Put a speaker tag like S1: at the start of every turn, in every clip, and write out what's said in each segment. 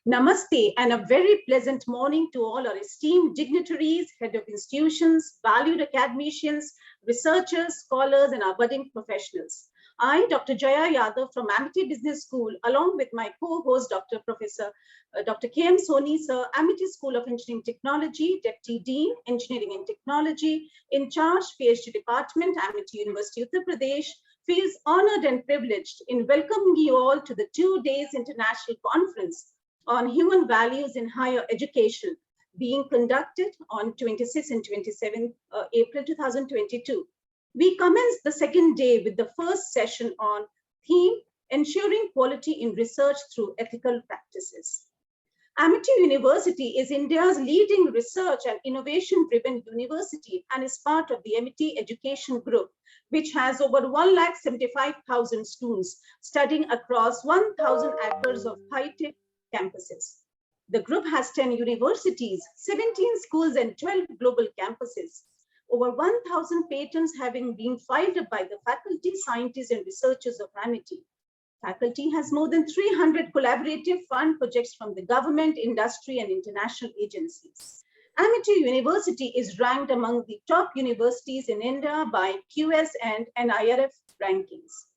S1: Namaste and a very pleasant morning to all our esteemed dignitaries, head of institutions, valued academicians, researchers, scholars, and our budding professionals. I, Dr. Jaya Yadav from Amity Business School, along with my co-host, Dr. K.M. Soni, Sir, Amity School of Engineering Technology, Deputy Dean, Engineering and Technology, in charge, PhD Department, Amity University, Uttar Pradesh, feels honored and privileged in welcoming you all to the 2 days international conference on human values in higher education being conducted on 26 and 27 April 2022. We commence the second day with the first session on theme, ensuring quality in research through ethical practices. Amity University is India's leading research and innovation-driven university and is part of the Amity Education Group, which has over 175,000 students studying across 1,000 acres of high-tech campuses. The group has 10 universities, 17 schools, and 12 global campuses. Over 1,000 patents having been filed by the faculty, scientists, and researchers of Amity. Faculty has more than 300 collaborative fund projects from the government, industry, and international agencies. Amity University is ranked among the top universities in India by QS and NIRF rankings.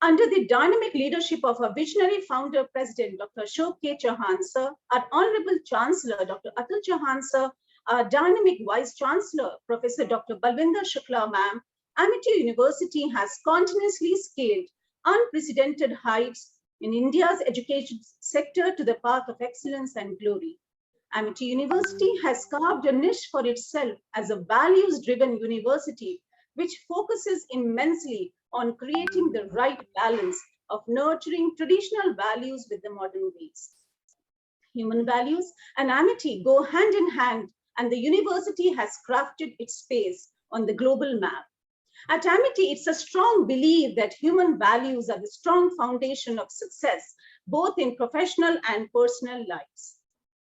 S1: Under the dynamic leadership of our visionary founder, President Dr. Ashok K. Chauhan, Sir, our Honorable Chancellor, Dr. Atul Chauhan, Sir, our dynamic Vice Chancellor, Professor Dr. Balwinder Shukla, Ma'am, Amity University has continuously scaled unprecedented heights in India's education sector to the path of excellence and glory. Amity University has carved a niche for itself as a values-driven university, which focuses immensely on creating the right balance of nurturing traditional values with the modern ways. Human values and Amity go hand in hand, and the university has crafted its space on the global map. At Amity, it's a strong belief that human values are the strong foundation of success, both in professional and personal lives.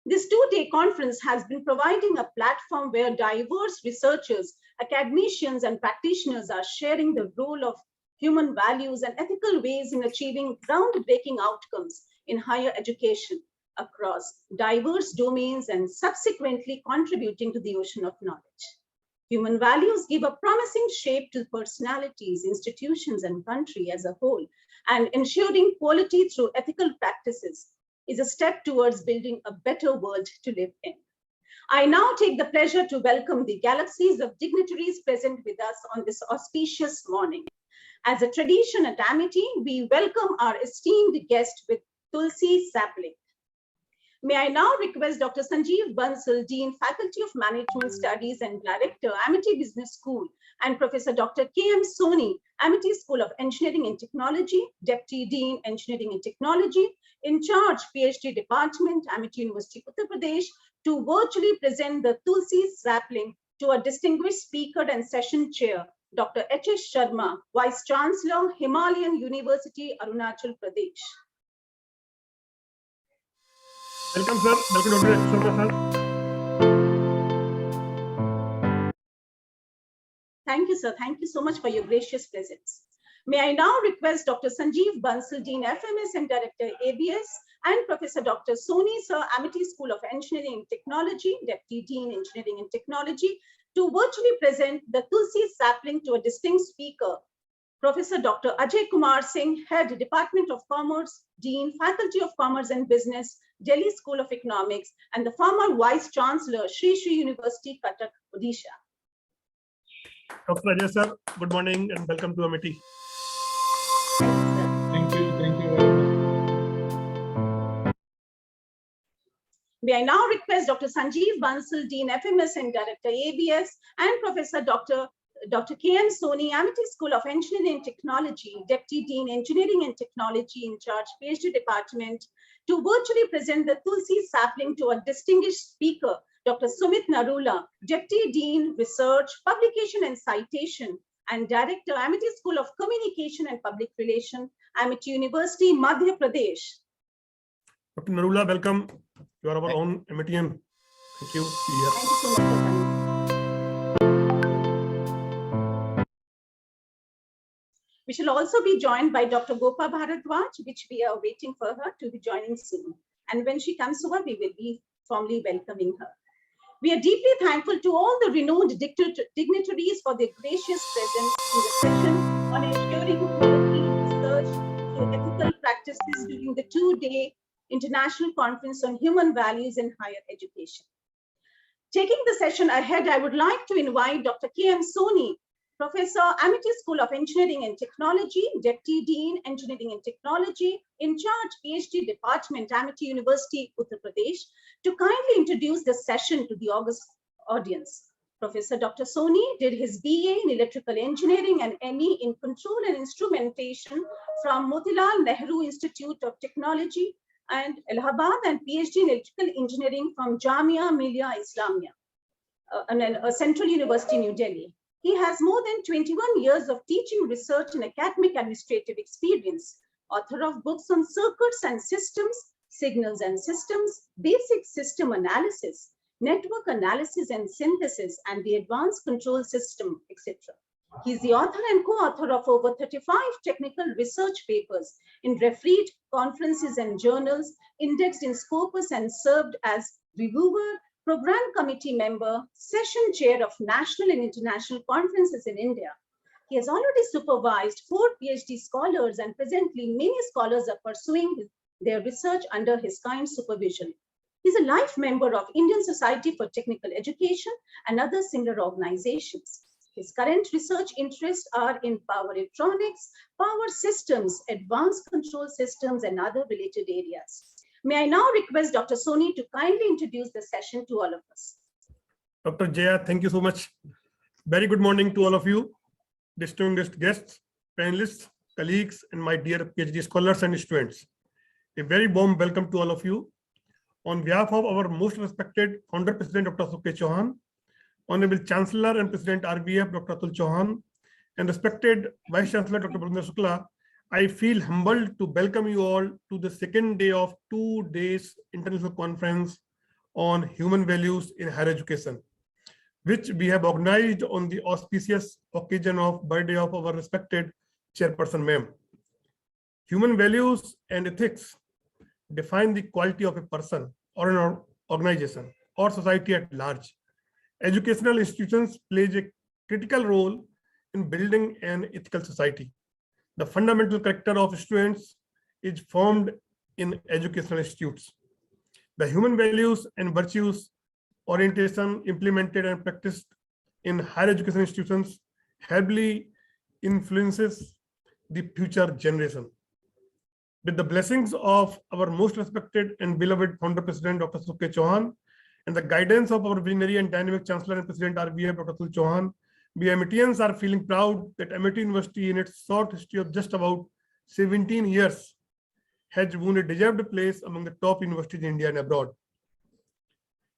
S1: This two-day conference has been providing a platform where diverse researchers, academicians, and practitioners are sharing the role of human values and ethical ways in achieving groundbreaking outcomes in higher education across diverse domains and subsequently contributing to the ocean of knowledge. Human values give a promising shape to personalities, institutions, and country as a whole, and ensuring quality through ethical practices is a step towards building a better world to live in. I now take the pleasure to welcome the galaxies of dignitaries present with us on this auspicious morning. As a tradition at Amity, we welcome our esteemed guest with Tulsi sapling. May I now request Dr. Sanjeev Bansal, Dean, Faculty of Management Studies and Director, Amity Business School, and Professor Dr. K.M. Soni, Amity School of Engineering and Technology, Deputy Dean, Engineering and Technology, in charge, PhD Department, Amity University, Uttar Pradesh, to virtually present the Tulsi sapling to a distinguished speaker and session chair, Dr. H.S. Sharma, Vice Chancellor, Himalayan University, Arunachal Pradesh.
S2: Welcome, sir. Welcome, Dr. Sharma, sir.
S1: Thank you, sir. Thank you so much for your gracious presence. May I now request Dr. Sanjeev Bansal, Dean, FMS and Director, ABS, and Professor Dr. Soni, Sir, Amity School of Engineering and Technology, Deputy Dean, Engineering and Technology, to virtually present the Tulsi sapling to a distinct speaker, Professor Dr. Ajay Kumar Singh, Head, Department of Commerce, Dean, Faculty of Commerce and Business, Delhi School of Economics, and the former Vice Chancellor, Sri Sri University, Cuttack, Odisha.
S2: Dr. Ajay, sir, good morning and welcome to Amity.
S3: Thank you very much.
S1: May I now request Dr. Sanjeev Bansal, Dean, FMS and Director, ABS, and Professor Dr. K.M. Soni, Amity School of Engineering and Technology, Deputy Dean, Engineering and Technology, in charge, PhD Department, to virtually present the Tulsi sapling to a distinguished speaker, Dr. Sumit Narula, Deputy Dean, Research, Publication and Citation, and Director, Amity School of Communication and Public Relations, Amity University, Madhya Pradesh.
S2: Dr. Narula, welcome. You are our own Amityan. Thank you.
S1: Yes. Thank you so much for coming. We shall also be joined by Dr. Gopa Bharadwaj, which we are waiting for her to be joining soon. And when she comes over, we will be formally welcoming her. We are deeply thankful to all the renowned dignitaries for their gracious presence in the session on ensuring quality research through ethical practices during the two-day International Conference on Human Values in Higher Education. Taking the session ahead, I would like to invite Dr. K.M. Soni, Professor, Amity School of Engineering and Technology, Deputy Dean, Engineering and Technology, in charge PhD Department, Amity University, Uttar Pradesh, to kindly introduce the session to the august audience. Professor Dr. Soni did his BA in Electrical Engineering and ME in Control and Instrumentation from Motilal Nehru Institute of Technology and Allahabad, and PhD in Electrical Engineering from Jamia Millia Islamia, a Central University, New Delhi. He has more than 21 years of teaching, research, and academic administrative experience, author of books on circuits and systems, signals and systems, basic system analysis, network analysis and synthesis, and the advanced control system, etc. He is the author and co-author of over 35 technical research papers in refereed conferences and journals, indexed in Scopus, and served as reviewer, program committee member, session chair of national and international conferences in India. He has already supervised 4 PhD scholars, and presently many scholars are pursuing their research under his kind supervision. He is a life member of Indian Society for Technical Education and other similar organizations. His current research interests are in power electronics, power systems, advanced control systems, and other related areas. May I now request Dr. Soni to kindly introduce the session to all of us.
S2: Dr. Jaya, thank you so much. Very good morning to all of you, distinguished guests, panelists, colleagues, and my dear PhD scholars and students. A very warm welcome to all of you. On behalf of our most respected Founder President, Dr. Sukhdev Chauhan, Honorable Chancellor and President RBF, Dr. Atul Chauhan, and respected Vice Chancellor, Dr. Bhavendra Shukla, I feel humbled to welcome you all to the second day of 2 days International Conference on Human Values in Higher Education, which we have organized on the auspicious occasion of birthday of our respected Chairperson, ma'am. Human values and ethics define the quality of a person or an organization or society at large. Educational institutions play a critical role in building an ethical society. The fundamental character of students is formed in educational institutes. The human values and virtues orientation implemented and practiced in higher education institutions heavily influences the future generation. With the blessings of our most respected and beloved Founder President, Dr. Sukhdev Chauhan, and the guidance of our visionary and dynamic Chancellor and President RBF, Dr. Atul Chauhan, we Amitians are feeling proud that Amity University, in its short history of just about 17 years, has won a deserved place among the top universities in India and abroad.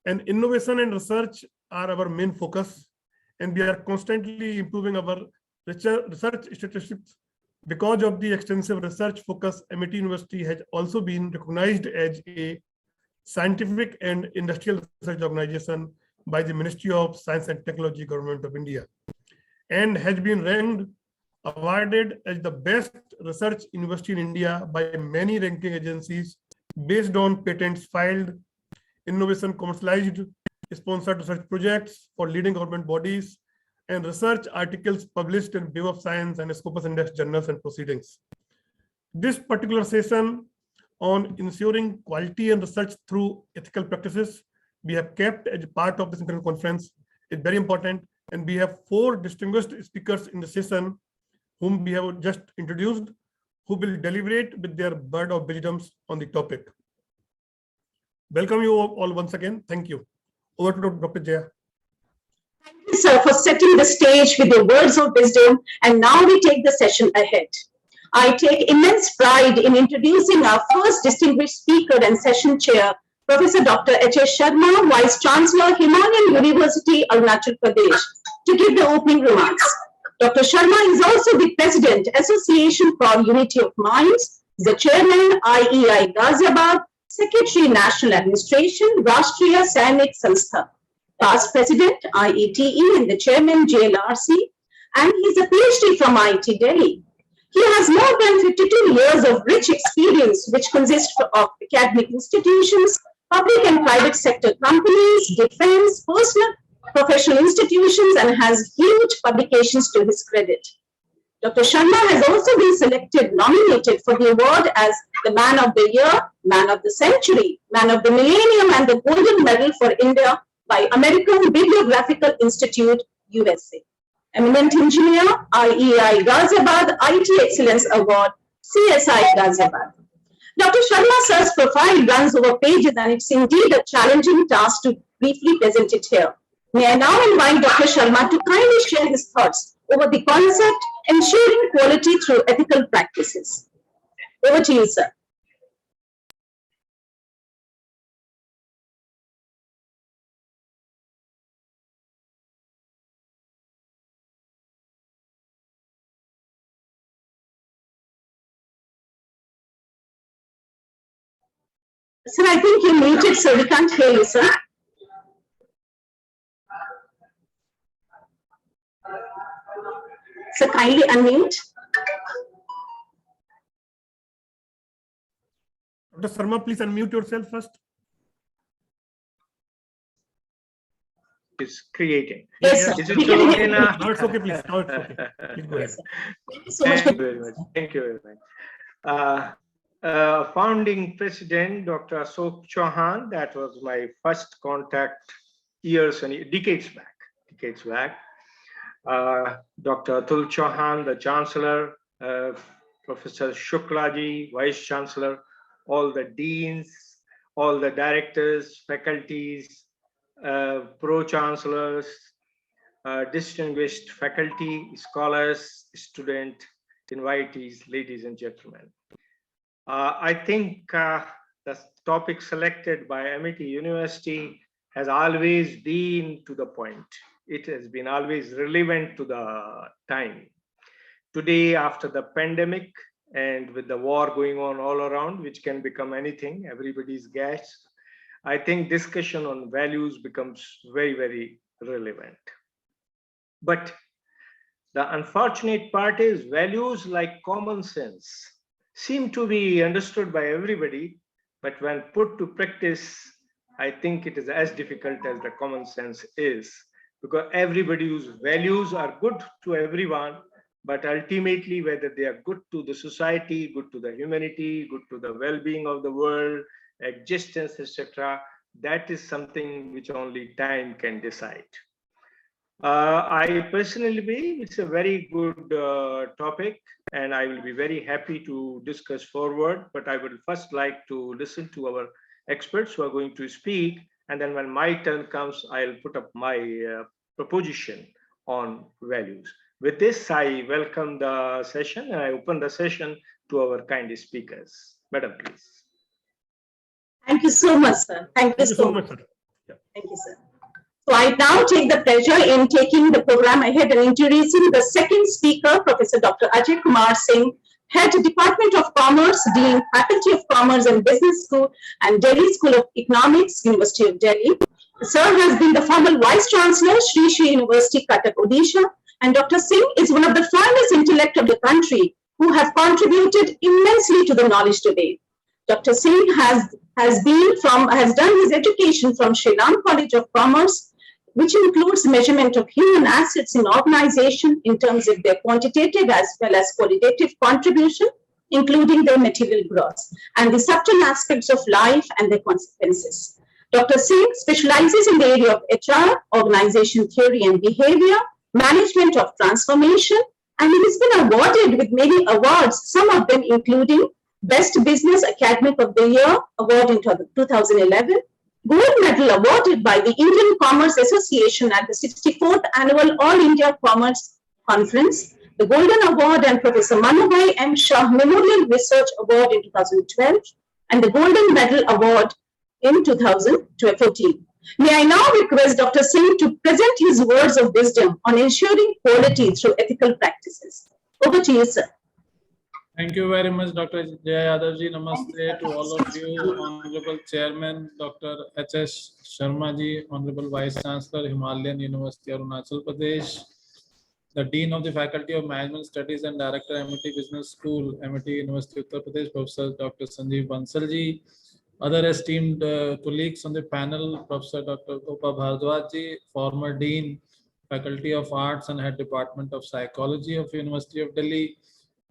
S2: And innovation and research are our main focus, and we are constantly improving our research statistics. Because of the extensive research focus, Amity University has also been recognized as a scientific and industrial research organization by the Ministry of Science and Technology, Government of India, and has been awarded as the best research university in India by many ranking agencies based on patents filed, innovation commercialized, sponsored research projects for leading government bodies, and research articles published in Web of Science and Scopus Index journals and proceedings. This particular session on ensuring quality and research through ethical practices we have kept as part of this international conference is very important, and we have 4 distinguished speakers in the session whom we have just introduced, who will deliberate with their word of wisdoms on the topic. Welcome you all once again. Thank you. Over to Dr. Jaya.
S1: Thank you, sir, for setting the stage with your words of wisdom. And now we take the session ahead. I take immense pride in introducing our first distinguished speaker and session chair, Professor Dr. H.S. Sharma, Vice Chancellor, Himalayan University, Arunachal Pradesh, to give the opening remarks. Dr. Sharma is also the President, Association for Unity of Minds, the Chairman, IEI Ghaziabad, Secretary, National Administration, Rashtriya Sainik Sanstha, past President, IETE, and the Chairman, JLRC, and he's a PhD from IIT Delhi. He has more than 52 years of rich experience, which consists of academic institutions, public and private sector companies, defense, personal, professional institutions, and has huge publications to his credit. Dr. Sharma has also been nominated for the award as the Man of the Year, Man of the Century, Man of the Millennium, and the Golden Medal for India by American Bibliographical Institute, USA. Eminent Engineer, IEI Ghaziabad, IT Excellence Award, CSI Ghaziabad. Dr. Sharma sir's profile runs over pages, and it's indeed a challenging task to briefly present it here. May I now invite Dr. Sharma to kindly share his thoughts over the concept ensuring quality through ethical practices. Over to you, sir. Sir, I think you're muted, so we can't hear you, sir. So kindly unmute.
S2: Dr. Sharma, please unmute yourself first.
S4: Is creating.
S1: Yes, sir.
S4: Is it okay now?
S2: No, it's okay, please. No, it's okay. Please go ahead.
S1: Thank you so much.
S4: Thank you very much. Thank you very much. Founding president, Dr. Ashok Chauhan, that was my first contact years and decades back. Dr. Atul Chauhan, the chancellor, Professor Shuklaji, vice chancellor, all the deans, all the directors, faculties, pro-chancellors, distinguished faculty, scholars, student invitees, ladies and gentlemen. I think the topic selected by Amity University has always been to the point. It has been always relevant to the time. Today, after the pandemic and with the war going on all around, which can become anything, everybody's gassed, I think discussion on values becomes very, very relevant. But the unfortunate part is values like common sense seem to be understood by everybody, but when put to practice, I think it is as difficult as the common sense is, because everybody's values are good to everyone, but ultimately whether they are good to the society, good to the humanity, good to the well-being of the world, existence, etc., that is something which only time can decide. I personally believe it's a very good topic, and I will be very happy to discuss forward, but I would first like to listen to our experts who are going to speak, and then when my turn comes, I'll put up my proposition on values. With this, I welcome the session, and I open the session to our kind speakers. Madam, please.
S1: Thank you so much, sir. Thank you so much.
S2: Sir. Yeah.
S1: Thank you, sir. So I now take the pleasure in taking the program ahead and introducing the second speaker, Professor Dr. Ajay Kumar Singh, Head Department of Commerce, Dean, Faculty of Commerce and Business School and Delhi School of Economics, University of Delhi. Sir has been the former Vice Chancellor, Sri Sri University, Cuttack, Odisha, and Dr. Singh is one of the finest intellect of the country who have contributed immensely to the knowledge today. Dr. Singh has done his education from Sri Ram College of Commerce, which includes measurement of human assets in organization in terms of their quantitative as well as qualitative contribution, including their material growth, and the subtle aspects of life and their consequences. Dr. Singh specializes in the area of HR, organization theory and behavior, management of transformation, and he has been awarded with many awards, some of them including Best Business Academic of the Year Award in 2011, Gold Medal awarded by the Indian Commerce Association at the 64th Annual All India Commerce Conference, the Golden Award and Professor Manubhai M. Shah Memorial Research Award in 2012, and the Golden Medal Award in 2014. May I now request Dr. Singh to present his words of wisdom on ensuring quality through ethical practices. Over to you, sir.
S3: Thank you very much, Dr. Jaya Yadavji. Namaste to all of you, Honorable Chairman, Dr. H.S. Sharma ji, Honorable Vice Chancellor, Himalayan University, Arunachal Pradesh, the Dean of the Faculty of Management Studies and Director, MIT Business School, MIT University, Uttar Pradesh, Professor Dr. Sanjeev Bansalji. Other esteemed colleagues on the panel, Professor Dr. Gopa Bhardwaj, former Dean, Faculty of Arts and Head Department of Psychology of University of Delhi,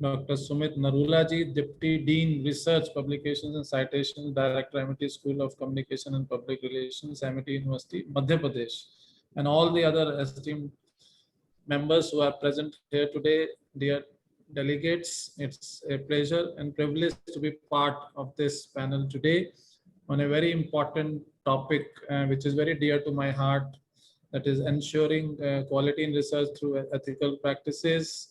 S3: Dr. Sumit Narula ji, Deputy Dean, Research, Publications and Citations, Director, MIT School of Communication and Public Relations, MIT University, Madhya Pradesh, and all the other esteemed members who are present here today, dear delegates. It's a pleasure and privilege to be part of this panel today on a very important topic, which is very dear to my heart, that is ensuring quality in research through ethical practices.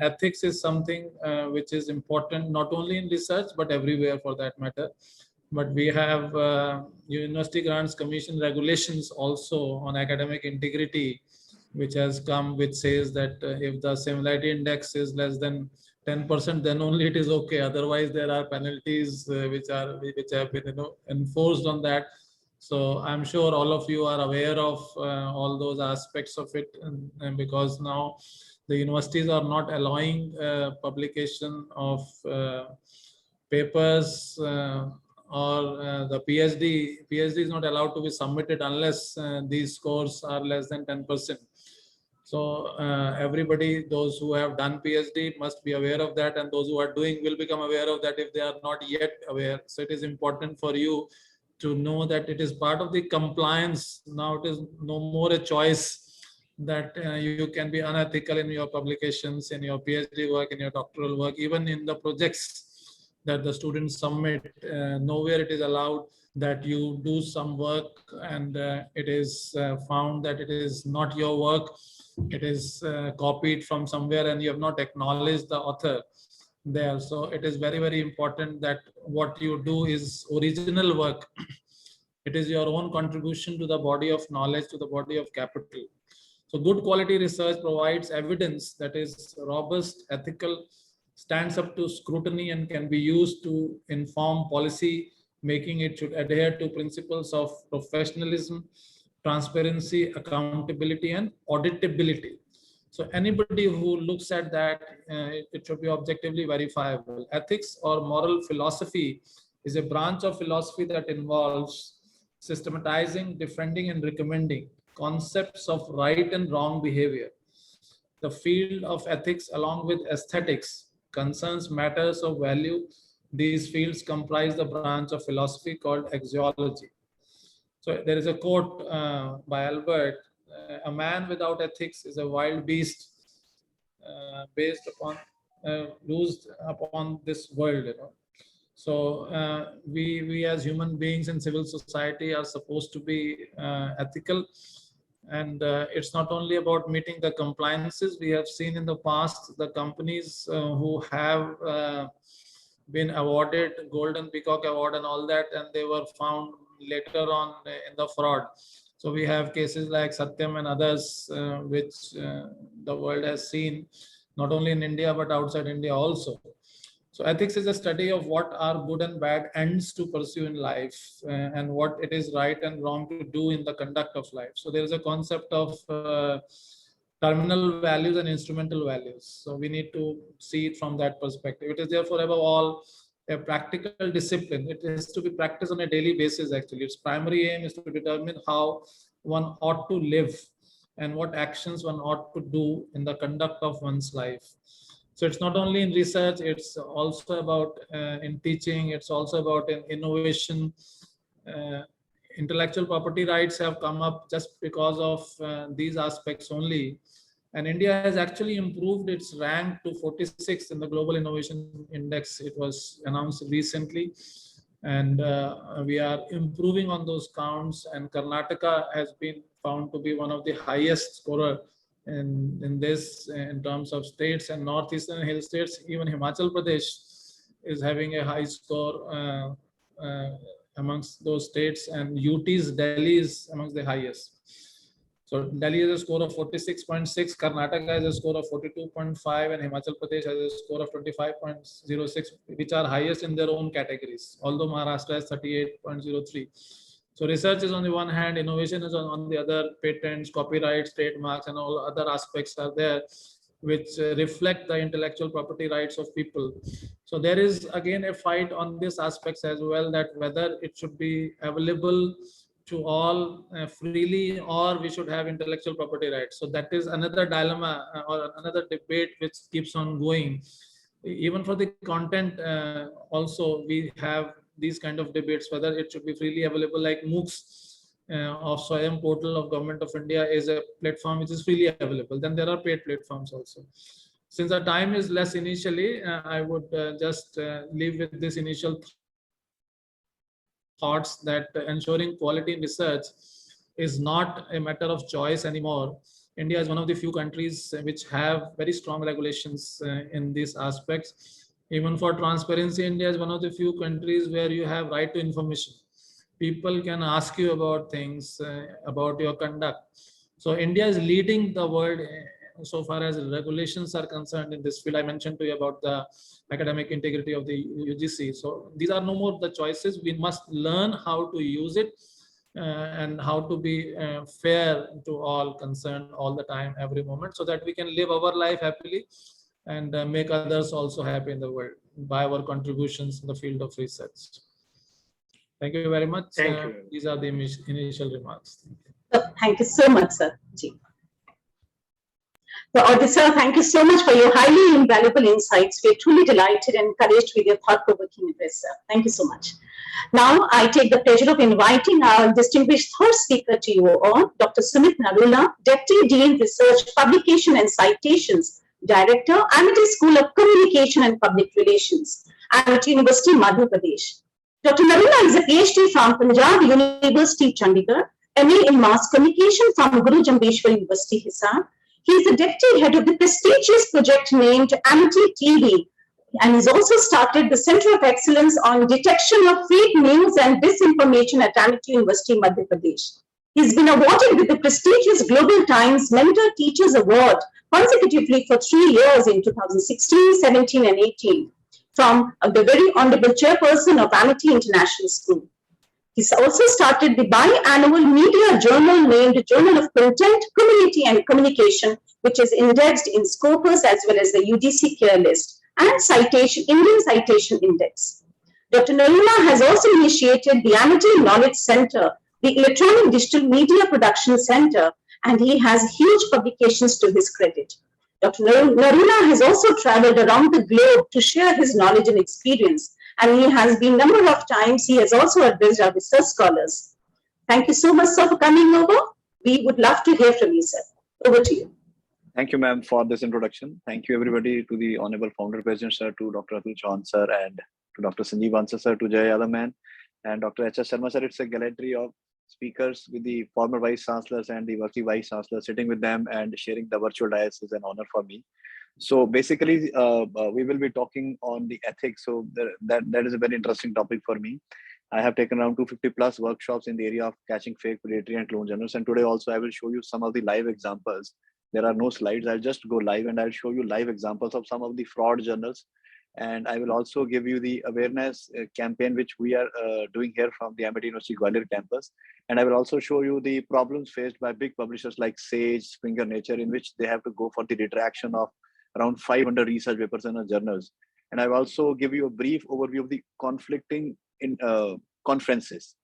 S3: Ethics is something which is important not only in research, but everywhere for that matter. But we have University Grants Commission regulations also on academic integrity, which has come, which says that if the similarity index is less than 10%, then only it is okay. Otherwise, there are penalties which have been enforced on that. So I'm sure all of you are aware of all those aspects of it, and because now the universities are not allowing publication of papers or the PhD is not allowed to be submitted unless these scores are less than 10%. So everybody, those who have done PhD must be aware of that, and those who are doing will become aware of that if they are not yet aware. So it is important for you to know that it is part of the compliance. Now it is no more a choice that you can be unethical in your publications, in your PhD work, in your doctoral work, even in the projects that the students submit. Nowhere it is allowed that you do some work and it is found that it is not your work. It is copied from somewhere and you have not acknowledged the author there. So it is very, very important that what you do is original work. It is your own contribution to the body of knowledge, to the body of capital. So good quality research provides evidence that is robust, ethical, stands up to scrutiny, and can be used to inform policy making. It should adhere to principles of professionalism, transparency, accountability, and auditability. So anybody who looks at that, it should be objectively verifiable. Ethics or moral philosophy is a branch of philosophy that involves systematizing, defending, and recommending concepts of right and wrong behavior. The field of ethics, along with aesthetics, concerns matters of value. These fields comprise the branch of philosophy called axiology. So there is a quote by Albert: "A man without ethics is a wild beast based upon loosed upon this world." So we as human beings in civil society are supposed to be ethical. And it's not only about meeting the compliances. We have seen in the past the companies who have been awarded Golden Peacock Award and all that, and they were found later on in the fraud. So we have cases like Satyam and others, which the world has seen, not only in India, but outside India also. So ethics is a study of what are good and bad ends to pursue in life, and what it is right and wrong to do in the conduct of life. So there is a concept of terminal values and instrumental values. So we need to see it from that perspective. It is therefore above all a practical discipline. It is to be practiced on a daily basis. Actually, its primary aim is to determine how one ought to live and what actions one ought to do in the conduct of one's life. So it's not only in research, it's also about in teaching, it's also about in innovation. Intellectual property rights have come up just because of these aspects only. And India has actually improved its rank to 46 in the Global Innovation Index. It was announced recently. And we are improving on those counts. And Karnataka has been found to be one of the highest scorer in this, in terms of states, and northeastern hill states. Even Himachal Pradesh is having a high score amongst those states, and UT's Delhi is amongst the highest. So Delhi has a score of 46.6, Karnataka has a score of 42.5, and Himachal Pradesh has a score of 25.06, which are highest in their own categories, although Maharashtra has 38.03. So research is on the one hand, innovation is on the other, patents, copyrights, trademarks, and all other aspects are there, which reflect the intellectual property rights of people. So there is again a fight on these aspects as well, that whether it should be available to all freely, or we should have intellectual property rights. So that is another dilemma or another debate which keeps on going. Even for the content also, we have these kind of debates, whether it should be freely available, like MOOCs of Swayam portal of Government of India is a platform which is freely available. Then there are paid platforms also. Since our time is less initially, I would just leave with this initial thoughts that ensuring quality in research is not a matter of choice anymore. India is one of the few countries which have very strong regulations in these aspects. Even for transparency, India is one of the few countries where you have right to information. People can ask you about things, about your conduct. So India is leading the world so far as regulations are concerned in this field. I mentioned to you about the academic integrity of the UGC. So these are no more the choices. We must learn how to use it and how to be fair to all concerned all the time, every moment, so that we can live our life happily and make others also happy in the world by our contributions in the field of research. Thank you very much.
S4: Thank you.
S3: These are the initial remarks.
S1: Thank you so much, sir. So, sir, thank you so much for your highly invaluable insights. We're truly delighted and encouraged with your thought-provoking address, sir. Thank you so much. Now, I take the pleasure of inviting our distinguished third speaker to you all, Dr. Sumit Narula, Deputy Dean Research, Publication and Citations, Director, Amity School of Communication and Public Relations, Amity University, Madhya Pradesh. Dr. Narula is a PhD from Punjab University, Chandigarh, MA in Mass Communication from Guru Jambheshwar University, Hisar. He is the deputy head of the prestigious project named Amity TV, and has also started the Center of Excellence on Detection of Fake News and Disinformation at Amity University, Madhya Pradesh. He's been awarded with the prestigious Global Times Mentor Teachers Award consecutively for 3 years in 2016, 17, and 18 from the very honorable chairperson of Amity International School. He's also started the biannual media journal named Journal of Content, Community and Communication, which is indexed in Scopus as well as the UGC Care List and Citation, Indian Citation Index. Dr. Narula has also initiated the Amity Knowledge Center, the Electronic Digital Media Production Center, and he has huge publications to his credit. Dr. Narula has also traveled around the globe to share his knowledge and experience, and he has been number of times, he has also addressed our research scholars. Thank you so much, sir, for coming over. We would love to hear from you, sir. Over to you.
S5: Thank you, ma'am, for this introduction. Thank you, everybody, to the Honorable Founder President, sir, to Dr. Atul Chauhan, sir, and to Dr. Sanjeev Bansal, sir, to Jay Yadav, man, and Dr. H.S. Sharma, sir. It's a gallantry of speakers with the former Vice Chancellors and the working Vice Chancellor sitting with them and sharing the virtual dais is an honor for me. So basically, we will be talking on the ethics. So that is a very interesting topic for me. I have taken around 250 plus workshops in the area of catching fake, predatory, and clone journals. And today also I will show you some of the live examples. There are no slides. I'll just go live and I'll show you live examples of some of the fraud journals. And I will also give you the awareness campaign which we are doing here from the Amity University Gwalior campus. And I will also show you the problems faced by big publishers like Sage, Springer Nature, in which they have to go for the retraction of around 500 research papers in journals. And I will also give you a brief overview of the conflicting in conferences.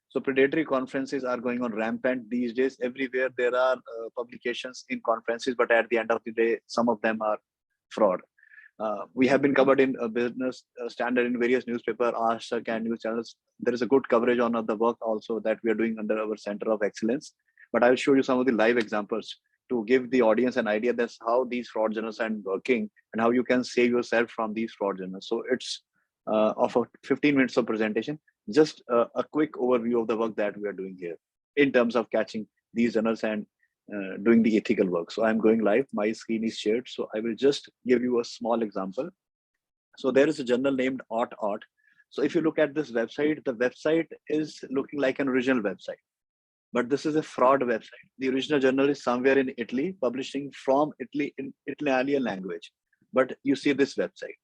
S5: So predatory conferences are going on rampant these days. Everywhere there are publications in conferences, but at the end of the day, some of them are fraud. We have been covered in Business Standard in various newspapers, Ashtak and news channels. There is a good coverage on the work also that we are doing under our Center of Excellence. But I will show you some of the live examples to give the audience an idea that's how these fraud journals are working and how you can save yourself from these fraud journals. So it's of 15 minutes of presentation, just a quick overview of the work that we are doing here in terms of catching these journals and doing the ethical work. So I'm going live, my screen is shared. So I will just give you a small example. So there is a journal named Art. So if you look at this website, the website is looking like an original website. But this is a fraud website. The original journal is somewhere in Italy, publishing from Italy in Italian language. But you see this website.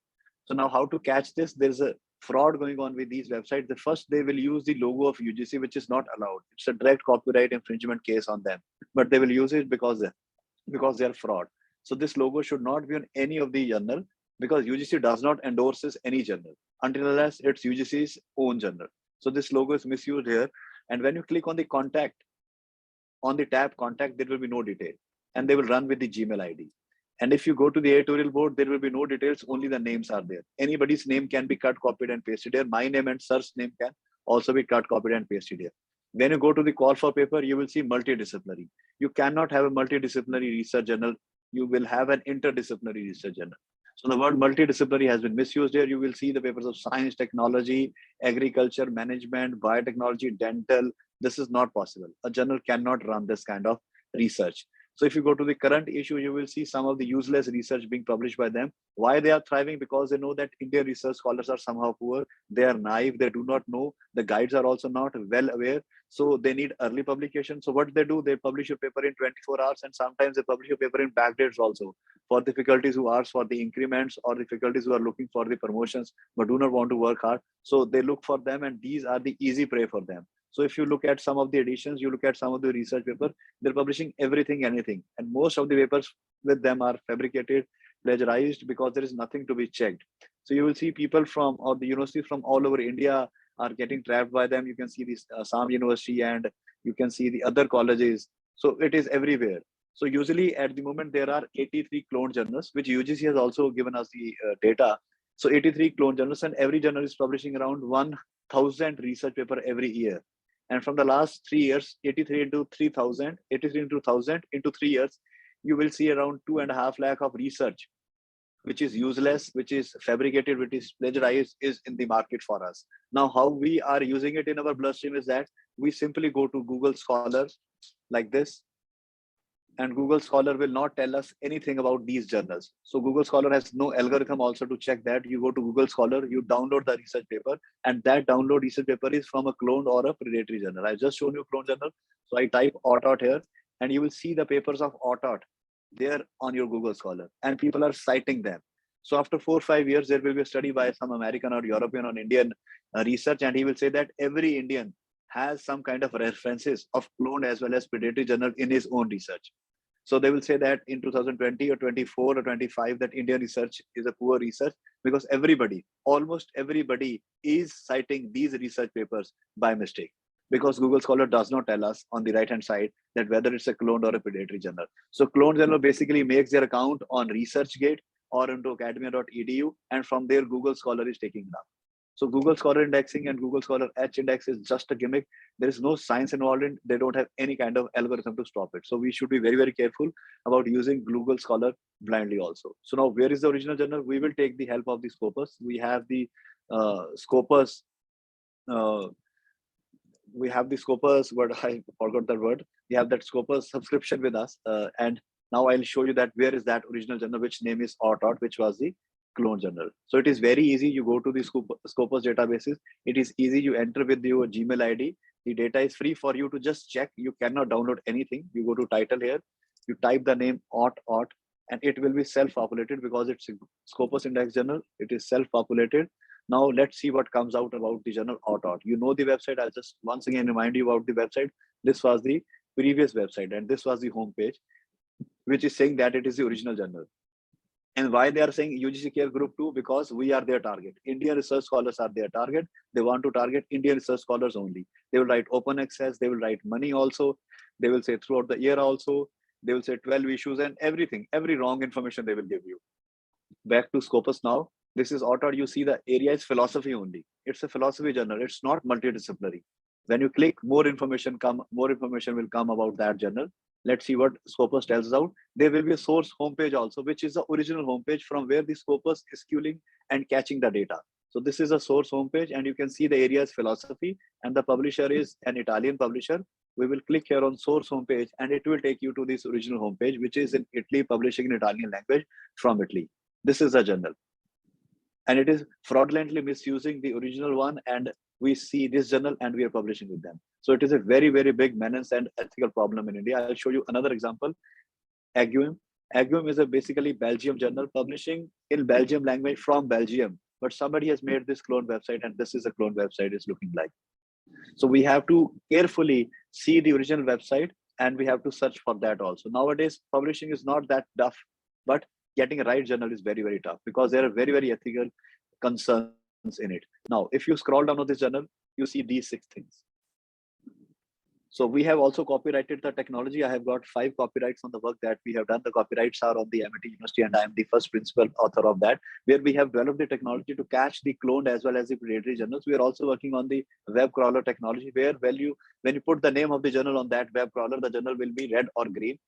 S5: So now how to catch this? There's a fraud going on with these websites. The first, they will use the logo of UGC, which is not allowed. It's a direct copyright infringement case on them, but they will use it because they are fraud. So this logo should not be on any of the journal, because UGC does not endorses any journal until unless it's UGC's own journal. So this logo is misused here. And when you click on the contact, on the tab contact, there will be no detail, and they will run with the Gmail ID. And if you go to the editorial board, there will be no details, only the names are there. Anybody's name can be cut, copied, and pasted here. My name and sir's name can also be cut, copied, and pasted here. When you go to the call for paper, you will see multidisciplinary. You cannot have a multidisciplinary research journal. You will have an interdisciplinary research journal. So the word multidisciplinary has been misused here. You will see the papers of science, technology, agriculture, management, biotechnology, dental. This is not possible. A journal cannot run this kind of research. So if you go to the current issue, you will see some of the useless research being published by them. Why they are thriving? Because they know that Indian research scholars are somehow poor. They are naive. They do not know. The guides are also not well aware. So they need early publication. So what they do, they publish a paper in 24 hours, and sometimes they publish a paper in backdates also, for the faculties who ask for the increments, or the faculties who are looking for the promotions but do not want to work hard. So they look for them, and these are the easy prey for them. So if you look at some of the editions, you look at some of the research paper, they're publishing everything, anything. And most of the papers with them are fabricated, plagiarized, because there is nothing to be checked. So you will see people from, or the universities from all over India are getting trapped by them. You can see this Assam University, and you can see the other colleges. So it is everywhere. So usually at the moment, there are 83 cloned journals, which UGC has also given us the data. So 83 cloned journals, and every journal is publishing around 1,000 research paper every year. And from the last 3 years, 83 into 3,000, 83 into 1,000 into 3 years, you will see around 2.5 lakh of research, which is useless, which is fabricated, which is plagiarized, is in the market for us. Now, how we are using it in our bloodstream is that we simply go to Google Scholar like this, and Google Scholar will not tell us anything about these journals. So Google Scholar has no algorithm also to check that. You go to Google Scholar, you download the research paper, and that download research paper is from a cloned or a predatory journal. I just shown you cloned journal. So I type OTOT here, and you will see the papers of OTOT there on your Google Scholar, and people are citing them. So after 4 or 5 years, there will be a study by some American or European or Indian research, and he will say that every Indian has some kind of references of cloned as well as predatory journal in his own research. So they will say that in 2020 or 24 or 25, that Indian research is a poor research, because everybody, almost everybody, is citing these research papers by mistake, because Google Scholar does not tell us on the right hand side that whether it's a cloned or a predatory journal. So cloned journal basically makes their account on ResearchGate or into academia.edu, and from there Google Scholar is taking it up. So Google Scholar indexing and Google Scholar H index is just a gimmick. There is no science involved in it. They don't have any kind of algorithm to stop it. So we should be very, very careful about using Google Scholar blindly also. So now, where is the original journal? We will take the help of the Scopus. We have the Scopus. We have the Scopus, but I forgot that word. We have that Scopus subscription with us. And now I'll show you that where is that original journal, which name is OTOT, which was the clone journal. So it is very easy. You go to the Scopus databases. It is easy. You enter with your Gmail ID. The data is free for you to just check. You cannot download anything. You go to title here. You type the name OTOT, and it will be self-populated because it's a Scopus index journal. It is self-populated. Now let's see what comes out about the journal OTOT. You know the website. I'll just once again remind you about the website. This was the previous website, and this was the homepage, which is saying that it is the original journal. And why they are saying UGC Care Group 2? Because we are their target. Indian research scholars are their target. They want to target Indian research scholars only. They will write open access. They will write money also. They will say throughout the year also. They will say 12 issues and everything. Every wrong information they will give you. Back to Scopus now. This is OTOT. You see the area is philosophy only. It's a philosophy journal. It's not multidisciplinary. When you click, more information will come about that journal. Let's see what Scopus tells us out. There will be a source homepage also, which is the original homepage from where the Scopus is queuing and catching the data. So this is a source homepage, and you can see the area is philosophy, and the publisher is an Italian publisher. We will click here on source homepage, and it will take you to this original homepage, which is in Italy, publishing in Italian language from Italy. This is a journal, and it is fraudulently misusing the original one, and we see this journal and we are publishing with them. So it is a very, very big menace and ethical problem in India. I'll show you another example. Agum. Agum is a basically Belgium journal publishing in Belgium language from Belgium. but somebody has made this clone website and this is a clone website is looking like. So we have to carefully see the original website and we have to search for that also. Nowadays, publishing is not that tough, but getting a right journal is very, very tough because there are very, very ethical concerns in it. Now, if you scroll down on this journal, you see these 6 things. So we have also copyrighted the technology. I have got 5 copyrights on the work that we have done. The copyrights are on the MIT University and I am the first principal author of that, where we have developed the technology to catch the cloned as well as the predatory journals. We are also working on the web crawler technology, where when you put the name of the journal on that web crawler, the journal will be red or green,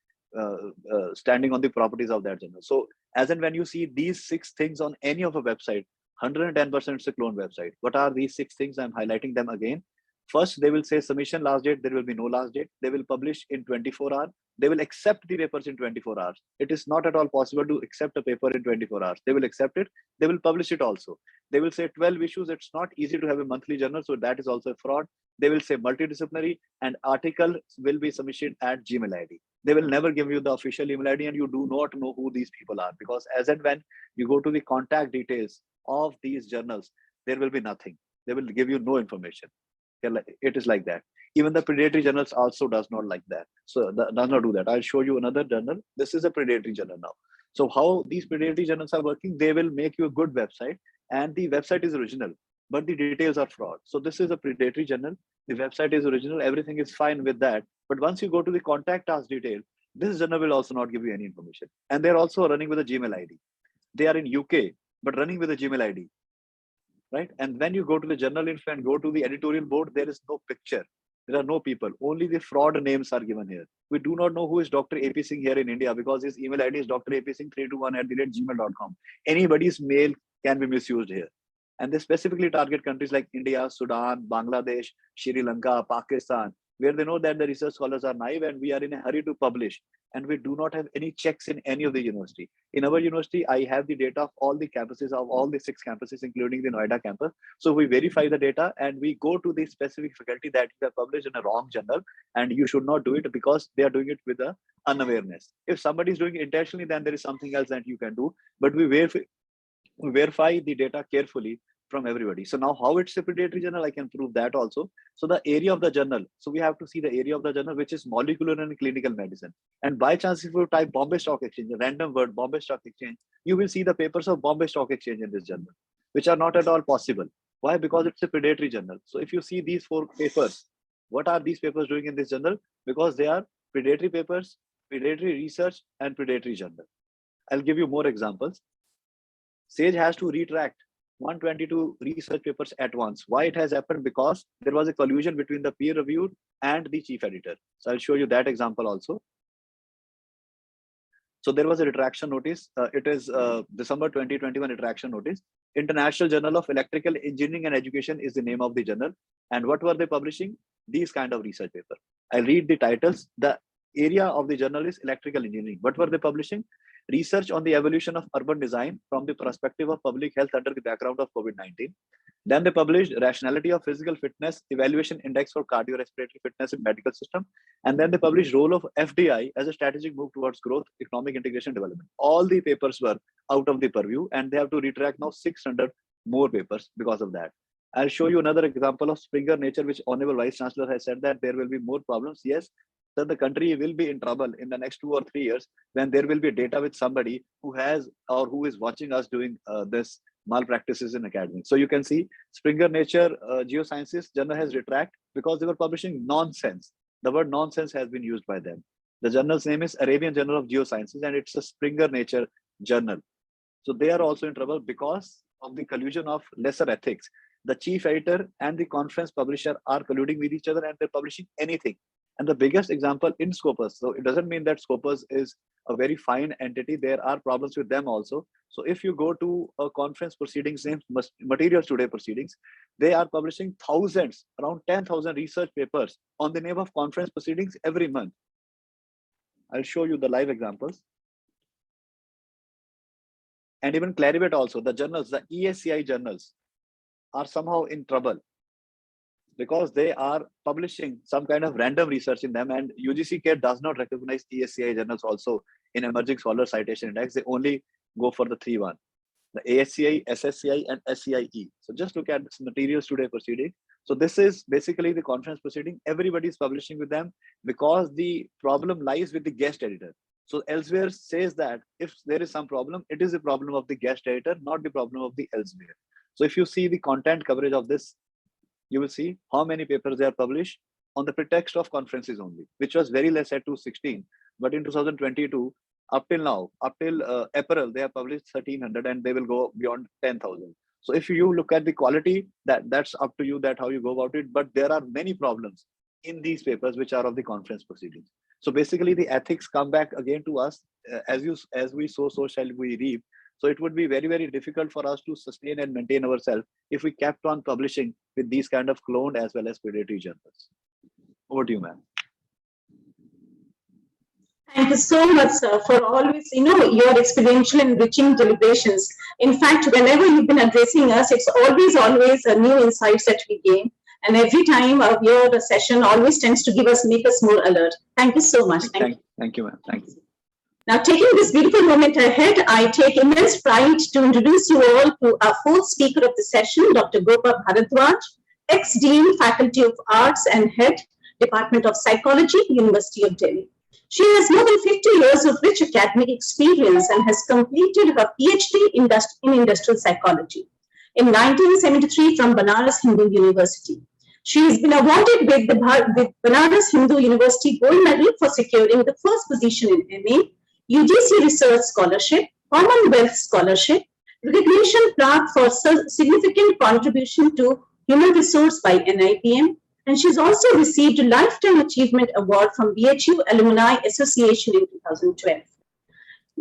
S5: standing on the properties of that journal. So as and when you see these 6 things on any of a website, 110% it's a clone website. What are these 6 things? I'm highlighting them again. First, they will say submission last date. There will be no last date. They will publish in 24 hours. They will accept the papers in 24 hours. It is not at all possible to accept a paper in 24 hours. They will accept it. They will publish it also. They will say 12 issues. It's not easy to have a monthly journal. So that is also a fraud. They will say multidisciplinary and article will be submitted at Gmail ID. They will never give you the official email ID and you do not know who these people are, because as and when you go to the contact details of these journals, there will be nothing. They will give you no information. It is like that. Even the predatory journals also does not like that. So does not do that. I'll show you another journal. This is a predatory journal now. So how these predatory journals are working, they will make you a good website and the website is original, but the details are fraud. So this is a predatory journal. The website is original. Everything is fine with that. But once you go to the contact us detail, this journal will also not give you any information. And they're also running with a Gmail ID. They are in UK, but running with a Gmail ID. Right? And when you go to the journal info and go to the editorial board, there is no picture. There are no people. Only the fraud names are given here. We do not know who is Dr. AP Singh here in India, because his email ID is drapsingh321@gmail.com. Anybody's mail can be misused here. And they specifically target countries like India, Sudan, Bangladesh, Sri Lanka, Pakistan, where they know that the research scholars are naive and we are in a hurry to publish. And we do not have any checks in any of the university. In our university, I have the data of all the campuses, of all the 6 campuses, including the Noida campus. So we verify the data and we go to the specific faculty that you have published in a wrong journal, and you should not do it because they are doing it with the unawareness. If somebody is doing it intentionally, then there is something else that you can do. But we verify the data carefully from everybody. So now how it's a predatory journal, I can prove that also. So the area of the journal, so we have to see the area of the journal, which is molecular and clinical medicine. And by chance, if you type Bombay Stock Exchange, a random word, Bombay Stock Exchange, you will see the papers of Bombay Stock Exchange in this journal, which are not at all possible. Why? Because it's a predatory journal. So if you see these 4 papers, what are these papers doing in this journal? Because they are predatory papers, predatory research, and predatory journal. I'll give you more examples. Sage has to retract 122 research papers at once. Why it has happened? Because there was a collusion between the peer reviewed and the chief editor. So I'll show you that example also. So there was a retraction notice. It is December 2021 retraction notice. International Journal of Electrical Engineering and Education is the name of the journal. And what were they publishing? These kind of research paper. I'll read the titles. The area of the journal is electrical engineering. What were they publishing? Research on the evolution of urban design from the perspective of public health under the background of COVID-19. Then they published Rationality of Physical Fitness Evaluation Index for Cardiorespiratory Fitness in Medical System. And then they published Role of FDI as a strategic move towards growth, economic integration, development. All the papers were out of the purview and they have to retract now 600 more papers because of that. I'll show you another example of Springer Nature, which Honorable Vice Chancellor has said that there will be more problems. Yes, that the country will be in trouble in the next 2 or 3 years when there will be data with somebody who has or who is watching us doing this malpractices in academics. So you can see Springer Nature Geosciences journal has retracted because they were publishing nonsense. The word nonsense has been used by them. The journal's name is Arabian Journal of Geosciences and it's a Springer Nature journal. So they are also in trouble because of the collusion of lesser ethics. The chief editor and the conference publisher are colluding with each other and they're publishing anything. And the biggest example in Scopus, so it doesn't mean that Scopus is a very fine entity. There are problems with them also. So if you go to a conference proceedings named Materials Today proceedings, they are publishing thousands, around 10,000 research papers on the name of conference proceedings every month. I'll show you the live examples. And even Clarivate also, the journals, the ESCI journals are somehow in trouble because they are publishing some kind of random research in them, and UGC does not recognize ESCI journals also in Emerging Scholar Citation Index. They only go for the 3-1. the ASCI, SSCI, and SCIE. So just look at this materials today proceeding. So this is basically the conference proceeding. Everybody is publishing with them because the problem lies with the guest editor. So Elsewhere says that if there is some problem, it is a problem of the guest editor, not the problem of the Elsewhere. So if you see the content coverage of this, you will see how many papers they are published on the pretext of conferences only, which was very less at 2016. But in 2022, up till now, up till April, they have published 1,300 and they will go beyond 10,000. So if you look at the quality, that's up to you, that how you go about it. But there are many problems in these papers which are of the conference proceedings. So basically the ethics come back again to us, as we sow, so shall we reap. So it would be very, very difficult for us to sustain and maintain ourselves if we kept on publishing with these kind of cloned as well as predatory journals. Over to you, ma'am.
S1: Thank you so much, sir, for always, your experiential and enriching deliberations. In fact, whenever you've been addressing us, it's always a new insights that we gain. And every time your session always tends to make us more alert. Thank you so much.
S5: Thank you, ma'am. Thank you.
S1: Now, taking this beautiful moment ahead, I take immense pride to introduce you all to our fourth speaker of the session, Dr. Gopa Bharadwaj, ex-Dean, Faculty of Arts and Head, Department of Psychology, University of Delhi. She has more than 50 years of rich academic experience and has completed her PhD in industrial psychology in 1973 from Banaras Hindu University. She has been awarded with the Banaras Hindu University Gold Medal for securing the first position in MA, UGC Research Scholarship, Commonwealth Scholarship, recognition plaque for significant contribution to human resource by NIPM, and she's also received a Lifetime Achievement Award from BHU Alumni Association in 2012.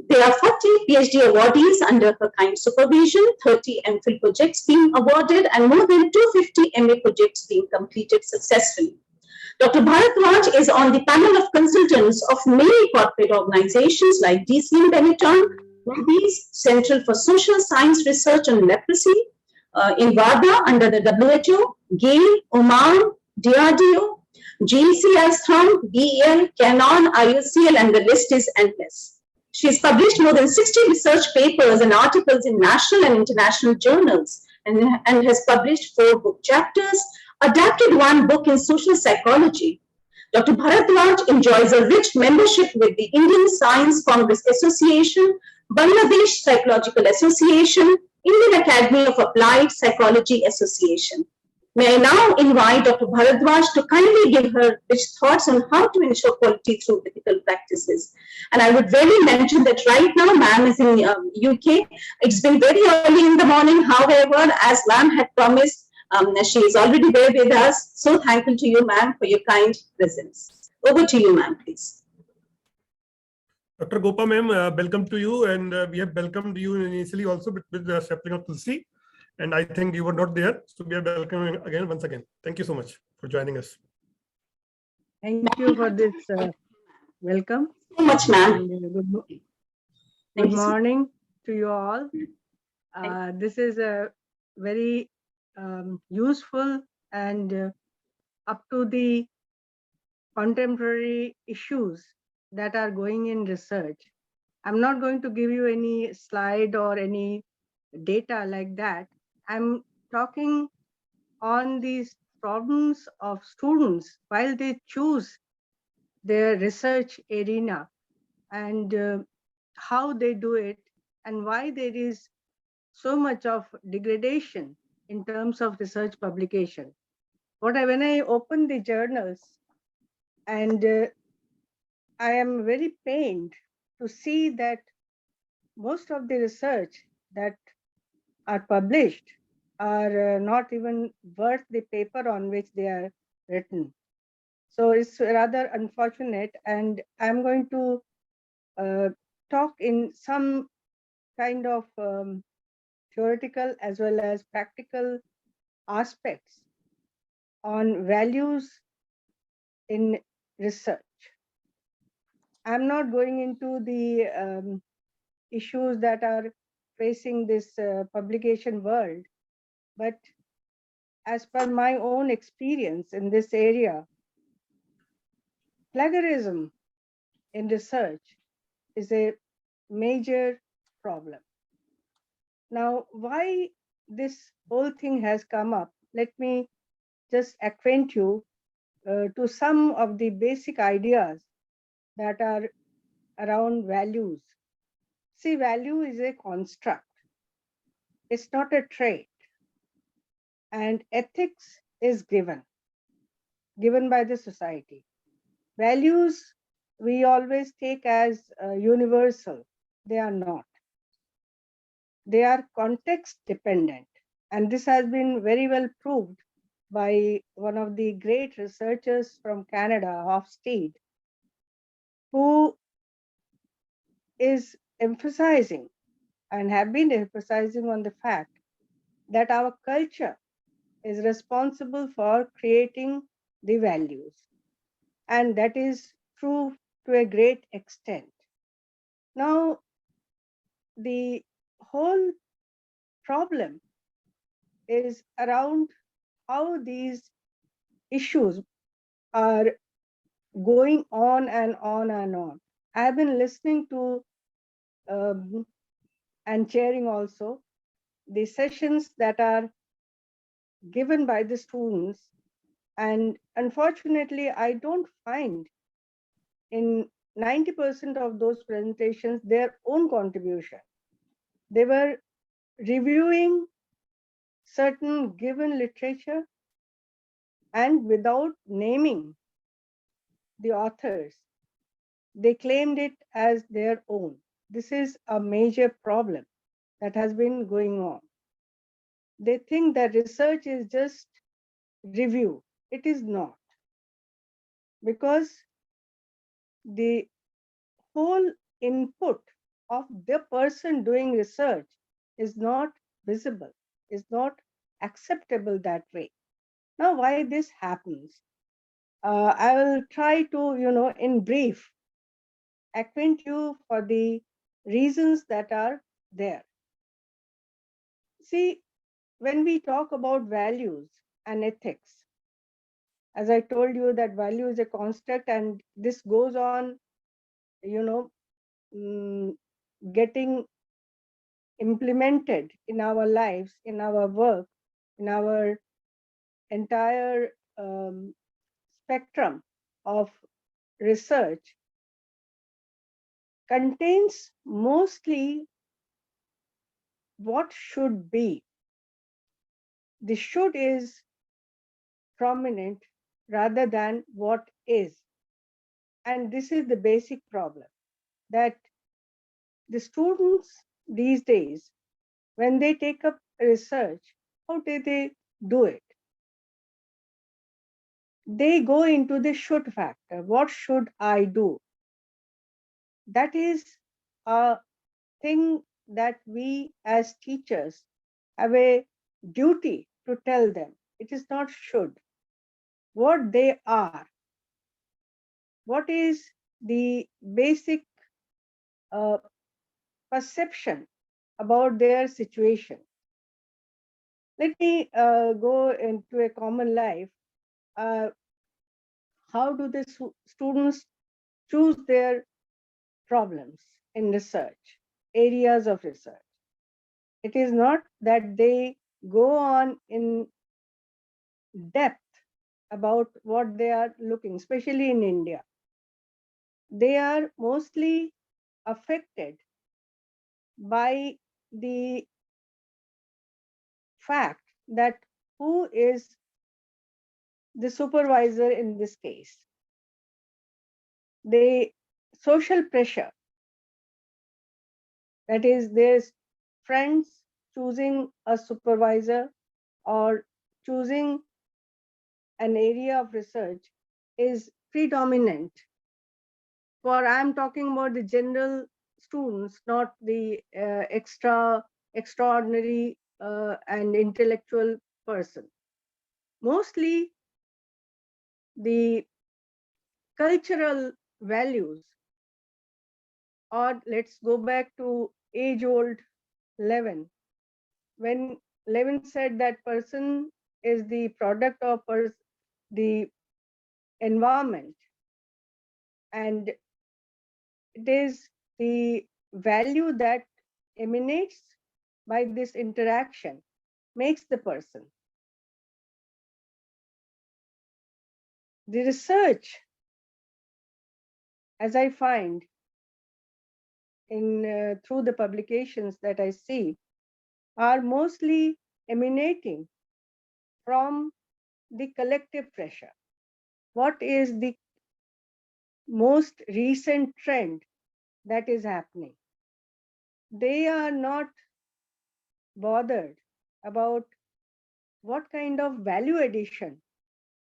S1: There are 40 PhD awardees under her kind supervision, 30 MPhil projects being awarded, and more than 250 MA projects being completed successfully. Dr. Bharadwaj is on the panel of consultants of many corporate organizations like DCM Benetton, Moody's, Central for Social Science Research on Leprosy, in WADA under the WHO, GAIL, Oman, DRDO, GLC Alstom, BEL, Canon, IOCL, and the list is endless. She has published more than 60 research papers and articles in national and international journals and has published 4 book chapters, adapted 1 book in social psychology. Dr. Bharadwaj enjoys a rich membership with the Indian Science Congress Association, Bangladesh Psychological Association, Indian Academy of Applied Psychology Association. May I now invite Dr. Bharadwaj to kindly give her rich thoughts on how to ensure quality through ethical practices. And I would really mention that right now, ma'am is in UK. It's been very early in the morning. However, as ma'am had promised, she is already there with us. So thankful to you, ma'am, for your kind presence. Over to you, ma'am, please.
S2: Dr. Gopa, ma'am, welcome to you. And we have welcomed you initially also with the sapling of Tulsi. And I think you were not there. So we are welcoming again, once again. Thank you so much for joining us.
S6: Thank you for this welcome.
S1: So much, ma'am.
S6: Good morning to you all. This is a very useful and up to the contemporary issues that are going in research. I'm not going to give you any slide or any data like that. I'm talking on these problems of students while they choose their research arena and how they do it and why there is so much of degradation in terms of research publication. When I open the journals and I am very pained to see that most of the research that are published are not even worth the paper on which they are written. So it's rather unfortunate, and I'm going to talk in some kind of theoretical as well as practical aspects on values in research. I'm not going into the issues that are facing this publication world, but as per my own experience in this area, plagiarism in research is a major problem. Now, why this whole thing has come up? Let me just acquaint you to some of the basic ideas that are around values. See, value is a construct. It's not a trait. And ethics is given by the society. Values we always take as universal. They are not. They are context dependent. And this has been very well proved by one of the great researchers from Canada, Hofstede, who is emphasizing and have been emphasizing on the fact that our culture is responsible for creating the values. And that is true to a great extent. Now, the whole problem is around how these issues are going on and on and on. I've been listening to and chairing also the sessions that are given by the students. And unfortunately, I don't find in 90% of those presentations their own contribution. They were reviewing certain given literature and without naming the authors, they claimed it as their own. This is a major problem that has been going on. They think that research is just review. It is not. Because the whole input of the person doing research is not visible, is not acceptable that way. Now, why this happens? I will try to, in brief, acquaint you for the reasons that are there. See, when we talk about values and ethics, as I told you that value is a construct and this goes on, getting implemented in our lives, in our work, in our entire spectrum of research, contains mostly what should be. The should is prominent rather than what is. And this is the basic problem, that the students these days, when they take up research, how do they do it? They go into the should factor. What should I do? That is a thing that we as teachers have a duty to tell them. It is not should. What they are. What is the basic perception about their situation? Let me go into a common life. How do the students choose their problems in research, areas of research? It is not that they go on in depth about what they are looking, especially in India. They are mostly affected by the fact that who is the supervisor in this case. The social pressure, that is, there's friends choosing a supervisor or choosing an area of research is predominant. For I'm talking about the general students, not the extraordinary and intellectual person. Mostly the cultural values, or let's go back to age-old Levin. When Levin said that person is the product of the environment, and it is the value that emanates by this interaction makes the person. The research, as I find in through the publications that I see, are mostly emanating from the collective pressure. What is the most recent trend that is happening? They are not bothered about what kind of value addition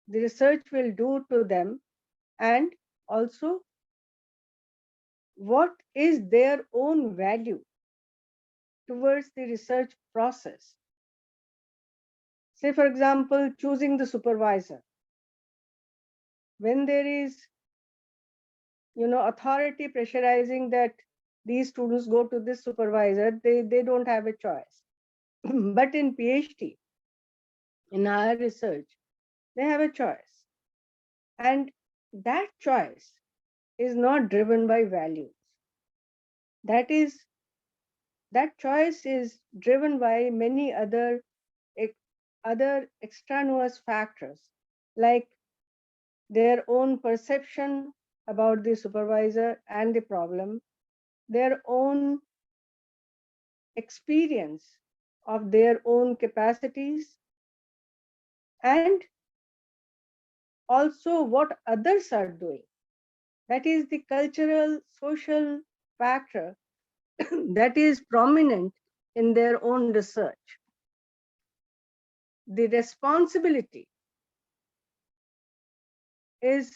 S6: the research will do to them, and also what is their own value towards the research process. Say, for example, choosing the supervisor. When there is, authority pressurizing that these students go to this supervisor, they don't have a choice. But in PhD, in our research, they have a choice. And that choice is not driven by values. That choice is driven by many other extraneous factors, like their own perception about the supervisor and the problem, their own experience of their own capacities, and also what others are doing. That is the cultural, social factor that is prominent in their own research. The responsibility is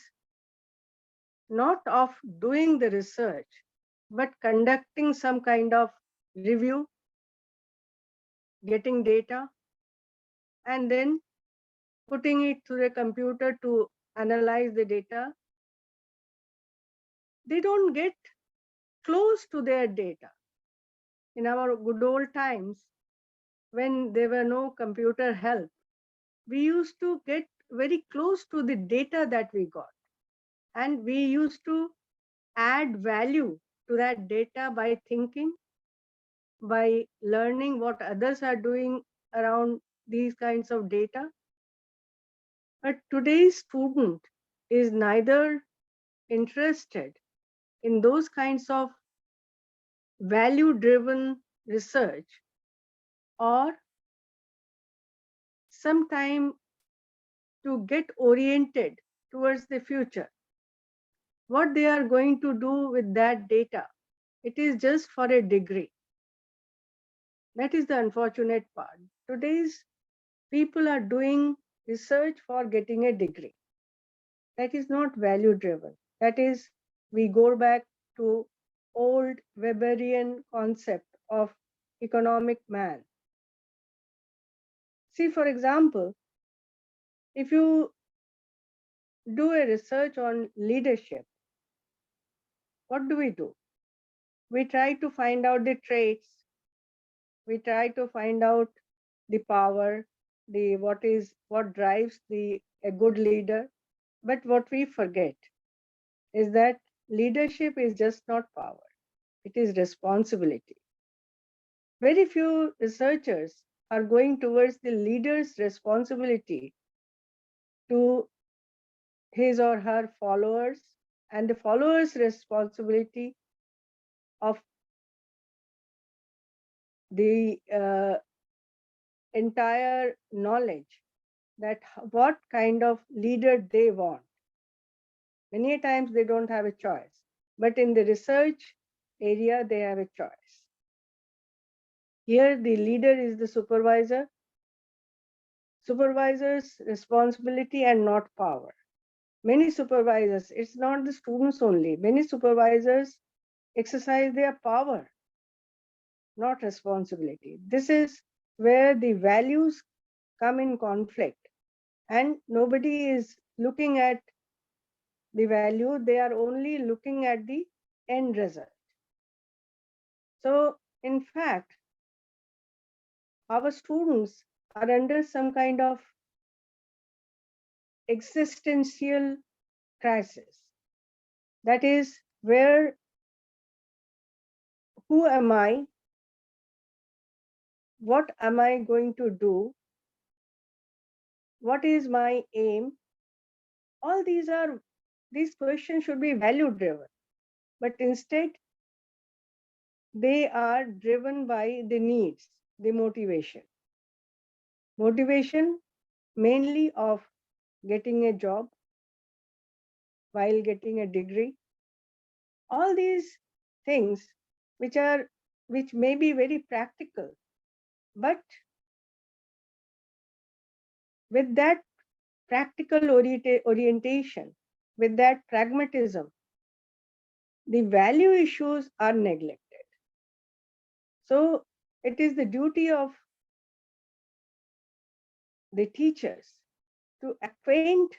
S6: not of doing the research, but conducting some kind of review, getting data, and then putting it to the computer to analyze the data. They don't get close to their data. In our good old times, when there were no computer help, we used to get very close to the data that we got. And we used to add value to that data by thinking, by learning what others are doing around these kinds of data. But today's student is neither interested in those kinds of value-driven research, or sometime to get oriented towards the future. What they are going to do with that data, it is just for a degree. That is the unfortunate part. Today's people are doing research for getting a degree. That is not value driven. That is, we go back to old Weberian concept of economic man. See, for example, if you do a research on leadership, what do? We try to find out the traits. We try to find out the power, what drives a good leader. But what we forget is that leadership is just not power. It is responsibility. Very few researchers are going towards the leader's responsibility to his or her followers, and the followers' responsibility of the entire knowledge that what kind of leader they want. Many times they don't have a choice, but in the research area, they have a choice. Here, the leader is the supervisor. Supervisor's responsibility and not power. Many supervisors, it's not the students only, many supervisors exercise their power, not responsibility. This is where the values come in conflict, and nobody is looking at the value, they are only looking at the end result. So, in fact, our students are under some kind of existential crisis. That is, who am I? what am I going to do? What is my aim? All these questions should be value driven, but instead they are driven by the needs, the motivation. Motivation mainly of getting a job while getting a degree. All these things which may be very practical, but with that practical orientation, with that pragmatism, the value issues are neglected. So it is the duty of the teachers to acquaint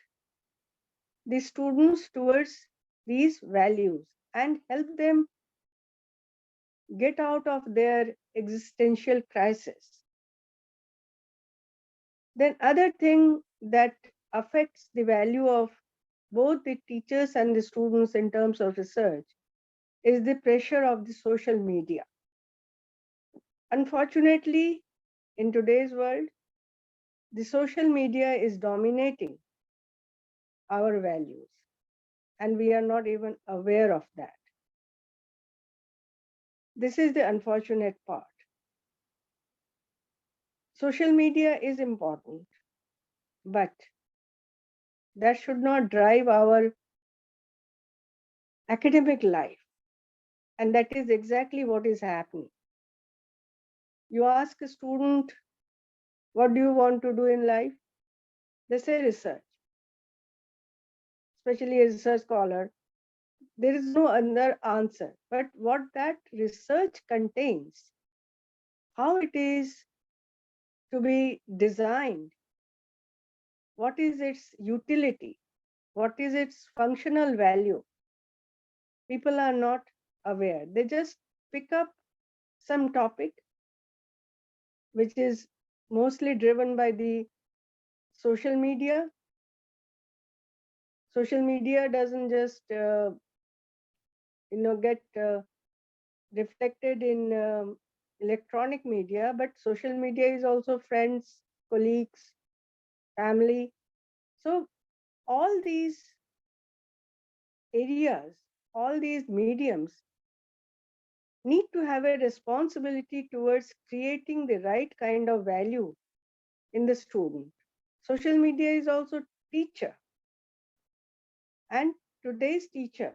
S6: the students towards these values and help them get out of their existential crisis. Then other thing that affects the value of both the teachers and the students in terms of research is the pressure of the social media. Unfortunately, in today's world, the social media is dominating our values, and we are not even aware of that. This is the unfortunate part. Social media is important, but that should not drive our academic life. And that is exactly what is happening. You ask a student, what do you want to do in life? They say research, especially a research scholar. There is no other answer. But what that research contains, how it is to be designed, what is its utility, what is its functional value, people are not aware. They just pick up some topic which is mostly driven by the social media. Social media doesn't just get reflected in electronic media, but social media is also friends, colleagues, family. So all these areas, all these mediums need to have a responsibility towards creating the right kind of value in the student. Social media is also teacher, and today's teacher,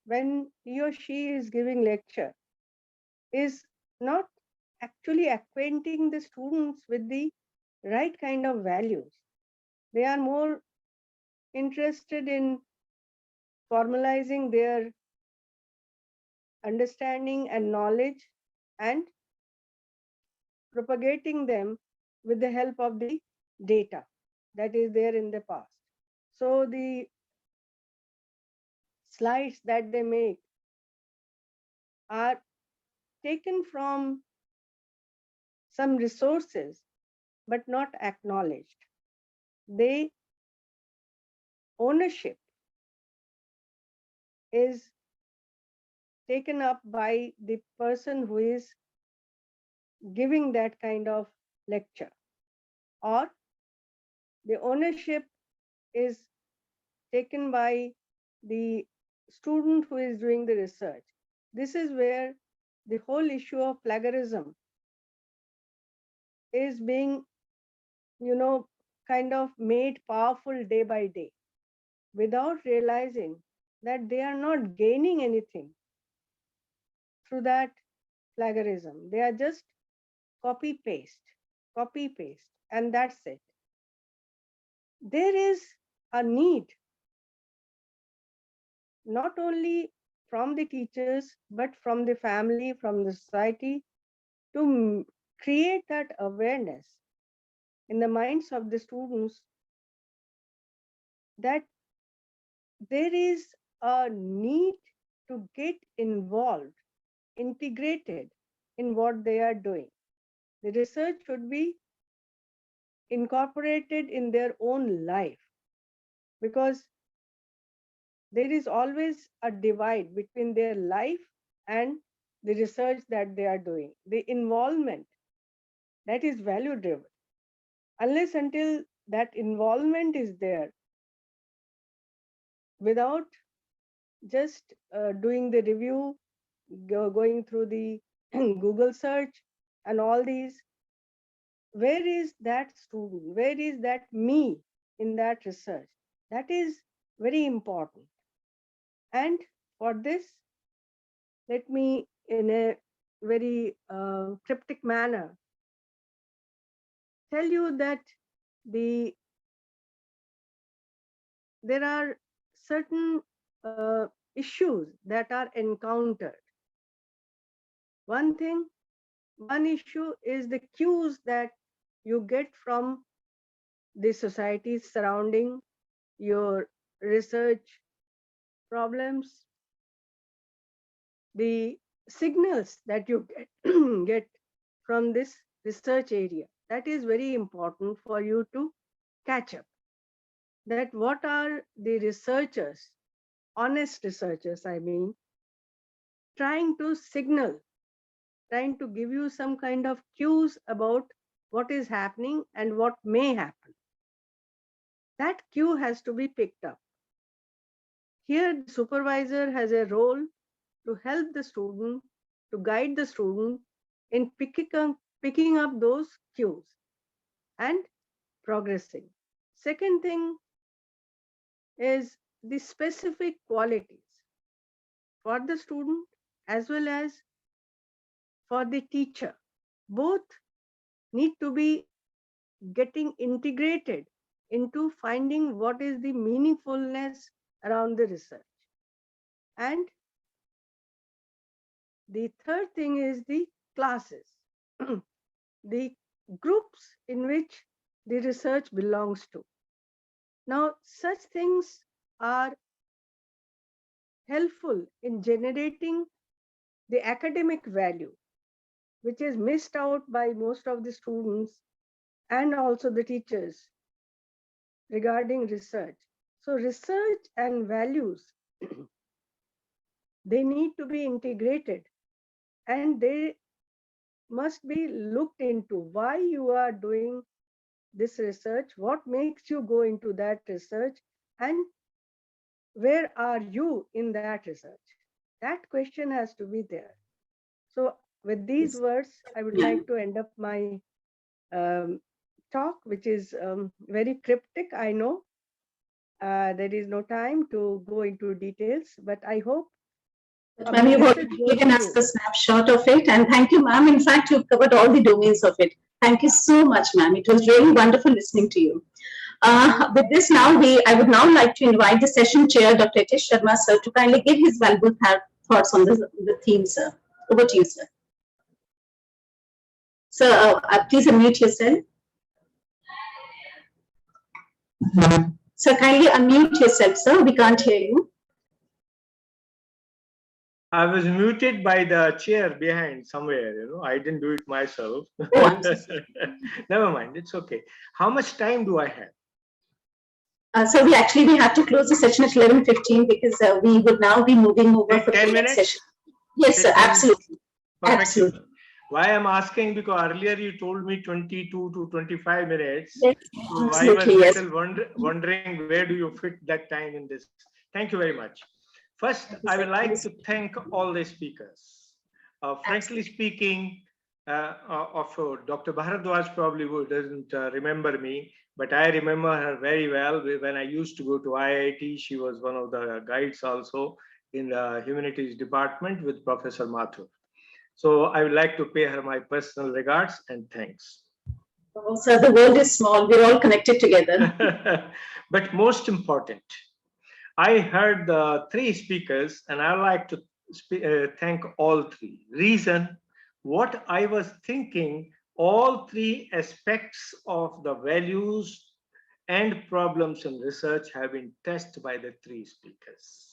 S6: when he or she is giving lecture, is not actually acquainting the students with the right kind of values. They are more interested in formalizing their understanding and knowledge and propagating them with the help of the data that is there in the past. So the slides that they make are taken from some resources but not acknowledged. The ownership is taken up by the person who is giving that kind of lecture, or the ownership is taken by the student who is doing the research. This is where the whole issue of plagiarism is being, kind of made powerful day by day without realizing that they are not gaining anything through that plagiarism. They are just copy paste, and that's it. There is a need not only from the teachers, but from the family, from the society, to create that awareness in the minds of the students that there is a need to get involved, integrated in what they are doing. The research should be incorporated in their own life, because there is always a divide between their life and the research that they are doing. The involvement that is value driven. Unless until that involvement is there, without just doing the review, going through the Google search and all these, where is that student? Where is that me in that research? That is very important. And for this, let me, in a very cryptic manner, tell you that there are certain issues that are encountered. One issue is the cues that you get from the society surrounding your research problems, the signals that you get from this research area. That is very important for you to catch up. That what are the researchers, honest researchers, I mean, trying to signal, trying to give you some kind of cues about what is happening and what may happen. That cue has to be picked up. Here, the supervisor has a role to help the student, to guide the student in picking up those cues and progressing. Second thing is the specific qualities for the student as well as for the teacher. Both need to be getting integrated into finding what is the meaningfulness around the research. And the third thing is the classes, the groups in which the research belongs to. Now, such things are helpful in generating the academic value, which is missed out by most of the students and also the teachers regarding research. So research and values, they need to be integrated and they must be looked into. Why you are doing this research, what makes you go into that research, and where are you in that research? That question has to be there. So with these words, I would like to end up my talk, which is very cryptic, I know. There is no time to go into details, but I hope.
S1: Ma'am, you've already given us the snapshot of it, and thank you, ma'am. In fact, you've covered all the domains of it. Thank you so much, ma'am. It was really wonderful listening to you. With this now, I would now like to invite the session chair, Dr. Atish Sharma, sir, to kindly give his valuable thoughts on the theme, sir. Over to you, sir. Sir, please unmute yourself. Sir, kindly unmute yourself, sir. We can't hear you.
S4: I was muted by the chair behind somewhere, I didn't do it myself.
S1: Oh,
S4: Never mind, it's okay. How much time do I have?
S1: So we have to close the session at 11:15 because we would now be moving over for
S4: 10
S1: the
S4: minutes?
S1: next session. Yes, sir, absolutely.
S4: Perfect.
S1: Absolutely.
S4: Why I'm asking, because earlier you told me 22 to 25 minutes.
S1: Yes,
S4: So I was
S1: absolutely, yes.
S4: little wondering where do you fit that time in this. Thank you very much. First, I would like to thank all the speakers. Frankly speaking, Dr. Bharadwaj probably doesn't remember me, but I remember her very well. When I used to go to IIT, she was one of the guides also in the humanities department with Professor Mathur. So I would like to pay her my personal regards and thanks.
S1: Oh, sir, the world is small. We're all connected together.
S4: But most important, I heard the three speakers, and I like to thank all three. Reason, what I was thinking, all three aspects of the values and problems in research have been tested by the three speakers.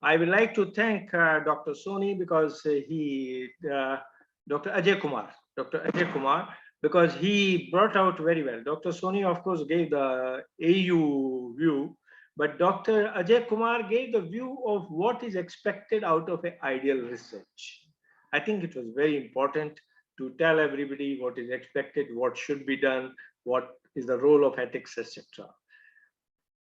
S4: I would like to thank Dr. Soni because Dr. Ajay Kumar, because he brought out very well. Dr. Soni, of course, gave the AU view, but Dr. Ajay Kumar gave the view of what is expected out of an ideal research. I think it was very important to tell everybody what is expected, what should be done, what is the role of ethics, etc.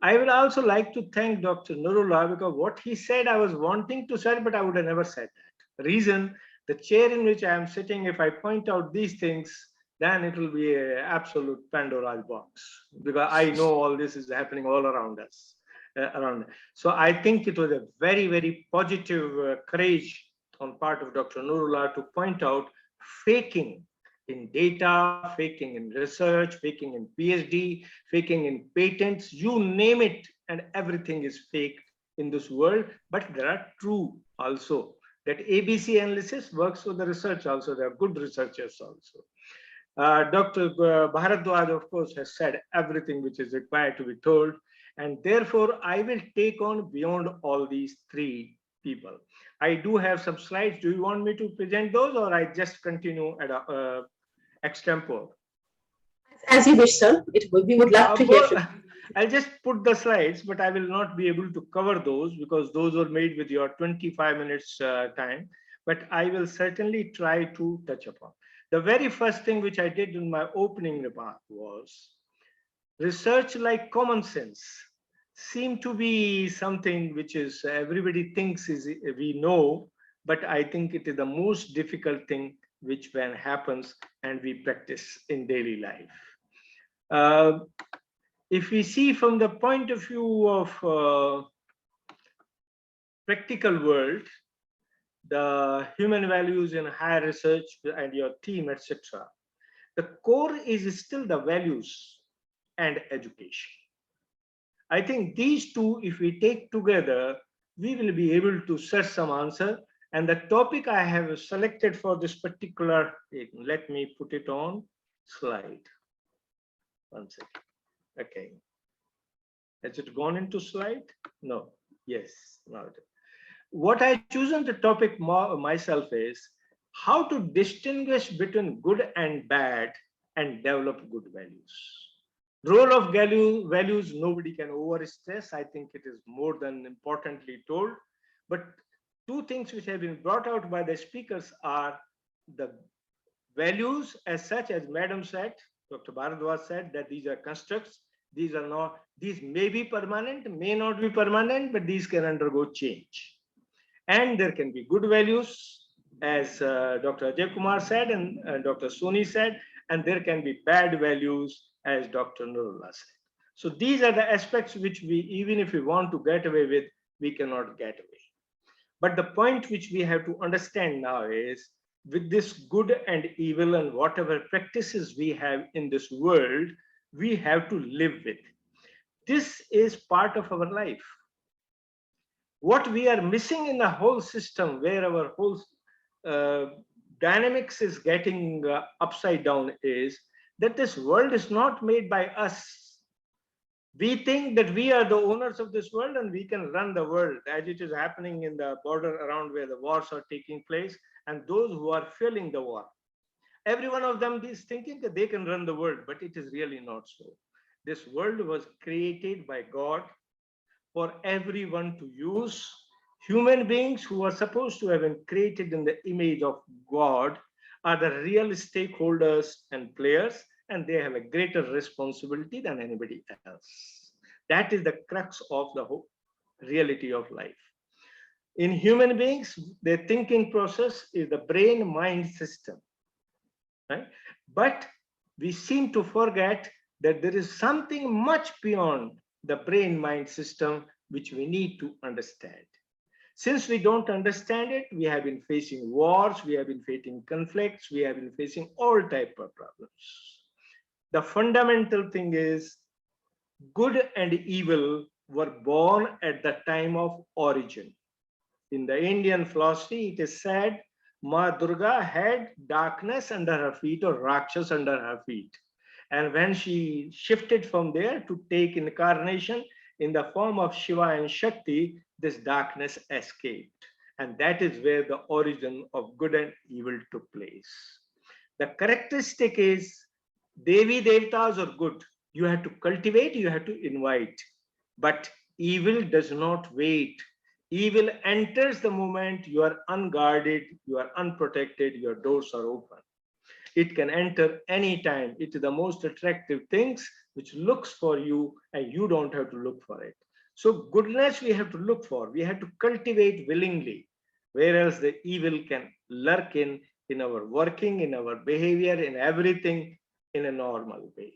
S4: I would also like to thank Dr. Nurullah, because what he said I was wanting to say, but I would have never said that. Reason, the chair in which I am sitting, if I point out these things, then it will be an absolute Pandora's box, because I know all this is happening all around us. So I think it was a very, very positive courage on part of Dr. Nurullah to point out faking in data, faking in research, faking in PhD, faking in patents, you name it, and everything is fake in this world. But there are true also. That ABC analysis works for the research also. There are good researchers also. Dr. Bharadwaj, of course, has said everything which is required to be told. And therefore, I will take on beyond all these three people. I do have some slides. Do you want me to present those, or I just continue at extempore?
S1: As you wish, sir. We would love to hear from you.
S4: I'll just put the slides, but I will not be able to cover those because those were made with your 25 minutes time. But I will certainly try to touch upon. The very first thing which I did in my opening remark was research like common sense seemed to be something which is everybody thinks is we know, but I think it is the most difficult thing which when happens and we practice in daily life. If we see from the point of view of practical world, the human values in higher research and your team, etc., the core is still the values and education. I think these two, if we take together, we will be able to search some answer. And the topic I have selected for this particular, let me put it on slide. One second. Okay. Has it gone into slide? No. Yes. Now it is. What I chosen the topic myself is how to distinguish between good and bad and develop good values. Role of values, nobody can overstress. I think it is more than importantly told. But two things which have been brought out by the speakers are the values as such, as Madam said, Dr. Bharadwaj said, that these are constructs. These are not, these may be permanent, may not be permanent, but these can undergo change. And there can be good values, as Dr. Ajay Kumar said and Dr. Soni said, and there can be bad values, as Dr. Nurullah said. So these are the aspects which we, even if we want to get away with, we cannot get away. But the point which we have to understand now is, with this good and evil and whatever practices we have in this world, we have to live with. This is part of our life. What we are missing in the whole system, where our whole dynamics is getting upside down, is that this world is not made by us. We think that we are the owners of this world and we can run the world, as it is happening in the border around where the wars are taking place, and those who are fueling the war. Every one of them is thinking that they can run the world, but it is really not so. This world was created by God for everyone to use. Human beings who are supposed to have been created in the image of God are the real stakeholders and players, and they have a greater responsibility than anybody else. That is the crux of the whole reality of life. In human beings, their thinking process is the brain-mind system, right? But we seem to forget that there is something much beyond the brain-mind system which we need to understand. Since we don't understand it, we have been facing wars, we have been facing conflicts, we have been facing all types of problems. The fundamental thing is good and evil were born at the time of origin. In the Indian philosophy, it is said, Ma Durga had darkness under her feet, or Rakshas under her feet. And when she shifted from there to take incarnation in the form of Shiva and Shakti, this darkness escaped. And that is where the origin of good and evil took place. The characteristic is Devi Devtas are good. You have to cultivate, you have to invite. But evil does not wait. Evil enters the moment you are unguarded, you are unprotected, your doors are open. It can enter anytime. It is the most attractive things which looks for you and you don't have to look for it. So goodness we have to look for, we have to cultivate willingly, whereas the evil can lurk in our working, in our behavior, in everything in a normal way.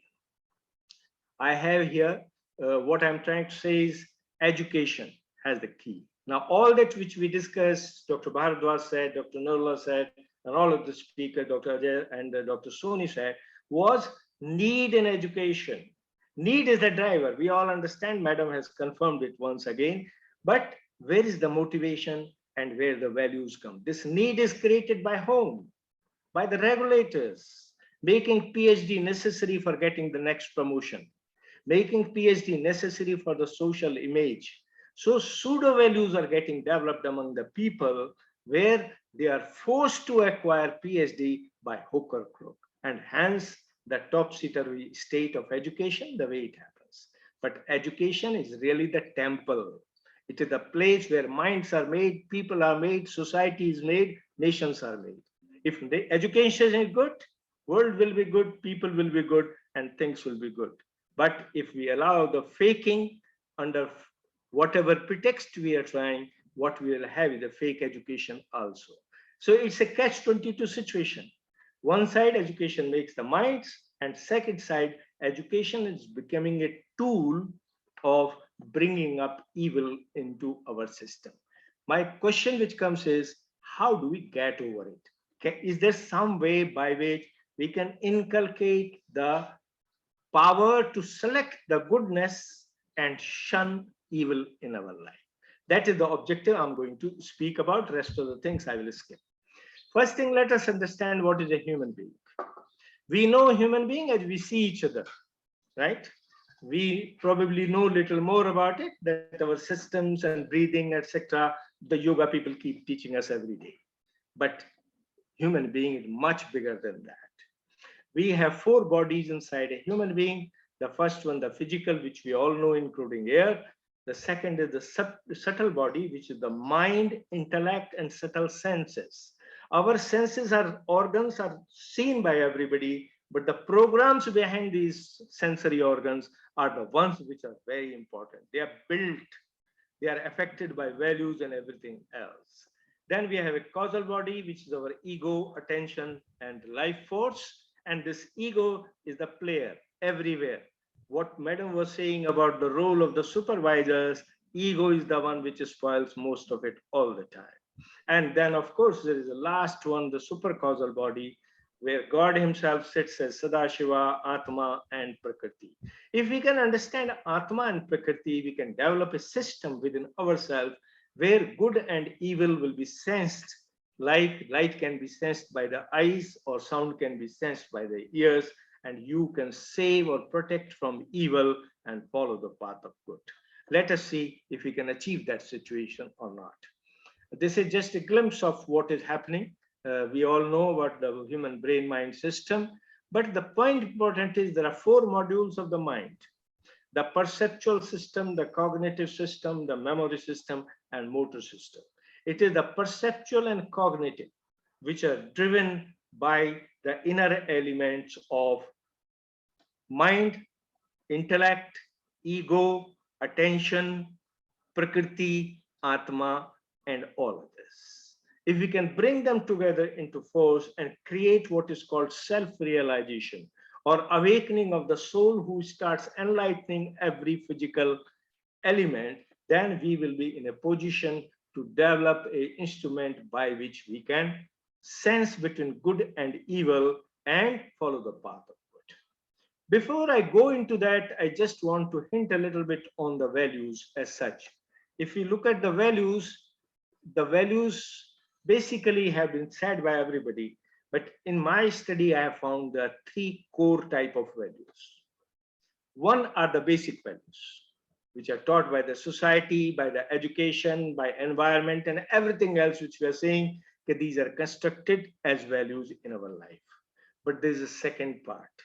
S4: I have here, what I'm trying to say is education has the key. Now, all that which we discussed, Dr. Bharadwaj said, Dr. Nirmala said, and all of the speakers, Dr. Ajay and Dr. Soni said, was need in education. Need is the driver. We all understand, Madam has confirmed it once again, but where is the motivation and where the values come? This need is created by home, by the regulators, making PhD necessary for getting the next promotion, making PhD necessary for the social image. So pseudo values are getting developed among the people where they are forced to acquire PhD by hook or crook, and hence the topsy-turvy state of education, the way it happens. But education is really the temple. It is the place where minds are made, people are made, society is made, nations are made. If the education is good, world will be good, people will be good, and things will be good. But if we allow the faking under whatever pretext we are trying, what we will have is a fake education also. So it's a catch-22 situation. One side, education makes the minds, and second side, education is becoming a tool of bringing up evil into our system. My question which comes is, how do we get over it? Is there some way by which we can inculcate the power to select the goodness and shun evil in our life? That is the objective I'm going to speak about. Rest of the things I will skip. First thing, let us understand what is a human being. We know a human being as we see each other, right? We probably know little more about it, that our systems and breathing, etc. The yoga people keep teaching us every day. But human being is much bigger than that. We have 4 bodies inside a human being. The first one, the physical, which we all know, including air. The second is the subtle body, which is the mind, intellect, and subtle senses. Our senses are organs are seen by everybody, but the programs behind these sensory organs are the ones which are very important. They are built, they are affected by values and everything else. Then we have a causal body, which is our ego, attention, and life force. And this ego is the player everywhere. What Madam was saying about the role of the supervisors, ego is the one which spoils most of it all the time. And then, of course, there is the last one, the supercausal body, where God himself sits as Sadashiva, Atma, and Prakriti. If we can understand Atma and Prakriti, we can develop a system within ourselves where good and evil will be sensed, like light can be sensed by the eyes or sound can be sensed by the ears, and you can save or protect from evil and follow the path of good. Let us see if we can achieve that situation or not. This is just a glimpse of what is happening. We all know about the human brain-mind system, but the point important is there are 4 modules of the mind: the perceptual system, the cognitive system, the memory system, and motor system. It is the perceptual and cognitive which are driven by the inner elements of mind, intellect, ego, attention, Prakriti, Atma, and all of this. If we can bring them together into force and create what is called self-realization or awakening of the soul who starts enlightening every physical element, then we will be in a position to develop an instrument by which we can sense between good and evil and follow the path of good. Before I go into that, I just want to hint a little bit on the values as such. If you look at the values basically have been said by everybody, but in my study, I have found there are 3 core type of values. One are the basic values, which are taught by the society, by the education, by environment, and everything else which we are saying that these are constructed as values in our life. But there is a second part,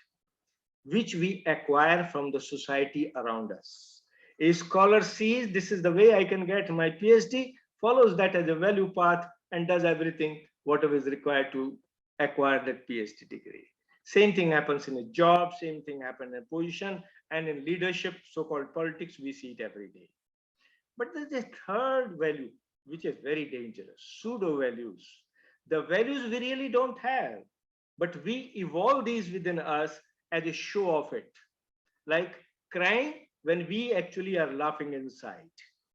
S4: which we acquire from the society around us. A scholar sees this is the way I can get my PhD, follows that as a value path, and does everything whatever is required to acquire that PhD degree. Same thing happens in a job, same thing happens in a position, and in leadership, so-called politics, we see it every day. But there's a third value, which is very dangerous, pseudo values. The values we really don't have, but we evolve these within us as a show of it. Like crying when we actually are laughing inside,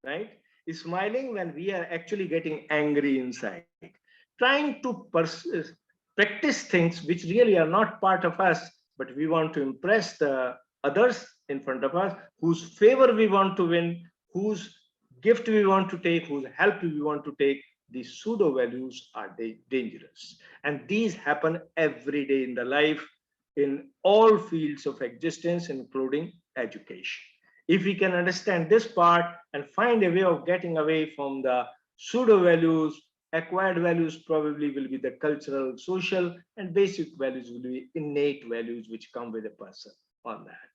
S4: right? Smiling when we are actually getting angry inside. Trying to practice things which really are not part of us, but we want to impress the others in front of us, whose favor we want to win, whose gift we want to take, whose help we want to take. These pseudo values are dangerous. And these happen every day in the life, in all fields of existence, including education. If we can understand this part and find a way of getting away from the pseudo values, acquired values probably will be the cultural, social, and basic values will be innate values which come with a person on that.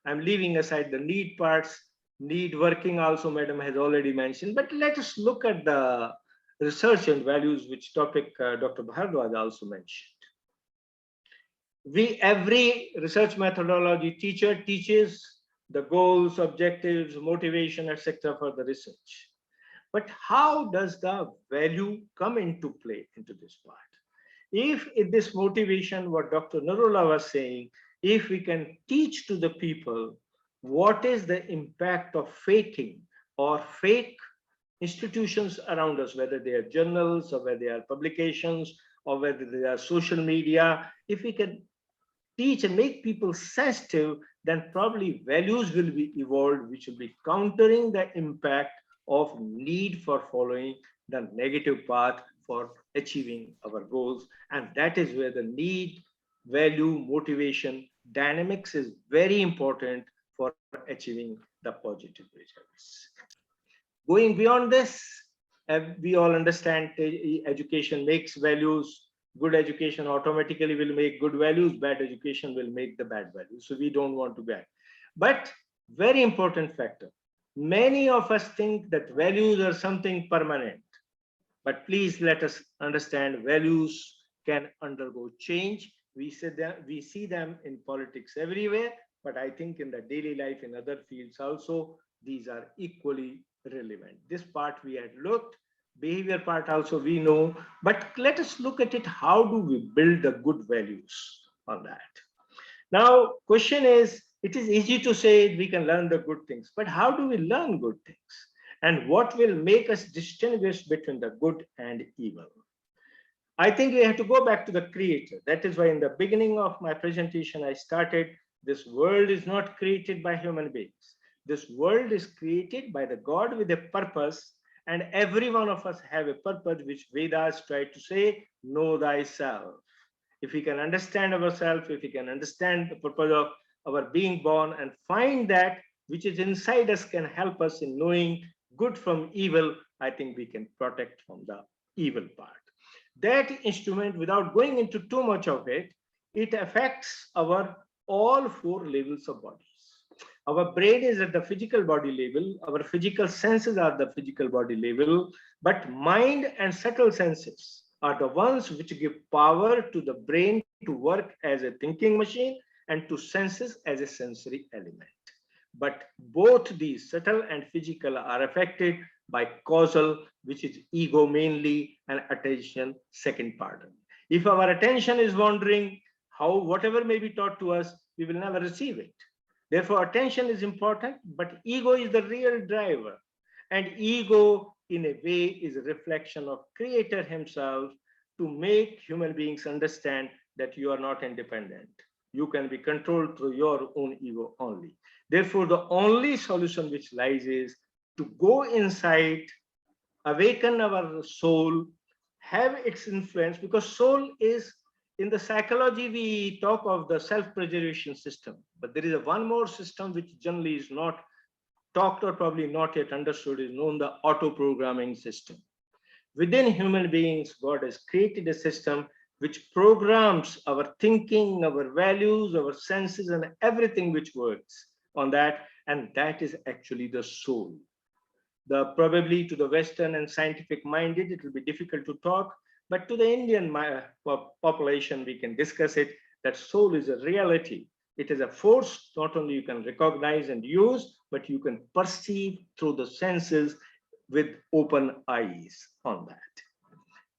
S4: I'm leaving aside the need parts. Need working also, Madam has already mentioned, but let us look at the research and values, which topic Dr. Bhardwaj also mentioned. Every research methodology teacher teaches the goals, objectives, motivation, etc. for the research. But how does the value come into play into this part? If this motivation, what Dr. Narula was saying, if we can teach to the people what is the impact of faking or fake institutions around us, whether they are journals or whether they are publications or whether they are social media, if we can teach and make people sensitive, then probably values will be evolved, which will be countering the impact of need for following the negative path for achieving our goals. And that is where the need, value, motivation, dynamics is very important for achieving the positive results. Going beyond this, we all understand education makes values. Good education automatically will make good values. Bad education will make the bad values. So we don't want to get. But very important factor. Many of us think that values are something permanent. But please let us understand values can undergo change. We see them in politics everywhere, but I think in the daily life, in other fields also, these are equally relevant. This part we had looked. Behavior part also we know, but let us look at it. How do we build the good values on that? Now, question is, it is easy to say we can learn the good things, but how do we learn good things? And what will make us distinguish between the good and evil? I think we have to go back to the creator. That is why in the beginning of my presentation, I started, this world is not created by human beings. This world is created by the God with a purpose. And every one of us have a purpose, which Vedas try to say, know thyself. If we can understand ourselves, if we can understand the purpose of our being born and find that which is inside us can help us in knowing good from evil, I think we can protect from the evil part. That instrument, without going into too much of it, it affects our all four levels of bodies. Our brain is at the physical body level, our physical senses are the physical body level, but mind and subtle senses are the ones which give power to the brain to work as a thinking machine and to senses as a sensory element. But both these subtle and physical are affected by causal, which is ego mainly, and attention, second part. If our attention is wandering, whatever may be taught to us, we will never receive it. Therefore, attention is important, but ego is the real driver. And ego, in a way, is a reflection of Creator himself to make human beings understand that you are not independent. You can be controlled through your own ego only. Therefore, the only solution which lies is to go inside, awaken our soul, have its influence, because soul is, in the psychology, we talk of the self-preservation system, but there is one more system which generally is not talked or probably not yet understood, is known the auto-programming system. Within human beings, God has created a system which programs our thinking, our values, our senses, and everything which works on that, and that is actually the soul. Probably to the Western and scientific minded, it will be difficult to talk, But to the Indian population, we can discuss it, that soul is a reality. It is a force not only you can recognize and use, but you can perceive through the senses with open eyes on that.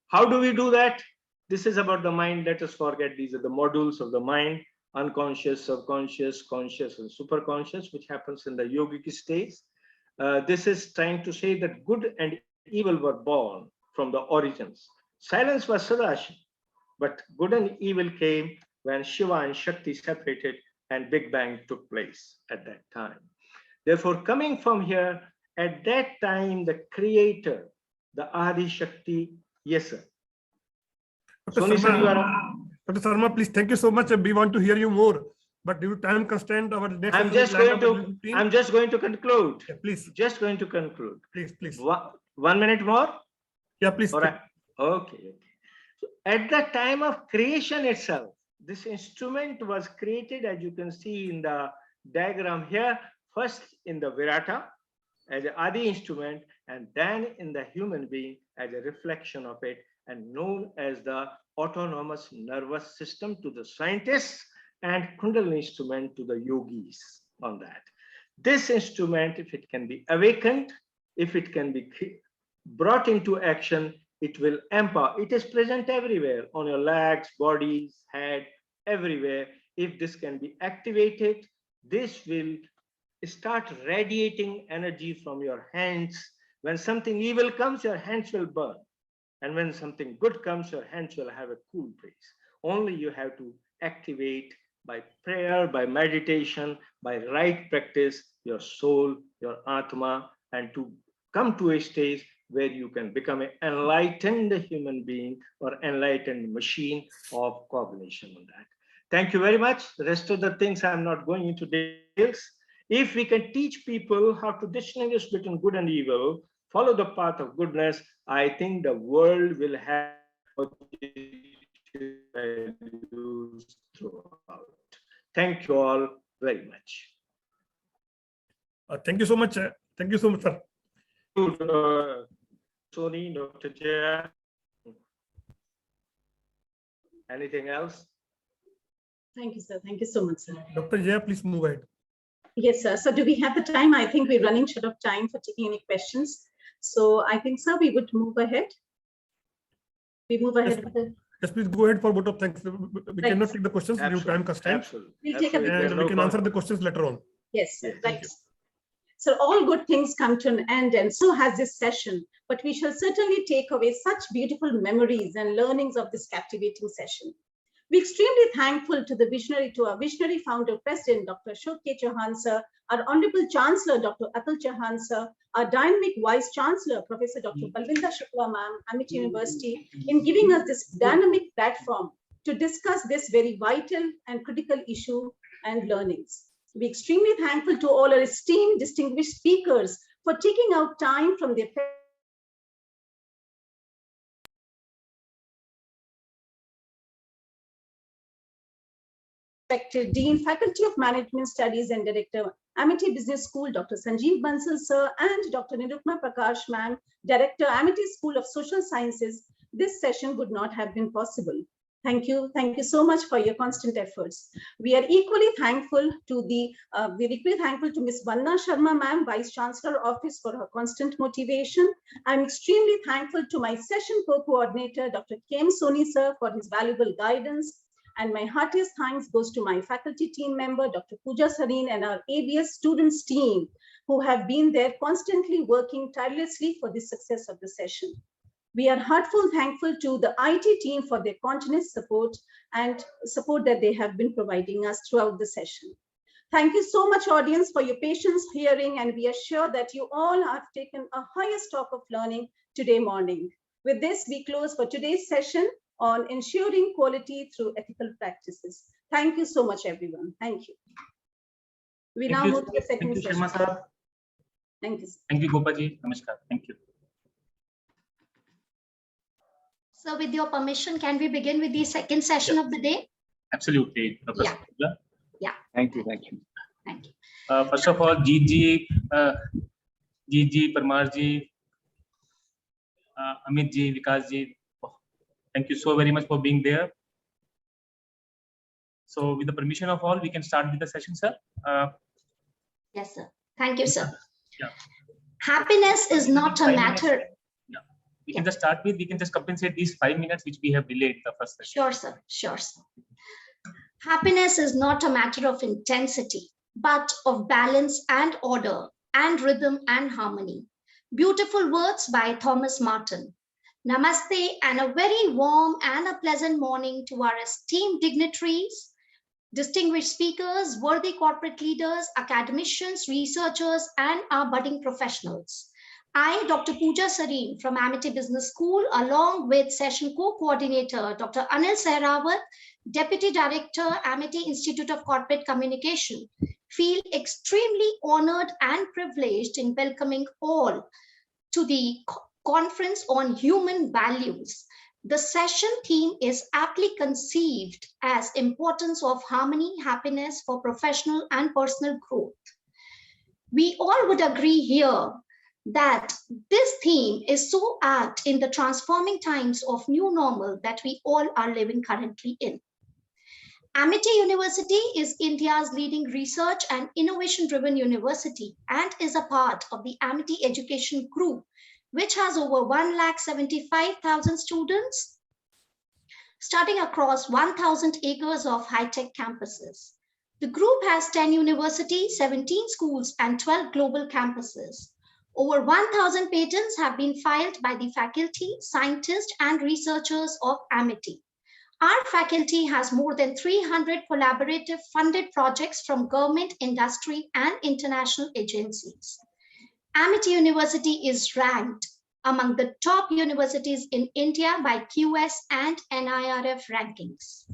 S4: How do we do that? This is about the mind. Let us forget these are the modules of the mind: unconscious, subconscious, conscious, and superconscious, which happens in the yogic states. This is trying to say that good and evil were born from the origins. Silence was Sadashiv, but good and evil came when Shiva and Shakti separated and Big Bang took place at that time. Therefore, coming from here, at that time, the creator, the Adi Shakti, yes, sir.
S2: Dr.
S4: Soni, sir, you are
S2: Dr. Sharma, please, thank you so much. We want to hear you more, but due to time constraint, our next.
S4: I'm just going to conclude.
S2: Yeah, please.
S4: Just going to conclude.
S2: Please.
S4: 1 minute more.
S2: Yeah, please.
S4: All right. Okay. So at the time of creation itself, this instrument was created, as you can see in the diagram here, first in the Virata as an Adi instrument, and then in the human being as a reflection of it, and known as the autonomous nervous system to the scientists, and Kundalini instrument to the yogis on that. This instrument, if it can be awakened, if it can be brought into action, it will empower. It is present everywhere, on your legs, bodies, head, everywhere. If this can be activated, this will start radiating energy from your hands. When something evil comes, your hands will burn. And when something good comes, your hands will have a cool breeze. Only you have to activate by prayer, by meditation, by right practice, your soul, your Atma, and to come to a stage where you can become an enlightened human being or enlightened machine of cognition on that. Thank you very much. The rest of the things I'm not going into details. If we can teach people how to distinguish between good and evil, follow the path of goodness, I think the world will have throughout. Thank you all very much.
S2: Thank you so much. Thank you so much, sir.
S4: Soni, Dr. Jaya. Anything else?
S1: Thank you, sir. Thank you so much, sir.
S2: Dr. Jaya, please move ahead.
S1: Yes, sir. So do we have the time? I think we're running short of time for taking any questions. So I think, sir, we would move ahead. We move ahead.
S2: Yes, please go ahead for vote of thanks. We cannot take the questions due to time constraint.
S4: Absolutely.
S1: We'll take a
S2: And we can answer the questions later on.
S1: Yes, sir. Right. So all good things come to an end, and so has this session. But we shall certainly take away such beautiful memories and learnings of this captivating session. We're extremely thankful to our visionary founder, President, Dr. Ashok K. Chauhan, sir, our Honorable Chancellor, Dr. Atul Chauhan, sir, our dynamic Vice Chancellor, Professor Dr. Balvinda Shukla, ma'am, Amity University, in giving us this dynamic platform to discuss this very vital and critical issue and learnings. We're extremely thankful to all our esteemed, distinguished speakers for taking out time from their respected Dean, Faculty of Management Studies and Director, Amity Business School, Dr. Sanjeev Bansal, sir, and Dr. Nirupma Prakash, ma'am, Director, Amity School of Social Sciences. This session would not have been possible. Thank you. Thank you so much for your constant efforts. We are equally thankful to Ms. Vanna Sharma, ma'am, Vice Chancellor Office, for her constant motivation. I'm extremely thankful to my session co-coordinator, Dr. K.M. Soni, sir, for his valuable guidance. And my heartiest thanks goes to my faculty team member, Dr. Pooja Sareen, and our ABS students team, who have been there constantly working tirelessly for the success of the session. We are heartful thankful to the IT team for their continuous support and support that they have been providing us throughout the session. Thank you so much, audience, for your patience hearing, and we are sure that you all have taken a higher stock of learning today morning. With this, we close for today's session on ensuring quality through ethical practices. Thank you so much, everyone. Thank you. We now move to the second session.
S7: Sharma sir.
S1: Thank you.
S7: Thank you, Gopaji. Namaskar. Thank you.
S8: So with your permission, can we begin with the second session of the day?
S7: Absolutely, Professor.
S8: Yeah.
S5: Thank you. Thank you.
S8: Thank you.
S7: First of all, Jeet ji, Parmar ji, Amit ji, Vikas ji, Thank you so very much for being there. So with the permission of all, we can start with the session, sir.
S8: Yes, sir. Thank you, sir.
S7: Yeah.
S8: Happiness is not a
S7: 5 minutes.
S8: matter.
S7: Yeah. We can just start with, we can just compensate these 5 minutes which we have delayed the first session.
S8: Sure, sir. Sure, sir. Happiness is not a matter of intensity, but of balance and order and rhythm and harmony. Beautiful words by Thomas Martin. Namaste and a very warm and a pleasant morning to our esteemed dignitaries, distinguished speakers, worthy corporate leaders, academicians, researchers, and our budding professionals. I, Dr. Pooja Sareen from Amity Business School, along with session co-coordinator, Dr. Anil Sehrawat, Deputy Director, Amity Institute of Corporate Communication, feel extremely honored and privileged in welcoming all to the conference on human values. The session theme is aptly conceived as importance of harmony, happiness for professional and personal growth. We all would agree here that this theme is so apt in the transforming times of new normal that we all are living currently in. Amity University is India's leading research and innovation-driven university and is a part of the Amity Education Group, which has over 175,000 students, starting across 1,000 acres of high-tech campuses. The group has 10 universities, 17 schools, and 12 global campuses. Over 1,000 patents have been filed by the faculty, scientists, and researchers of Amity. Our faculty has more than 300 collaborative funded projects from government, industry, and international agencies. Amity University is ranked among the top universities in India by QS and NIRF rankings.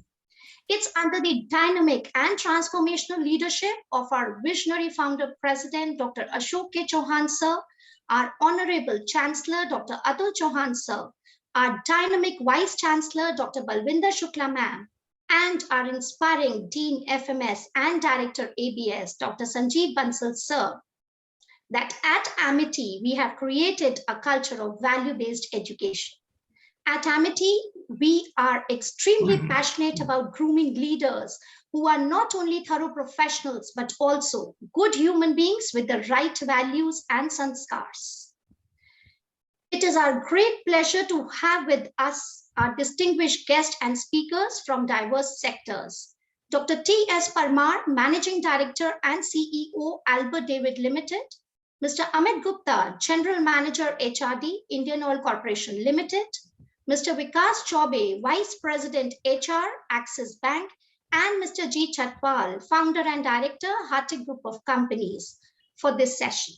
S8: It's under the dynamic and transformational leadership of our visionary founder president, Dr. Ashok K. Chauhan sir, our honorable chancellor, Dr. Atul Chauhan sir, our dynamic vice chancellor, Dr. Balwinder Shukla ma'am, and our inspiring dean FMS and director ABS, Dr. Sanjeev Bansal sir, that at Amity, we have created a culture of value-based education. At Amity, we are extremely passionate about grooming leaders who are not only thorough professionals, but also good human beings with the right values and sanskars. It is our great pleasure to have with us our distinguished guests and speakers from diverse sectors. Dr. T.S. Parmar, Managing Director and CEO, Albert David Limited. Mr. Amit Gupta, General Manager, HRD, Indian Oil Corporation Limited. Mr. Vikas Chaubey, Vice President, HR, Axis Bank. And Mr. G. Chatwal, Founder and Director, Hartik Group of Companies, for this session.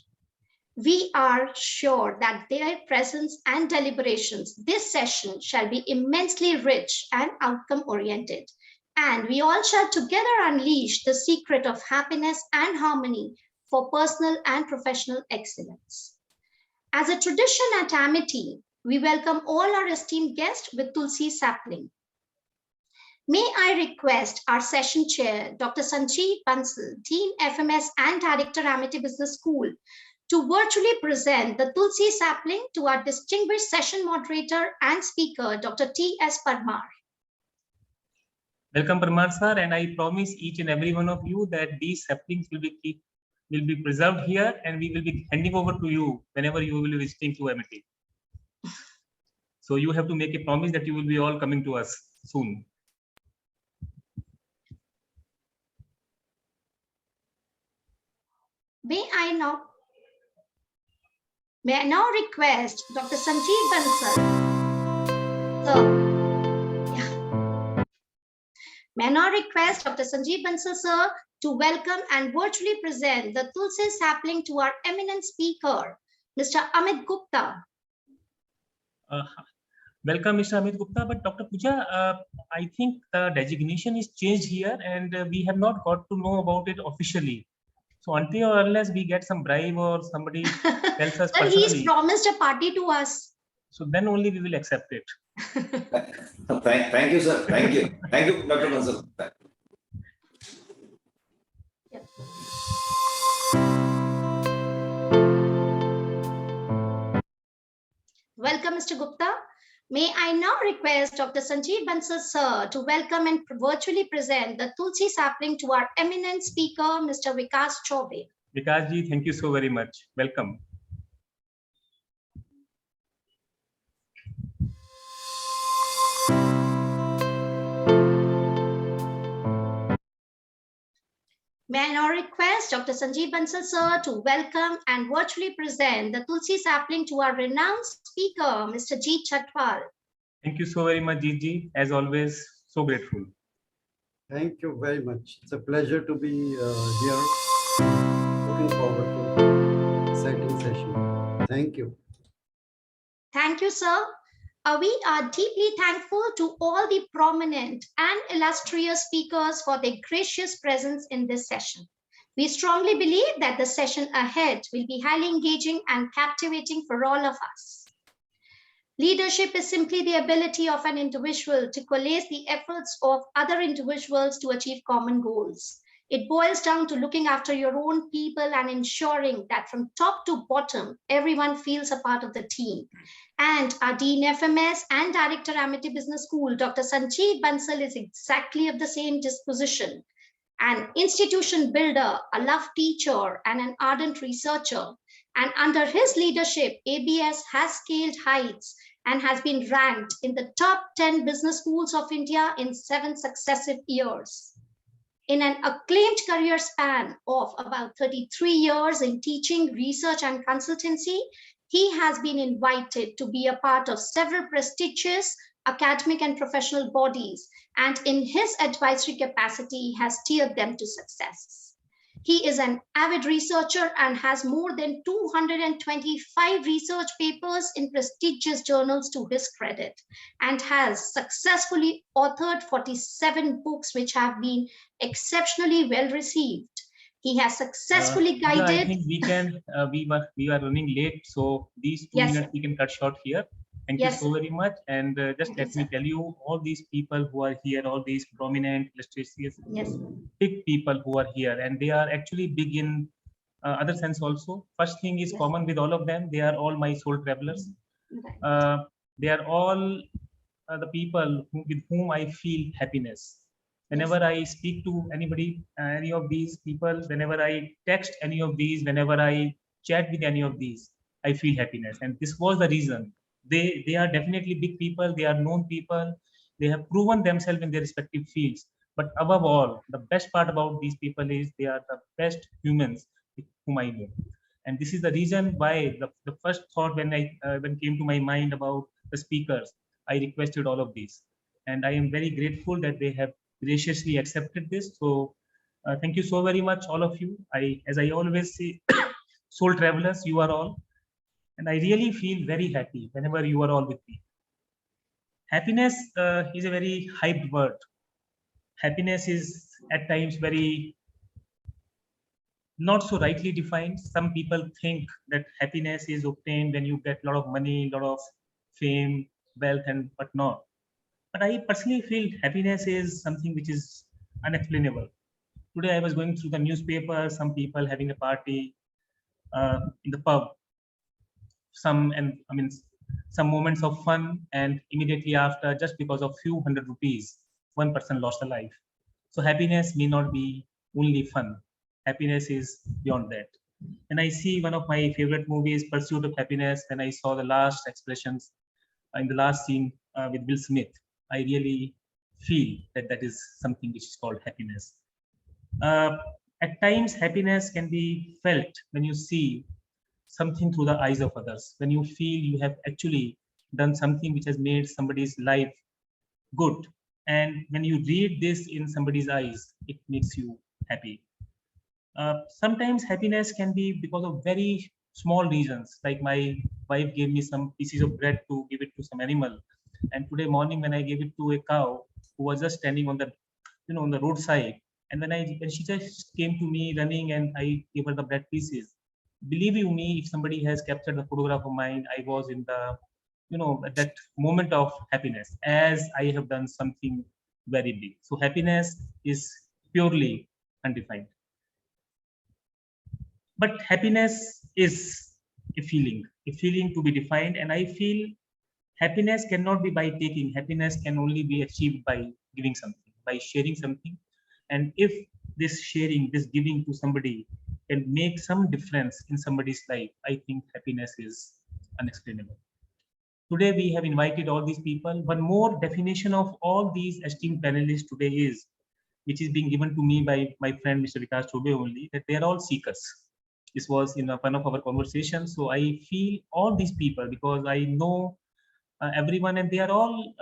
S8: We are sure that their presence and deliberations, this session shall be immensely rich and outcome-oriented. And we all shall together unleash the secret of happiness and harmony for personal and professional excellence. As a tradition at Amity, we welcome all our esteemed guests with Tulsi sapling. May I request our session chair, Dr. Sanjeev Bansal, Dean FMS and Director, Amity Business School, to virtually present the Tulsi sapling to our distinguished session moderator and speaker, Dr. T.S. Parmar.
S7: Welcome, Parmar sir, and I promise each and every one of you that these saplings will be preserved here, and we will be handing over to you whenever you will be visiting to Amity. So you have to make a promise that you will be all coming to us soon.
S8: May I now request Dr. Sanjeev Bansal. May I now request Dr. Sanjeev Bansal sir to welcome and virtually present the Tulsi sapling to our eminent speaker, Mr. Amit Gupta.
S7: Welcome, Mr. Amit Gupta. But Dr. Pooja, I think the designation is changed here, and we have not got to know about it officially. So until or unless we get some bribe or somebody tells us
S8: Sir,
S7: personally,
S8: he's promised a party to us.
S7: so then only we will accept it.
S9: Thank you, sir. Thank you. Thank you, Dr. Bansal.
S8: Welcome, Mr. Gupta. May I now request Dr. Sanjeev Bansal sir to welcome and virtually present the Tulsi sapling to our eminent speaker, Mr. Vikas Chaubey.
S7: Vikas ji, thank you so very much. Welcome.
S8: May I now request Dr. Sanjeev Bansal sir to welcome and virtually present the Tulsi sapling to our renowned speaker, Mr. Jeet Chatwal.
S7: Thank you so very much, Jeet ji. As always, so grateful.
S10: Thank you very much. It's a pleasure to be here. Looking forward to exciting session. Thank you.
S8: Thank you, sir. We are deeply thankful to all the prominent and illustrious speakers for their gracious presence in this session. We strongly believe that the session ahead will be highly engaging and captivating for all of us. Leadership is simply the ability of an individual to coalesce the efforts of other individuals to achieve common goals. It boils down to looking after your own people and ensuring that from top to bottom, everyone feels a part of the team. And our Dean FMS and Director Amity Business School, Dr. Sanjeev Bansal, is exactly of the same disposition. An institution builder, a love teacher, and an ardent researcher. And under his leadership, ABS has scaled heights and has been ranked in the top 10 business schools of India in 7 successive years. In an acclaimed career span of about 33 years in teaching, research, and consultancy, he has been invited to be a part of several prestigious academic and professional bodies, and in his advisory capacity has steered them to success. He is an avid researcher and has more than 225 research papers in prestigious journals to his credit, and has successfully authored 47 books which have been exceptionally well received. He has successfully guided.
S7: I think we can. We are running late, so these 2 minutes we can cut short here. Thank you so very much. And just let me tell you, all these people who are here, all these prominent, illustrious, big people who are here, and they are actually big in other sense also. First thing is common with all of them. They are all my soul travelers. They are all the people with whom I feel happiness. Whenever I speak to anybody, any of these people, whenever I text any of these, whenever I chat with any of these, I feel happiness. And this was the reason. They are definitely big people. They are known people. They have proven themselves in their respective fields. But above all, the best part about these people is they are the best humans whom I know. And this is the reason why the first thought when came to my mind about the speakers, I requested all of these. And I am very grateful that they have graciously accepted this. So thank you so very much, all of you. As I always say, soul travelers, you are all. And I really feel very happy whenever you are all with me. Happiness is a very hyped word. Happiness is at times very not so rightly defined. Some people think that happiness is obtained when you get a lot of money, a lot of fame, wealth, and whatnot. But I personally feel happiness is something which is unexplainable. Today I was going through the newspaper, some people having a party in the pub. Some moments of fun, and immediately after, just because of few hundred rupees, one person lost a life. So happiness may not be only fun. Happiness is beyond that. And I see one of my favorite movies, Pursuit of Happiness, and I saw the last expressions in the last scene with Will Smith. I really feel that that is something which is called happiness. At times, happiness can be felt when you see something through the eyes of others, when you feel you have actually done something which has made somebody's life good. And when you read this in somebody's eyes, it makes you happy. Sometimes happiness can be because of very small reasons, like my wife gave me some pieces of bread to give it to some animal. And today morning when I gave it to a cow who was just standing on the, on the roadside, and when she just came to me running and I gave her the bread pieces, believe you me, if somebody has captured the photograph of mine, I was in the, at that moment of happiness, as I have done something very big. So happiness is purely undefined. But happiness is a feeling to be defined. And I feel happiness cannot be by taking. Happiness can only be achieved by giving something, by sharing something. And if this sharing, this giving to somebody can make some difference in somebody's life, I think happiness is unexplainable. Today, we have invited all these people. One more definition of all these esteemed panelists today is, which is being given to me by my friend Mr. Vikas Chobe only, that they are all seekers. This was in one of our conversations. So I feel all these people, because I know everyone, and they are all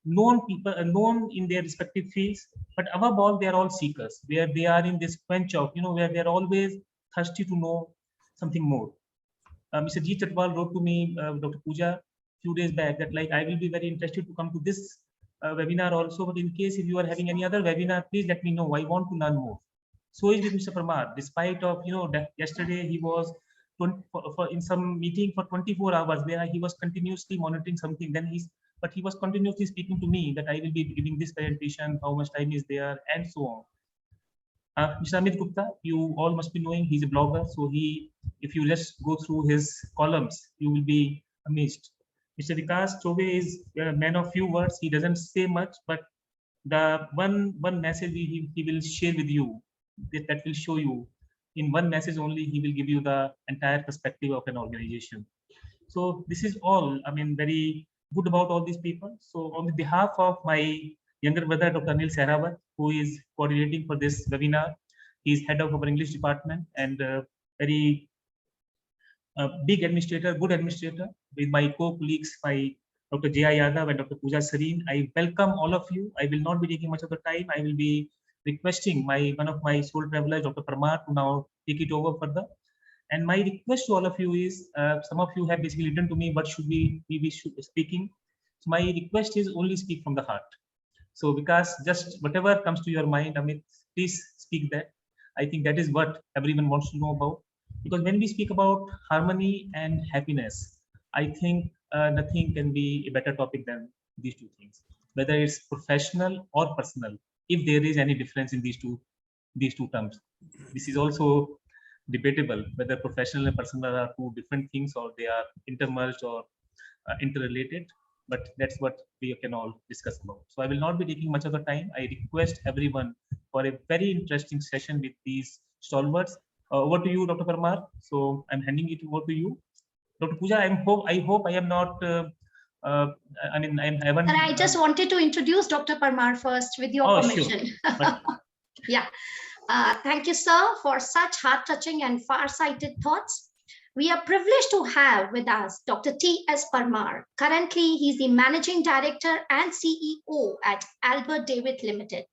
S7: known people, known in their respective fields, but above all, they are all seekers, where they are in this quench of, where they are always thirsty to know something more. Mr. G. Chatwal wrote to me, Dr. Pooja, few days back, that like, I will be very interested to come to this webinar also, but in case if you are having any other webinar, please let me know. I want to learn more. So is with Mr. Parmar. Despite of, that yesterday he was in some meeting for 24 hours where he was continuously monitoring something, but he was continuously speaking to me that I will be giving this presentation, how much time is there, and so on. Mr. Amit Gupta, you all must be knowing, he's a blogger. So if you just go through his columns, you will be amazed. Mr. Vikas Chobe is a man of few words. He doesn't say much, but the one message he will share with you, that will show you in one message only, he will give you the entire perspective of an organization. So this is all, very good about all these people. So on behalf of my younger brother, Dr. Anil Sehrawat, who is coordinating for this webinar, he is head of our English department and very big administrator, good administrator, with my co-colleagues, my Dr. J.I. Yadav and Dr. Pooja Sareen. I welcome all of you. I will not be taking much of the time. I will be requesting one of my soul travelers, Dr. Parmar, to now take it over further. And my request to all of you is, some of you have basically written to me, what should we be speaking? So my request is only speak from the heart. So because just whatever comes to your mind, Amit, please speak that. I think that is what everyone wants to know about. Because when we speak about harmony and happiness, I think nothing can be a better topic than these two things, whether it's professional or personal. If there is any difference in these two terms, this is also debatable whether professional and personal are two different things, or they are intermerged or interrelated. But that's what we can all discuss about. So I will not be taking much of the time. I request everyone for a very interesting session with these stalwarts. Over to you, Dr. Parmar. So I'm handing it over to you. Dr. Pooja, I hope I am not, I haven't.
S8: And I just wanted to introduce Dr. Parmar first with your permission. Sure. Yeah. Thank you, sir, for such heart-touching and far-sighted thoughts. We are privileged to have with us Dr. T.S. Parmar. Currently, he's the Managing Director and CEO at Albert David Limited.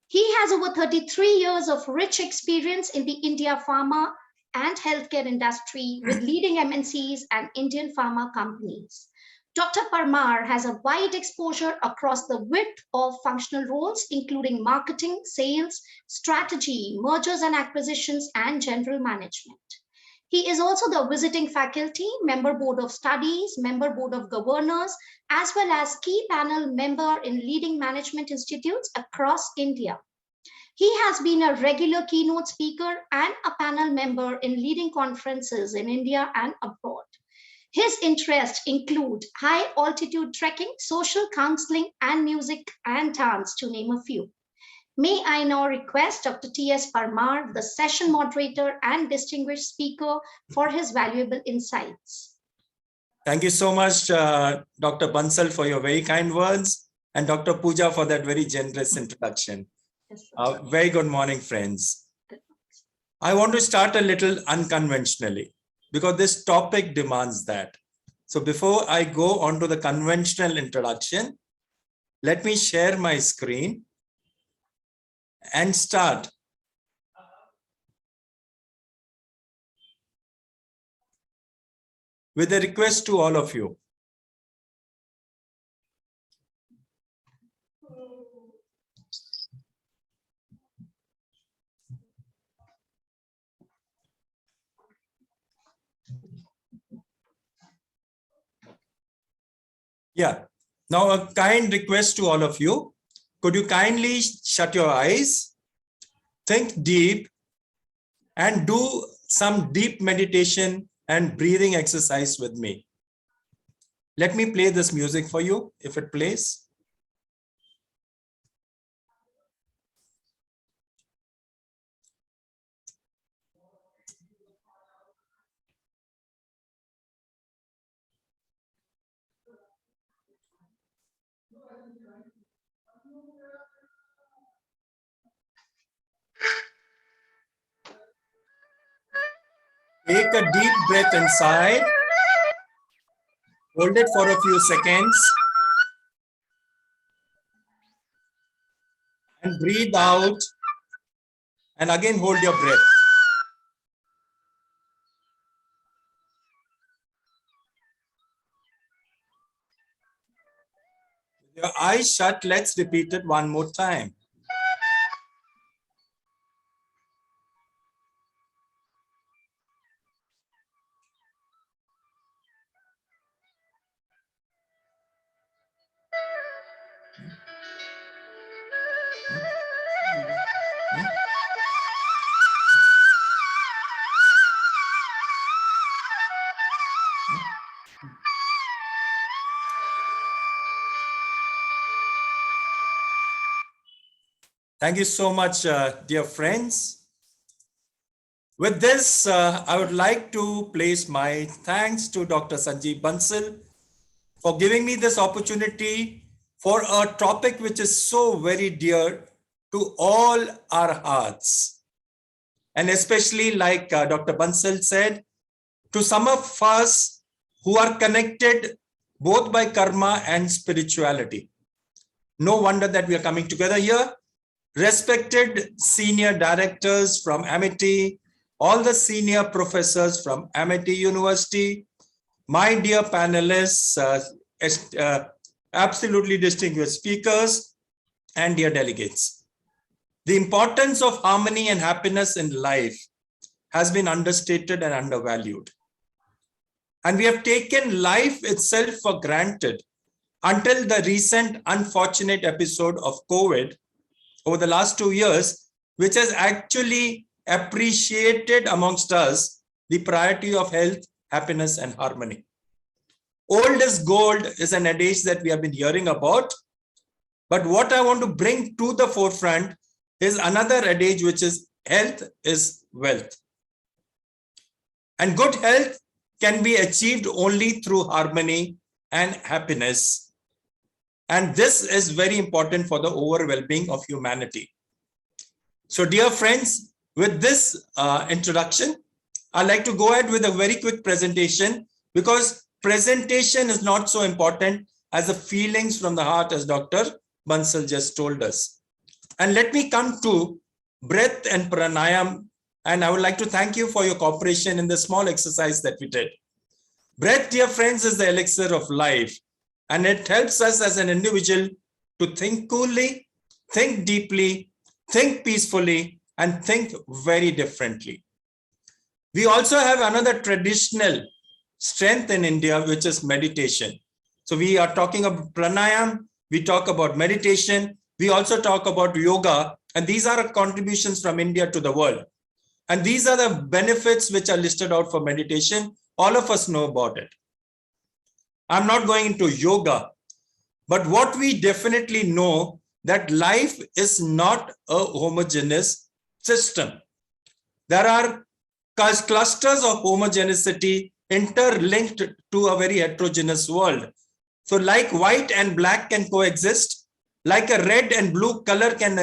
S8: He has over 33 years of rich experience in the India pharma and healthcare industry with leading MNCs and Indian pharma companies. Dr. Parmar has a wide exposure across the width of functional roles, including marketing, sales, strategy, mergers and acquisitions, and general management. He is also the visiting faculty, member board of studies, member board of governors, as well as key panel member in leading management institutes across India. He has been a regular keynote speaker and a panel member in leading conferences in India and abroad. His interests include high altitude trekking, social counseling, and music and dance, to name a few. May I now request Dr. T.S. Parmar, the session moderator and distinguished speaker, for his valuable insights.
S11: Thank you so much, Dr. Bansal, for your very kind words, and Dr. Pooja for that very generous introduction. Very good morning, friends. I want to start a little unconventionally, because this topic demands that. So before I go on to the conventional introduction, let me share my screen and start. With a request to all of you. Yeah, now a kind request to all of you. Could you kindly shut your eyes, think deep, and do some deep meditation and breathing exercise with me. Let me play this music for you, if it plays. Take a deep breath inside. Hold it for a few seconds. And breathe out. And again, hold your breath. With your eyes shut, let's repeat it one more time. Thank you so much, dear friends. With this, I would like to place my thanks to Dr. Sanjeev Bansal for giving me this opportunity for a topic which is so very dear to all our hearts. And especially like Dr. Bansal said, to some of us who are connected both by karma and spirituality. No wonder that we are coming together here. Respected senior directors from Amity, all the senior professors from Amity University, my dear panelists, absolutely distinguished speakers, and dear delegates. The importance of harmony and happiness in life has been understated and undervalued. And we have taken life itself for granted until the recent unfortunate episode of COVID over the last 2 years, which has actually appreciated amongst us the priority of health, happiness, and harmony. Old is gold is an adage that we have been hearing about. But what I want to bring to the forefront is another adage, which is health is wealth. And good health can be achieved only through harmony and happiness. And this is very important for the overall well-being of humanity. So dear friends, with this introduction, I'd like to go ahead with a very quick presentation, because presentation is not so important as the feelings from the heart, as Dr. Bansal just told us. And let me come to breath and pranayam. And I would like to thank you for your cooperation in the small exercise that we did. Breath, dear friends, is the elixir of life. And it helps us as an individual to think coolly, think deeply, think peacefully, and think very differently. We also have another traditional strength in India, which is meditation. So we are talking about pranayam, we talk about meditation, we also talk about yoga, and these are contributions from India to the world. And these are the benefits which are listed out for meditation. All of us know about it. I'm not going into yoga, but what we definitely know that life is not a homogeneous system. There are clusters of homogeneity interlinked to a very heterogeneous world. So like white and black can coexist, like a red and blue color can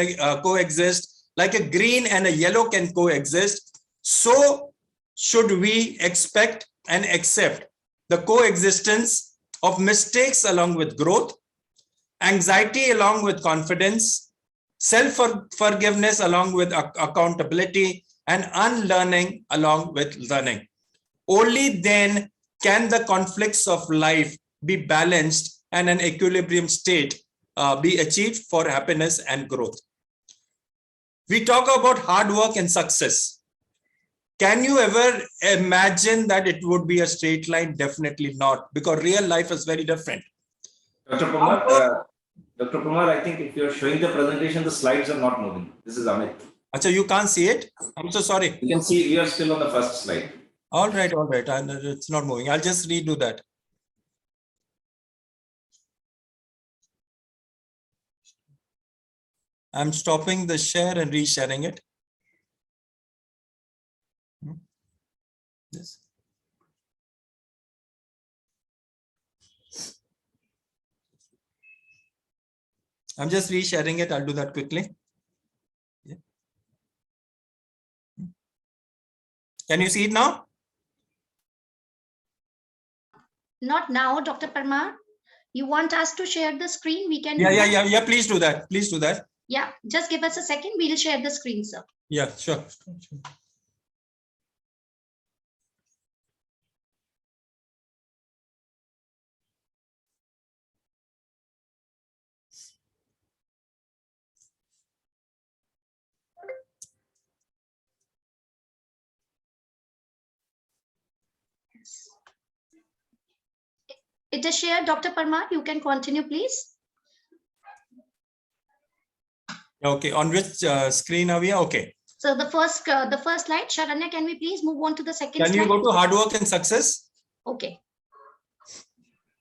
S11: coexist, like a green and a yellow can coexist. So should we expect and accept the coexistence of mistakes along with growth, anxiety along with confidence, self-forgiveness along with accountability, and unlearning along with learning. Only then can the conflicts of life be balanced and an equilibrium state be achieved for happiness and growth. We talk about hard work and success. Can you ever imagine that it would be a straight line? Definitely not, because real life is very different.
S9: Dr. Kumar, I think if you're showing the presentation, the slides are not moving. This is Amit.
S11: Achha, you can't see it? I'm so sorry.
S9: You can see we are still on the first slide.
S11: All right. It's not moving. I'll just redo that. I'm stopping the share and resharing it. Yes. I'm just resharing it. I'll do that quickly. Yeah. Can you see it now?
S8: Not now, Dr. Parmar. You want us to share the screen? We can.
S11: Yeah. Please do that. Please do that.
S8: Yeah, just give us a second. We'll share the screen, sir.
S11: Yeah, sure.
S8: It is shared, Dr. Parmar. You can continue, please.
S11: Okay, on which screen are we? Okay.
S8: So the first slide, Sharanya, can we please move on to the second slide?
S11: Can you go to hard work and success?
S8: Okay.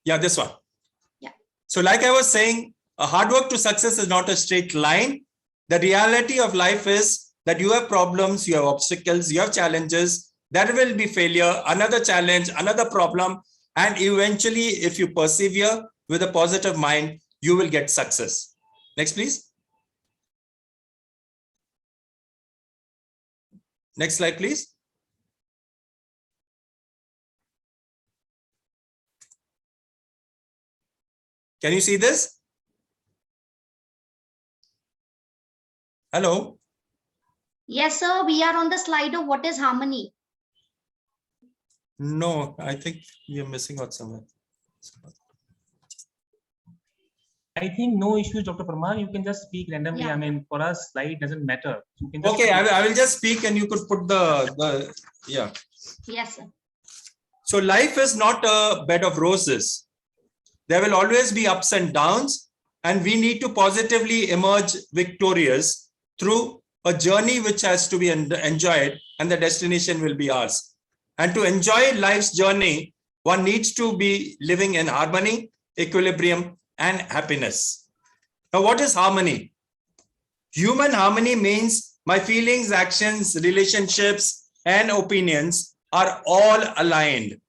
S11: Yeah, this one.
S8: Yeah.
S11: So like I was saying, a hard work to success is not a straight line. The reality of life is that you have problems, you have obstacles, you have challenges. There will be failure, another challenge, another problem. And eventually, if you persevere with a positive mind, you will get success. Next, please. Next slide, please. Can you see this? Hello?
S8: Yes, sir. We are on the slide of what is harmony.
S11: No, I think we are missing out somewhere.
S7: I think no issues, Dr. Parmar. You can just speak randomly.
S8: Yeah.
S7: I mean, for us, slide doesn't matter. You can just
S11: Okay, I will just speak and you could put yeah.
S8: Yes, sir.
S11: So life is not a bed of roses. There will always be ups and downs, and we need to positively emerge victorious through a journey which has to be enjoyed, and the destination will be ours. And to enjoy life's journey, one needs to be living in harmony, equilibrium, and happiness. Now, what is harmony? Human harmony means my feelings, actions, relationships, and opinions are all aligned.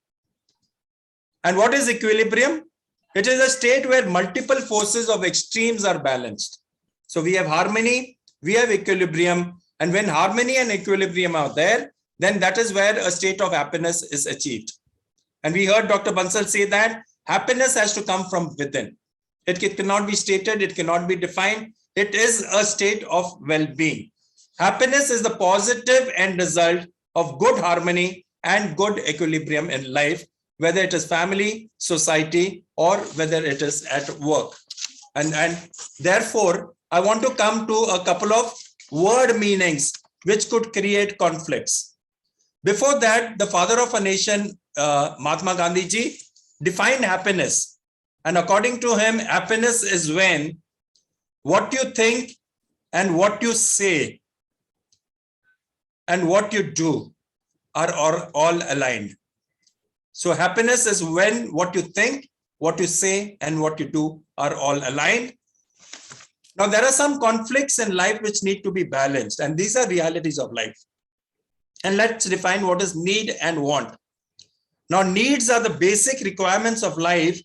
S11: And what is equilibrium? It is a state where multiple forces of extremes are balanced. So we have harmony, we have equilibrium, and when harmony and equilibrium are there, then that is where a state of happiness is achieved. And we heard Dr. Bansal say that happiness has to come from within. It cannot be stated, it cannot be defined. It is a state of well-being. Happiness is the positive end result of good harmony and good equilibrium in life, whether it is family, society, or whether it is at work. And therefore, I want to come to a couple of word meanings which could create conflicts. Before that, the father of a nation, Mahatma Gandhi ji, defined happiness. And according to him, happiness is when what you think and what you say and what you do are all aligned. So happiness is when what you think, what you say, and what you do are all aligned. Now, there are some conflicts in life which need to be balanced, and these are realities of life. And let's define what is need and want. Now, needs are the basic requirements of life,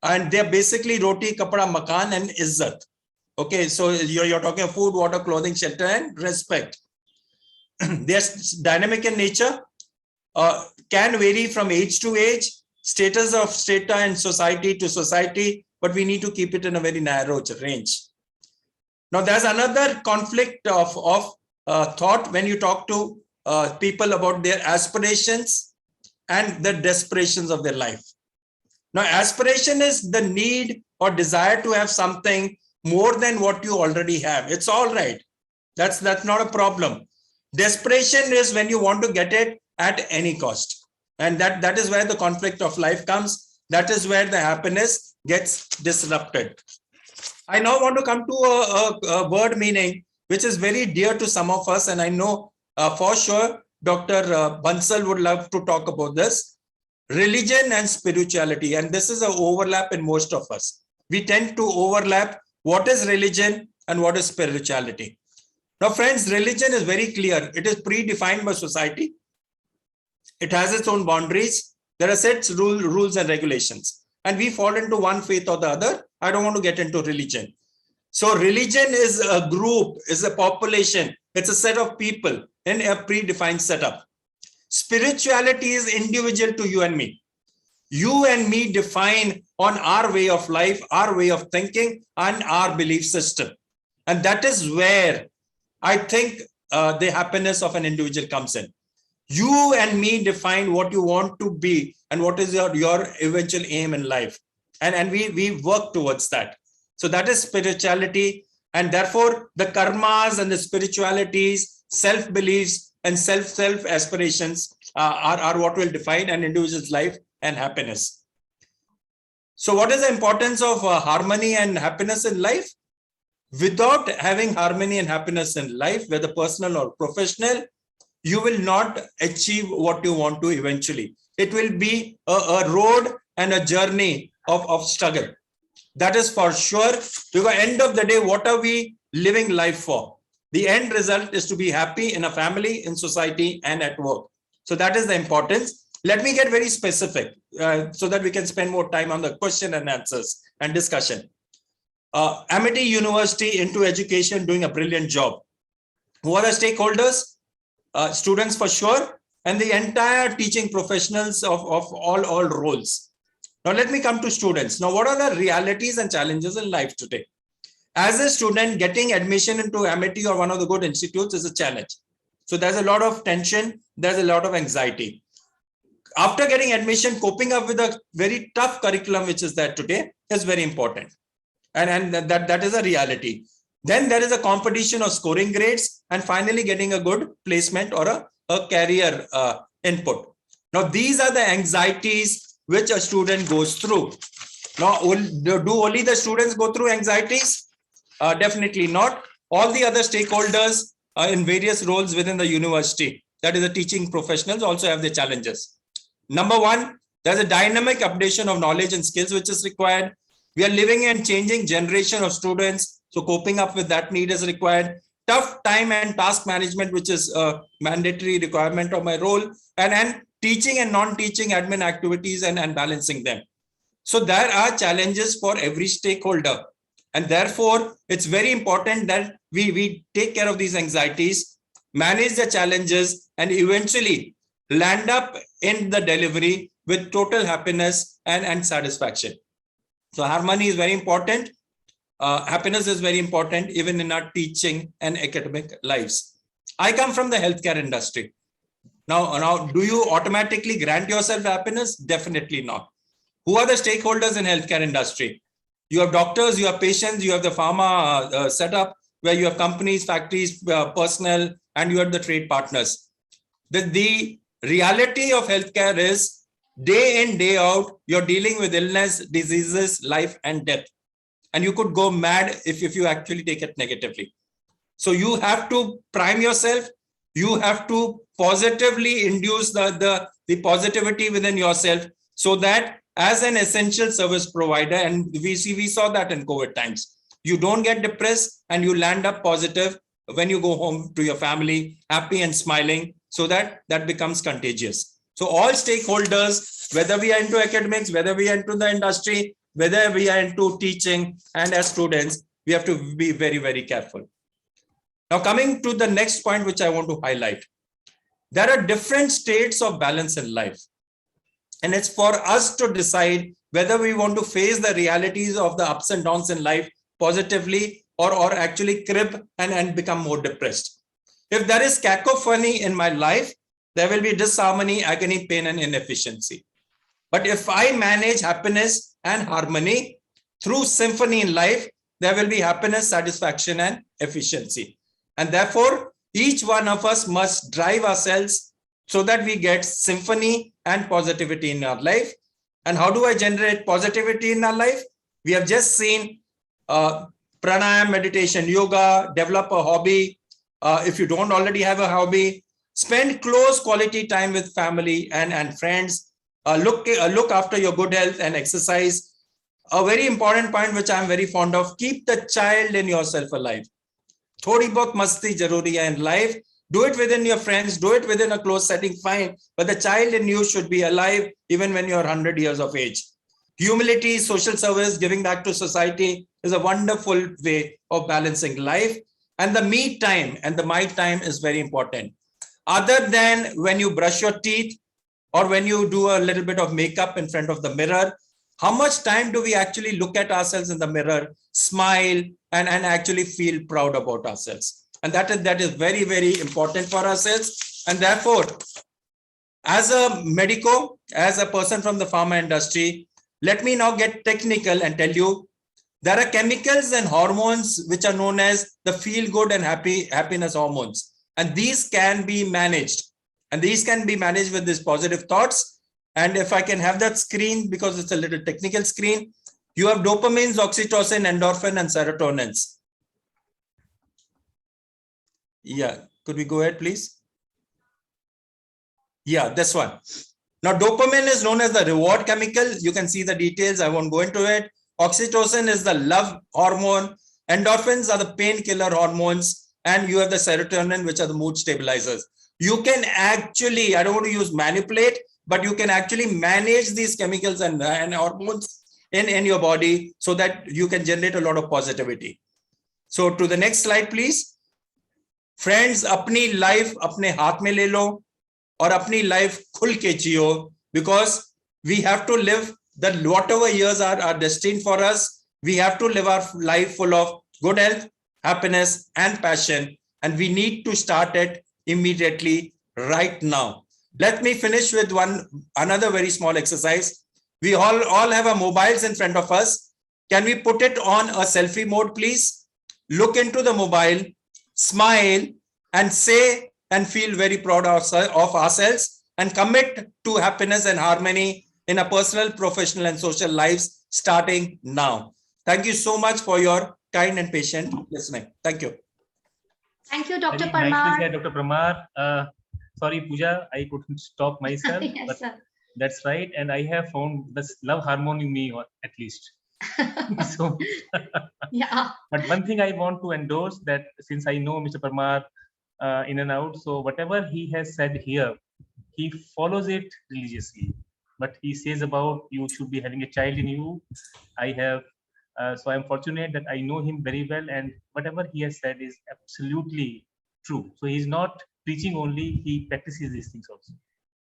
S11: and they're basically roti, kapda, makan, and izzat. Okay, so you're talking of food, water, clothing, shelter, and respect. They're dynamic in nature, can vary from age to age, status of strata and society to society, but we need to keep it in a very narrow range. Now, there's another conflict of thought when you talk to people about their aspirations and the desperations of their life. Now, aspiration is the need or desire to have something more than what you already have. It's all right. That's not a problem. Desperation is when you want to get it at any cost. And that is where the conflict of life comes. That is where the happiness gets disrupted. I now want to come to a word meaning which is very dear to some of us, and I know for sure Dr. Bansal would love to talk about this. Religion and spirituality, and this is an overlap in most of us. We tend to overlap what is religion and what is spirituality. Now, friends, religion is very clear. It is predefined by society. It has its own boundaries. There are sets, rules and regulations. And we fall into one faith or the other. I don't want to get into religion. So religion is a group, is a population. It's a set of people in a predefined setup. Spirituality is individual to you and me. You and me define on our way of life, our way of thinking, and our belief system. And that is where I think the happiness of an individual comes in. You and me define what you want to be and what is your eventual aim in life. And we work towards that. So that is spirituality. And therefore, the karmas and the spiritualities, self-beliefs and self-aspirations are what will define an individual's life and happiness. So what is the importance of harmony and happiness in life? Without having harmony and happiness in life, whether personal or professional, you will not achieve what you want to eventually. It will be a road and a journey of struggle. That is for sure. Because at the end of the day, what are we living life for? The end result is to be happy in a family, in society, and at work. So that is the importance. Let me get very specific so that we can spend more time on the question and answers and discussion. Amity University into education doing a brilliant job. Who are the stakeholders? Students for sure, and the entire teaching professionals of all roles. Now let me come to students. Now, what are the realities and challenges in life today? As a student, getting admission into Amity or one of the good institutes is a challenge. So there's a lot of tension, there's a lot of anxiety. After getting admission, coping up with a very tough curriculum which is there today is very important. And that is a reality. Then there is a competition of scoring grades and finally getting a good placement or a career input. Now, these are the anxieties which a student goes through. Now, do only the students go through anxieties? Definitely not. All the other stakeholders in various roles within the university, that is the teaching professionals, also have their challenges. Number one, there's a dynamic updation of knowledge and skills which is required. We are living in changing generation of students. So coping up with that need is required. Tough time and task management, which is a mandatory requirement of my role, and teaching and non-teaching admin activities and balancing them. So there are challenges for every stakeholder. And therefore, it's very important that we take care of these anxieties, manage the challenges, and eventually land up in the delivery with total happiness and satisfaction. So harmony is very important. Happiness is very important, even in our teaching and academic lives. I come from the healthcare industry. Now, do you automatically grant yourself happiness? Definitely not. Who are the stakeholders in healthcare industry? You have doctors, you have patients, you have the pharma setup, where you have companies, factories, personnel, and you have the trade partners. The reality of healthcare is day in, day out, you're dealing with illness, diseases, life, and death. And you could go mad if you actually take it negatively. So you have to prime yourself. You have to positively induce the positivity within yourself, so that as an essential service provider, and we saw that in COVID times, you don't get depressed and you land up positive when you go home to your family, happy and smiling, so that becomes contagious. So all stakeholders, whether we are into academics, whether we are into the industry, whether we are into teaching, and as students, we have to be very, very careful. Now, coming to the next point, which I want to highlight, there are different states of balance in life. And it's for us to decide whether we want to face the realities of the ups and downs in life positively, or actually crib and become more depressed. If there is cacophony in my life, there will be disharmony, agony, pain, and inefficiency. But if I manage happiness and harmony through symphony in life, there will be happiness, satisfaction, and efficiency. And therefore, each one of us must drive ourselves so that we get symphony and positivity in our life. And how do I generate positivity in our life? We have just seen pranayama, meditation, yoga, develop a hobby. If you don't already have a hobby, spend close quality time with family and friends. Look after your good health and exercise. a very important point which I'm very fond of, keep the child in yourself alive. Thodi bahut masti jaruri hai in life. Do it within your friends, do it within a close setting, fine. But the child in you should be alive even when you're 100 years of age. Humility, social service, giving back to society is a wonderful way of balancing life. And the me time and the my time is very important. Other than when you brush your teeth or when you do a little bit of makeup in front of the mirror, how much time do we actually look at ourselves in the mirror, smile, and actually feel proud about ourselves? And that is very, very important for ourselves. And therefore, as a medico, as a person from the pharma industry, let me now get technical and tell you, there are chemicals and hormones which are known as the feel good and happiness hormones. And these can be managed. And these can be managed with these positive thoughts. And if I can have that screen, because it's a little technical screen, you have dopamines, oxytocin, endorphin, and serotonins. Yeah, could we go ahead, please? Yeah, this one. Now, dopamine is known as the reward chemical. You can see the details. I won't go into it. Oxytocin is the love hormone. Endorphins are the painkiller hormones. And you have the serotonin, which are the mood stabilizers. You can actually, I don't want to use manipulate, but you can actually manage these chemicals and hormones in your body so that you can generate a lot of positivity. So to the next slide, please. Friends, अपनी life अपने हाथ में ले लो और अपनी life खुल के जियो, because we have to live that whatever years are destined for us. We have to live our life full of good health, happiness, and passion, and we need to start it immediately right now. Let me finish with another very small exercise. We all have our mobiles in front of us. Can we put it on a selfie mode, please? Look into the mobile, smile, and say and feel very proud of ourselves, and commit to happiness and harmony in a personal, professional, and social lives starting now. Thank you so much for your kind and patient listening. Thank you.
S8: Thank you, Dr.
S7: Very nicely
S8: Parmar.
S7: said, Dr. Parmar. Sorry, Pooja, I couldn't stop myself.
S8: Yes,
S7: but
S8: sir.
S7: that's right. And I have found this love hormone in me, or at least. So,
S8: Yeah.
S7: but one thing I want to endorse, that since I know Mr. Parmar in and out, so whatever he has said here, he follows it religiously. But he says about you should be having a child in you. I have, so I'm fortunate that I know him very well, and whatever he has said is absolutely true. So he's not preaching only, he practices these things also.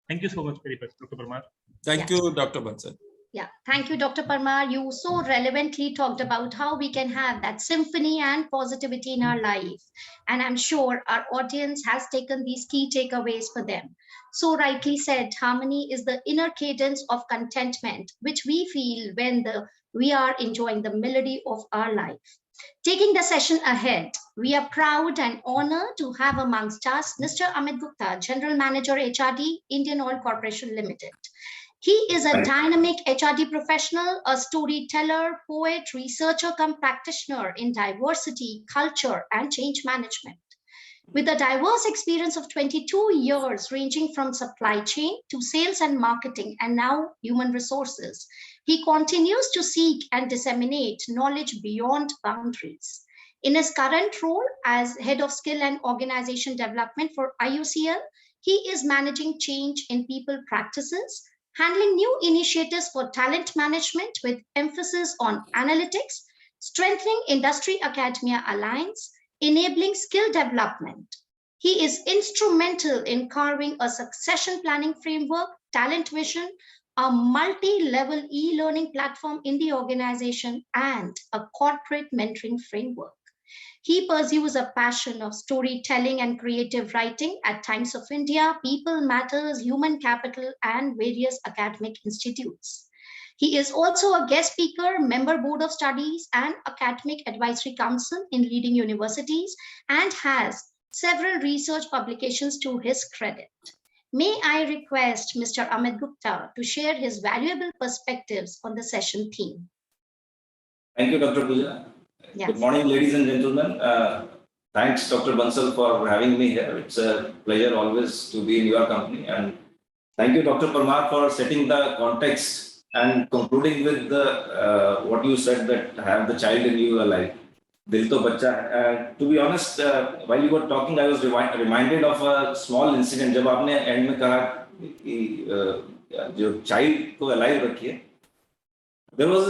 S7: Thank you so much, Dr. Parmar.
S11: Thank you, Dr. Bansal.
S8: Yeah, thank you, Dr. Parmar. You so relevantly talked about how we can have that symphony and positivity in our life. And I'm sure our audience has taken these key takeaways for them. So rightly said, harmony is the inner cadence of contentment, which we feel when we are enjoying the melody of our life. Taking the session ahead, we are proud and honored to have amongst us Mr. Amit Gupta, General Manager, HRD, Indian Oil Corporation Limited. He is a dynamic HRD professional, a storyteller, poet, researcher, cum practitioner in diversity, culture, and change management. With a diverse experience of 22 years, ranging from supply chain to sales and marketing, and now human resources, he continues to seek and disseminate knowledge beyond boundaries. In his current role as Head of Skill and Organization Development for IUCL, he is managing change in people practices, handling new initiatives for talent management with emphasis on analytics, strengthening industry-academia alliance, enabling skill development. He is instrumental in carving a succession planning framework, talent vision, a multi-level e-learning platform in the organization, and a corporate mentoring framework. He pursues a passion of storytelling and creative writing at Times of India, People Matters, Human Capital, and various academic institutes. He is also a guest speaker, member board of studies, and academic advisory council in leading universities, and has several research publications to his credit. May I request Mr. Amit Gupta to share his valuable perspectives on the session theme.
S9: Thank you, Dr. Pooja.
S8: Yes.
S9: Good morning, ladies and gentlemen. Thanks, Dr. Bansal, for having me here. It's a pleasure always to be in your company. And thank you, Dr. Parmar, for setting the context and concluding with the what you said, that have the child in you alive. Dil to bacha. To be honest, while you were talking, I was reminded of a small incident. जब आपने end में कहा कि जो child को alive रखिए, there was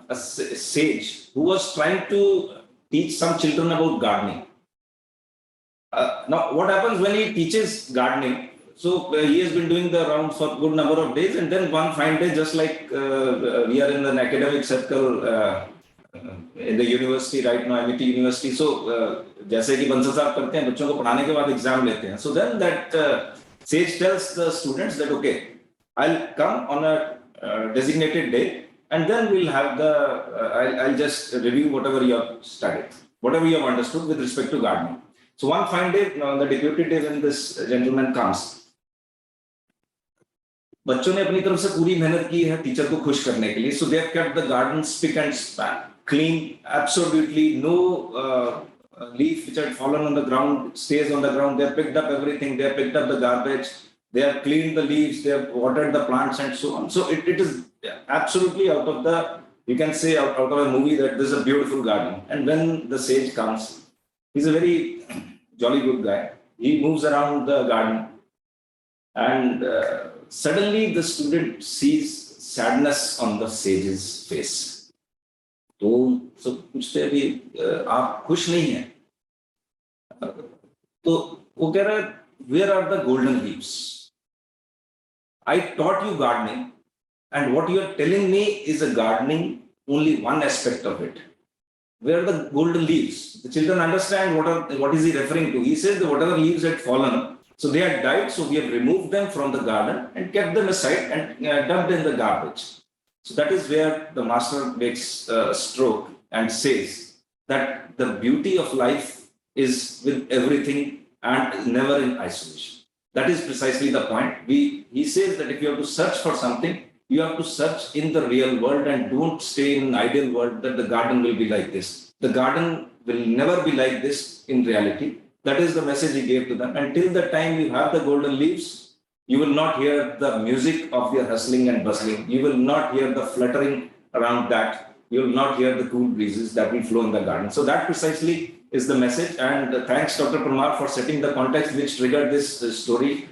S9: a sage who was trying to teach some children about gardening. Now, what happens when he teaches gardening? So he has been doing the rounds for a good number of days, and then one fine day, just like we are in an academic circle in the university right now, MIT University. So जैसे कि बंसल साहब करते हैं, बच्चों को पढ़ाने के बाद एग्जाम लेते हैं. So then that sage tells the students that okay, I'll come on a designated day, and then we'll have the I'll just review whatever you have studied, whatever you have understood with respect to gardening. So one fine day, on the deputy day, when this gentleman comes, बच्चों ने अपनी तरफ से पूरी मेहनत की है teacher को खुश करने के लिए. So they have kept the garden spick and span, clean, absolutely no leaf which had fallen on the ground stays on the ground. They have picked up everything. They have picked up the garbage. They have cleaned the leaves. They have watered the plants and so on. So it is absolutely out of the, you can say out of a movie, that this is a beautiful garden. And when the sage comes, he's a very jolly good guy. He moves around the garden, and suddenly the student sees sadness on the sage's face. तो पूछते हैं कि आप खुश नहीं हैं? तो वो कह रहा है, where are the golden leaves? I taught you gardening, and what you are telling me is a gardening, only one aspect of it. Where are the golden leaves? The children understand what is he referring to. He says that whatever leaves had fallen, so they had died, so we have removed them from the garden and kept them aside and dumped in the garbage. So that is where the master makes a stroke and says that the beauty of life is with everything and never in isolation. That is precisely the point. He says that if you have to search for something, you have to search in the real world, and don't stay in an ideal world that the garden will be like this. The garden will never be like this in reality. That is the message he gave to them. Until the time you have the golden leaves, you will not hear the music of your hustling and bustling. You will not hear the fluttering around that. You will not hear the cool breezes that will flow in the garden. So that precisely is the message. And thanks, Dr. Parmar, for setting the context which triggered this story.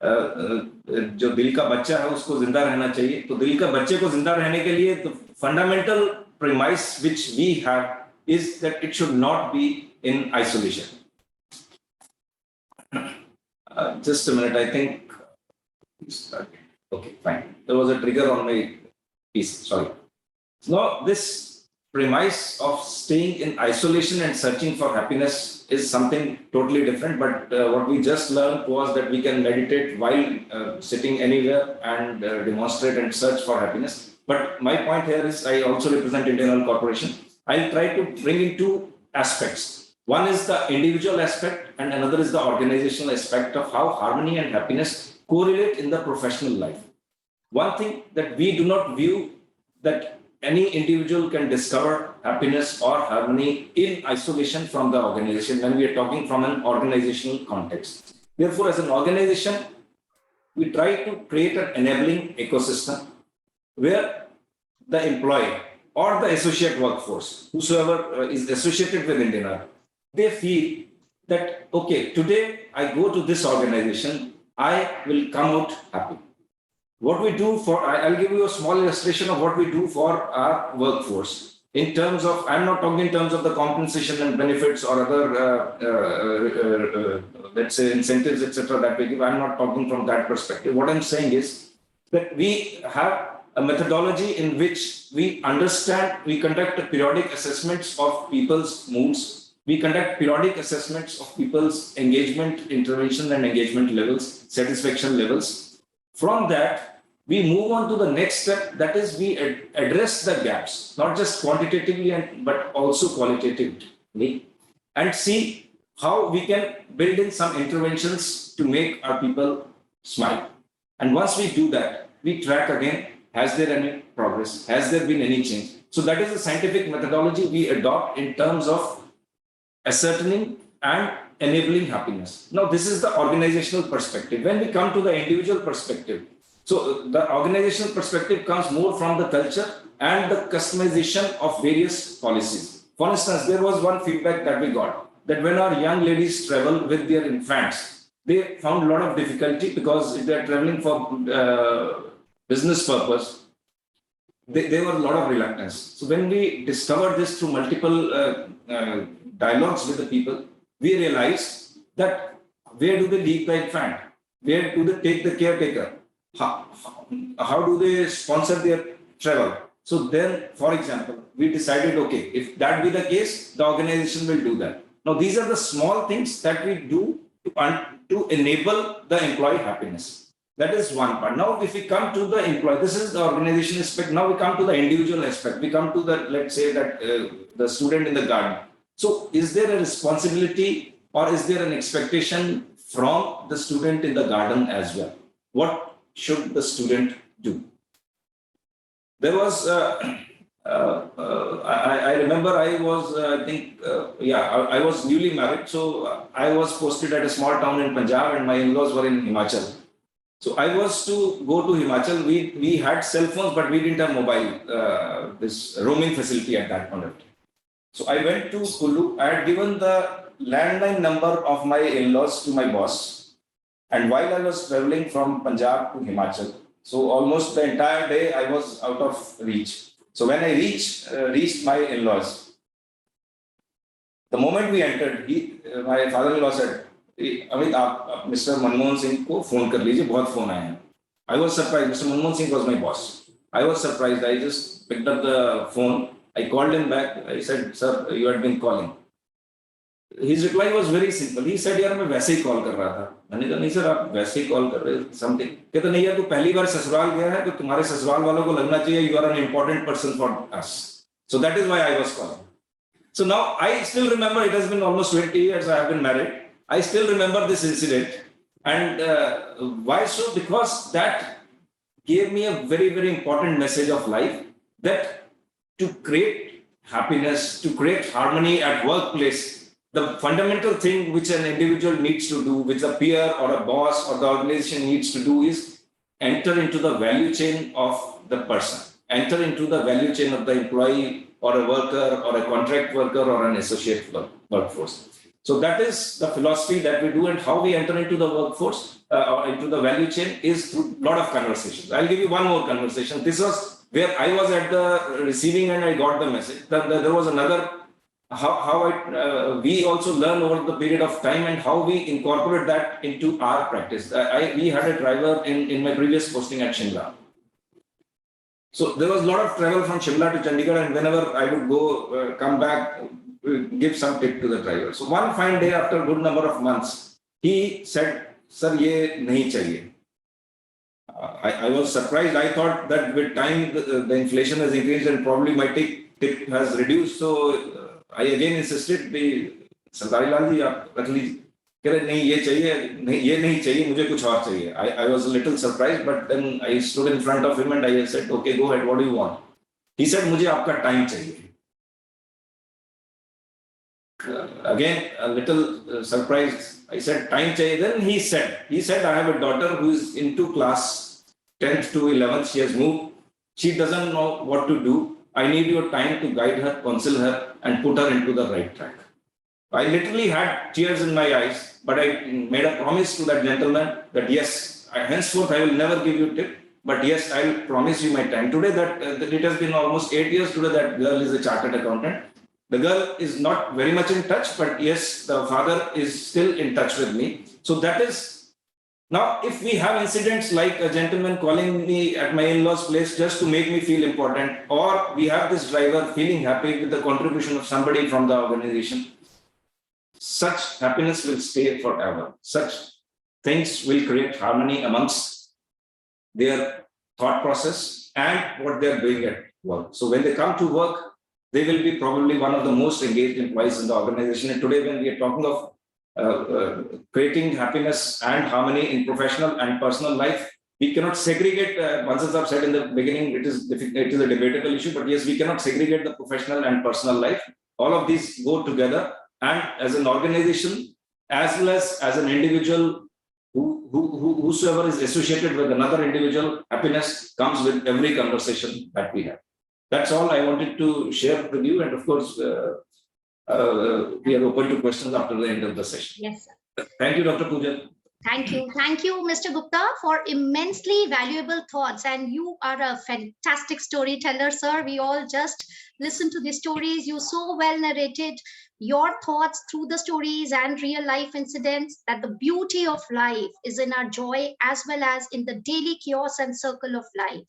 S9: जो दिल का बच्चा है उसको जिंदा रहना चाहिए. तो दिल का बच्चे को जिंदा रहने के लिए the fundamental premise which we have is that it should not be in isolation. Just a minute, I think. Okay, fine. There was a trigger on my piece. Sorry. Now, this premise of staying in isolation and searching for happiness is something totally different. But what we just learned was that we can meditate while sitting anywhere and demonstrate and search for happiness. But my point here is I also represent Indian Oil Corporation. I'll try to bring in two aspects. One is the individual aspect, and another is the organizational aspect of how harmony and happiness correlate in the professional life. One thing that we do not view that any individual can discover happiness or harmony in isolation from the organization when we are talking from an organizational context. Therefore, as an organization, we try to create an enabling ecosystem where the employee or the associate workforce, whosoever is associated with Indian Oil, they feel that, okay, today I go to this organization, I will come out happy. What we do for, I'll give you a small illustration of what we do for our workforce in terms of, I'm not talking in terms of the compensation and benefits or other, let's say, incentives, etc. that we give. I'm not talking from that perspective. What I'm saying is that we have a methodology in which we understand, we conduct periodic assessments of people's moods. We conduct periodic assessments of people's engagement, intervention and engagement levels, satisfaction levels. From that, we move on to the next step, that is we address the gaps, not just quantitatively, but also qualitatively, and see how we can build in some interventions to make our people smile. And once we do that, we track again, has there any progress? Has there been any change? So that is the scientific methodology we adopt in terms of ascertaining and enabling happiness. Now, this is the organizational perspective. When we come to the individual perspective, So the organizational perspective comes more from the culture and the customization of various policies. For instance, there was one feedback that we got that when our young ladies travel with their infants, they found a lot of difficulty because if they are traveling for business purpose, there were a lot of reluctance. So when we discovered this through multiple dialogues with the people, we realized that where do they leave the infant? Where do they take the caretaker? How do they sponsor their travel? So then, for example, we decided, okay, if that be the case, the organization will do that. Now, these are the small things that we do to enable the employee happiness. That is one part. Now, if we come to the employee, this is the organization aspect. Now we come to the individual aspect. We come to the, let's say that the student in the garden. So is there a responsibility or is there an expectation from the student in the garden as well? What should the student do? There was, I remember I was, I was newly married. So I was posted at a small town in Punjab and my in-laws were in Himachal. So I was to go to Himachal. We had cell phones, but we didn't have mobile, this roaming facility at that point of time. So I went to Kullu. I had given the landline number of my in-laws to my boss. And while I was traveling from Punjab to Himachal, so almost the entire day I was out of reach. So when I reached my in-laws, the moment we entered, my father-in-law said, Amit, आप Mr. Manmohan Singh को phone कर लीजिए, बहुत phone आए हैं. I was surprised. Mr. Manmohan Singh was my boss. I was surprised. I just picked up the phone. I called him back. I said, sir, you had been calling. His reply was very simple. He said, यार मैं वैसे ही call कर रहा था. मैंने कहा नहीं sir आप वैसे ही call कर रहे हो something. कहते नहीं यार तू पहली बार ससुराल गया है तो तुम्हारे ससुराल वालों को लगना चाहिए you are an important person for us. So that is why I was calling. So now I still remember, it has been almost 20 years I have been married. I still remember this incident. And why so? Because that gave me a very, very important message of life, that to create happiness, to create harmony at workplace, the fundamental thing which an individual needs to do, which a peer or a boss or the organization needs to do, is enter into the value chain of the person, enter into the value chain of the employee or a worker or a contract worker or an associate workforce. So that is the philosophy that we do, and how we enter into the workforce or into the value chain is through a lot of conversations. I'll give you one more conversation. This was where I was at the receiving end. I got the message. There was another, we also learn over the period of time and how we incorporate that into our practice. We had a driver in my previous posting at Shimla. So there was a lot of travel from Shimla to Chandigarh, and whenever I would go, come back, give some tip to the driver. So one fine day, after a good number of months, he said, "Sir, ye nahi chahiye." I was surprised. I thought that with time the inflation has increased and probably my tip has reduced. So I again insisted, "Sardari Lal ji, aap rakh lijiye." कह रहे नहीं ये चाहिए, नहीं ये नहीं चाहिए, मुझे कुछ और चाहिए. I was a little surprised, but then I stood in front of him and I said, "Okay, go ahead. What do you want?" He said, "मुझे आपका time चाहिए." Again, a little surprised. I said, "Time चाहिए." Then he said, "I have a daughter who is into class 10th to 11th. She has moved. She doesn't know what to do. I need your time to guide her, counsel her, and put her into the right track." I literally had tears in my eyes, but I made a promise to that gentleman that yes, henceforth I will never give you a tip, but yes, I will promise you my time. Today that it has been almost 8 years. Today that girl is a chartered accountant. The girl is not very much in touch, but yes, the father is still in touch with me. So that is, now if we have incidents like a gentleman calling me at my in-laws place just to make me feel important, or we have this driver feeling happy with the contribution of somebody from the organization, such happiness will stay forever. Such things will create harmony amongst their thought process and what they are doing at work. So when they come to work, they will be probably one of the most engaged employees in the organization. And today, when we are talking of creating happiness and harmony in professional and personal life, we cannot segregate. Bansal Sahab said in the beginning, it is a debatable issue, but yes, we cannot segregate the professional and personal life. All of these go together. And as an organization, as well as an individual who whosoever is associated with another individual, happiness comes with every conversation that we have. That's all I wanted to share with you. And of course, we are open to questions after the end of the session.
S8: Yes, sir.
S9: Thank you, Dr. Pooja.
S8: Thank you. Thank you, Mr. Gupta, for immensely valuable thoughts. And you are a fantastic storyteller, sir. We all just listened to the stories. You so well narrated your thoughts through the stories and real life incidents, that the beauty of life is in our joy as well as in the daily chaos and circle of life.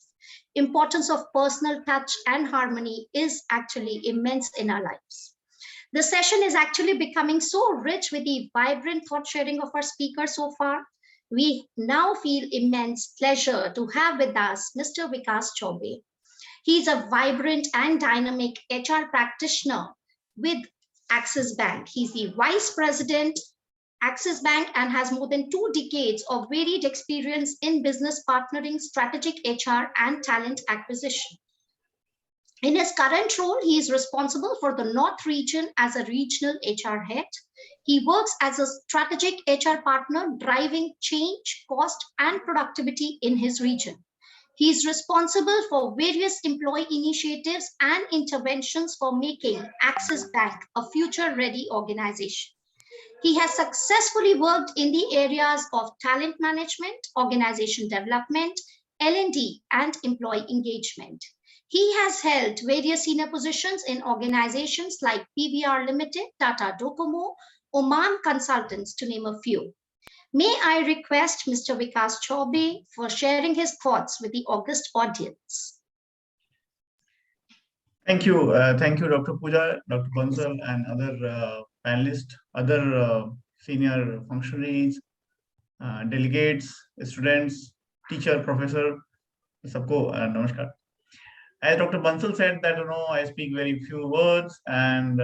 S8: Importance of personal touch and harmony is actually immense in our lives. The session is actually becoming so rich with the vibrant thought sharing of our speakers so far. We now feel immense pleasure to have with us Mr. Vikas Chaubey. He's a vibrant and dynamic HR practitioner with Axis Bank. He's the Vice President, Axis Bank, and has more than 2 decades of varied experience in business partnering, strategic HR, and talent acquisition. In his current role, he is responsible for the North region as a regional HR head. He works as a strategic HR partner, driving change, cost, and productivity in his region. He is responsible for various employee initiatives and interventions for making Axis Bank a future-ready organization. He has successfully worked in the areas of talent management, organization development, L&D, and employee engagement. He has held various senior positions in organizations like PVR Limited, Tata Docomo, Oman Consultants, to name a few. May I request Mr. Vikas Chaubey for sharing his thoughts with the august audience.
S12: Thank you, Dr. Pooja, Dr. Bansal, and other panelists, other senior functionaries, delegates, students, teacher, professor, sabko namaskar. As Dr. Bansal said that, I speak very few words and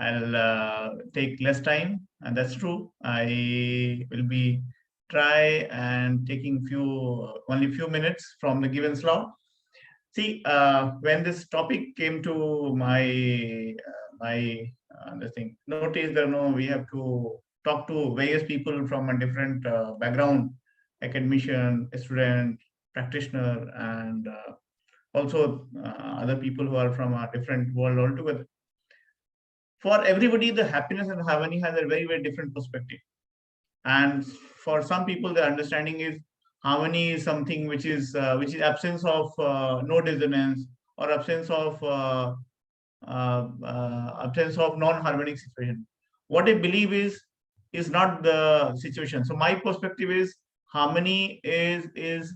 S12: I'll take less time, and that's true. I will be try and taking only few minutes from the given slot. See, when this topic came to my notice that we have to talk to various people from a different background, academician, student, practitioner, and also other people who are from a different world altogether. For everybody, the happiness and harmony has a very, very different perspective. And for some people, the understanding is harmony is something which is absence of no dissonance, or absence of non-harmonic situation. What I believe is not the situation. So my perspective is harmony is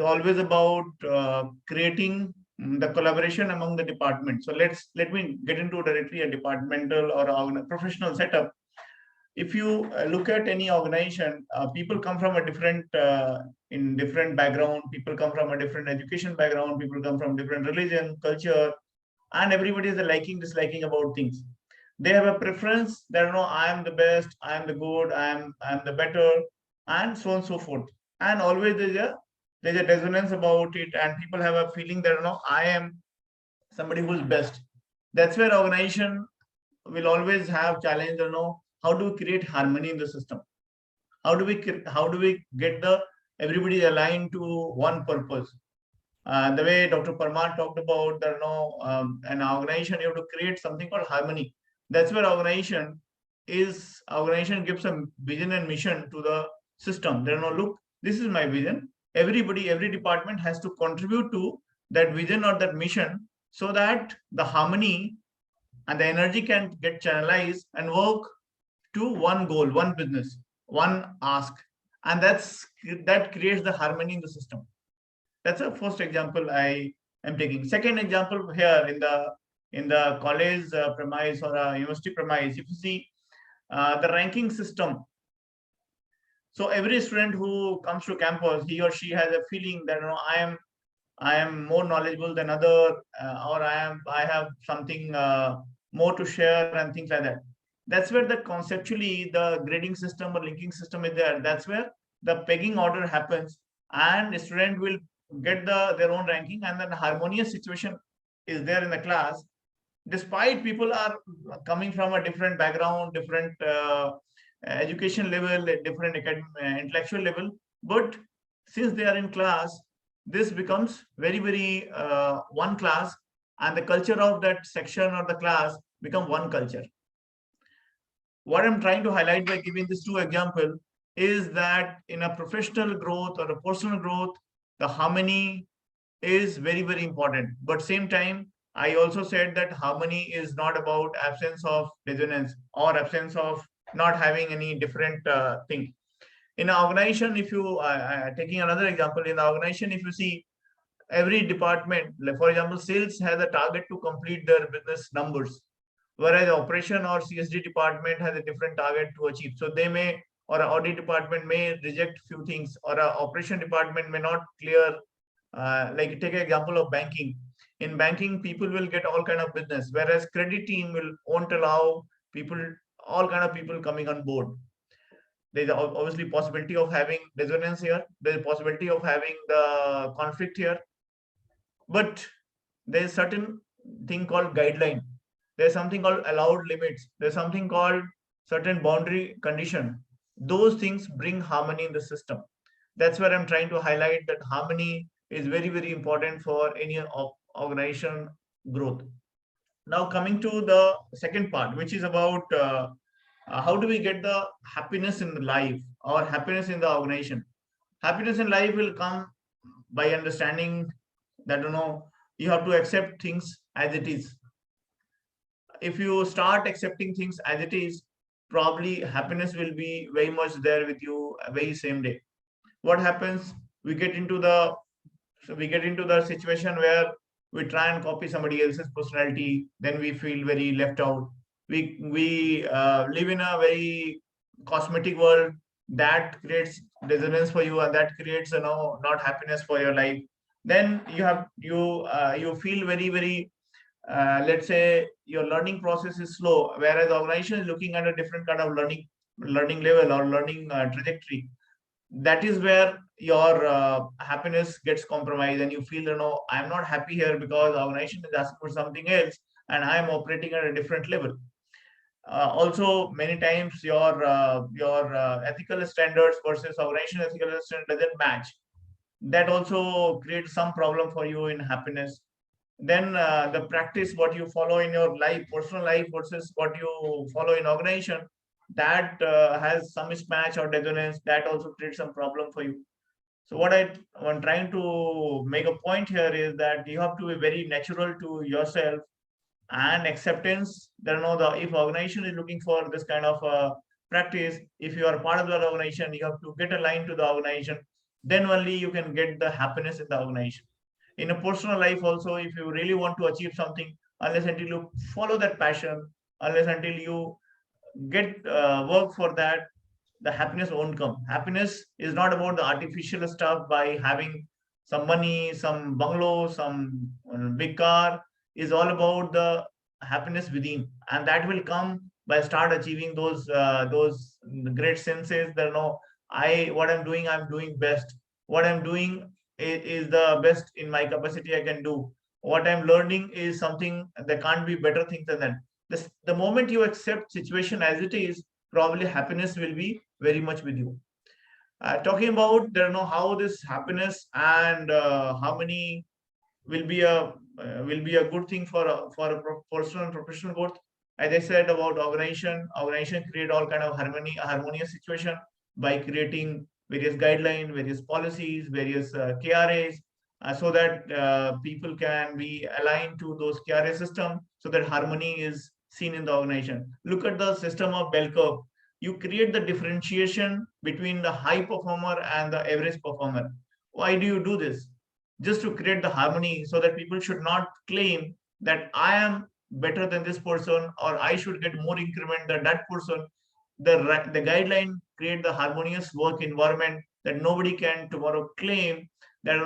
S12: always about creating the collaboration among the departments. So let me get into directly a departmental or a professional setup. If you look at any organization, people come from a different background. People come from a different education background. People come from different religion, culture, and everybody is disliking about things. They have a preference that I am the best, I am the good, I am the better, and so on and so forth. And always there's a resonance about it, and people have a feeling that I am somebody who's best. That's where organization will always have challenge. How do we create harmony in the system? How do we get everybody aligned to one purpose? The way Dr. Parmar talked about that, an organization, you have to create something called harmony. That's where organization gives a vision and mission to the system. Look, this is my vision. Every department has to contribute to that vision or that mission, so that the harmony and the energy can get channelized and work to one goal, one business, one ask, and that creates the harmony in the system. That's the first example I am taking. Second example here in the college premise or a university premise, if you see the ranking system. So every student who comes to campus, he or she has a feeling that I am more knowledgeable than other, or I have something more to share and things like that. That's where conceptually the grading system or linking system is there. That's where the pegging order happens, and the student will get their own ranking, and then harmonious situation is there in the class. Despite people are coming from a different background, different education level, at different intellectual level. But since they are in class, this becomes very one class, and the culture of that section or the class become one culture. What I'm trying to highlight by giving these two examples is that in a professional growth or a personal growth, the harmony is very important. But same time, I also said that harmony is not about absence of dissonance or absence of not having any different thing. In an organization, if you taking another example, in the organization, if you see every department, like for example, sales has a target to complete their business numbers, whereas operation or CSD department has a different target to achieve. So they may, or an audit department may reject few things, or an operation department may not clear. Like take an example of banking. In banking, people will get all kind of business, whereas credit team won't allow people, all kind of people coming on board. There's obviously possibility of having dissonance here. There's a possibility of having the conflict here. But there's certain thing called guideline. There's something called allowed limits. There's something called certain boundary condition. Those things bring harmony in the system. That's where I'm trying to highlight that harmony is very important for any organization growth. Now coming to the second part, which is about how do we get the happiness in life or happiness in the organization. Happiness in life will come by understanding that you have to accept things as it is. If you start accepting things as it is, probably happiness will be very much there with you very same day. What happens? We get into the situation where we try and copy somebody else's personality, then we feel very left out. We live in a very cosmetic world that creates dissonance for you, and that creates not happiness for your life. Then you feel very let's say your learning process is slow, whereas the organization is looking at a different kind of learning level or learning trajectory. That is where your happiness gets compromised, and you feel I'm not happy here because the organization is asking for something else and I'm operating at a different level. Also, many times your ethical standards versus organization ethical standard doesn't match. That also creates some problem for you in happiness. Then the practice, what you follow in your life, personal life versus what you follow in organization, that has some mismatch or dissonance, that also creates some problem for you. So what I'm trying to make a point here is that you have to be very natural to yourself and acceptance. If organization is looking for this kind of practice, if you are part of the organization, you have to get aligned to the organization. Then only you can get the happiness in the organization. In a personal life also, if you really want to achieve something, unless until you follow that passion, unless until you get work for that, the happiness won't come. Happiness is not about the artificial stuff by having some money, some bungalow, some big car. Is all about the happiness within, and that will come by start achieving those great senses that what I'm doing best. What I'm doing is the best in my capacity I can do. What I'm learning is something, there can't be better things than that. The moment you accept situation as it is, probably happiness will be very much with you. Talking about how this happiness and harmony will be a good thing for a personal and professional growth. As I said about organization create all kind of harmonious situation by creating various guidelines, various policies, various KRAs, so that people can be aligned to those KRA system, so that harmony is seen in the organization. Look at the system of bell curve. You create the differentiation between the high performer and the average performer. Why do you do this? Just to create the harmony, so that people should not claim that I am better than this person or I should get more increment than that person. The guideline create the harmonious work environment that nobody can tomorrow claim that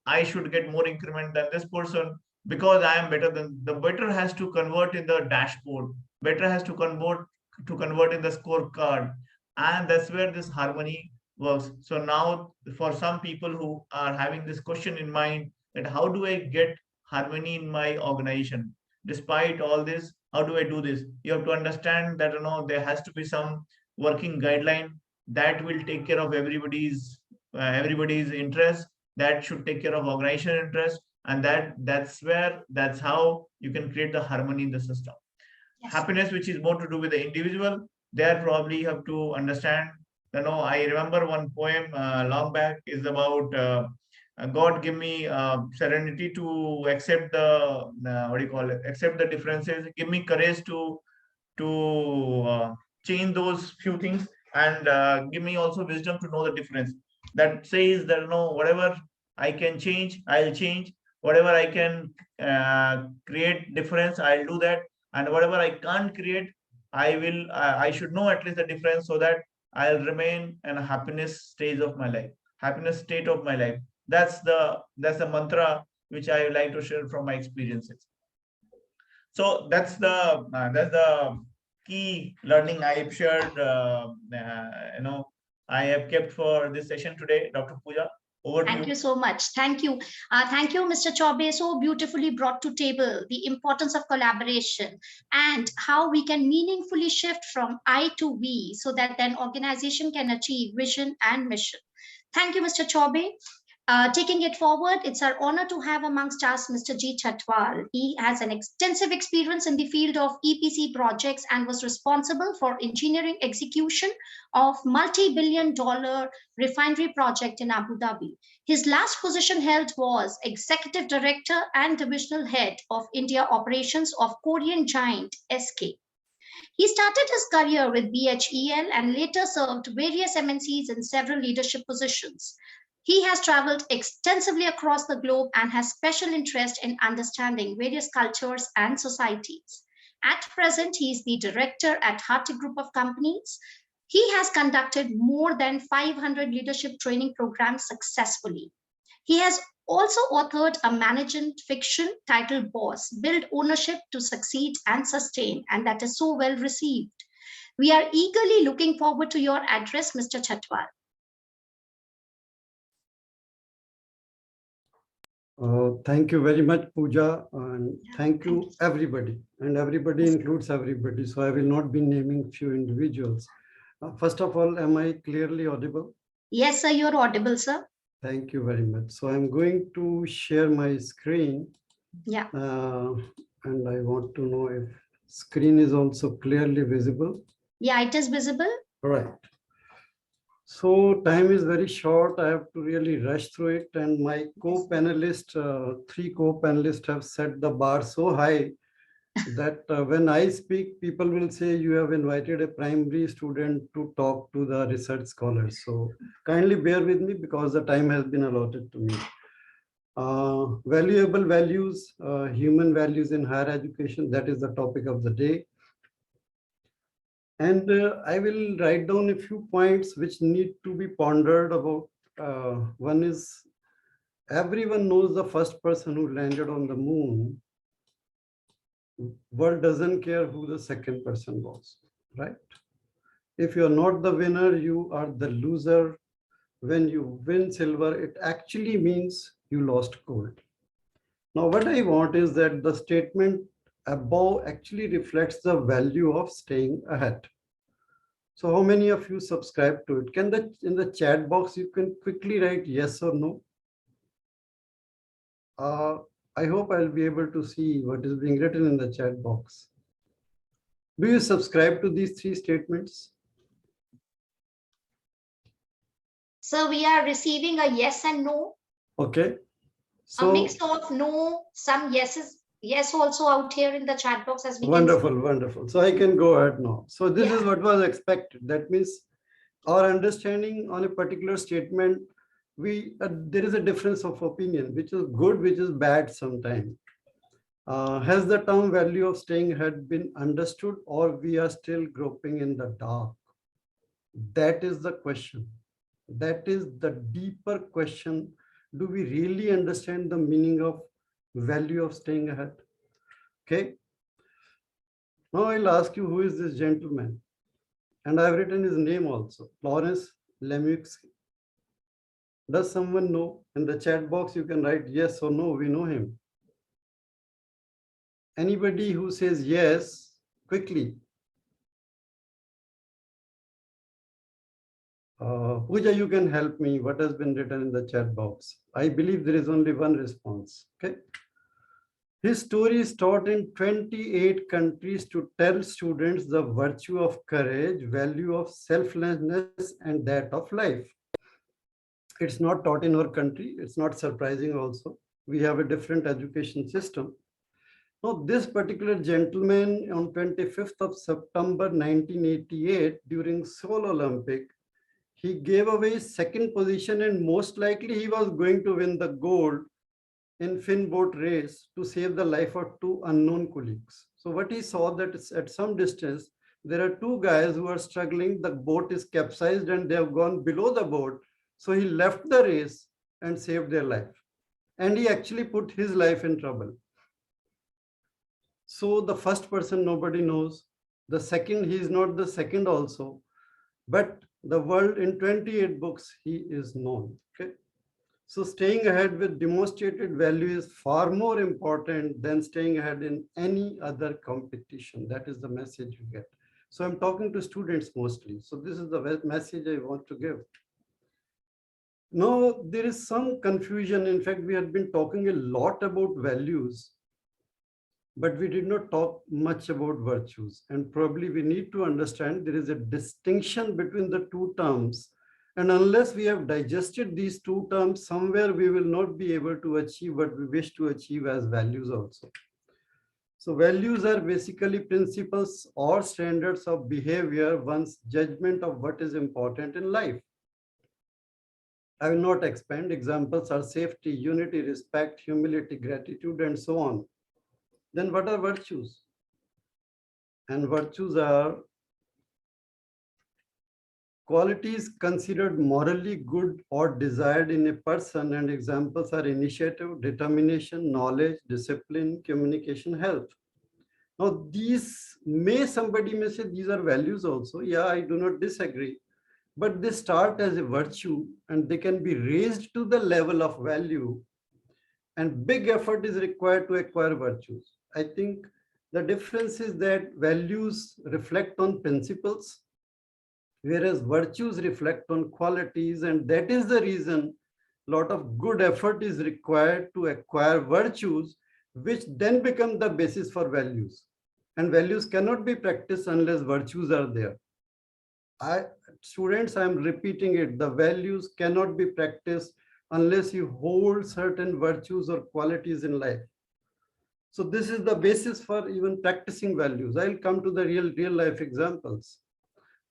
S12: I should get more increment than this person because I am better than. The better has to convert in the dashboard. Better has to convert in the scorecard, and that's where this harmony works. So now for some people who are having this question in mind, that how do I get harmony in my organization? Despite all this, how do I do this? You have to understand that there has to be some working guideline that will take care of everybody's interest, that should take care of organizational interest, and that's how you can create the harmony in the system.
S8: Yes.
S12: Happiness, which is more to do with the individual, there probably you have to understand. I remember one poem long back is about God give me serenity to accept the accept the differences. Give me courage to change those few things, and give me also wisdom to know the difference. That says that whatever I can change, I'll change. Whatever I can create difference, I'll do that. And whatever I can't create, I should know at least the difference, so that I'll remain in a happiness state of my life. That's the mantra which I like to share from my experiences. So that's the key learning I have shared. I have kept for this session today. Dr. Pooja, over to you.
S8: Thank you so much. Thank you. Thank you, Mr. Chaubey. So beautifully brought to table the importance of collaboration and how we can meaningfully shift from I to we, so that then organization can achieve vision and mission. Thank you, Mr. Chaubey. Taking it forward, it's our honor to have amongst us Mr. G. Chatwal. He has an extensive experience in the field of EPC projects and was responsible for engineering execution of multi-billion-dollar refinery project in Abu Dhabi. His last position held was Executive Director and Divisional Head of India Operations of Korean giant SK. He started his career with BHEL and later served various MNCs in several leadership positions. He has traveled extensively across the globe and has special interest in understanding various cultures and societies. At present, he is the director at Hartig Group of Companies. He has conducted more than 500 leadership training programs successfully. He has also authored a management fiction titled Boss, Build Ownership to Succeed and Sustain, and that is so well received. We are eagerly looking forward to your address, Mr. Chatwal.
S10: Thank you very much, Pooja, and thank you everybody. And everybody includes everybody, so I will not be naming few individuals. First of all, am I clearly audible?
S8: Yes, sir, you're audible, sir.
S10: Thank you very much. So I'm going to share my screen.
S8: Yeah.
S10: And I want to know if screen is also clearly visible.
S8: Yeah, it is visible.
S10: All right. So time is very short. I have to really rush through it. And my co-panelists, 3 co-panelists have set the bar so high that when I speak, people will say you have invited a primary student to talk to the research scholars. So kindly bear with me because the time has been allotted to me. Valuable values, human values in higher education, that is the topic of the day. And I will write down a few points which need to be pondered about. One is, everyone knows the first person who landed on the moon. World doesn't care who the second person was, right? If you're not the winner, you are the loser. When you win silver, it actually means you lost gold. Now, what I want is that the statement above actually reflects the value of staying ahead. So how many of you subscribe to it? Can in the chat box, you can quickly write yes or no. I hope I'll be able to see what is being written in the chat box. Do you subscribe to these 3 statements?
S8: So we are receiving a yes and no.
S10: Okay. So,
S8: a mix of no, some yeses, yes also out here in the chat box as we
S10: wonderful,
S8: can see.
S10: Wonderful. So I can go ahead now. So this is what was expected. That means our understanding on a particular statement, there is a difference of opinion, which is good, which is bad sometimes. Has the term value of staying ahead been understood, or we are still groping in the dark? That is the question. That is the deeper question. Do we really understand the meaning of value of staying ahead? Okay. Now I'll ask you, who is this gentleman? And I've written his name also, Lawrence Lemuix. Does someone know? In the chat box, you can write yes or no. We know him. Anybody who says yes, quickly. Pooja, you can help me. What has been written in the chat box? I believe there is only one response. Okay. His story is taught in 28 countries to tell students the virtue of courage, value of selflessness, and that of life. It's not taught in our country. It's not surprising also. We have a different education system. Now, this particular gentleman on 25th of September 1988 during Seoul Olympic, he gave away second position and most likely he was going to win the gold in fin boat race to save the life of two unknown colleagues. So what he saw that at some distance, there are two guys who are struggling. The boat is capsized and they have gone below the boat. So he left the race and saved their life. And he actually put his life in trouble. So the first person nobody knows. The second, he is not the second also. But the world in 28 books, he is known. Okay. So staying ahead with demonstrated value is far more important than staying ahead in any other competition. That is the message you get. So I'm talking to students mostly. So this is the message I want to give. Now, there is some confusion. In fact, we had been talking a lot about values, but we did not talk much about virtues. And probably we need to understand there is a distinction between the two terms. And unless we have digested these two terms, somewhere we will not be able to achieve what we wish to achieve as values also. So values are basically principles or standards of behavior, one's judgment of what is important in life. I will not expand. Examples are safety, unity, respect, humility, gratitude, and so on. Then what are virtues? And virtues are qualities considered morally good or desired in a person, and examples are initiative, determination, knowledge, discipline, communication, health. Now these somebody may say these are values also. Yeah, I do not disagree, but they start as a virtue and they can be raised to the level of value, and big effort is required to acquire virtues. I think the difference is that values reflect on principles, whereas virtues reflect on qualities, and that is the reason a lot of good effort is required to acquire virtues, which then become the basis for values. And values cannot be practiced unless virtues are there. Students, I'm repeating it, the values cannot be practiced unless you hold certain virtues or qualities in life. So this is the basis for even practicing values. I'll come to the real life examples.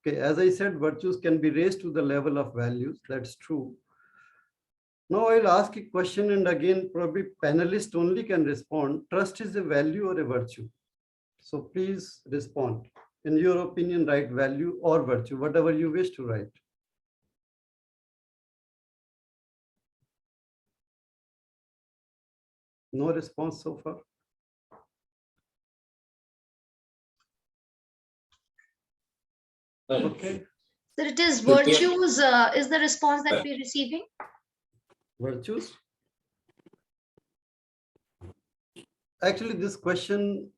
S10: Okay, as I said, virtues can be raised to the level of values. That's true. Now I'll ask a question, and again, probably panelists only can respond. Trust is a value or a virtue? So please respond. In your opinion, write value or virtue, whatever you wish to write. No response so far. Okay.
S8: So it is virtues is the response that we're receiving.
S10: Virtues. Actually, this question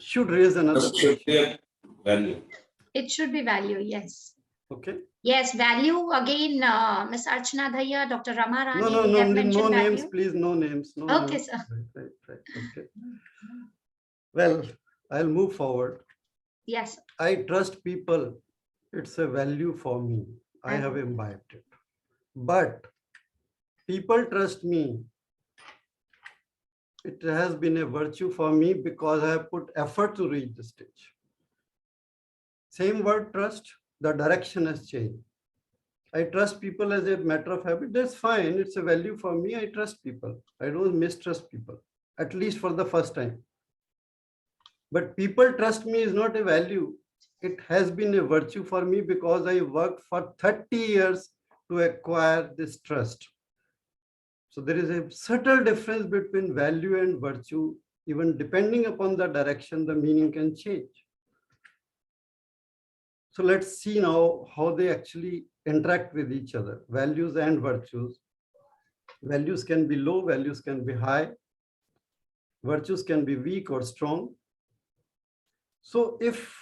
S10: should raise another question.
S9: Value.
S8: It should be value, yes.
S10: Okay.
S8: Yes, value again, Ms. Archana Dhaya, Dr. Rama Rani.
S10: No names, please. No names. No
S8: okay,
S10: names.
S8: sir.
S10: Right. Okay. Well, I'll move forward.
S8: Yes.
S10: I trust people. It's a value for me. I have imbibed it. But people trust me. It has been a virtue for me because I have put effort to reach the stage. Same word, trust, the direction has changed. I trust people as a matter of habit. That's fine. It's a value for me. I trust people. I don't mistrust people, at least for the first time. But people trust me is not a value. It has been a virtue for me because I worked for 30 years to acquire this trust. So there is a subtle difference between value and virtue. Even depending upon the direction, the meaning can change. So let's see now how they actually interact with each other, values and virtues. Values can be low, values can be high. Virtues can be weak or strong. So if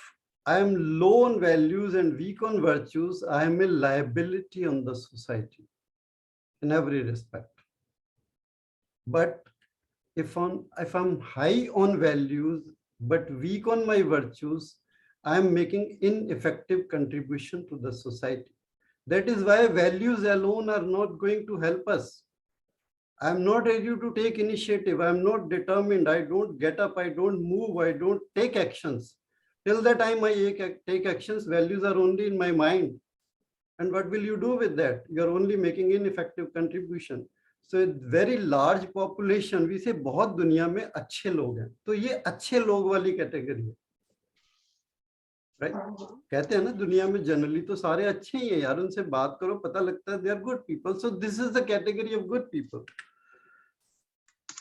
S10: I am low on values and weak on virtues, I am a liability on the society in every respect. But if I'm high on values but weak on my virtues, I am making ineffective contribution to the society. That is why values alone are not going to help us. I'm not ready to take initiative. I'm not determined. I don't get up. I don't move. I don't take actions. Till the time I take actions, values are only in my mind. And what will you do with that? You're only making ineffective contribution. So a very large population, we say बहुत दुनिया में अच्छे लोग हैं. तो ये अच्छे लोग वाली कैटेगरी है. Right? कहते हैं ना दुनिया में जनरली तो सारे अच्छे ही हैं यार, उनसे बात करो पता लगता है they are good people. So this is the category of good people.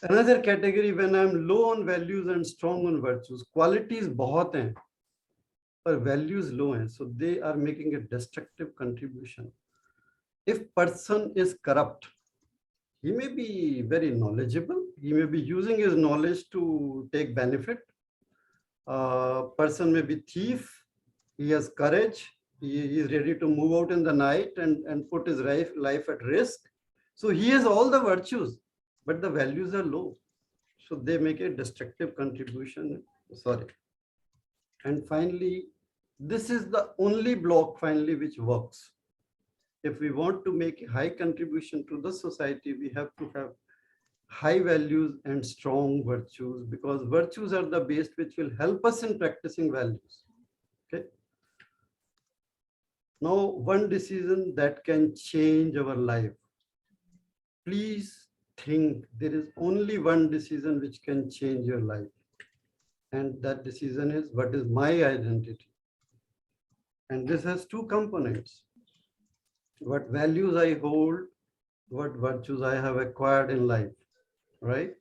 S10: Another category when I am low on values and strong on virtues. Qualities बहुत हैं पर values low हैं. So they are making a destructive contribution. If person is corrupt, he may be very knowledgeable. He may be using his knowledge to take benefit. Person may be thief. He has courage. He is ready to move out in the night and put his life at risk. So he has all the virtues, but the values are low. So they make a destructive contribution. Sorry. And finally, this is the only block finally which works. If we want to make a high contribution to the society, we have to have high values and strong virtues, because virtues are the base which will help us in practicing values. Okay. Now, one decision that can change our life. Please think there is only one decision which can change your life. And that decision is, what is my identity? And this has two components. What values I hold, what virtues I have acquired in life, right?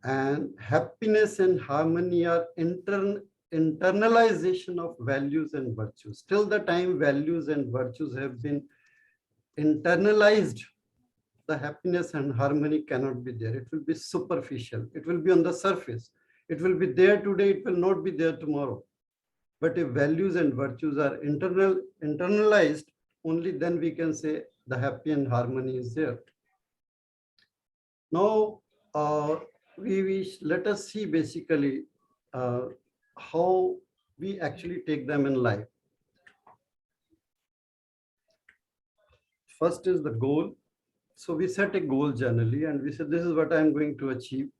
S10: And happiness and harmony are internalization of values and virtues. Till the time values and virtues have been internalized, the happiness and harmony cannot be there. It will be superficial. It will be on the surface. It will be there today. It will not be there tomorrow. But if values and virtues are internalized, only then we can say the happy and harmony is there. Now, let us see basically how we actually take them in life. First is the goal. So we set a goal generally and we said, this is what I'm going to achieve.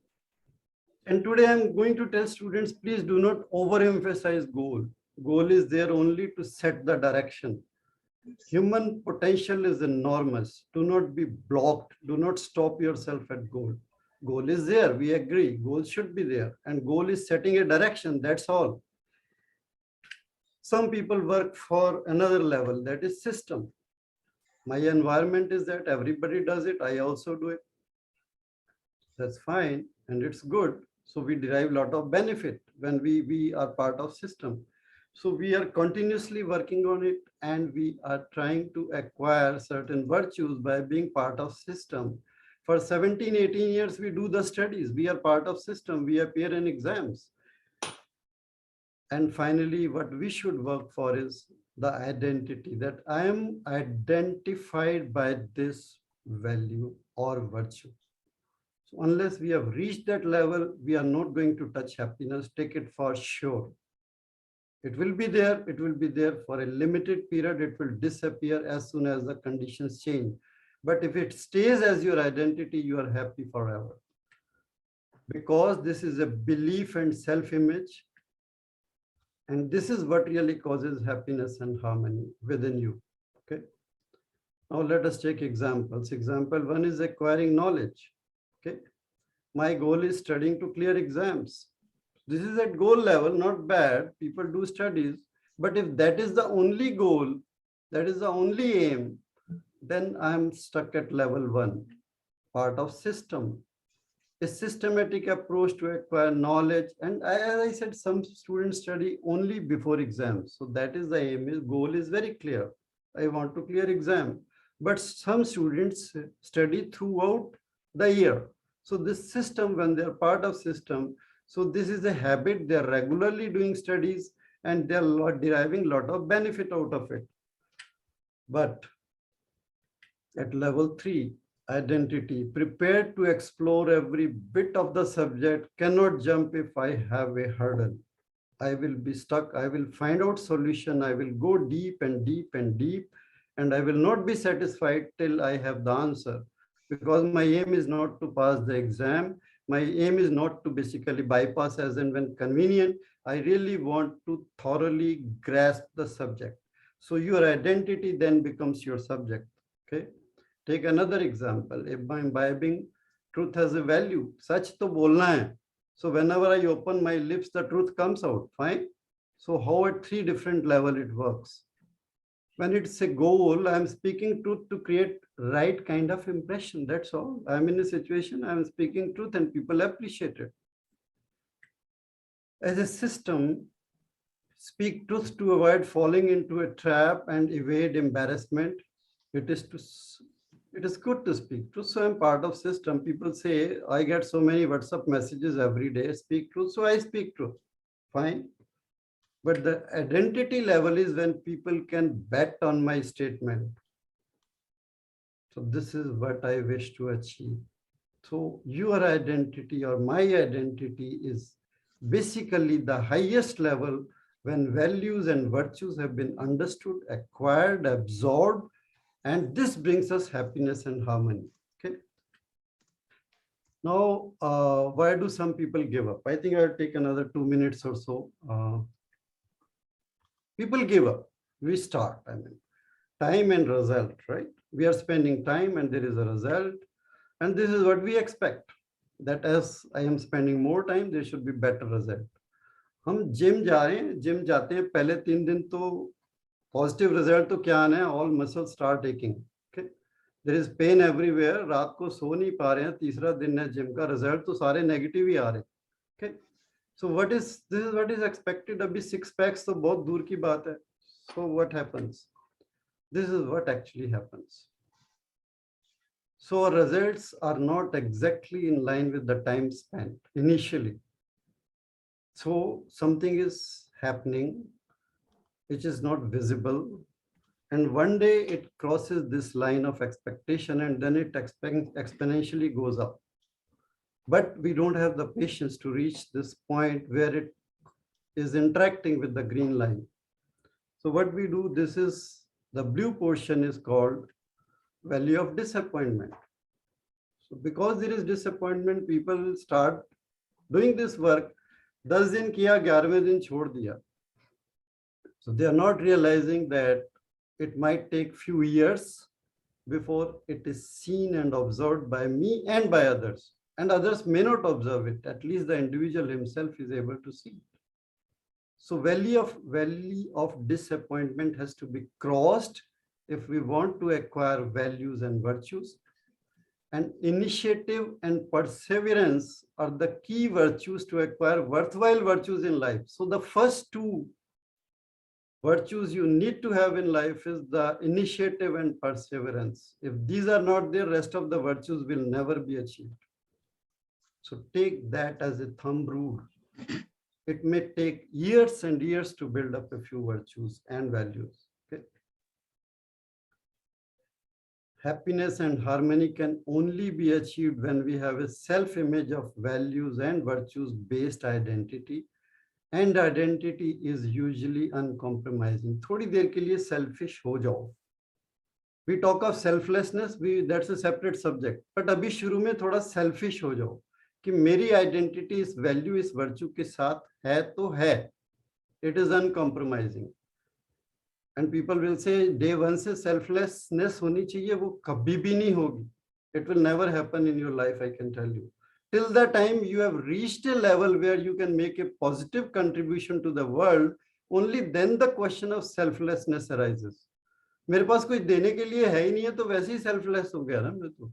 S10: And today I'm going to tell students, please do not overemphasize goal. Goal is there only to set the direction. Human potential is enormous. Do not be blocked. Do not stop yourself at goal. Goal is there. We agree. Goal should be there. And goal is setting a direction. That's all. Some people work for another level. That is system. My environment is that everybody does it. I also do it. That's fine. And it's good. So we derive a lot of benefit when we are part of system. So we are continuously working on it, and we are trying to acquire certain virtues by being part of system. For 17, 18 years, we do the studies. We are part of system. We appear in exams. And finally, what we should work for is the identity, that I am identified by this value or virtue. So unless we have reached that level, we are not going to touch happiness. Take it for sure. It will be there. It will be there for a limited period. It will disappear as soon as the conditions change. But if it stays as your identity, you are happy forever. Because this is a belief and self-image. And this is what really causes happiness and harmony within you. Okay. Now let us take examples. Example one is acquiring knowledge. Okay. My goal is studying to clear exams. This is at goal level, not bad. People do studies. But if that is the only goal, that is the only aim, then I'm stuck at level 1, part of system. A systematic approach to acquire knowledge. And as I said, some students study only before exams. So that is the aim. His goal is very clear. I want to clear exam. But some students study throughout the year. So this system, when they're part of system, so this is a habit. They're regularly doing studies and they're deriving a lot of benefit out of it. But at level 3, identity, prepared to explore every bit of the subject, cannot jump if I have a hurdle. I will be stuck. I will find out solution. I will go deep and deep and deep, and I will not be satisfied till I have the answer, because my aim is not to pass the exam. My aim is not to basically bypass as and when convenient. I really want to thoroughly grasp the subject. So your identity then becomes your subject. Okay. Take another example. If I'm imbibing truth has a value, such to bolna hai. So whenever I open my lips, the truth comes out. Fine. So how at 3 different levels it works? When it's a goal, I'm speaking truth to create right kind of impression. That's all. I'm in a situation, I'm speaking truth and people appreciate it. As a system, speak truth to avoid falling into a trap and evade embarrassment. It is good to speak truth. So I'm part of system. People say, I get so many WhatsApp messages every day, speak truth. So I speak truth. Fine. But the identity level is when people can bet on my statement. So this is what I wish to achieve. So your identity or my identity is basically the highest level when values and virtues have been understood, acquired, absorbed, and this brings us happiness and harmony. Okay. Now, why do some people give up? I think I'll take another 2 minutes or so. People give up. We start. I mean, time and result, right? We are spending time and there is a result. And this is what we expect. That as I am spending more time, there should be better result. हम gym जा रहे हैं, gym जाते हैं, पहले 3 दिन तो positive result तो क्या आना है, all muscle start taking. Okay, there is pain everywhere, रात को सो नहीं पा रहे हैं, तीसरा दिन है जिम का, रिजल्ट तो सारे नेगेटिव ही आ रहे हैं. Okay, so what is this is what is expected. अभी 6 पैक्स तो बहुत दूर की बात है. So what happens, this is what actually happens. So our results are not exactly in line with the time spent initially. So something is happening which is not visible, and one day it crosses this line of expectation and then it exponentially goes up. But we don't have the patience to reach this point where it is interacting with the green line. So what we do, this is the blue portion is called value of disappointment. So because there is disappointment, people start doing this work. 10 दिन किया, 11वें दिन छोड़ दिया. So they are not realizing that it might take few years before it is seen and observed by me and by others. And others may not observe it. At least the individual himself is able to see it. So valley of disappointment has to be crossed if we want to acquire values and virtues. And initiative and perseverance are the key virtues to acquire worthwhile virtues in life. So the first 2 virtues you need to have in life is the initiative and perseverance. If these are not there, rest of the virtues will never be achieved. So take that as a thumb rule. It may take years and years to build up a few virtues and values. Happiness and harmony can only be achieved when we have a self-image of values and virtues based identity, and identity is usually uncompromising. थोड़ी देर के लिए selfish हो जाओ. We talk of selflessness, that's a separate subject. But अभी शुरू में थोड़ा selfish हो जाओ कि मेरी identity इस value, इस virtue के साथ है तो है. It is uncompromising. And people will say, day 1 से selflessness होनी चाहिए, वो कभी भी नहीं होगी. It will never happen in your life, I can tell you. Till the time you have reached a level where you can make a positive contribution to the world, only then the question of selflessness arises. मेरे पास कोई देने के लिए है ही नहीं है, तो वैसे ही selfless हो गया ना मैं तो.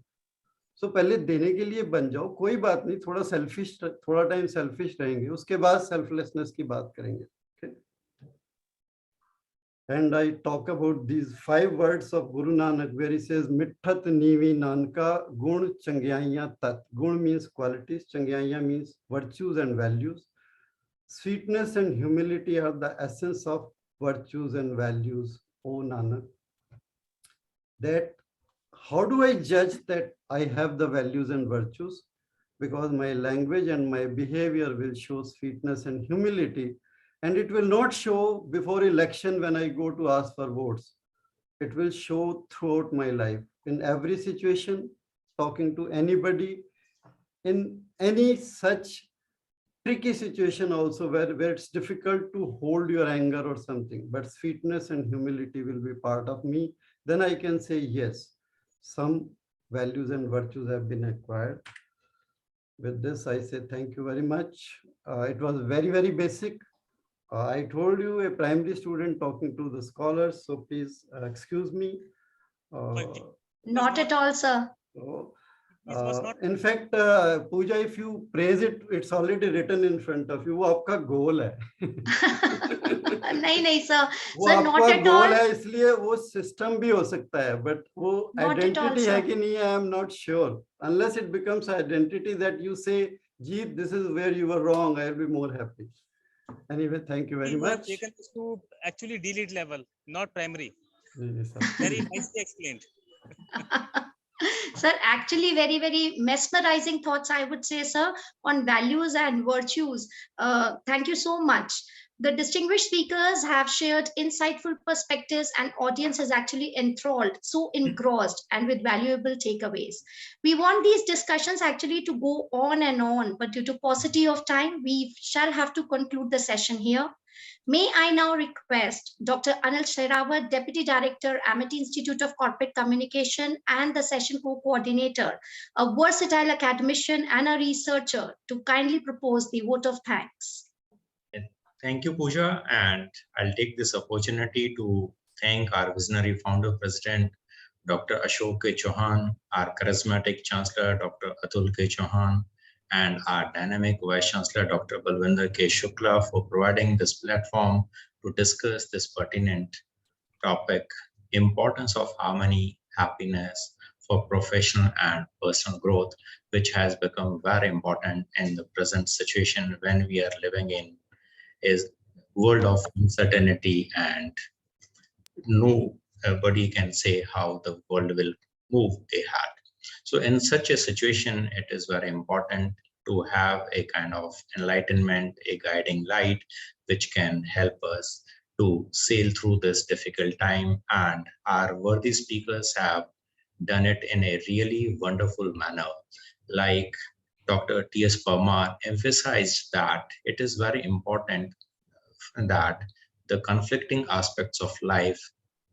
S10: So पहले देने के लिए बन जाओ, कोई बात नहीं, थोड़ा selfish, थोड़ा time selfish रहेंगे, उसके बाद selflessness की बात करेंगे. And I talk about these 5 words of Guru Nanak, where he says, Mithat Nivi Nanka Gun Changyaiya Tat. Gun means qualities, Changyaiya means virtues and values. Sweetness and humility are the essence of virtues and values, O Nanak. That how do I judge that I have the values and virtues? Because my language and my behavior will show sweetness and humility, and it will not show before election when I go to ask for votes. It will show throughout my life, in every situation, talking to anybody, in any such tricky situation also where it's difficult to hold your anger or something, but sweetness and humility will be part of me. Then I can say, yes, some values and virtues have been acquired. With this, I say thank you very much. It was very, very basic. I told you, a primary student talking to the scholars, so please excuse me.
S8: Not at all, sir.
S10: So, in fact, Pooja, if you praise it, it's already written in front of you. वो आपका goal है.
S8: नहीं sir.
S10: वो
S8: Sir, not
S10: आपका
S8: at
S10: goal
S8: all.
S10: है, इसलिए वो system भी हो सकता है, but वो
S8: Not at all,
S10: identity
S8: sir.
S10: है कि नहीं, I am not sure. Unless it becomes identity that you say, Jeet, this is where you were wrong, I will be more happy. Anyway, thank you very
S13: You have
S10: much.
S13: taken this to actually delete level, not primary.
S10: Yes, sir.
S13: Very nicely explained.
S8: Sir, actually very, very mesmerizing thoughts, I would say, sir, on values and virtues. Thank you so much. The distinguished speakers have shared insightful perspectives and audience is actually enthralled, so engrossed and with valuable takeaways. We want these discussions actually to go on and on, but due to paucity of time, we shall have to conclude the session here. May I now request Dr. Anil Sehrawat, Deputy Director, Amity Institute of Corporate Communication, and the session co-coordinator, a versatile academician and a researcher, to kindly propose the vote of thanks.
S14: Thank you, Pooja, and I'll take this opportunity to thank our visionary founder president, Dr. Ashok K. Chauhan, our charismatic chancellor, Dr. Atul K. Chauhan, and our dynamic Vice Chancellor, Dr. Balwinder K. Shukla, for providing this platform to discuss this pertinent topic, importance of harmony, happiness for professional and personal growth, which has become very important in the present situation when we are living in a world of uncertainty and nobody can say how the world will move ahead. So in such a situation, it is very important to have a kind of enlightenment, a guiding light, which can help us to sail through this difficult time. And our worthy speakers have done it in a really wonderful manner. Like Dr. T.S. Parmar emphasized that it is very important that the conflicting aspects of life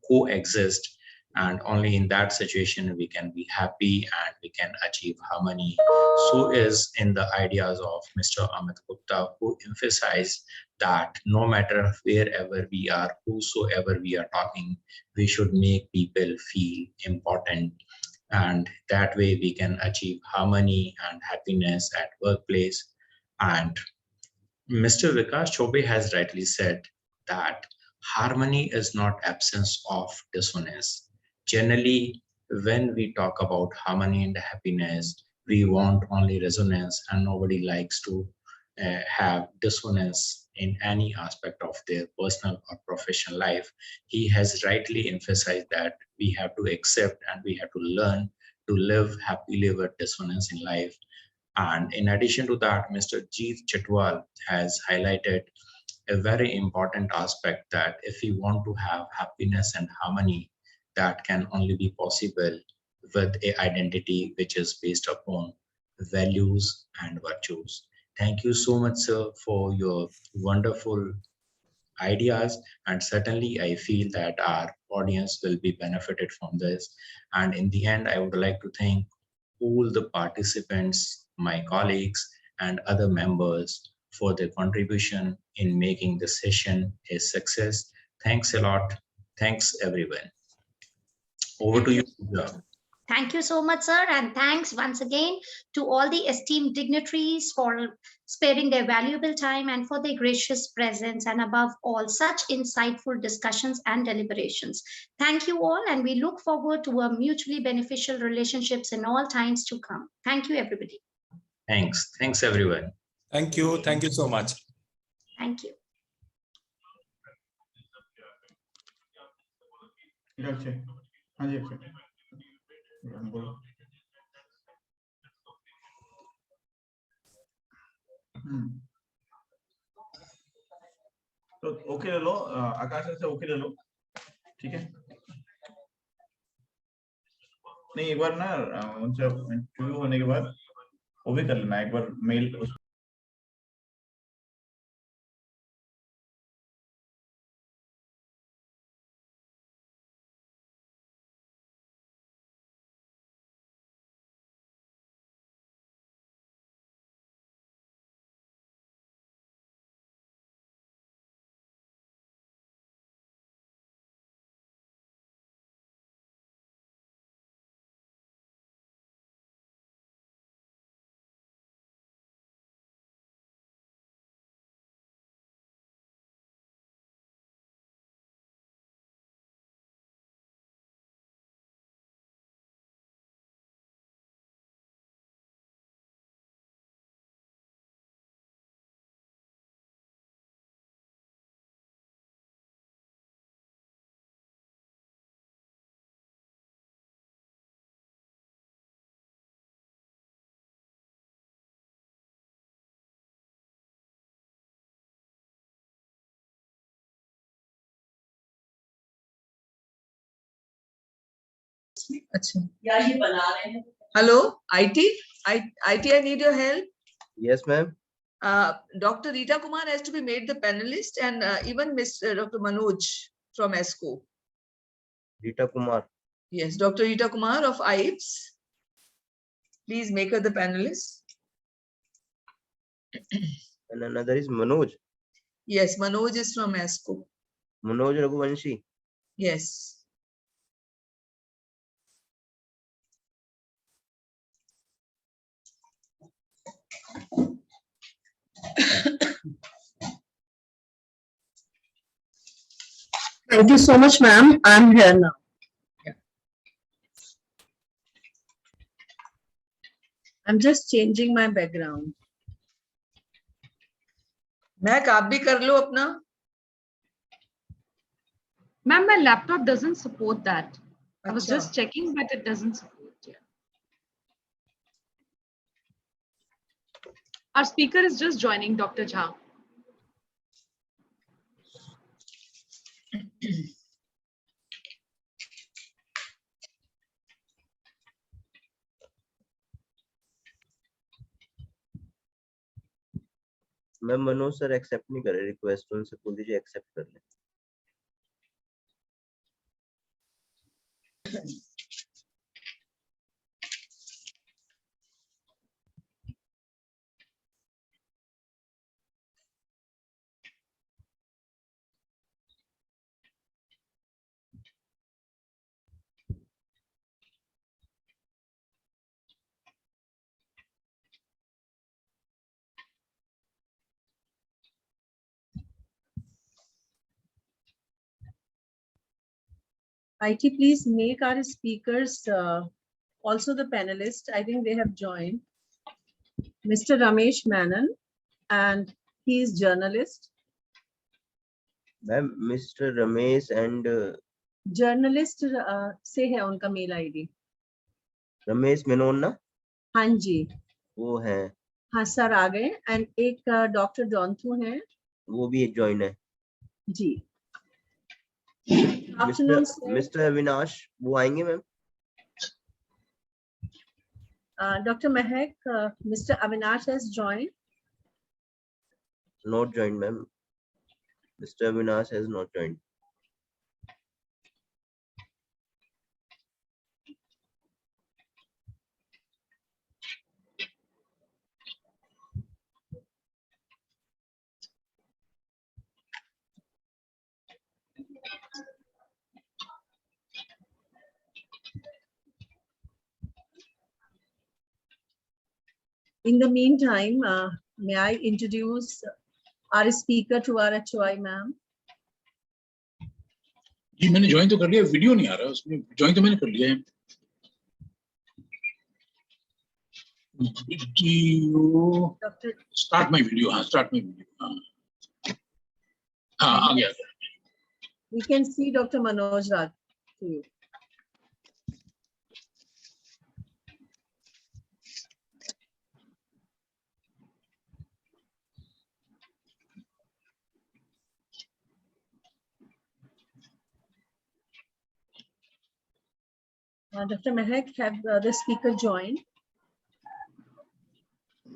S14: coexist, and only in that situation we can be happy and we can achieve harmony. So is in the ideas of Mr. Amit Gupta, who emphasized that no matter wherever we are, whosoever we are talking, we should make people feel important, and that way we can achieve harmony and happiness at workplace. And Mr. Vikas Chobe has rightly said that harmony is not absence of dissonance. Generally, when we talk about harmony and happiness, we want only resonance, and nobody likes to have dissonance in any aspect of their personal or professional life. He has rightly emphasized that we have to accept and we have to learn to live happily with dissonance in life. And in addition to that, Mr. Jeet Chitwal has highlighted a very important aspect that if we want to have happiness and harmony, that can only be possible with an identity which is based upon values and virtues. Thank you so much, sir, for your wonderful ideas. And certainly I feel that our audience will be benefited from this. And in the end, I would like to thank all the participants, my colleagues, and other members for their contribution in making the session a success. Thanks a lot. Thanks, everyone. Over to you, Pooja.
S8: Thank you so much, sir. And thanks once again to all the esteemed dignitaries for sparing their valuable time and for their gracious presence, and above all, such insightful discussions and deliberations. Thank you all, and we look forward to a mutually beneficial relationships in all times to come. Thank you, everybody.
S14: Thanks. Thanks, everyone.
S11: Thank you. Thank you so much.
S8: Thank you.
S12: हाँ जी अक्षय बोलो तो okay ले लो आकाश से okay ले लो ठीक है नहीं एक बार ना उनसे इंटरव्यू होने के बाद वो भी कर लेना एक बार मेल
S15: अच्छा यार ये बना रहे हैं hello IT I need your help.
S16: Yes, ma'am.
S15: Dr. Rita Kumar has to be made the panelist and even Mr. Dr. Manoj from ESCO.
S16: Rita Kumar.
S15: Yes, Dr. Rita Kumar of IIPS. Please make her the panelist.
S16: And another is Manoj.
S15: Yes, Manoj is from ESCO.
S16: Manoj Raghuvanshi.
S15: Yes.
S17: Thank you so much, ma'am. I'm here now.
S15: Yeah.
S17: I'm just changing my background.
S15: Mac, आप भी कर लो अपना.
S18: Ma'am, my laptop doesn't support that. I was
S15: Achha.
S18: just checking, but it doesn't support. Yeah. Our speaker is just joining, Dr. Jha.
S16: Ma'am Manoj sir accept नहीं कर रहे request उनसे बोल दीजिए एक्सेप्ट कर ले
S17: IT, please make our speakers also the panelists. I think they have joined. Mr. Ramesh Menon, and he is journalist.
S16: Ma'am mister Ramesh and
S17: journalist से है उनका मेल ID.
S16: रमेश मेनन ना
S17: हाँ जी
S16: वो है
S17: हाँ सर आ गए. एंड एक डॉक्टर जॉनथू हैं.
S16: वो भी एक ज्वाइन है
S17: जी. Afternoon, sir.
S16: मिस्टर अविनाश वो आएंगे ma'am
S17: Dr. Mehak, Mr. Avinash has joined.
S16: not joined ma'am Mr. Avinash has not joined
S17: In the meantime, may I introduce our speaker to our HOI, ma'am?
S19: जी मैंने join तो कर लिया video नहीं आ रहा उसमें join तो मैंने कर लिया है वीडियो स्टार्ट माय वीडियो हाँ स्टार्ट माय वीडियो हाँ हाँ, आ गया।
S17: We can see Dr. Manoj Raj to you. Dr. Mehak, have the speaker joined?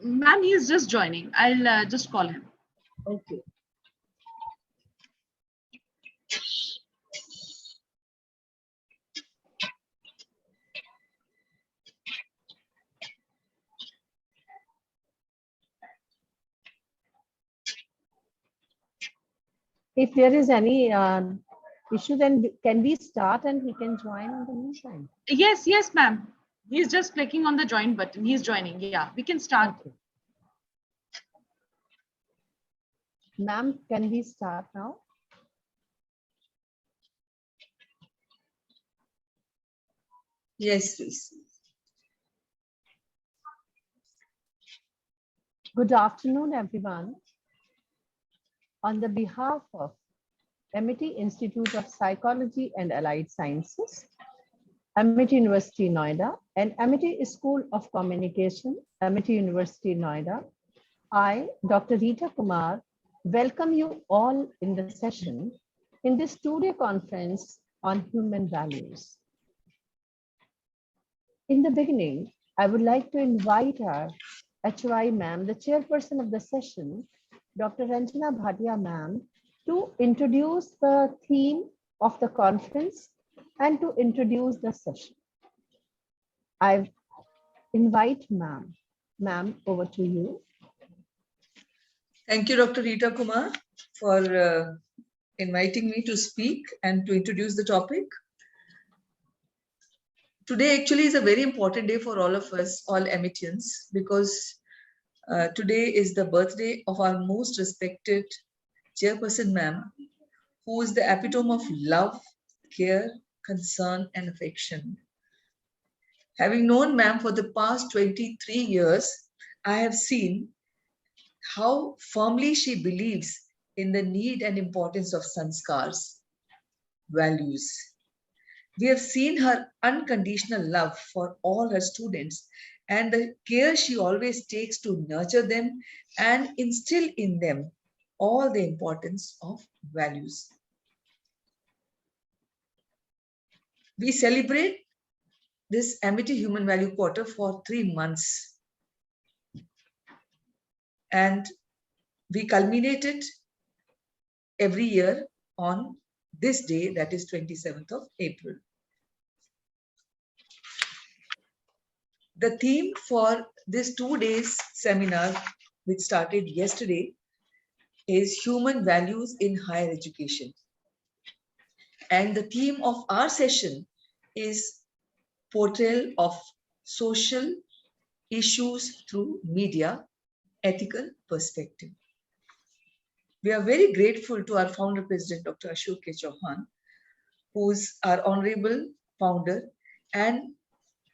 S18: Ma'am, he is just joining. I'll just call him.
S17: Okay. If there is any issue, then can we start and he can join in the meantime?
S18: Yes, yes, ma'am. He's just clicking on the join button. He's joining. Yeah, we can start.
S17: Okay. Ma'am, can we start now?
S15: Yes, please.
S17: Good afternoon, everyone. On the behalf of Amity Institute of Psychology and Allied Sciences, Amity University, Noida, and Amity School of Communication, Amity University, Noida, I, Dr. Rita Kumar, welcome you all in the session in this two-day conference on human values. In the beginning, I would like to invite our HY ma'am, the chairperson of the session, Dr. Ranjana Bhatia ma'am, to introduce the theme of the conference and to introduce the session. I invite ma'am. Ma'am, over to you.
S15: Thank you, Dr. Rita Kumar, for inviting me to speak and to introduce the topic. Today actually is a very important day for all of us, all Amitians, because today is the birthday of our most respected chairperson, ma'am, who is the epitome of love, care, concern, and affection. Having known ma'am for the past 23 years, I have seen how firmly she believes in the need and importance of sanskars, values. We have seen her unconditional love for all her students and the care she always takes to nurture them and instill in them all the importance of values. We celebrate this Amity Human Value Quarter for 3 months. And we culminate it every year on this day, that is 27th of April. The theme for this 2 days seminar, which started yesterday, is human values in higher education. And the theme of our session is portrayal of social issues through media, ethical perspective. We are very grateful to our founder president, Dr. Ashok K. Chauhan, who is our honorable founder and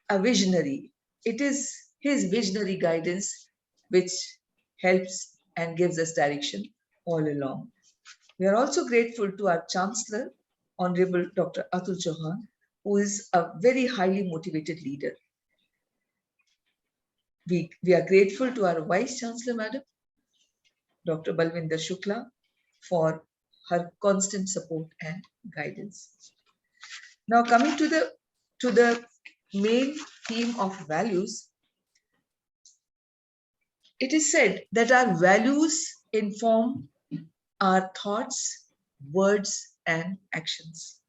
S15: a visionary. It is his visionary guidance which helps and gives us direction all along. We are also grateful to our Chancellor, Honorable Dr. Atul Chauhan, who is a very highly motivated leader. We are grateful to our Vice Chancellor, Madam, Dr. Balwinder Shukla, for her constant support and guidance. Now coming to the main theme of values, it is said that our values inform our thoughts, words, and actions.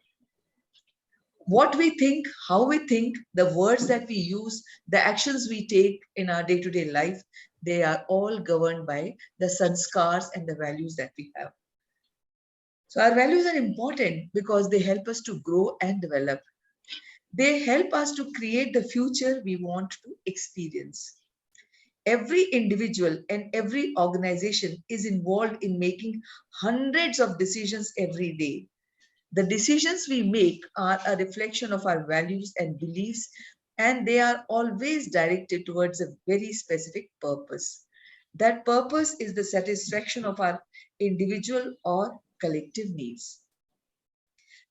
S15: What we think, how we think, the words that we use, the actions we take in our day-to-day life, they are all governed by the sanskars and the values that we have. So our values are important because they help us to grow and develop. They help us to create the future we want to experience. Every individual and every organization is involved in making hundreds of decisions every day. The decisions we make are a reflection of our values and beliefs, and they are always directed towards a very specific purpose. That purpose is the satisfaction of our individual or collective needs.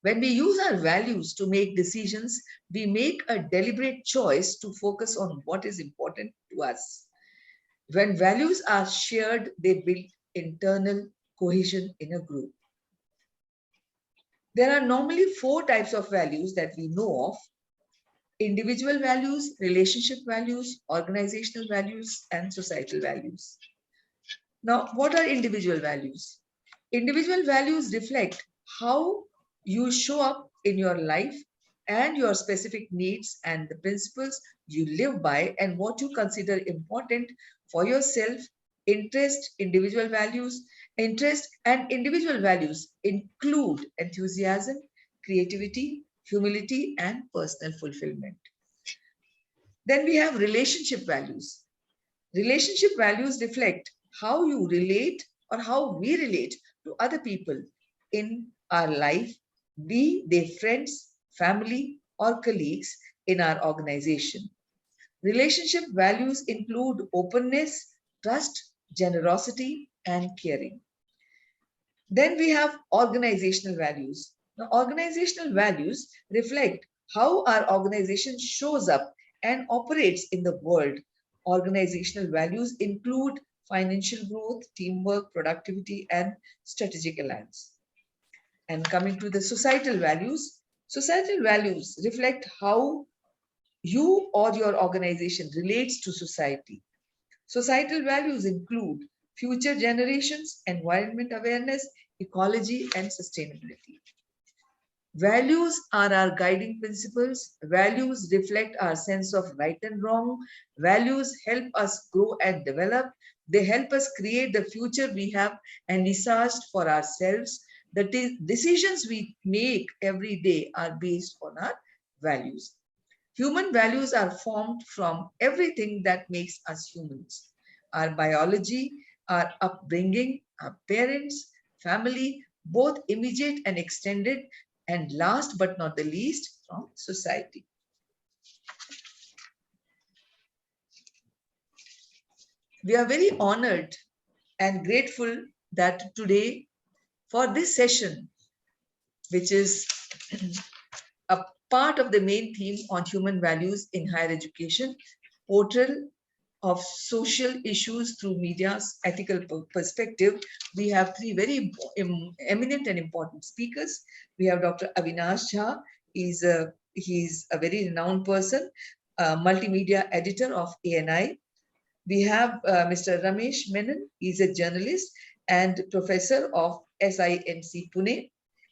S15: When we use our values to make decisions, we make a deliberate choice to focus on what is important to us. When values are shared, they build internal cohesion in a group. There are normally 4 types of values that we know of: individual values, relationship values, organizational values, and societal values. Now, what are individual values? Individual values reflect how you show up in your life and your specific needs and the principles you live by and what you consider important for yourself. Interest and individual values include enthusiasm, creativity, humility, and personal fulfillment. Then we have relationship values. Relationship values reflect how you relate or how we relate to other people in our life, be they friends, family, or colleagues in our organization. Relationship values include openness, trust, generosity, and caring. Then we have organizational values. Now, organizational values reflect how our organization shows up and operates in the world. Organizational values include financial growth, teamwork, productivity, and strategic alliance. And coming to the societal values reflect how you or your organization relates to society. Societal values include future generations, environment awareness, ecology, and sustainability. Values are our guiding principles. Values reflect our sense of right and wrong. Values help us grow and develop. They help us create the future we have envisaged for ourselves. The decisions we make every day are based on our values. Human values are formed from everything that makes us humans: our biology, our upbringing, our parents, family, both immediate and extended, and last but not the least, from society. We are very honored and grateful that today, for this session, which is a part of the main theme on human values in higher education, portrayal of social issues through media's ethical perspective, we have 3 very eminent and important speakers. We have Dr. Avinash Jha. He's a very renowned person, multimedia editor of ANI. We have Mr. Ramesh Menon. He's a journalist and professor of SINC Pune.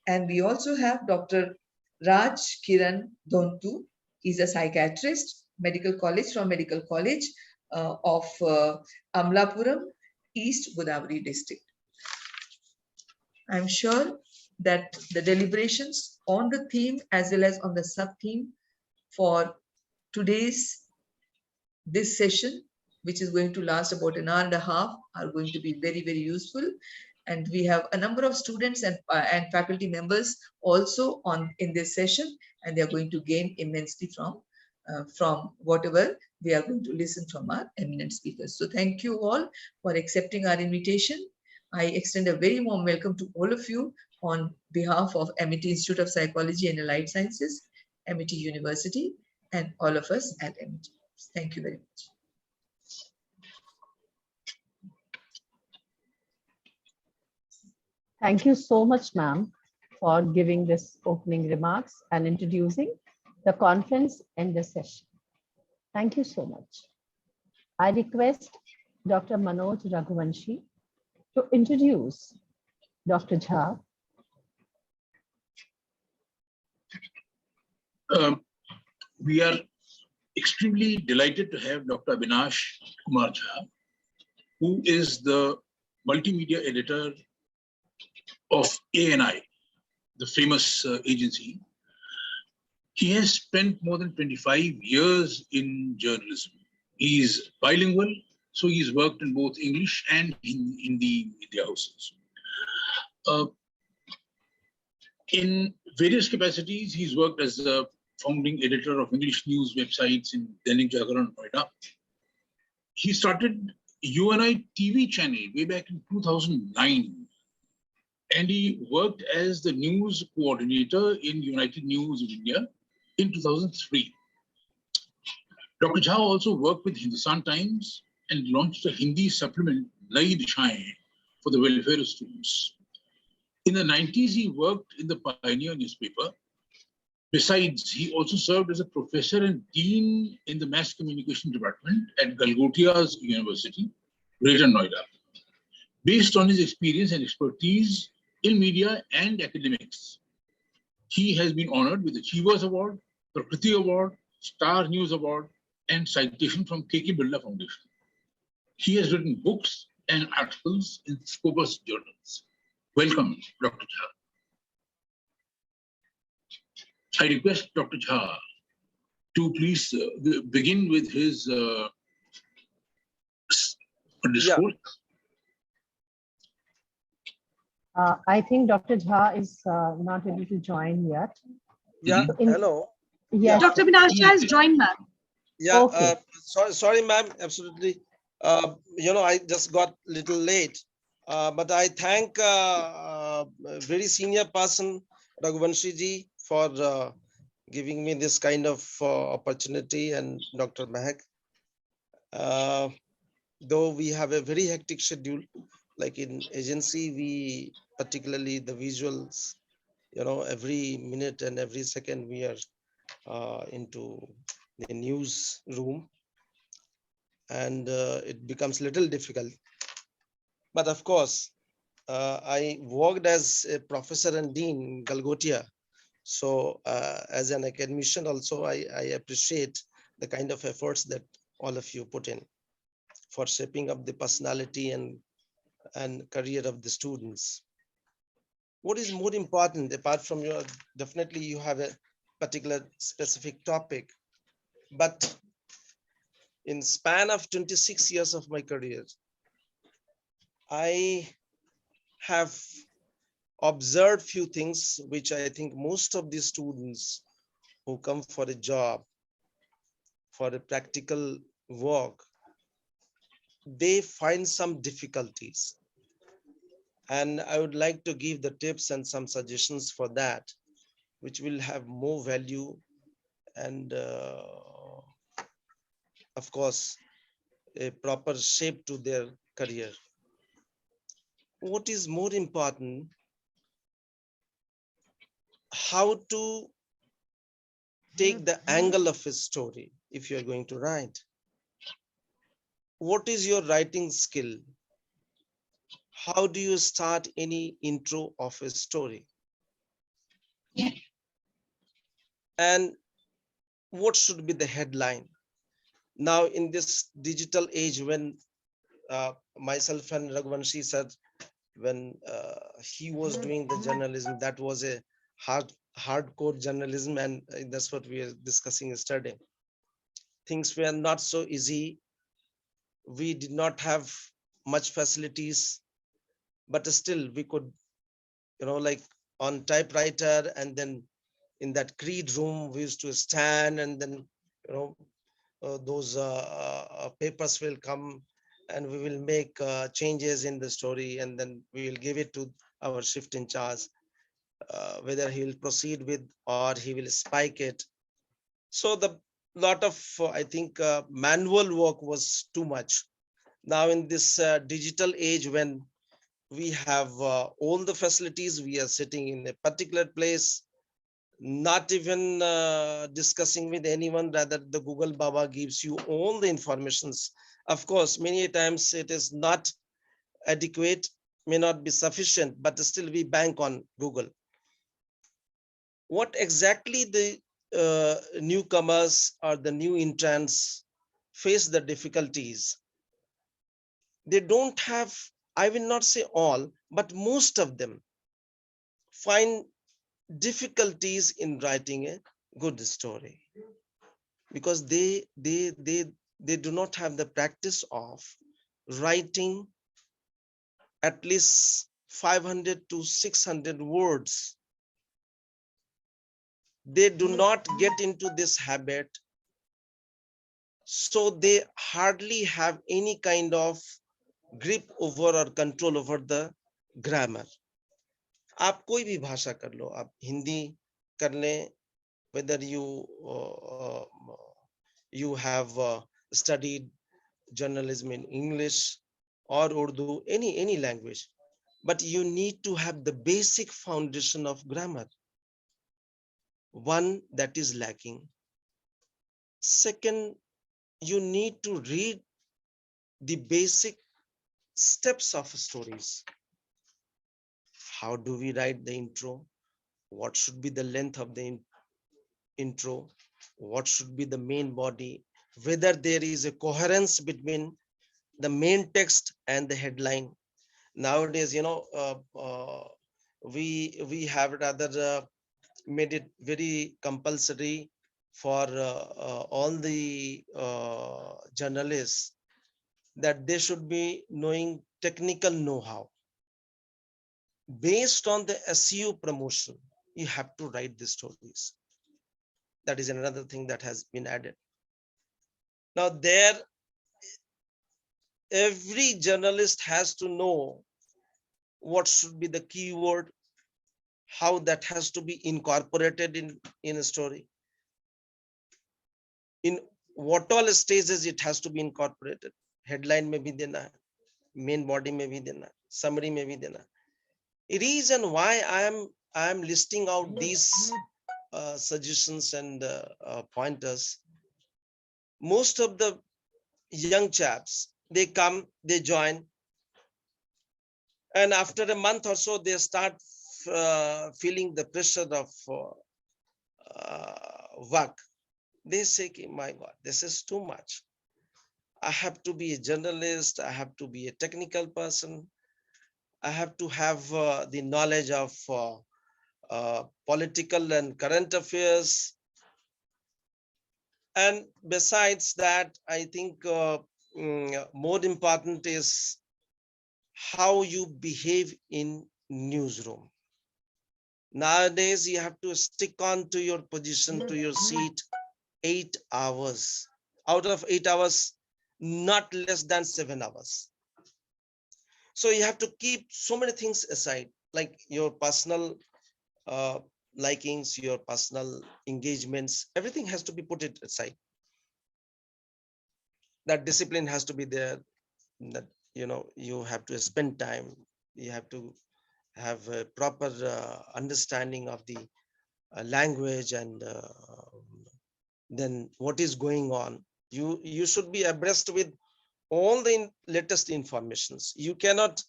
S15: And we also have Dr. Raj Kiran Dhontu. He's a psychiatrist, Medical College of Amlapuram, East Godavari district. I'm sure that the deliberations on the theme as well as on the sub-theme for this session, which is going to last about an hour and a half, are going to be very, very useful. And we have a number of students and faculty members also in this session, and they are going to gain immensely from whatever we are going to listen from our eminent speakers. So thank you all for accepting our invitation. I extend a very warm welcome to all of you on behalf of Amity Institute of Psychology and Allied Sciences, Amity University, and all of us at Amity. Thank you very much.
S17: Thank you so much, ma'am, for giving this opening remarks and introducing the conference and the session. Thank you so much. I request Dr. Manoj Raghuvanshi to introduce Dr. Jha.
S19: We are extremely delighted to have Dr. Avinash Kumar Jha, who is the multimedia editor of ANI, the famous agency. He has spent more than 25 years in journalism. He is bilingual, so he's worked in both English and in the media houses. In various capacities, he's worked as the founding editor of English news websites in Dainik Jagran, Noida. He started UNI TV channel way back in 2009. and he worked as the news coordinator in United News in India in 2003. Dr. Jha also worked with Hindustan Times and launched a Hindi supplement, Nai Dishayein, for the welfare of students. In the 90s, he worked in the Pioneer newspaper. Besides, he also served as a professor and dean in the mass communication department at Galgotia's University, Greater Noida. Based on his experience and expertise in media and academics, he has been honored with the Achievers Award, Prakriti Award, Star News Award, and citation from KK Birla Foundation. He has written books and articles in Scopus journals. Welcome, Dr. Jha. I request Dr. Jha to please begin with his discourse.
S17: I think Dr. Jha is not able to join yet.
S20: Yeah, hello.
S17: Yes.
S18: Dr. Abhinash has joined, ma'am.
S20: Yeah,
S17: Okay.
S20: sorry, ma'am, absolutely. I just got a little late, but I thank a very senior person, Raghuvanshi ji, for giving me this kind of opportunity, and Dr. Mahak. Though we have a very hectic schedule, like in agency, we particularly the visuals, every minute and every second we are into the news room, and it becomes a little difficult. But of course, I worked as a professor and dean in Galgotia. So as an academician also, I appreciate the kind of efforts that all of you put in for shaping up the personality and career of the students. What is more important, apart from definitely you have a particular specific topic, but in span of 26 years of my career, I have observed few things which I think most of the students who come for a job, for a practical work, they find some difficulties. And I would like to give the tips and some suggestions for that, which will have more value and of course, a proper shape to their career. What is more important, how to take the angle of a story if you're going to write. What is your writing skill? How do you start any intro of a story? And what should be the headline? Now in this digital age, when myself and Raghuvanshi said, when he was doing the journalism, that was a hardcore journalism, and that's what we are discussing yesterday. Things were not so easy. We did not have much facilities, but still we could, like on typewriter, and then in that creed room, we used to stand, and then, those papers will come and we will make changes in the story, and then we will give it to our shift in charge, whether he will proceed with or he will spike it. So the lot of, I think, manual work was too much. Now in this digital age, when we have all the facilities, we are sitting in a particular place, not even discussing with anyone, rather the Google Baba gives you all the informations. Of course, many times it is not adequate, may not be sufficient, but still we bank on Google. What exactly the newcomers or the new entrants face the difficulties? They don't have, I will not say all, but most of them find difficulties in writing a good story, because they do not have the practice of writing at least 500 to 600 words. They do not get into this habit, so they hardly have any kind of grip over or control over the grammar. आप कोई भी भाषा कर लो, आप हिंदी कर लें, whether you have studied journalism in English or Urdu, any language, but you need to have the basic foundation of grammar. One, that is lacking. Second, you need to read the basic steps of stories. How do we write the intro? What should be the length of the intro? What should be the main body? Whether there is a coherence between the main text and the headline. Nowadays, we have rather made it very compulsory for all the journalists that they should be knowing technical know-how. Based on the SEO promotion, you have to write the stories. That is another thing that has been added. Now there, every journalist has to know what should be the keyword, how that has to be incorporated in a story. In what all stages it has to be incorporated. Headline may be dena, main body may be dena, summary may be dena. A reason why I am listing out these suggestions and pointers. Most of the young chaps, they come, they join, and after a month or so, they start feeling the pressure of work. They say, my God, this is too much. I have to be a journalist. I have to be a technical person. I have to have the knowledge of political and current affairs. And besides that, I think more important is how you behave in newsroom. Nowadays, you have to stick on to your position, to your seat, 8 hours. Out of 8 hours, not less than 7 hours. So you have to keep so many things aside, like your personal likings, your personal engagements, everything has to be put it aside. That discipline has to be there, that you have to spend time, you have to have a proper understanding of the language and then what is going on. You should be abreast with all the latest informations. You cannot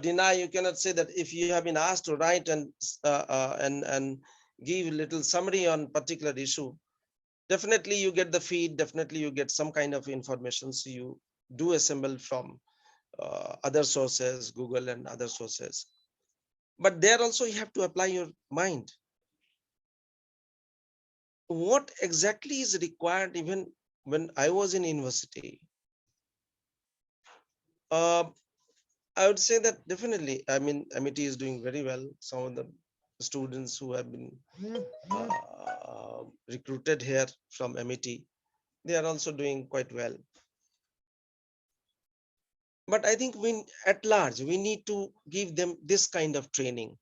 S20: deny, you cannot say that if you have been asked to write and give a little summary on particular issue, definitely you get the feed, definitely you get some kind of information. So you do assemble from other sources, Google and other sources. But there also you have to apply your mind. What exactly is required? Even when I was in university, I would say that definitely, I mean, MIT is doing very well. Some of the students who have been recruited here from MIT, they are also doing quite well. But I think at large, we need to give them this kind of training.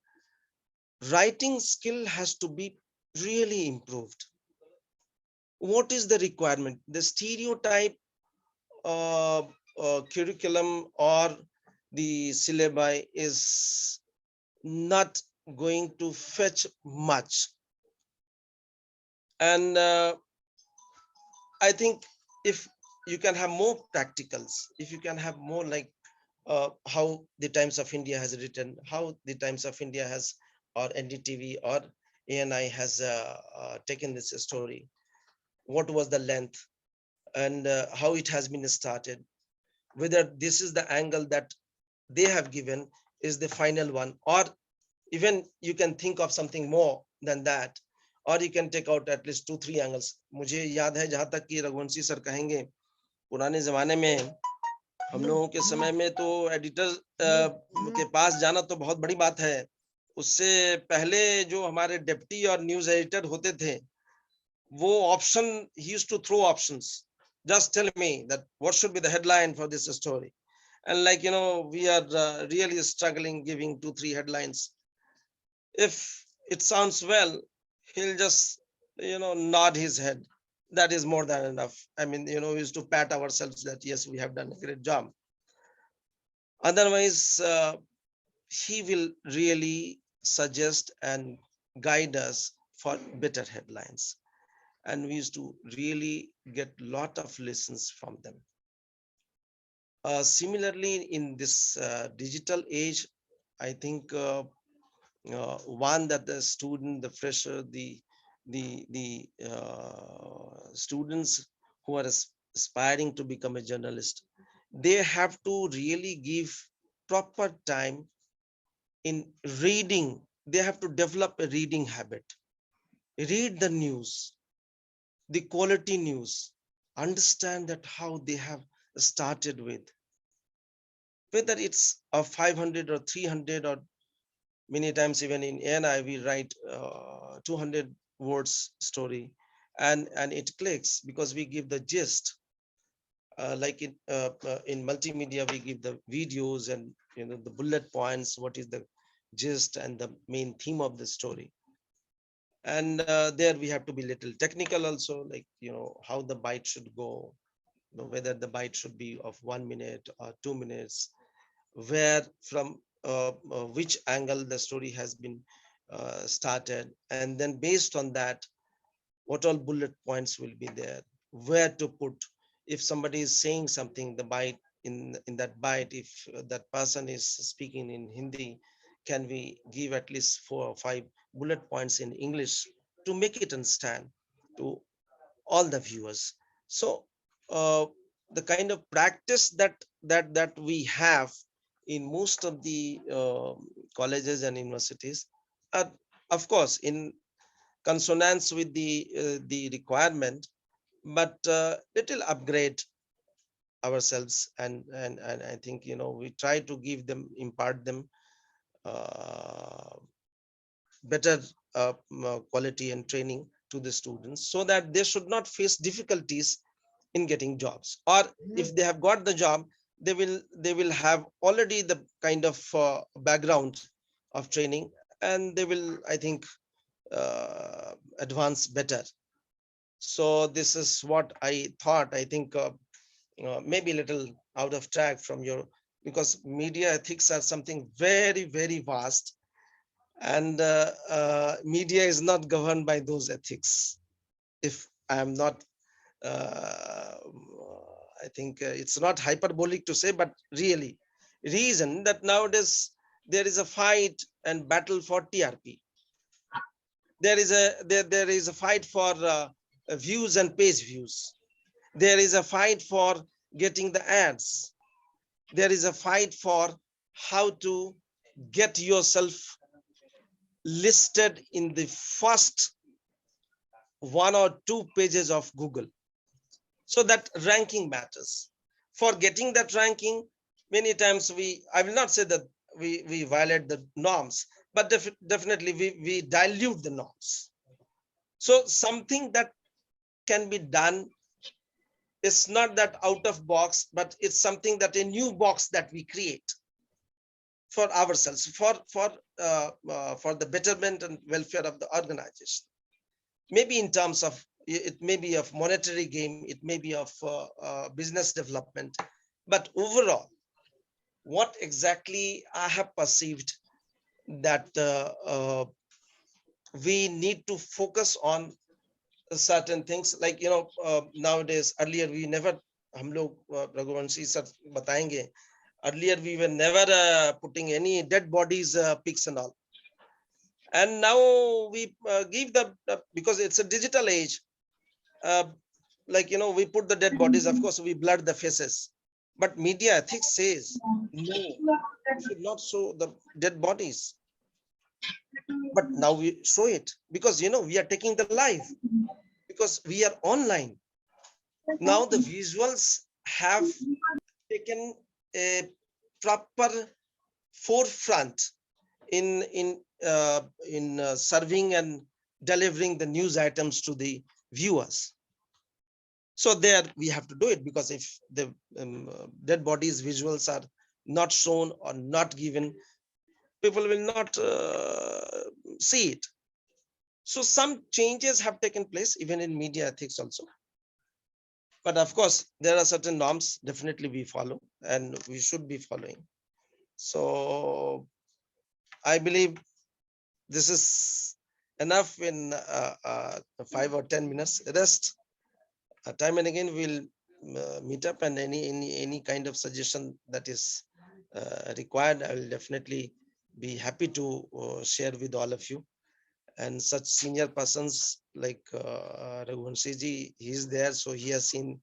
S20: Writing skill has to be really improved. What is the requirement? The stereotype curriculum or the syllabi is not going to fetch much. And I think if you can have more practicals, if you can have more like how the Times of India has written, how the Times of India has, or NDTV or ANI has taken this story, what was the length and how it has been started, whether this is the angle that they have given is the final one, or even you can think of something more than that, or you can take out at least 2-3 angles. मुझे याद है जहां तक कि Raghuvanshi sir कहेंगे, पुराने जमाने में हम लोगों के समय में तो एडिटर के पास जाना तो बहुत बड़ी बात है. उससे पहले जो हमारे डिप्टी और न्यूज एडिटर होते थे, वो option, he used to throw options. Just tell me that what should be the headline for this story. And like, we are really struggling giving 2-3 headlines. If it sounds well, he'll just, nod his head. That is more than enough. I mean, we used to pat ourselves that, yes, we have done a great job. Otherwise, he will really suggest and guide us for better headlines. And we used to really get a lot of lessons from them. Similarly, in this digital age, I think one that the student, the fresher, the students who are aspiring to become a journalist, they have to really give proper time in reading. They have to develop a reading habit. Read the news, the quality news, understand that how they have started with, whether it's a 500 or 300 or many times even in ANI, we write 200 words story and it clicks because we give the gist. Like in multimedia, we give the videos and the bullet points, what is the gist and the main theme of the story. And there we have to be little technical also, like, how the byte should go, whether the byte should be of 1 minute or 2 minutes, where from which angle the story has been started. And then based on that, what all bullet points will be there, where to put, if somebody is saying something, the byte in that byte, if that person is speaking in Hindi, can we give at least 4 or 5 bullet points in English to make it understand to all the viewers. So the kind of practice that we have in most of the colleges and universities are, of course, in consonance with the requirement, but little upgrade ourselves, and I think we try to give them, impart them better quality and training to the students, so that they should not face difficulties in getting jobs, or if they have got the job, they will have already the kind of background of training, and they will, I think, advance better. So this is what I thought. I think maybe a little out of track from your, because media ethics are something very, very vast, and media is not governed by those ethics. If I am not, I think it's not hyperbolic to say, but really, reason that nowadays there is a fight and battle for TRP. There is a fight for views and page views. There is a fight for getting the ads. There is a fight for how to get yourself listed in the first 1 or 2 pages of Google. So that ranking matters. For getting that ranking, many times I will not say that we violate the norms, but definitely we dilute the norms. So something that can be done, it's not that out of box, but it's something that a new box that we create for ourselves, for the betterment and welfare of the organization. Maybe in terms of, it may be of monetary gain, it may be of business development, but overall, what exactly I have perceived that we need to focus on certain things, like nowadays. Earlier we never, hum log Raghuvanshi sir batayenge, earlier we were never putting any dead bodies pics and all, and now we give the because it's a digital age, like we put the dead bodies, of course we blur the faces, but media ethics says no, you should not show the dead bodies. But now we show it because we are taking the live, because we are online. Now the visuals have taken a proper forefront in serving and delivering the news items to the viewers. So there we have to do it, because if the dead bodies visuals are not shown or not given, people will not see it. So some changes have taken place even in media ethics also. But of course, there are certain norms definitely we follow and we should be following. So I believe this is enough in 5 or 10 minutes. Rest time and again we'll meet up, and any kind of suggestion that is required, I will definitely be happy to share with all of you. And such senior persons like Raghuvanshi ji, he is there, so he has seen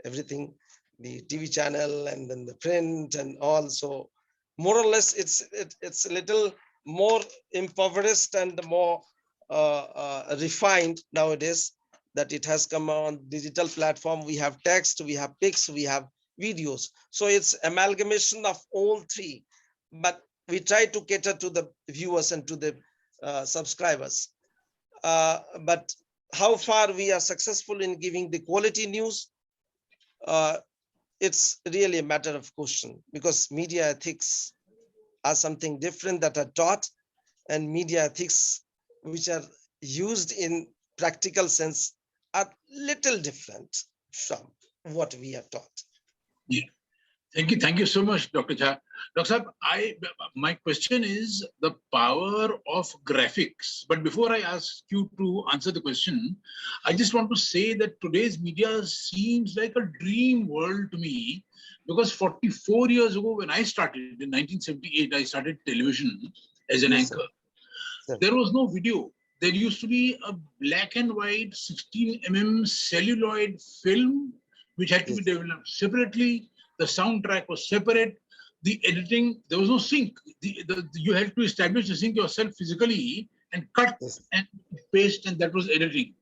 S20: everything, the TV channel and then the print and all. So more or less, it's a little more impoverished and more refined nowadays, that it has come on digital platform. We have text, we have pics, we have videos. So it's amalgamation of all three, but we try to cater to the viewers and to the subscribers. But how far we are successful in giving the quality news, it's really a matter of question, because media ethics are something different that are taught, and media ethics which are used in practical sense are little different from what we are taught.
S19: Yeah. Thank you so much, Dr. Jha. Dr. Saab, my question is the power of graphics. But before I ask you to answer the question, I just want to say that today's media seems like a dream world to me, because 44 years ago when I started, in 1978, I started television as an anchor. There was no video. There used to be a black and white 16 mm celluloid film, which had to be developed separately. The soundtrack was separate. The editing, there was no sync. You had to establish the sync yourself physically and cut and paste, and that was editing.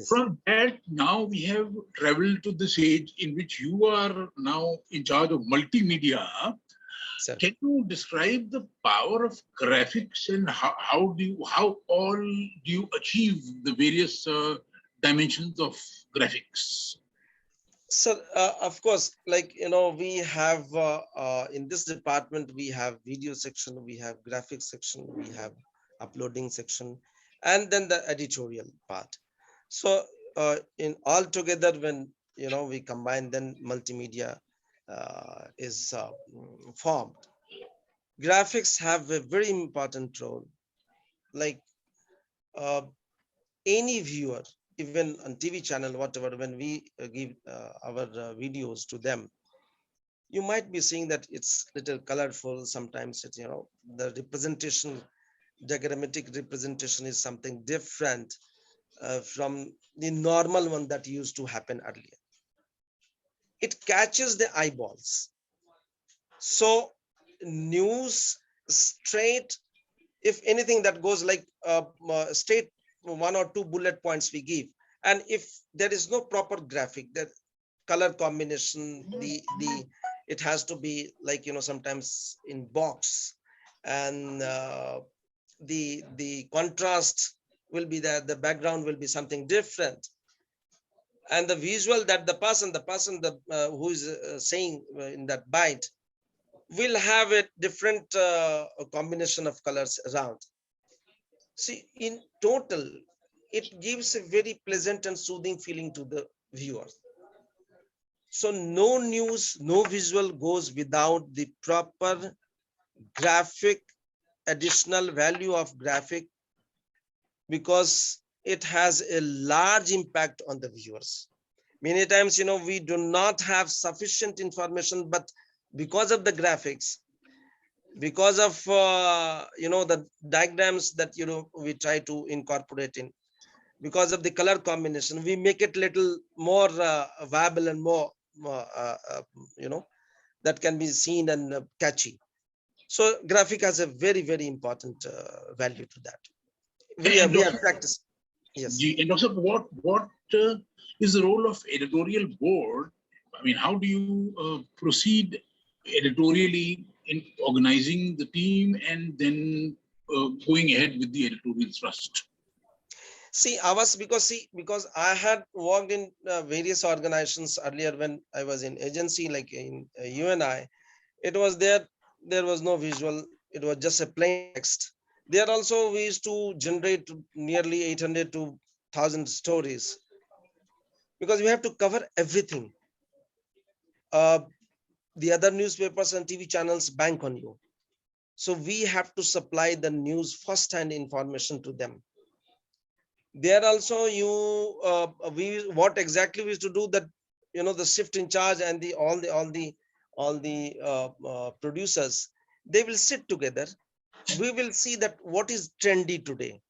S19: From that, now we have traveled to this age in which you are now in charge of multimedia. Can you describe the power of graphics and how all do you achieve the various dimensions of graphics?
S20: So, of course, like, we have in this department, we have video section, we have graphics section, we have uploading section, and then the editorial part. So in all together, when, we combine, then multimedia is formed. Graphics have a very important role. Like any viewer, even on TV channel, whatever, when we give our videos to them, you might be seeing that it's little colorful. Sometimes it's, the representation, diagrammatic representation is something different from the normal one that used to happen earlier. It catches the eyeballs. So news straight, if anything that goes like straight 1 or 2 bullet points we give, and if there is no proper graphic, that color combination, it has to be like, sometimes in box, and the contrast will be there, the background will be something different, and the visual that the person who is saying in that bite will have a different combination of colors around. See, in total, it gives a very pleasant and soothing feeling to the viewers. So no news, no visual goes without the proper graphic, additional value of graphic, because it has a large impact on the viewers. Many times, we do not have sufficient information, but because of the graphics, because of, the diagrams that, we try to incorporate in, because of the color combination, we make it little more viable and more, that can be seen and catchy. So graphic has a very, very important value to that. We are practicing. Yes.
S19: And also, what is the role of editorial board? I mean, how do you proceed editorially in organizing the team and then going ahead with the editorial thrust?
S20: See, because I had worked in various organizations earlier when I was in agency, like in UNI, it was there was no visual, it was just a plain text. There also we used to generate nearly 800 to 1000 stories because we have to cover everything. The other newspapers and TV channels bank on you. So we have to supply the news first-hand information to them. There also what exactly we used to do that, the shift in charge and all the producers, they will sit together. We will see that what is trendy today,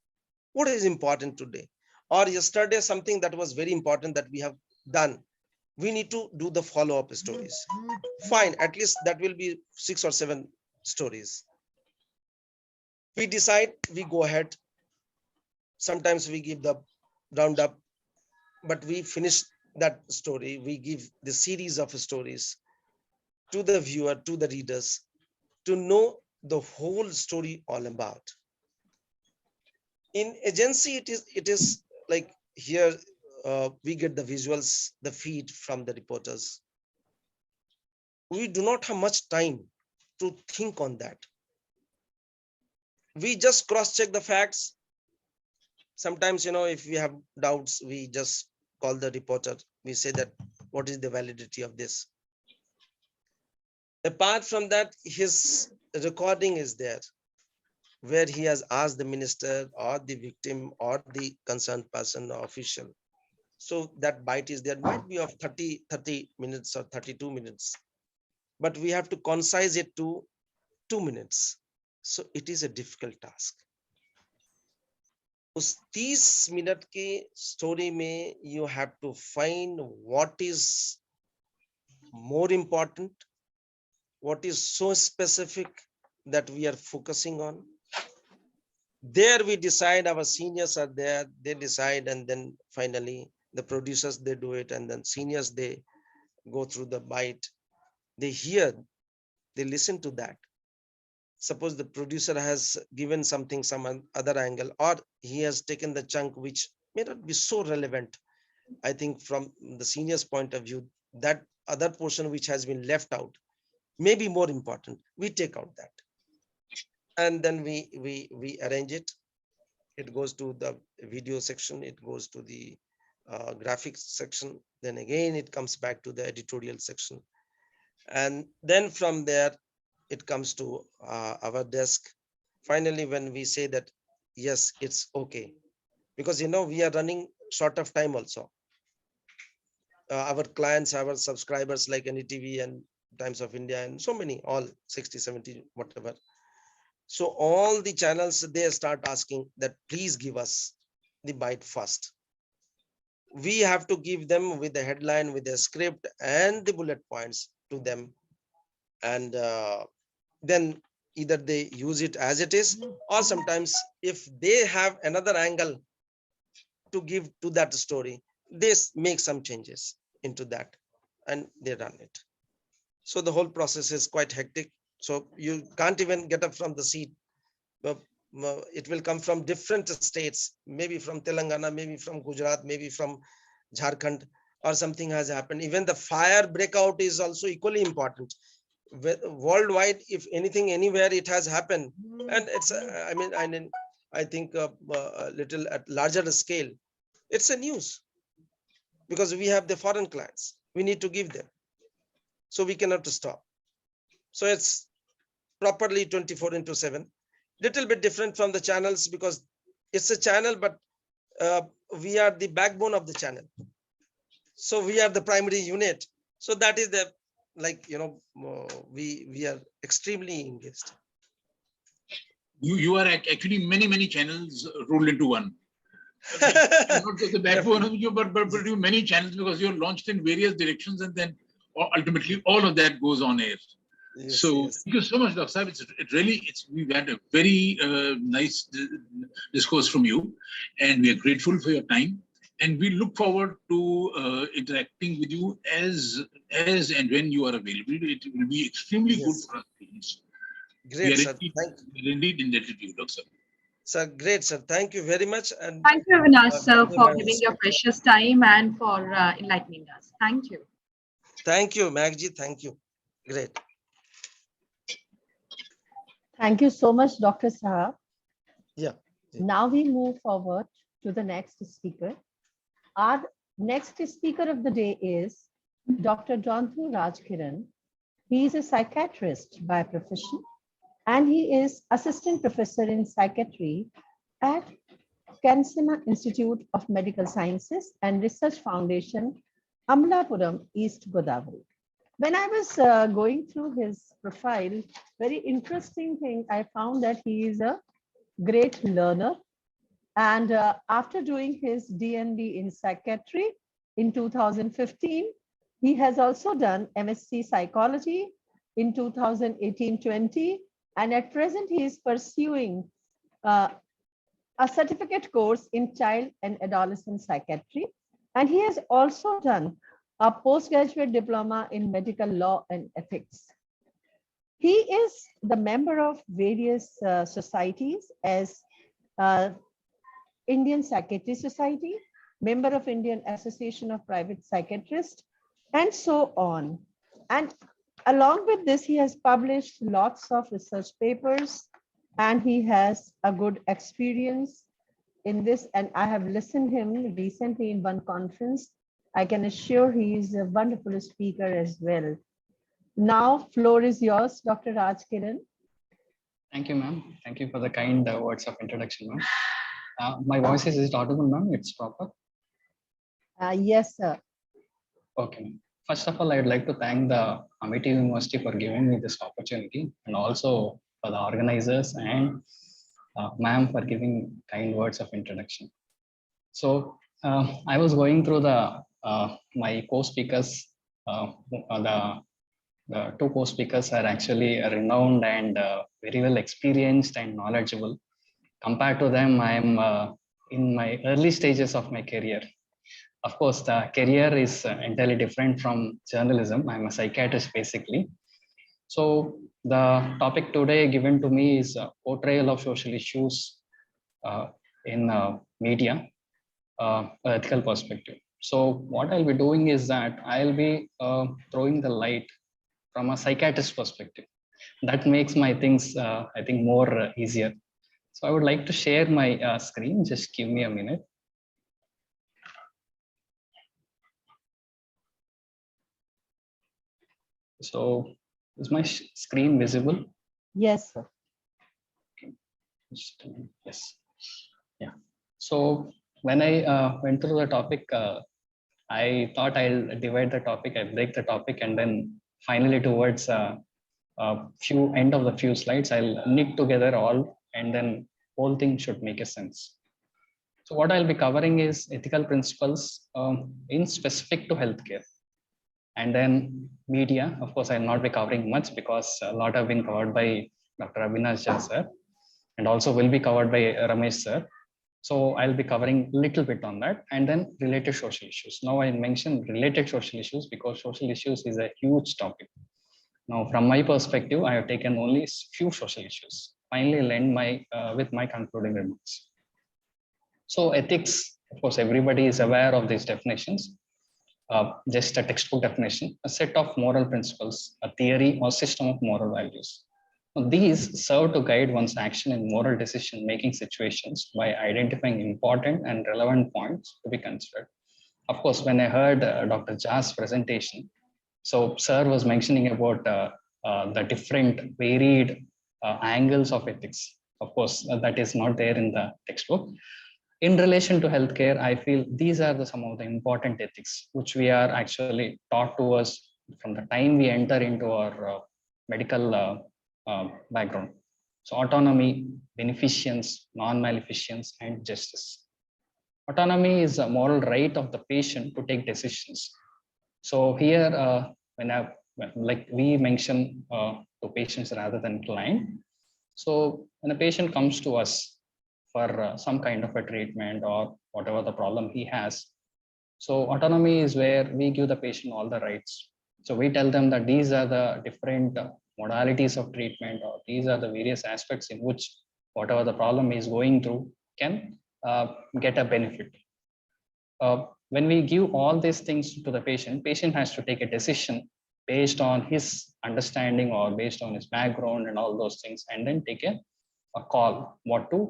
S20: what is important today, or yesterday something that was very important that we have done. We need to do the follow-up stories. Fine, at least that will be 6 or 7 stories. We decide, we go ahead. Sometimes we give the roundup, but we finish that story. We give the series of stories to the viewer, to the readers, to know the whole story all about. In agency, it is like here we get the visuals, the feed from the reporters. We do not have much time to think on that. We just cross-check the facts. Sometimes, if we have doubts, we just call the reporter. We say that, what is the validity of this? Apart from that, his recording is there, where he has asked the minister or the victim or the concerned person or official. So that bite is there, might be of 30 minutes or 32 minutes, but we have to concise it to 2 minutes. So it is a difficult task. उस 30 minute के story में you have to find what is more important, what is so specific that we are focusing on. There we decide, our seniors are there, they decide, and then finally the producers, they do it, and then seniors, they go through the bite, they hear, they listen to that. Suppose the producer has given something, some other angle, or he has taken the chunk which may not be so relevant. I think from the senior's point of view, that other portion which has been left out may be more important. We take out that. And then we arrange it. It goes to the video section, it goes to the graphics section. Then again, it comes back to the editorial section. And then from there, it comes to our desk. Finally, when we say that, yes, it's okay. Because, we are running short of time also. Our clients, our subscribers like NDTV and Times of India and so many, all 60, 70, whatever. So all the channels, they start asking that, please give us the bite first. We have to give them with the headline, with the script and the bullet points to them. And then either they use it as it is, or sometimes if they have another angle to give to that story, they make some changes into that and they run it. So the whole process is quite hectic. So you can't even get up from the seat. It will come from different states, maybe from Telangana, maybe from Gujarat, maybe from Jharkhand, or something has happened. Even the fire breakout is also equally important. Worldwide, if anything, anywhere it has happened, and it's I think a little at larger scale, it's a news, because we have the foreign clients, we need to give them, so we cannot stop. So it's properly 24/7, little bit different from the channels, because it's a channel, but we are the backbone of the channel, so we are the primary unit. So that is the, like, we are extremely engaged.
S19: You are actually many channels rolled into one. Not just the backbone of you, but you many channels, because you're launched in various directions, and then ultimately all of that goes on air.
S20: Yes,
S19: so
S20: yes.
S19: Thank you so much, Dr. Saab. We've had a very nice discourse from you, and we are grateful for your time. And we look forward to interacting with you as and when you are available. It will be extremely good for us.
S20: Great, sir.
S19: We are indeed indebted to you, Dr.
S20: Sir, great, sir. Thank you very much. And
S18: Thank you, Avinash, sir, for giving your precious time and for enlightening us. Thank you.
S20: Thank you, Magji. Thank you. Great.
S17: Thank you so much, Dr. Saab.
S20: Yeah.
S17: Now we move forward to the next speaker. Our next speaker of the day is Dr. Jonthu Rajkiran. He is a psychiatrist by profession, and he is assistant professor in psychiatry at Kansema Institute of Medical Sciences and Research Foundation, Amlapuram, East Godavari. When I was going through his profile, very interesting thing, I found that he is a great learner. And after doing his DNB in psychiatry in 2015, he has also done MSc Psychology in 2018-20. And at present, he is pursuing a certificate course in child and adolescent psychiatry. And he has also done a postgraduate diploma in medical law and ethics. He is the member of various societies as Indian Psychiatry Society, member of Indian Association of Private Psychiatrists, and so on. And along with this, he has published lots of research papers, and he has a good experience in this. And I have listened to him recently in one conference. I can assure he is a wonderful speaker as well. Now, floor is yours, Dr. Rajkiran.
S21: Thank you, ma'am. Thank you for the kind words of introduction, ma'am. My voice is it audible, ma'am? It's proper?
S17: Yes, sir.
S21: Okay. First of all, I would like to thank the Amity University for giving me this opportunity, and also for the organizers and ma'am for giving kind words of introduction. So I was going through the my co-speakers. The two co-speakers are actually renowned and very well experienced and knowledgeable. Compared to them, I am in my early stages of my career. Of course, the career is entirely different from journalism. I'm a psychiatrist basically. So the topic today given to me is portrayal of social issues in media, ethical perspective. So what I'll be doing is that I'll be throwing the light from a psychiatrist perspective. That makes my things, I think, more easier. So I would like to share my screen. Just give me a minute. So is my screen visible?
S17: Yes, sir.
S21: Okay. Yes. Yeah. So when I went through the topic, I thought I'll divide the topic, I'll break the topic, and then finally towards end of the few slides, I'll knit together all, and then whole thing should make a sense. So what I'll be covering is ethical principles in specific to healthcare. And then media, of course, I'll not be covering much because a lot have been covered by Dr. Avinash Jha sir, and also will be covered by Ramesh sir. So I'll be covering a little bit on that, and then related social issues. Now I mentioned related social issues because social issues is a huge topic. Now, from my perspective, I have taken only few social issues. Finally, I'll end with my concluding remarks. So ethics, of course, everybody is aware of these definitions. Just a textbook definition, a set of moral principles, a theory or system of moral values. Now, these serve to guide one's action in moral decision-making situations by identifying important and relevant points to be considered. Of course, when I heard Dr. Jha's presentation, so sir was mentioning about the different varied angles of ethics. Of course, that is not there in the textbook. In relation to healthcare, I feel these are some of the important ethics which we are actually taught to us from the time we enter into our medical background. So autonomy, beneficence, non-maleficence, and justice. Autonomy is a moral right of the patient to take decisions. So here, like we mention to patients rather than client. So when a patient comes to us for some kind of a treatment or whatever the problem he has, so autonomy is where we give the patient all the rights. So we tell them that these are the different modalities of treatment, or these are the various aspects in which whatever the problem is going through can get a benefit. When we give all these things to the patient has to take a decision based on his understanding or based on his background and all those things, and then take a call what to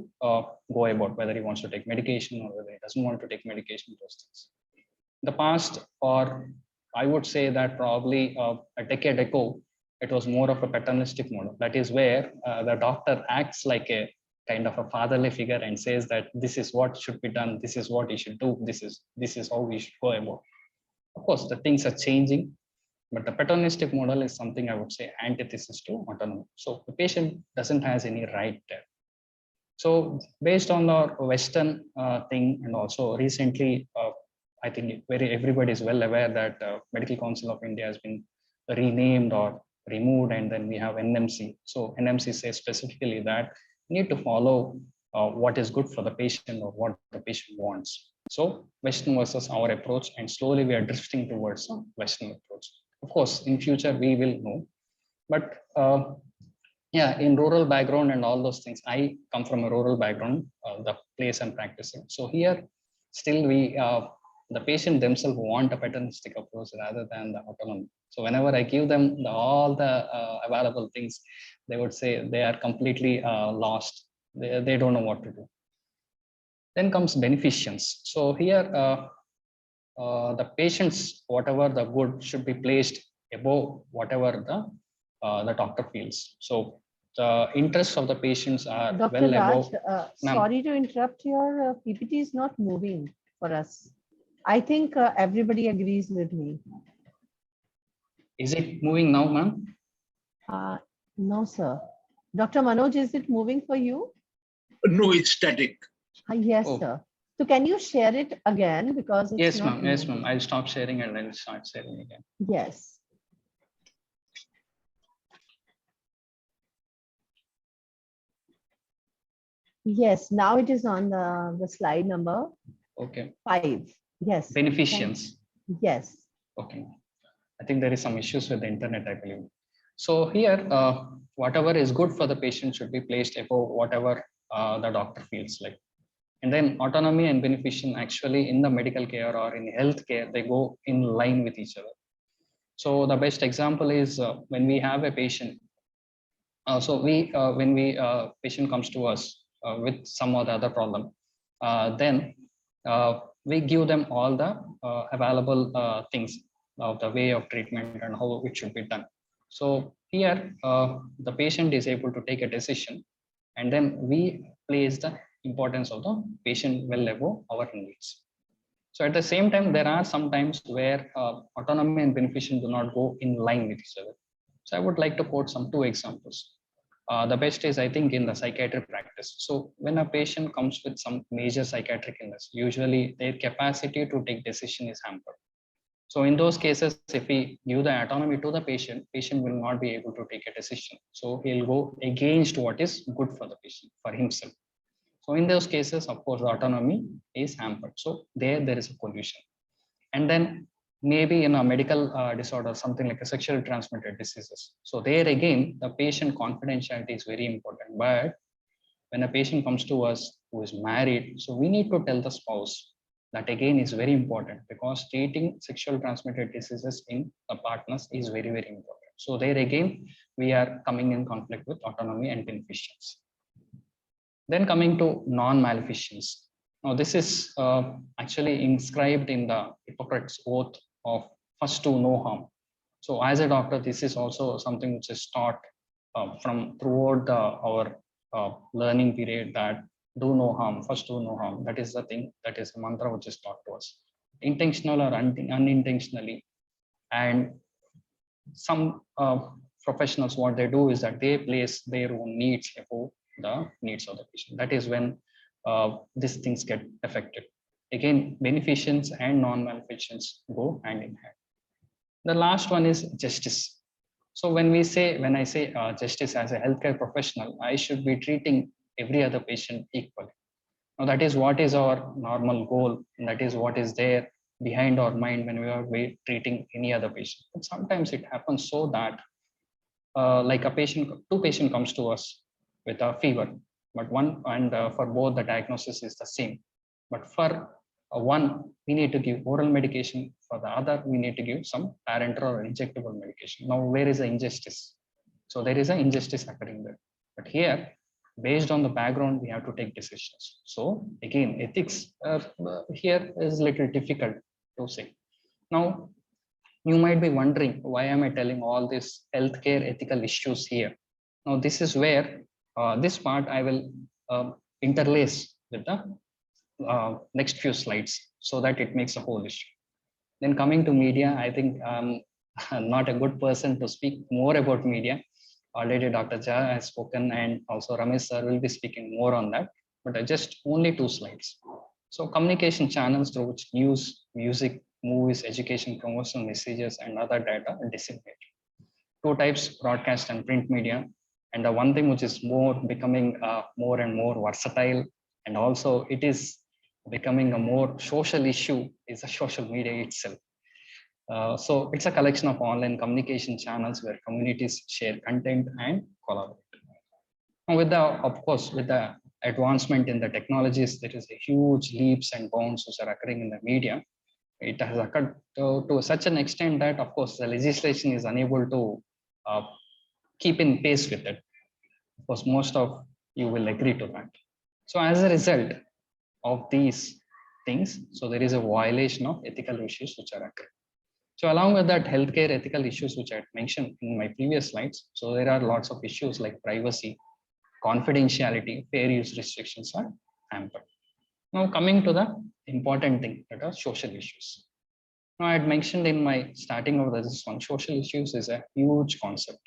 S21: go about, whether he wants to take medication or whether he doesn't want to take medication, those things. In the past, or I would say that probably a decade ago, it was more of a paternalistic model. That is where the doctor acts like a kind of a fatherly figure and says that this is what should be done, this is what he should do, this is how we should go about. Of course, the things are changing, but the paternalistic model is something I would say antithesis to autonomy. So the patient doesn't has any right there. So based on the Western thing, and also recently, I think everybody is well aware that Medical Council of India has been renamed or removed, and then we have NMC. So NMC says specifically that you need to follow what is good for the patient or what the patient wants. So Western versus our approach, and slowly we are drifting towards a Western approach. Of course, in future we will know, but yeah, in rural background and all those things, I come from a rural background, the place I'm practicing. So here, still we, the patient themselves want a paternalistic approach rather than the autonomy. So whenever I give them all the available things, they would say they are completely lost. They don't know what to do. Then comes beneficence. So here, the patients, whatever the good should be placed above whatever the doctor feels. So the interests of the patients are
S17: Dr.
S21: well
S17: Raj,
S21: above.
S17: sorry to interrupt, your PPT is not moving for us. I think everybody agrees with me.
S21: Is it moving now, ma'am?
S17: No, sir. Dr. Manoj, is it moving for you?
S19: No, it's static.
S17: Yes, sir. So can you share it again, because it's
S21: Yes,
S17: not
S21: ma'am. Yes,
S17: moving.
S21: ma'am. I'll stop sharing and then start sharing again.
S17: Yes. Yes, now it is on the slide number
S21: Okay.
S17: 5. Yes.
S21: Beneficence.
S17: Yes.
S21: Okay. I think there is some issues with the internet, I believe. So here, whatever is good for the patient should be placed above whatever the doctor feels like. And then autonomy and beneficence actually in the medical care or in healthcare, they go in line with each other. So the best example is when we have a patient. When patient comes to us with some or the other problem, then we give them all the available things of the way of treatment and how it should be done. So here, the patient is able to take a decision, and then we place the importance of the patient well above our needs. So at the same time, there are some times where autonomy and beneficence do not go in line with each other. So I would like to quote some 2 examples. The best is, I think, in the psychiatric practice. So when a patient comes with some major psychiatric illness, usually their capacity to take decision is hampered. So in those cases, if we give the autonomy to the patient will not be able to take a decision. So he'll go against what is good for the patient, for himself. So in those cases, of course, the autonomy is hampered. So there is a collusion. And then maybe in a medical disorder, something like a sexually transmitted diseases. So there again, the patient confidentiality is very important. But when a patient comes to us who is married, so we need to tell the spouse. That again is very important, because treating sexual transmitted diseases in the partners is very, very important. So there again, we are coming in conflict with autonomy and beneficence. Then coming to non-maleficence. Now this is actually inscribed in the Hippocrates oath of first do no harm. So as a doctor, this is also something which is taught from throughout our learning period, that do no harm, first do no harm. That is the thing, that is the mantra which is taught to us, intentional or unintentionally. And some professionals, what they do is that they place their own needs above the needs of the patient. That is when these things get affected. Again, beneficence and non-maleficence go hand in hand. The last one is justice. So when I say justice as a healthcare professional, I should be treating every other patient equally. Now that is what is our normal goal, and that is what is there behind our mind when we are treating any other patient. But sometimes it happens so that like two patients comes to us with a fever, but for both the diagnosis is the same. But for one, we need to give oral medication. For the other, we need to give some parenteral or injectable medication. Now, where is the injustice? So there is an injustice occurring there. But here, based on the background, we have to take decisions. So again, ethics here is a little difficult to say. Now, you might be wondering, why am I telling all these healthcare ethical issues here? Now, this is where this part I will interlace with the next few slides so that it makes a whole issue. Then coming to media, I think I'm not a good person to speak more about media. Already Dr. Jha has spoken, and also Ramesh sir will be speaking more on that, but just only 2 slides. So communication channels through which news, music, movies, education, promotional messages, and other data are disseminated. 2 types, broadcast and print media. And the one thing which is becoming more and more versatile, and also it is becoming a more social issue, is the social media itself. So it's a collection of online communication channels where communities share content and collaborate. Now with the, of course, with the advancement in the technologies, there is a huge leaps and bounds which are occurring in the media. It has occurred to such an extent that, of course, the legislation is unable to keep in pace with it. Of course, most of you will agree to that. So as a result of these things, so there is a violation of ethical issues which are occurring. So along with that, healthcare ethical issues which I had mentioned in my previous slides, so there are lots of issues like privacy, confidentiality, fair use restrictions are hampered. Now coming to the important thing, that are social issues. Now I had mentioned in my starting of this one, social issues is a huge concept.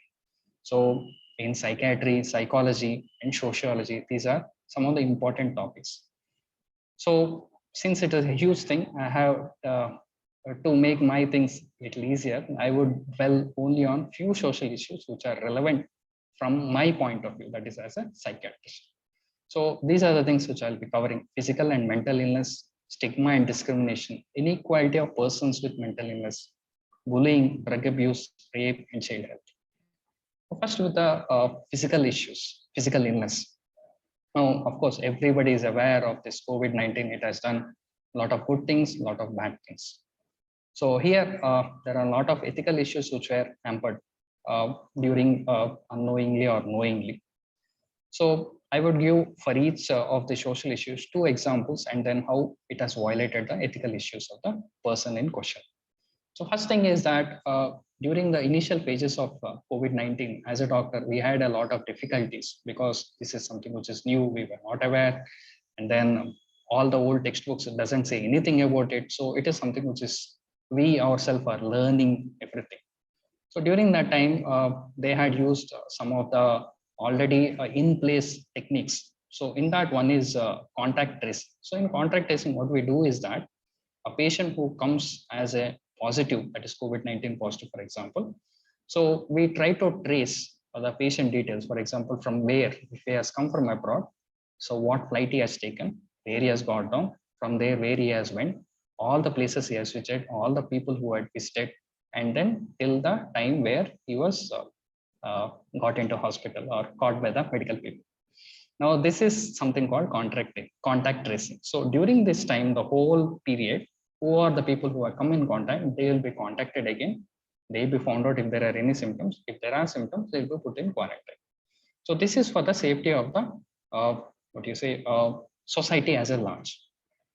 S21: So in psychiatry, psychology, and sociology, these are some of the important topics. So since it is a huge thing, I have to make my things a little easier, I would dwell only on few social issues which are relevant from my point of view, that is as a psychiatrist. So these are the things which I'll be covering: physical and mental illness, stigma and discrimination, inequality of persons with mental illness, bullying, drug abuse, rape, and child health. First with the physical issues, physical illness. Now, of course, everybody is aware of this COVID-19. It has done a lot of good things, a lot of bad things. So here, there are a lot of ethical issues which were hampered during unknowingly or knowingly. So I would give for each of the social issues 2 examples, and then how it has violated the ethical issues of the person in question. So first thing is that during the initial phases of COVID-19, as a doctor, we had a lot of difficulties because this is something which is new, we were not aware. And then all the old textbooks, it doesn't say anything about it. So it is something which is, we ourselves are learning everything. So during that time, they had used some of the already in place techniques. So in that one is contact tracing. So in contact tracing, what we do is that a patient who comes as a positive, that is COVID-19 positive, for example. So we try to trace the patient details, for example, from where, if he has come from abroad, so what flight he has taken, where he has got down, from there where he has went, all the places he has visited, all the people who had visited, and then till the time where he was got into hospital or caught by the medical people. Now this is something called contact tracing. So during this time, the whole period, who are the people who have come in contact, they will be contacted again. They will be found out if there are any symptoms. If there are symptoms, they will be put in quarantine. So this is for the safety of the society as a large.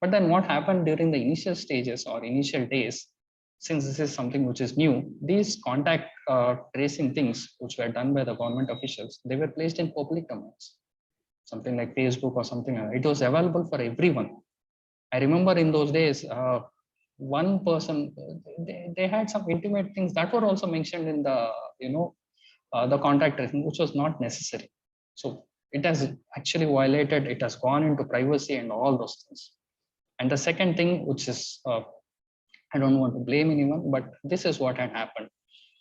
S21: But then what happened during the initial stages or initial days, since this is something which is new, these contact tracing things which were done by the government officials, they were placed in public domains, something like Facebook or something. It was available for everyone. I remember in those days, one person, they had some intimate things that were also mentioned in the, the contact tracing, which was not necessary. So it has actually violated, it has gone into privacy and all those things. And the second thing, which is, I don't want to blame anyone, but this is what had happened.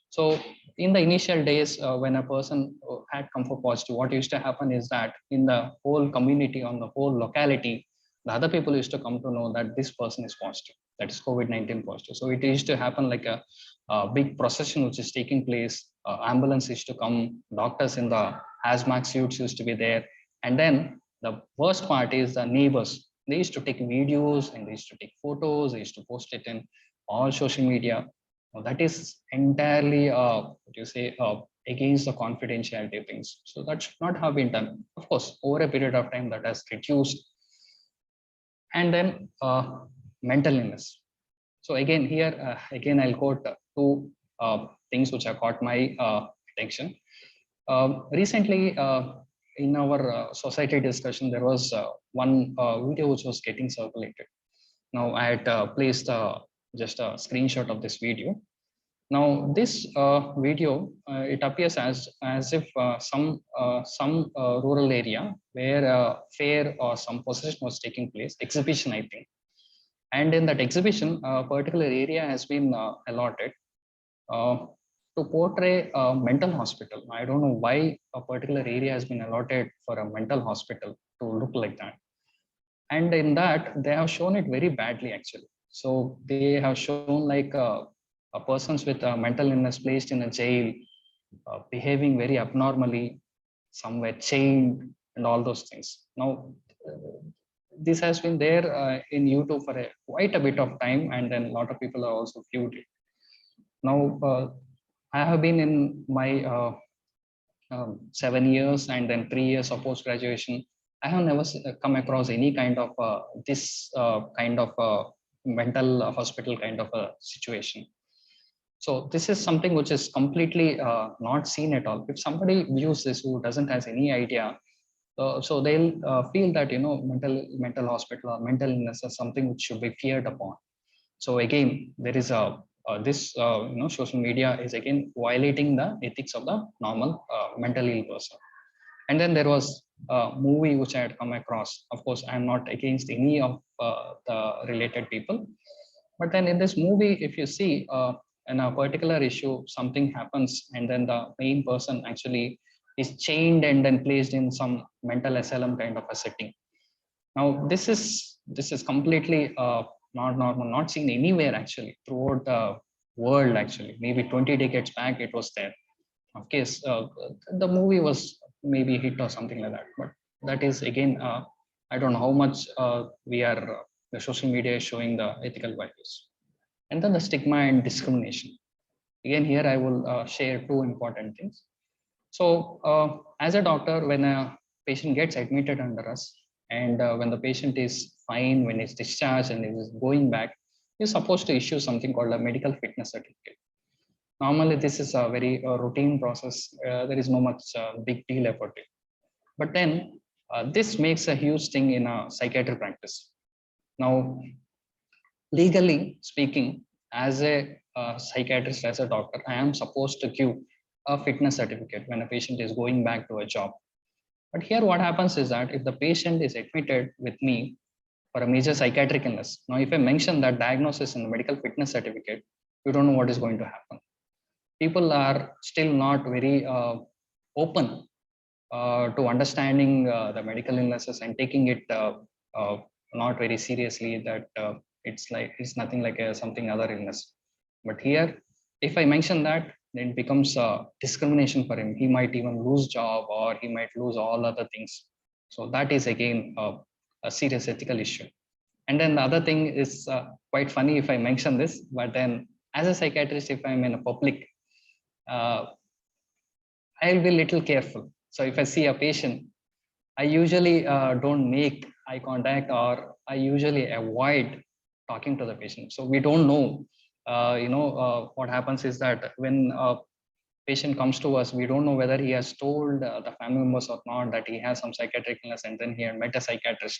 S21: So in the initial days, when a person had come for positive, what used to happen is that in the whole community, on the whole locality, the other people used to come to know that this person is positive, that is COVID-19 positive. So it used to happen like a big procession which is taking place. Ambulance used to come, doctors in the hazmat suits used to be there. And then the worst part is the neighbors. They used to take videos and they used to take photos. They used to post it in all social media. Now, that is entirely, against the confidentiality things. So that should not have been done. Of course, over a period of time that has reduced. And then mental illness. So again, here, again, I'll quote two things which have caught my attention. Recently, in our society discussion, there was one video which was getting circulated. Now, I had placed just a screenshot of this video. Now, this video, it appears as if some rural area where a fair or some possession was taking place, exhibition, I think. And in that exhibition, a particular area has been allotted to portray a mental hospital. I don't know why a particular area has been allotted for a mental hospital to look like that. And in that, they have shown it very badly, actually. So they have shown like a persons with a mental illness placed in a jail, behaving very abnormally, somewhere chained, and all those things. Now, this has been there in YouTube for quite a bit of time, and then a lot of people have also viewed it. Now, I have been in my 7 years and then 3 years of post-graduation. I have never come across any kind of this kind of mental hospital kind of a situation. So this is something which is completely not seen at all. If somebody views this who doesn't has any idea, so they'll feel that mental hospital or mental illness is something which should be feared upon. So again, there is a this social media is again violating the ethics of the normal mentally ill person. And then there was a movie which I had come across. Of course, I'm not against any of the related people, but then in this movie, if you see in a particular issue, something happens, and then the main person actually is chained and then placed in some mental asylum kind of a setting. Now, this is completely not seen anywhere actually throughout the world. Actually, maybe 20 decades back it was there. Of course, the movie was maybe a hit or something like that, but that is again, I don't know how much the social media is showing the ethical values. And then the stigma and discrimination. Again, here I will share two important things. So as a doctor, when a patient gets admitted under us, and when the patient is fine, when he's discharged and is going back, you're supposed to issue something called a medical fitness certificate. Normally, this is a very routine process. There is no much big deal about it. But then this makes a huge thing in a psychiatric practice. Now, legally speaking, as a psychiatrist, as a doctor, I am supposed to give a fitness certificate when a patient is going back to a job. But here what happens is that if the patient is admitted with me for a major psychiatric illness, now if I mention that diagnosis in the medical fitness certificate, you don't know what is going to happen. People are still not very open to understanding the medical illnesses and taking it not very seriously, that it's nothing like something other illness. But here, if I mention that, then it becomes discrimination for him. He might even lose job, or he might lose all other things. So that is again a serious ethical issue. And then the other thing is quite funny if I mention this, but then as a psychiatrist, if I'm in a public, I'll be a little careful. So if I see a patient, I usually don't make eye contact, or I usually avoid talking to the patient. So we don't know, what happens is that when a patient comes to us, we don't know whether he has told the family members or not that he has some psychiatric illness, and then he had met a psychiatrist.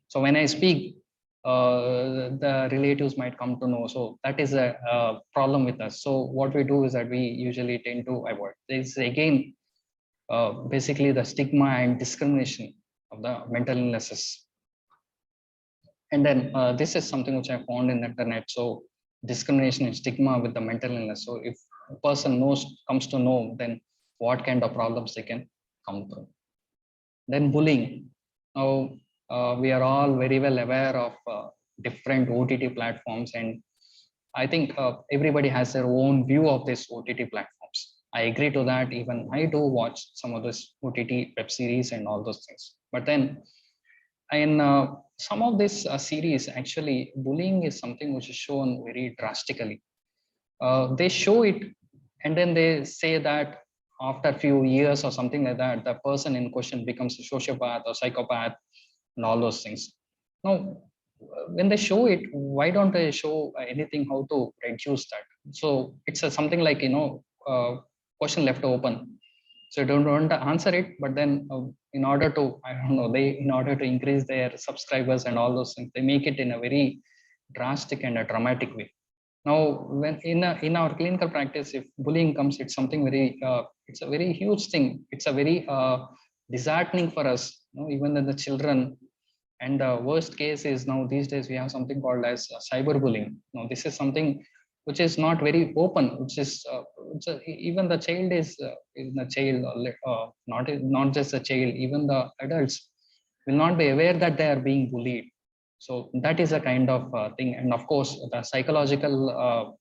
S21: So when I speak, the relatives might come to know. So that is a problem with us. So what we do is that we usually tend to avoid. This again, basically the stigma and discrimination of the mental illnesses. And then this is something which I found in the internet. So discrimination and stigma with the mental illness. So if a person comes to know, then what kind of problems they can come through. Then bullying. Now, we are all very well aware of different OTT platforms, and I think everybody has their own view of these OTT platforms. I agree to that. Even I do watch some of this OTT web series and all those things. But then in some of this series, actually, bullying is something which is shown very drastically. They show it, and then they say that after a few years or something like that, the person in question becomes a sociopath or psychopath and all those things. Now, when they show it, why don't they show anything how to reduce that? So it's something like, question left open. So you don't want to answer it, but then in order to, I don't know, in order to increase their subscribers and all those things, they make it in a very drastic and a dramatic way. Now, when in our clinical practice, if bullying comes, it's something very, it's a very huge thing. It's a very disheartening for us, even in the children. And the worst case is now these days we have something called as cyberbullying. Now, this is something which is not very open, which is even the child is a child, not just a child, even the adults will not be aware that they are being bullied. So that is a kind of thing. And of course, the psychological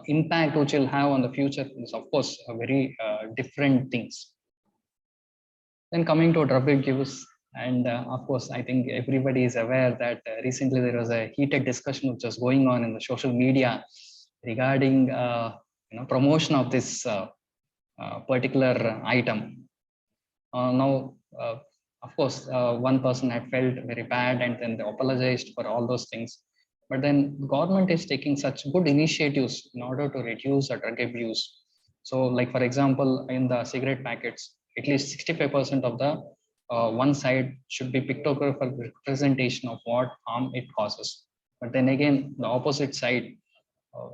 S21: impact which will have on the future is of course a very different things. Then coming to drug abuse, and of course, I think everybody is aware that recently there was a heated discussion which was going on in the social media regarding promotion of this particular item. Now, of course, one person had felt very bad and then they apologized for all those things. But then the government is taking such good initiatives in order to reduce the drug abuse. So like, for example, in the cigarette packets, at least 65% of the one side should be pictographic representation of what harm it causes. But then again, the opposite side,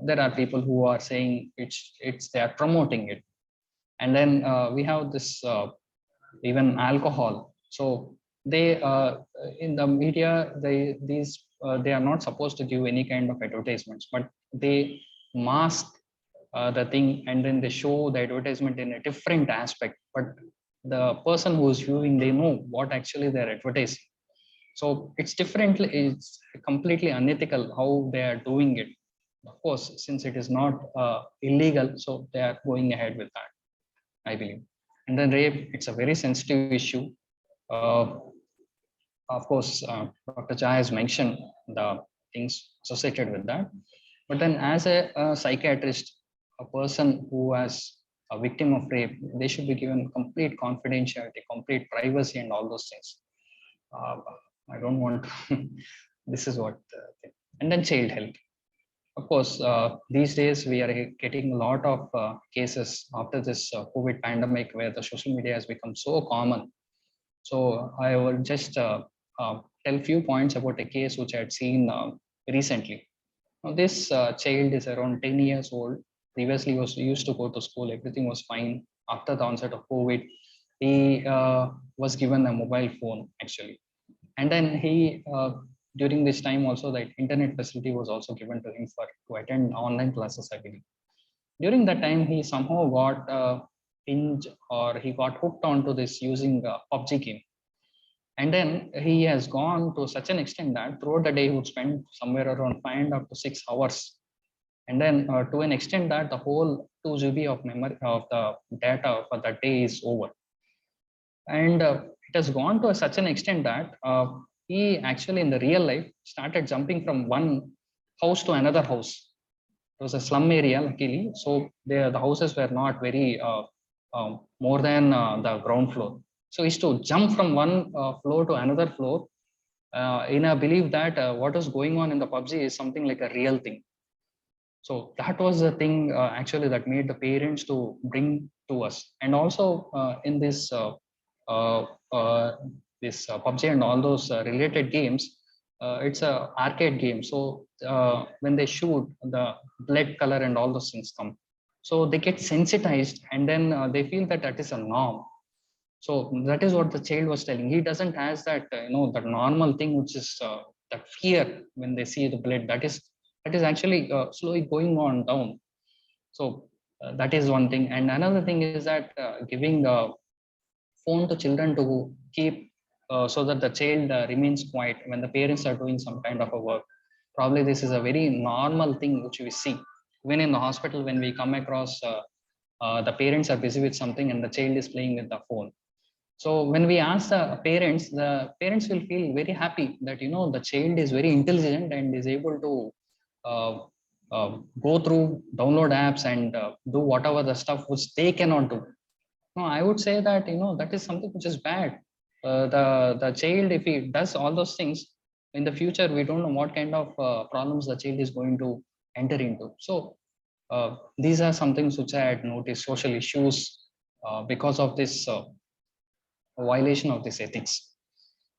S21: there are people who are saying they are promoting it. And then we have this even alcohol. So they in the media, they are not supposed to give any kind of advertisements, but they mask the thing and then they show the advertisement in a different aspect. But the person who is viewing, they know what actually they're advertising. So it's completely unethical how they are doing it. Of course, since it is not illegal, so they are going ahead with that, I believe. And then rape, it's a very sensitive issue. Of course, Dr. Jha has mentioned the things associated with that. But then as a psychiatrist, a person who has a victim of rape, they should be given complete confidentiality, complete privacy and all those things. I don't want to, this is what, and then child health. Of course, these days we are getting a lot of cases after this COVID pandemic where the social media has become so common. So I will just tell a few points about a case which I had seen recently. Now, this child is around 10 years old. Previously used to go to school, everything was fine. After the onset of COVID, he was given a mobile phone actually. And then he, during this time also, the internet facility was also given to him to attend online classes, I believe. During that time, he somehow got he got hooked onto this using PUBG game. And then he has gone to such an extent that throughout the day he would spend somewhere around 5 to 6 hours. And then to an extent that the whole 2 GB of memory of the data for that day is over. And it has gone to such an extent that he actually in the real life started jumping from one house to another house. It was a slum area, luckily. So the houses were not very more than the ground floor. So he used to jump from one floor to another floor in a belief that what is going on in the PUBG is something like a real thing. So that was the thing actually that made the parents to bring to us. And also in this PUBG and all those related games, it's a arcade game. So when they shoot, the blood color and all those things come. So they get sensitized and then they feel that that is a norm. So that is what the child was telling. He doesn't have that, that normal thing, which is that fear when they see the blood. That is actually slowly going on down. So that is one thing. And another thing is that giving a phone to children to keep so that the child remains quiet when the parents are doing some kind of a work. Probably this is a very normal thing which we see. When in the hospital, when we come across the parents are busy with something and the child is playing with the phone. So when we ask the parents will feel very happy that, you know, the child is very intelligent and is able to go through, download apps and do whatever the stuff which they cannot do. No, I would say that, you know, that is something which is bad. The child, if he does all those things, in the future, we don't know what kind of problems the child is going to enter into. So these are some things which I had noticed, social issues because of this violation of this ethics.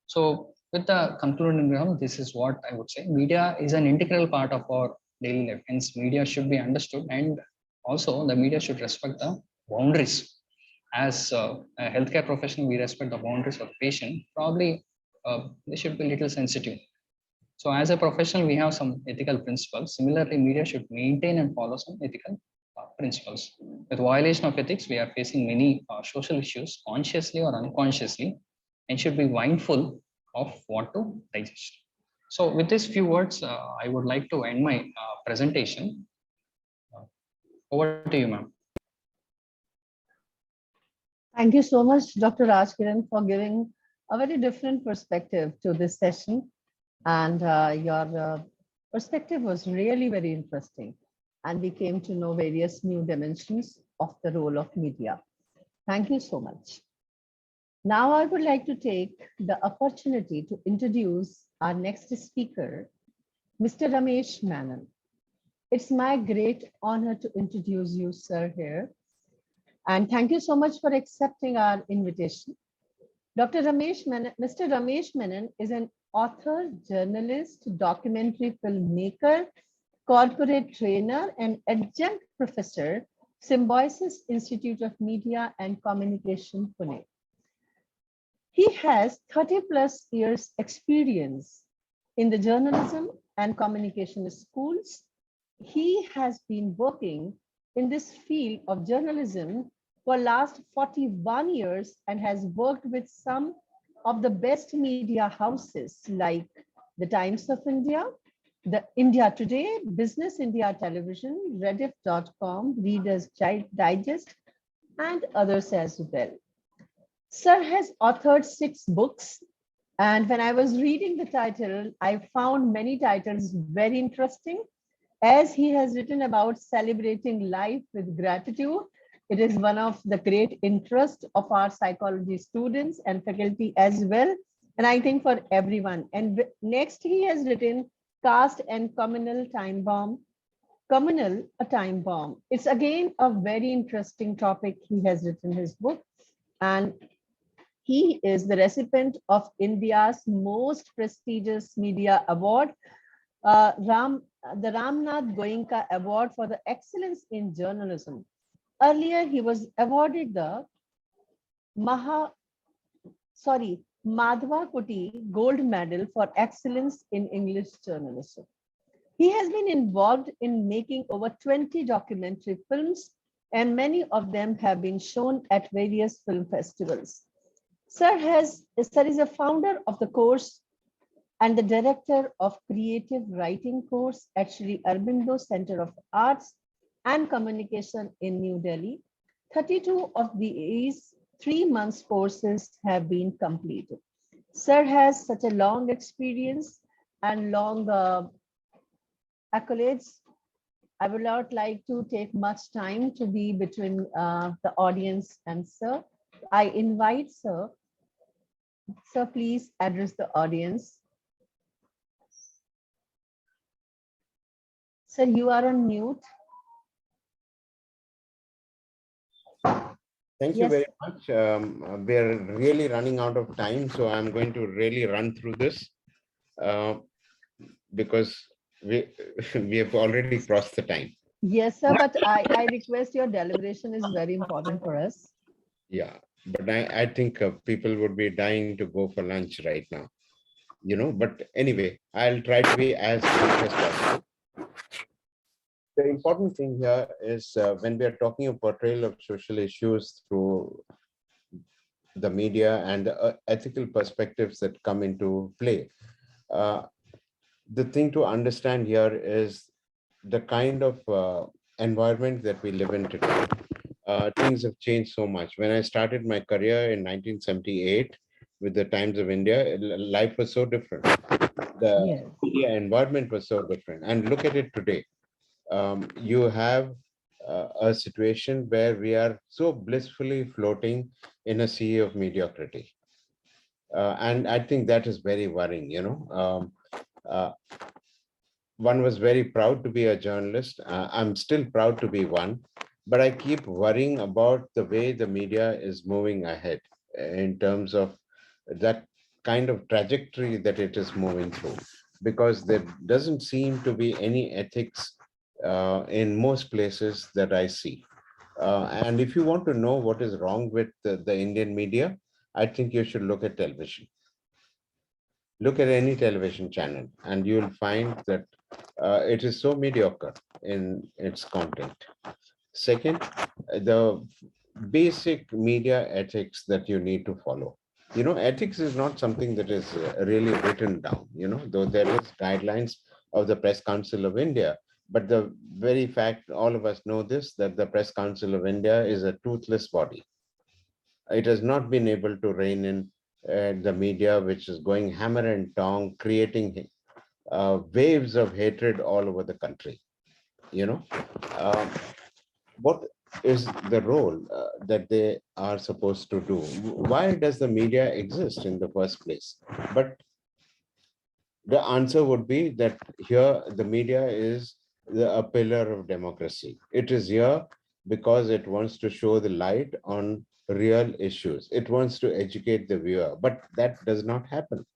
S21: So with the concluding round, this is what I would say. Media is an integral part of our daily life. Hence, media should be understood, and also the media should respect the boundaries. As a healthcare professional, we respect the boundaries of the patient. Probably they should be a little sensitive. So as a professional, we have some ethical principles. Similarly, media should maintain and follow some ethical principles. With violation of ethics, we are facing many social issues, consciously or unconsciously, and should be mindful of what to digest. So with these few words, I would like to end my presentation. Over to you, ma'am.
S17: Thank you so much, Dr. Rajkiran, for giving a very different perspective to this session. And your perspective was really very interesting. And we came to know various new dimensions of the role of media. Thank you so much. Now I would like to take the opportunity to introduce our next speaker, Mr. Ramesh Menon. It's my great honor to introduce you, sir, here. And thank you so much for accepting our invitation. Mr. Ramesh Menon is an author, journalist, documentary filmmaker, corporate trainer, and adjunct professor, Symbiosis Institute of Media and Communication, Pune. He has 30+ years experience in the journalism and communication schools. He has been working in this field of journalism for last 41 years and has worked with some of the best media houses like the Times of India, the India Today, Business India Television, Rediff.com, Reader's Digest, and others as well. Sir has authored 6 books, and when I was reading the title, I found many titles very interesting, as he has written about celebrating life with gratitude. It is one of the great interests of our psychology students and faculty as well, and I think for everyone. And next, he has written Caste and Communal Time Bomb. Communal, a Time Bomb. It's again a very interesting topic. He has written his book, and he is the recipient of India's most prestigious media award, the Ramnath Goenka Award for the Excellence in Journalism. Earlier, he was awarded the Madhva Kuti Gold Medal for Excellence in English Journalism. He has been involved in making over 20 documentary films, and many of them have been shown at various film festivals. Sir is a founder of the course and the director of creative writing course at Sri Aurobindo Center of Arts and Communication in New Delhi. 32 of these 3 months courses have been completed. Sir has such a long experience and long accolades. I would not like to take much time to be between the audience and Sir. I invite Sir. Sir, please address the audience. Sir, you are on mute.
S3: Thank you very much. We are really running out of time, so I'm going to really run through this because we have already crossed the time.
S17: Yes, sir, but I request your deliberation is very important for us.
S3: Yeah, but I think people would be dying to go for lunch right now, you know, but anyway, I'll try to be as quick as possible. The important thing here is when we are talking of portrayal of social issues through the media and the ethical perspectives that come into play. The thing to understand here is the kind of environment that we live in today. things have changed so much. When I started my career in 1978 with the Times of India, life was so different. The media environment was so different. And look at it today. You have a situation where we are so blissfully floating in a sea of mediocrity. And I think that is very worrying, one was very proud to be a journalist. I'm still proud to be one, but I keep worrying about the way the media is moving ahead in terms of that kind of trajectory that it is moving through, because there doesn't seem to be any ethics in most places that I see. And if you want to know what is wrong with the Indian media, I think you should look at television. Look at any television channel and you'll find that it is so mediocre in its content. Second, the basic media ethics that you need to follow. Ethics is not something that is really written down, though there is guidelines of the Press Council of India. But the very fact, all of us know this, that the Press Council of India is a toothless body. It has not been able to rein in the media, which is going hammer and tong, creating waves of hatred all over the country. What is the role that they are supposed to do? Why does the media exist in the first place? But the answer would be that here the media is a pillar of democracy. It is here because it wants to show the light on real issues. It wants to educate the viewer, but that does not happen.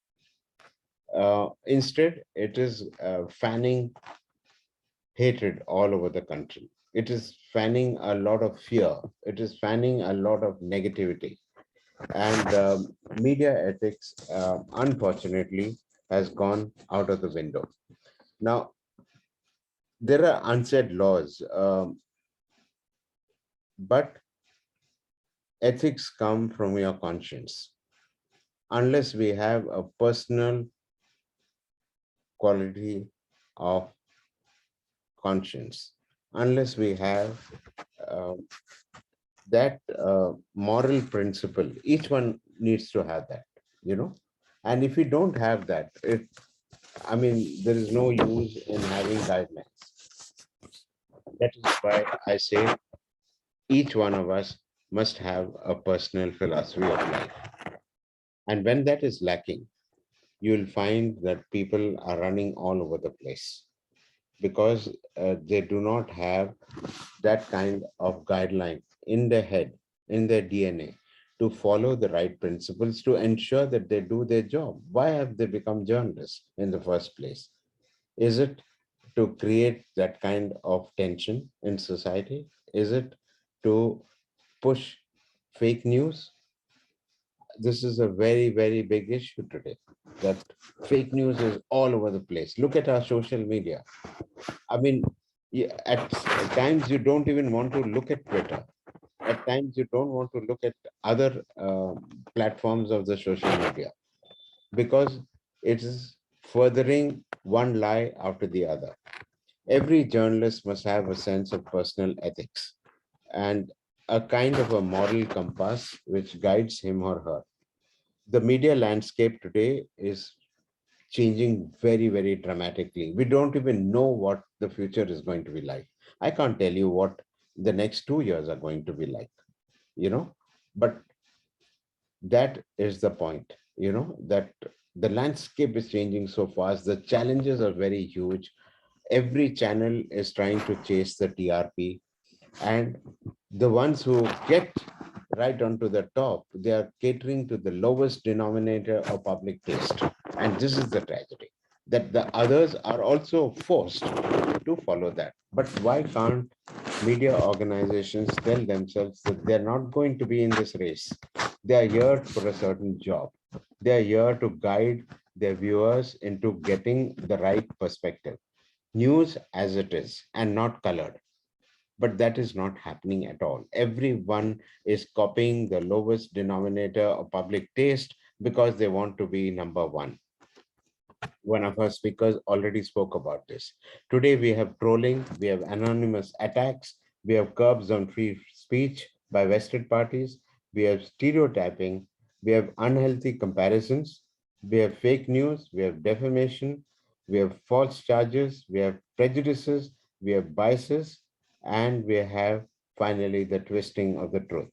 S3: Instead, it is fanning hatred all over the country. It is fanning a lot of fear. It is fanning a lot of negativity. And media ethics, unfortunately, has gone out of the window. Now, there are unsaid laws, but ethics come from your conscience. Unless we have a personal quality of conscience, unless we have that moral principle, each one needs to have that, and if we don't have that, there is no use in having guidelines. That is why I say each one of us must have a personal philosophy of life. And when that is lacking, you'll find that people are running all over the place because they do not have that kind of guideline in their head, in their DNA, to follow the right principles to ensure that they do their job. Why have they become journalists in the first place? Is it to create that kind of tension in society? Is it to push fake news? This is a very, very big issue today, that fake news is all over the place. Look at our social media. At times you don't even want to look at Twitter. At times you don't want to look at other platforms of the social media because it is furthering one lie after the other. Every journalist must have a sense of personal ethics and a kind of a moral compass which guides him or her. The media landscape today is changing very, very dramatically. We don't even know what the future is going to be like. I can't tell you what the next 2 years are going to be like, but that is the point, that the landscape is changing so fast. The challenges are very huge. Every channel is trying to chase the TRP, and the ones who get right onto the top, they are catering to the lowest denominator of public taste. And this is the tragedy, that the others are also forced to follow that. But why can't media organizations tell themselves that they're not going to be in this race? They are here for a certain job. They are here to guide their viewers into getting the right perspective. News as it is and not colored. But that is not happening at all. Everyone is copying the lowest denominator of public taste because they want to be number one. One of our speakers already spoke about this. Today we have trolling, we have anonymous attacks, we have curbs on free speech by vested parties, we have stereotyping, we have unhealthy comparisons, we have fake news, we have defamation, we have false charges, we have prejudices, we have biases, and we have finally the twisting of the truth.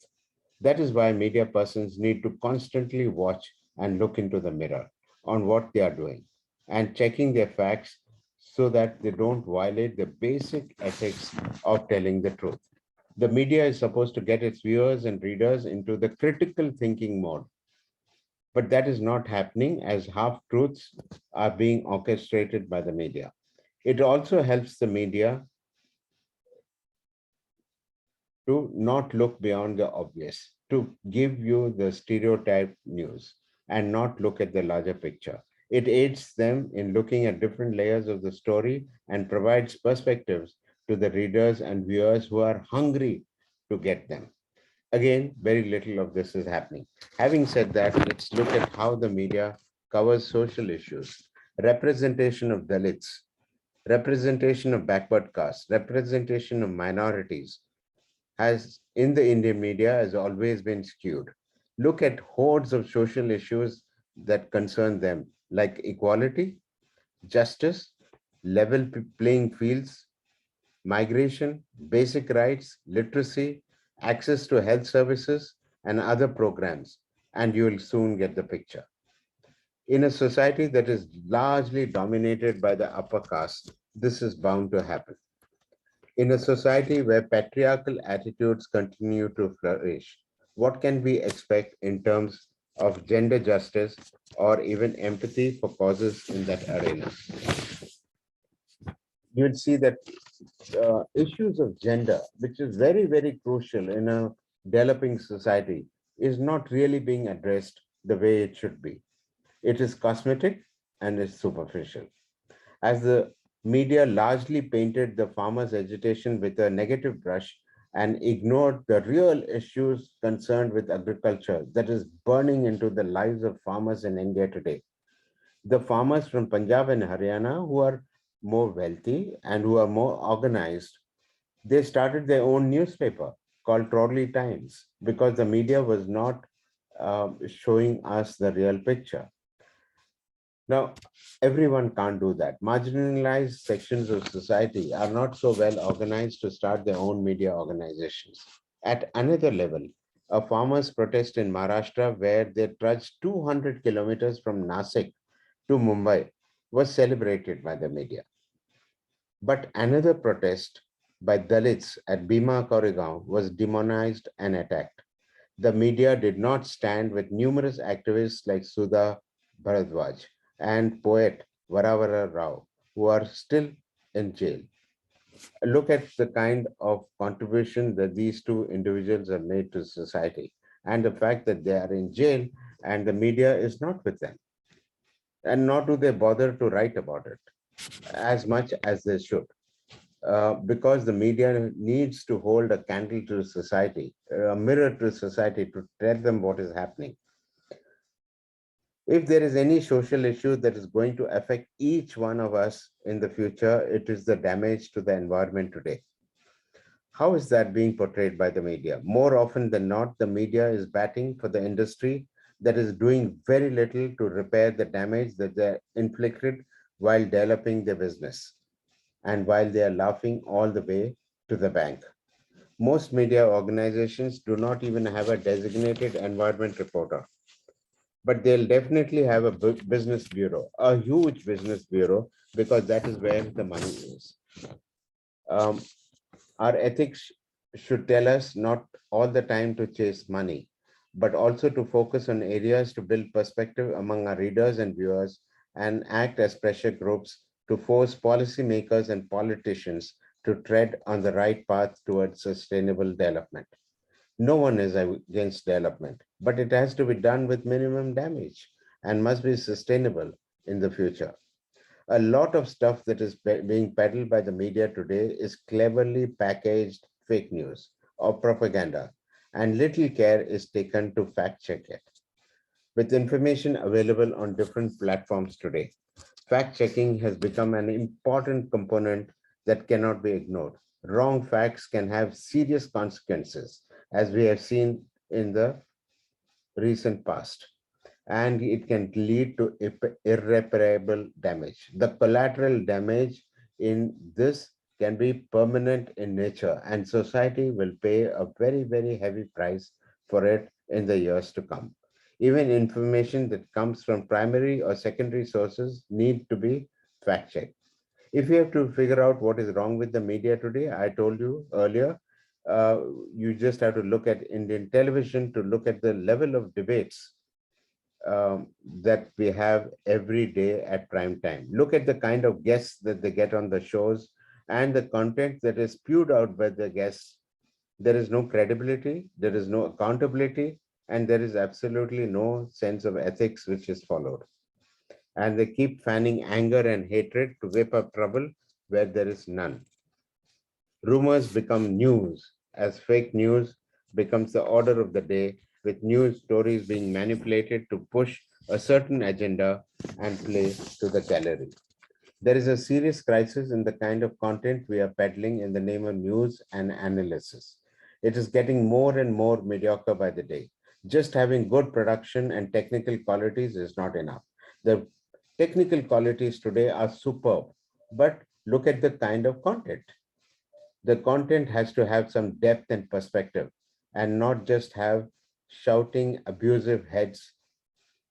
S3: That is why media persons need to constantly watch and look into the mirror on what they are doing and checking their facts so that they don't violate the basic ethics of telling the truth. The media is supposed to get its viewers and readers into the critical thinking mode. But that is not happening as half-truths are being orchestrated by the media. It also helps the media to not look beyond the obvious, to give you the stereotype news and not look at the larger picture. It aids them in looking at different layers of the story and provides perspectives to the readers and viewers who are hungry to get them. Again, very little of this is happening. Having said that, let's look at how the media covers social issues. Representation of Dalits, representation of backward castes, representation of minorities has in the Indian media has always been skewed. Look at hordes of social issues that concern them, like equality, justice, level playing fields, migration, basic rights, literacy, access to health services, and other programs, and you will soon get the picture. In a society that is largely dominated by the upper caste, this is bound to happen. In a society where patriarchal attitudes continue to flourish, what can we expect in terms of gender justice or even empathy for causes in that arena? You would see that issues of gender, which is very, very crucial in a developing society, is not really being addressed the way it should be. It is cosmetic and is superficial. As the media largely painted the farmers' agitation with a negative brush and ignored the real issues concerned with agriculture that is burning into the lives of farmers in India today. The farmers from Punjab and Haryana who are more wealthy and who are more organized, they started their own newspaper called Crawley Times because the media was not showing us the real picture. Now, everyone can't do that. Marginalized sections of society are not so well organized to start their own media organizations. At another level, a farmers' protest in Maharashtra where they trudged 200 kilometers from Nasik to Mumbai was celebrated by the media. But another protest by Dalits at Bhima Koregaon was demonized and attacked. The media did not stand with numerous activists like Sudha Bharadwaj and poet Varavara Rao, who are still in jail. Look at the kind of contribution that these two individuals have made to society and the fact that they are in jail and the media is not with them. And nor do they bother to write about it as much as they should. Because the media needs to hold a candle to society, a mirror to society to tell them what is happening. If there is any social issue that is going to affect each one of us in the future, it is the damage to the environment today. How is that being portrayed by the media? More often than not, the media is batting for the industry that is doing very little to repair the damage that they inflicted while developing their business and while they are laughing all the way to the bank. Most media organizations do not even have a designated environment reporter, but they'll definitely have a business bureau, a huge business bureau, because that is where the money is. Our ethics should tell us not all the time to chase money, but also to focus on areas to build perspective among our readers and viewers and act as pressure groups to force policymakers and politicians to tread on the right path towards sustainable development. No one is against development, but it has to be done with minimum damage and must be sustainable in the future. A lot of stuff that is being peddled by the media today is cleverly packaged fake news or propaganda, and little care is taken to fact check it. With information available on different platforms today, fact checking has become an important component that cannot be ignored. wrong facts can have serious consequences, as we have seen in the recent past, and it can lead to irreparable damage. The collateral damage in this can be permanent in nature, and society will pay a very, very heavy price for it in the years to come. Even information that comes from primary or secondary sources need to be fact-checked. If you have to figure out what is wrong with the media today, I told you earlier, you just have to look at Indian television to look at the level of debates that we have every day at prime time. Look at the kind of guests that they get on the shows and the content that is spewed out by the guests. There is no credibility, there is no accountability, and there is absolutely no sense of ethics which is followed. And they keep fanning anger and hatred to whip up trouble where there is none. Rumors become news as fake news becomes the order of the day, with news stories being manipulated to push a certain agenda and play to the gallery. There is a serious crisis in the kind of content we are peddling in the name of news and analysis. It is getting more and more mediocre by the day. Just having good production and technical qualities is not enough. The technical qualities today are superb, but look at the kind of content. The content has to have some depth and perspective and not just have shouting abusive heads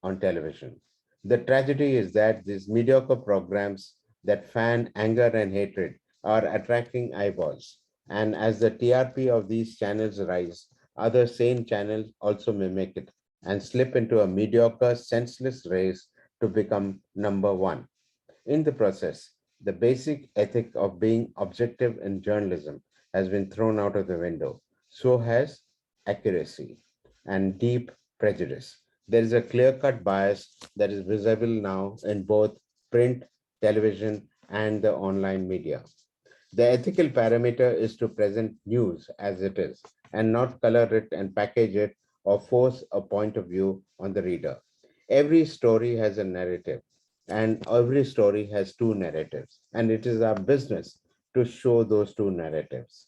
S3: on television. The tragedy is that these mediocre programs that fan anger and hatred are attracting eyeballs. And as the TRP of these channels rise, other sane channels also mimic it and slip into a mediocre, senseless race to become number one. In the process, the basic ethic of being objective in journalism has been thrown out of the window. So has accuracy and deep prejudice. There is a clear-cut bias that is visible now in both print, television, and the online media. The ethical parameter is to present news as it is and not color it and package it or force a point of view on the reader. Every story has a narrative, and every story has two narratives, and it is our business to show those two narratives.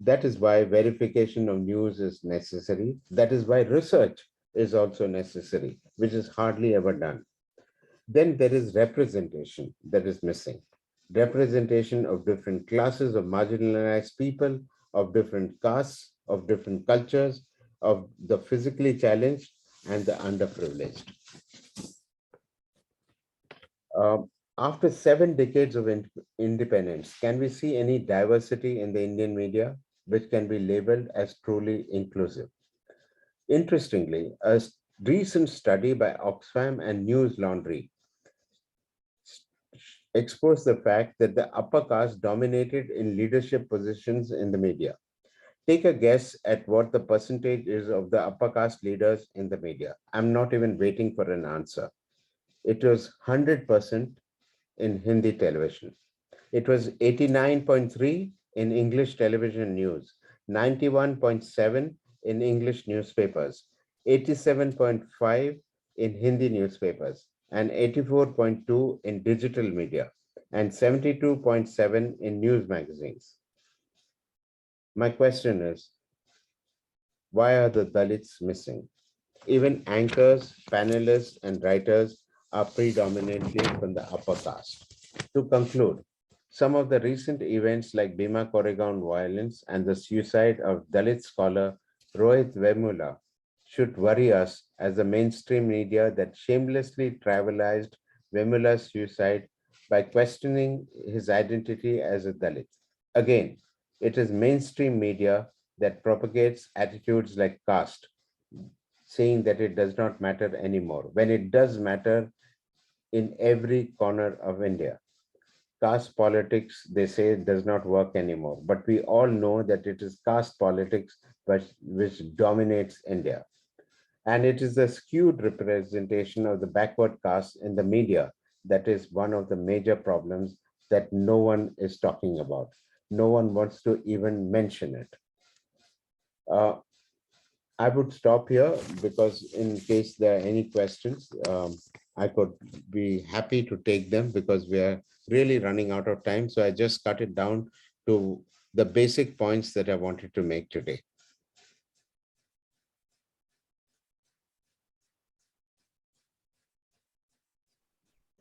S3: That is why verification of news is necessary. That is why research is also necessary, which is hardly ever done. Then there is representation that is missing. Representation of different classes of marginalized people, of different castes, of different cultures, of the physically challenged and the underprivileged. After 7 decades of independence, can we see any diversity in the Indian media which can be labeled as truly inclusive? Interestingly, a recent study by Oxfam and News Laundry exposed the fact that the upper caste dominated in leadership positions in the media. Take a guess at what the percentage is of the upper caste leaders in the media. I'm not even waiting for an answer. It was 100% in Hindi television. It was 89.3 in English television news, 91.7 in English newspapers, 87.5 in Hindi newspapers, and 84.2 in digital media, and 72.7 in news magazines. My question is, why are the Dalits missing? Even anchors, panelists, and writers are predominantly from the upper caste. To conclude, some of the recent events like Bhima Koregaon violence and the suicide of Dalit scholar Rohit Vemula should worry us as the mainstream media that shamelessly trivialized Vemula's suicide by questioning his identity as a Dalit. Again, it is mainstream media that propagates attitudes like caste, saying that it does not matter anymore, when it does matter in every corner of India. Caste politics, they say, does not work anymore, but we all know that it is caste politics which dominates India. And it is the skewed representation of the backward caste in the media that is one of the major problems that no one is talking about. No one wants to even mention it. I would stop here because in case there are any questions, I could be happy to take them because we are really running out of time. So I just cut it down to the basic points that I wanted to make today.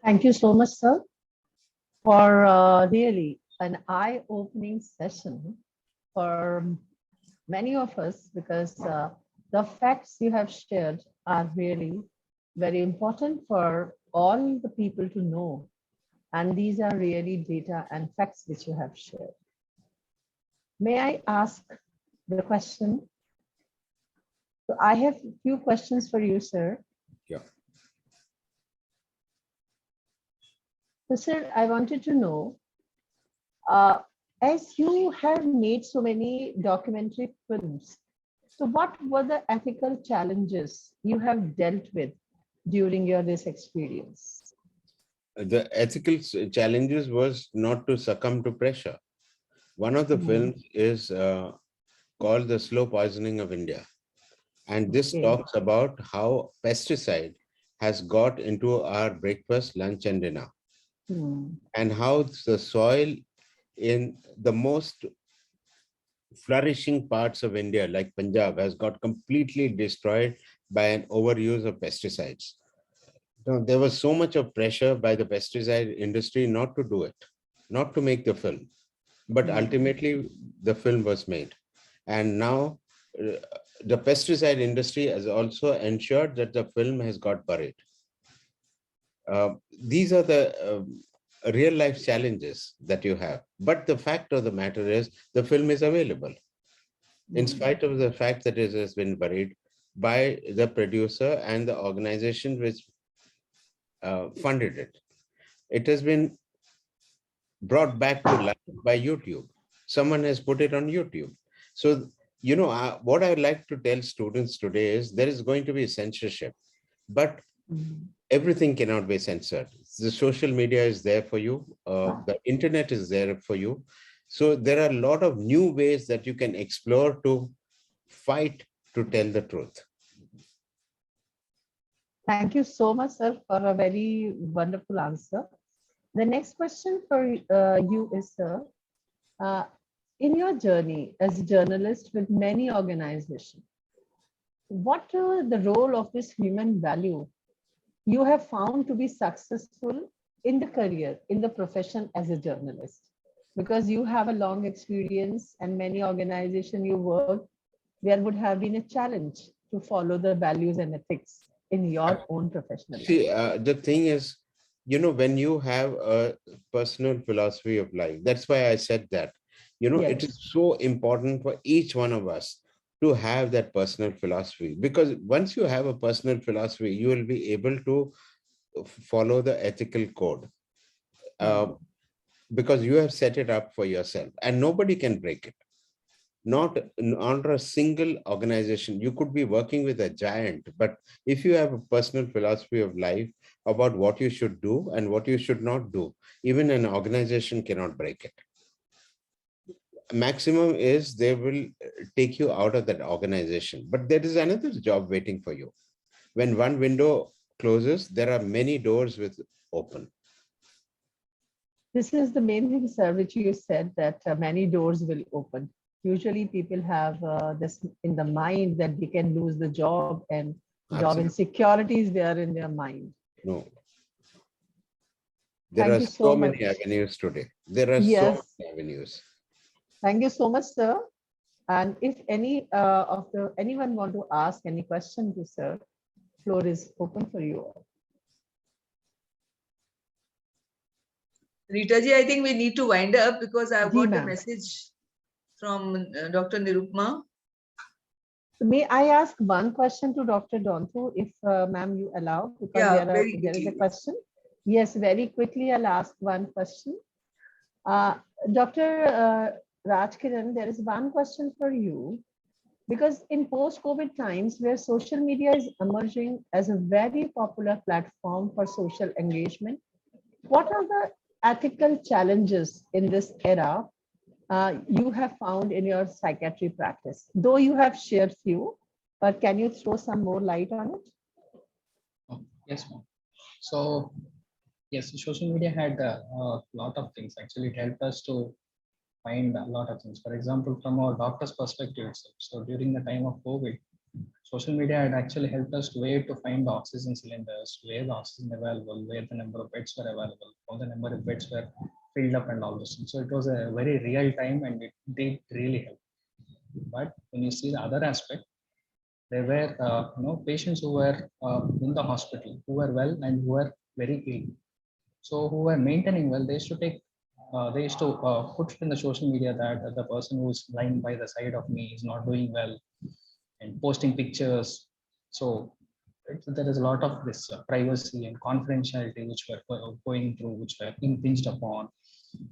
S17: Thank you so much, sir, for really an eye-opening session for many of us, because the facts you have shared are really very important for all the people to know. And these are really data and facts which you have shared. May I ask the question? So I have a few questions for you, sir.
S3: Yeah.
S17: So, sir, I wanted to know, as you have made so many documentary films, so what were the ethical challenges you have dealt with during this experience?
S3: The ethical challenges was not to succumb to pressure. One of the films is called The Slow Poisoning of India. And this talks about how pesticide has got into our breakfast, lunch, and dinner. And how the soil in the most flourishing parts of India, like Punjab, has got completely destroyed by an overuse of pesticides. Now, there was so much of pressure by the pesticide industry not to do it, not to make the film. But ultimately, the film was made. And now the pesticide industry has also ensured that the film has got buried. These are the real life challenges that you have. But the fact of the matter is the film is available. In spite of the fact that it has been buried by the producer and the organization which funded it. It has been brought back to life by YouTube. Someone has put it on YouTube. So, you know, what I'd like to tell students today is there is going to be censorship, but everything cannot be censored. The social media is there for you. The internet is there for you. So there are a lot of new ways that you can explore to fight to tell the truth.
S17: Thank you so much, sir, for a very wonderful answer. The next question for you is, sir, in your journey as a journalist with many organizations, what are the role of this human value you have found to be successful in the career, in the profession as a journalist? Because you have a long experience and many organizations you work, there would have been a challenge to follow the values and ethics in your own professional life.
S3: See, the thing is, you know, when you have a personal philosophy of life, that's why I said that, you know, it is so important for each one of us to have that personal philosophy, because once you have a personal philosophy, you will be able to follow the ethical code because you have set it up for yourself and nobody can break it. Not under a single organization. You could be working with a giant, but if you have a personal philosophy of life about what you should do and what you should not do, even an organization cannot break it. Maximum is they will take you out of that organization, but there is another job waiting for you. When one window closes, there are many doors with open.
S17: This is the main thing, sir, which you said, that many doors will open. Usually people have this in the mind that they can lose the job, and job insecurity is there in their mind.
S3: No. There are so many avenues today. There are so many avenues.
S17: Thank you so much, sir. And if anyone want to ask any question to sir, floor is open for you all.
S15: Rita ji, I think we need to wind up because I've got a message from Dr. Nirupma.
S17: May I ask one question to Dr. Dontu, if ma'am you allow? Because there is a question. Yes, very quickly I'll ask one question. Dr. Rajkiran, there is one question for you. Because in post-COVID times, where social media is emerging as a very popular platform for social engagement, what are the ethical challenges in this era you have found in your psychiatry practice? Though you have shared few, but can you throw some more light on it?
S21: Oh, yes, ma'am. So, yes, social media had a lot of things. Actually, it helped us to find a lot of things. For example, from our doctor's perspective itself. So during the time of COVID, social media had actually helped us where to find the oxygen cylinders, where the oxygen available, where the number of beds were available, or the number of beds were filled up and all those things. So it was a very real time and it did really help. But when you see the other aspect, there were patients who were in the hospital, who were well and who were very ill. So who were maintaining well, they used to put in the social media that the person who is lying by the side of me is not doing well, and posting pictures. So there is a lot of this privacy and confidentiality which were going through, which were impinged upon.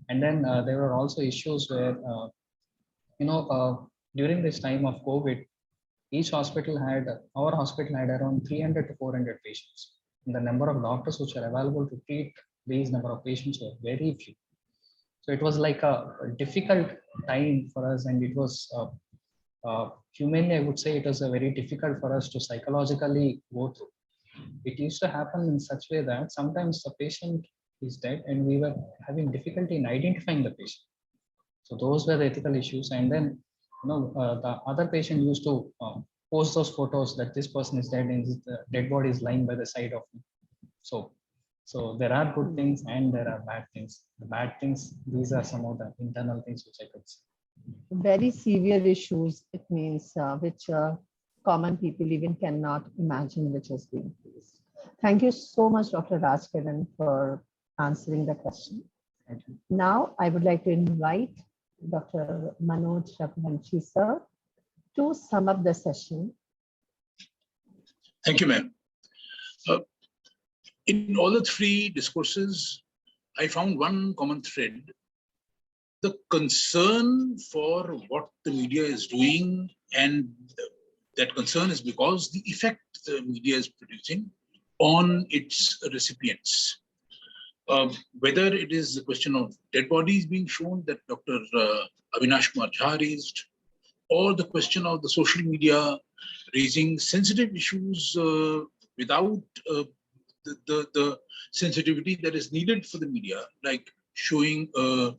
S21: And then there were also issues where, during this time of COVID, our hospital had around 300 to 400 patients. And the number of doctors which are available to treat these number of patients were very few. So it was like a difficult time for us, and it was humanly, I would say it was a very difficult for us to psychologically go through. It used to happen in such a way that sometimes the patient is dead and we were having difficulty in identifying the patient. So those were the ethical issues. And then the other patient used to post those photos that this person is dead and the dead body is lying by the side of me. So there are good things and there are bad things. The bad things, these are some of the internal things which I could say.
S17: Very severe issues, it means, which common people even cannot imagine which is being faced. Thank you so much, Dr. Rajkiran, for answering the question. Now, I would like to invite Dr. Manoj Raghuvanshi, sir, to sum up the session.
S19: Thank you, ma'am. In all the three discourses, I found one common thread. The concern for what the media is doing, and that concern is because the effect the media is producing on its recipients. Whether it is the question of dead bodies being shown that Dr. Avinash Kumar Jha raised, or the question of the social media raising sensitive issues without the sensitivity that is needed for the media, like showing a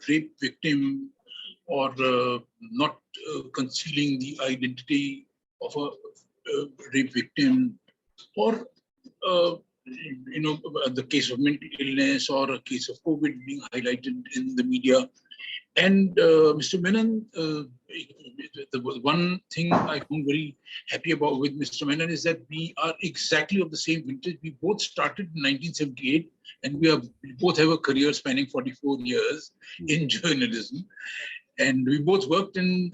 S19: rape victim or not concealing the identity of a rape victim, or the case of mental illness or a case of COVID being highlighted in the media. And Mr. Menon, the one thing I found very happy about with Mr. Menon is that we are exactly of the same vintage. We both started in 1978, and we both have a career spanning 44 years in journalism. And we both worked in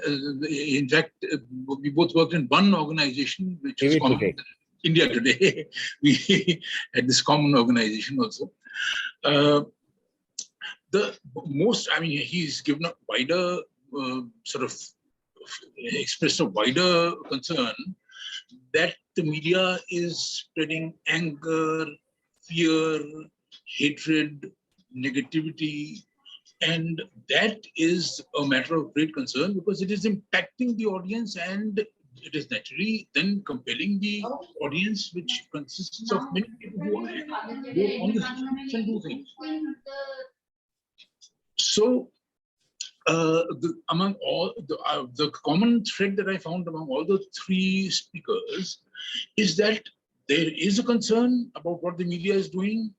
S19: both worked in one organization, which is common, India Today. We had this common organization also. He's given a wider expressed a wider concern that the media is spreading anger, fear, hatred, negativity, and that is a matter of great concern because it is impacting the audience, and it is naturally then compelling the audience, which consists of many people who go on the streets and do things. So, among all the common thread that I found among all the three speakers is that there is a concern about what the media is doing.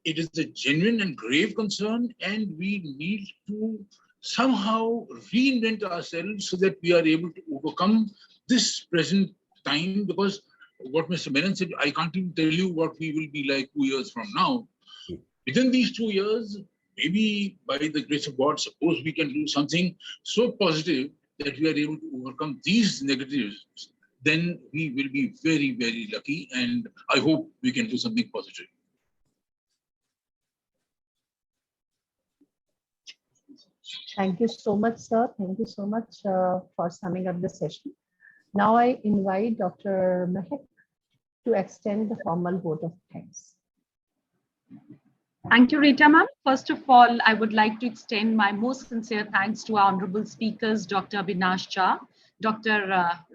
S19: It is a genuine and grave concern, and we need to somehow reinvent ourselves so that we are able to overcome this present time. Because what Mr. Menon said, I can't even tell you what we will be like 2 years from now. Within these 2 years, maybe by the grace of God, suppose we can do something so positive that we are able to overcome these negatives, then we will be very, very lucky. And I hope we can do something positive.
S17: Thank you so much, sir. Thank you so much for summing up the session. Now I invite Dr. Mehak to extend the formal vote of thanks.
S18: Thank you, Rita ma'am. First of all, I would like to extend my most sincere thanks to our honorable speakers, Dr. Avinash Jha, Dr.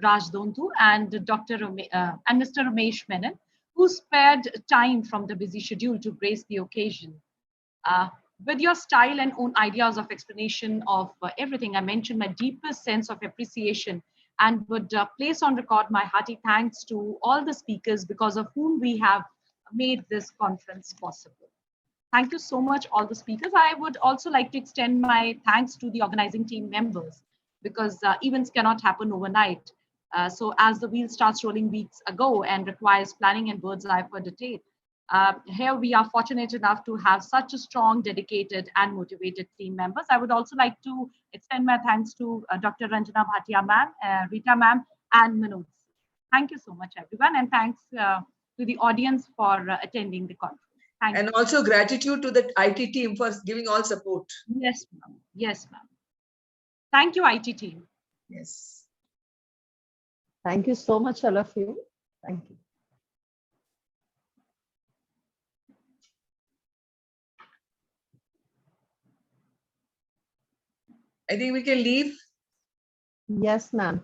S18: Raj Dontu, and Mr. Ramesh Menon, who spared time from the busy schedule to grace the occasion. with your style and own ideas of explanation of everything. I mentioned my deepest sense of appreciation and would place on record my hearty thanks to all the speakers because of whom we have made this conference possible. Thank you so much, all the speakers. I would also like to extend my thanks to the organizing team members because events cannot happen overnight. So as the wheel starts rolling weeks ago and requires planning and bird's eye for detail, here we are fortunate enough to have such a strong, dedicated and motivated team members. I would also like to extend my thanks to Dr. Ranjana Bhatia ma'am, Rita ma'am and Manoj. Thank you so much, everyone. And thanks to the audience for attending the conference. Thank
S15: And
S18: you.
S15: also gratitude to the IT team for giving all support.
S18: Yes, ma'am. Yes, ma'am. Thank you, IT team.
S15: Yes.
S6: Thank you so much, all of you. Thank you.
S15: I think we can leave.
S6: Yes, ma'am.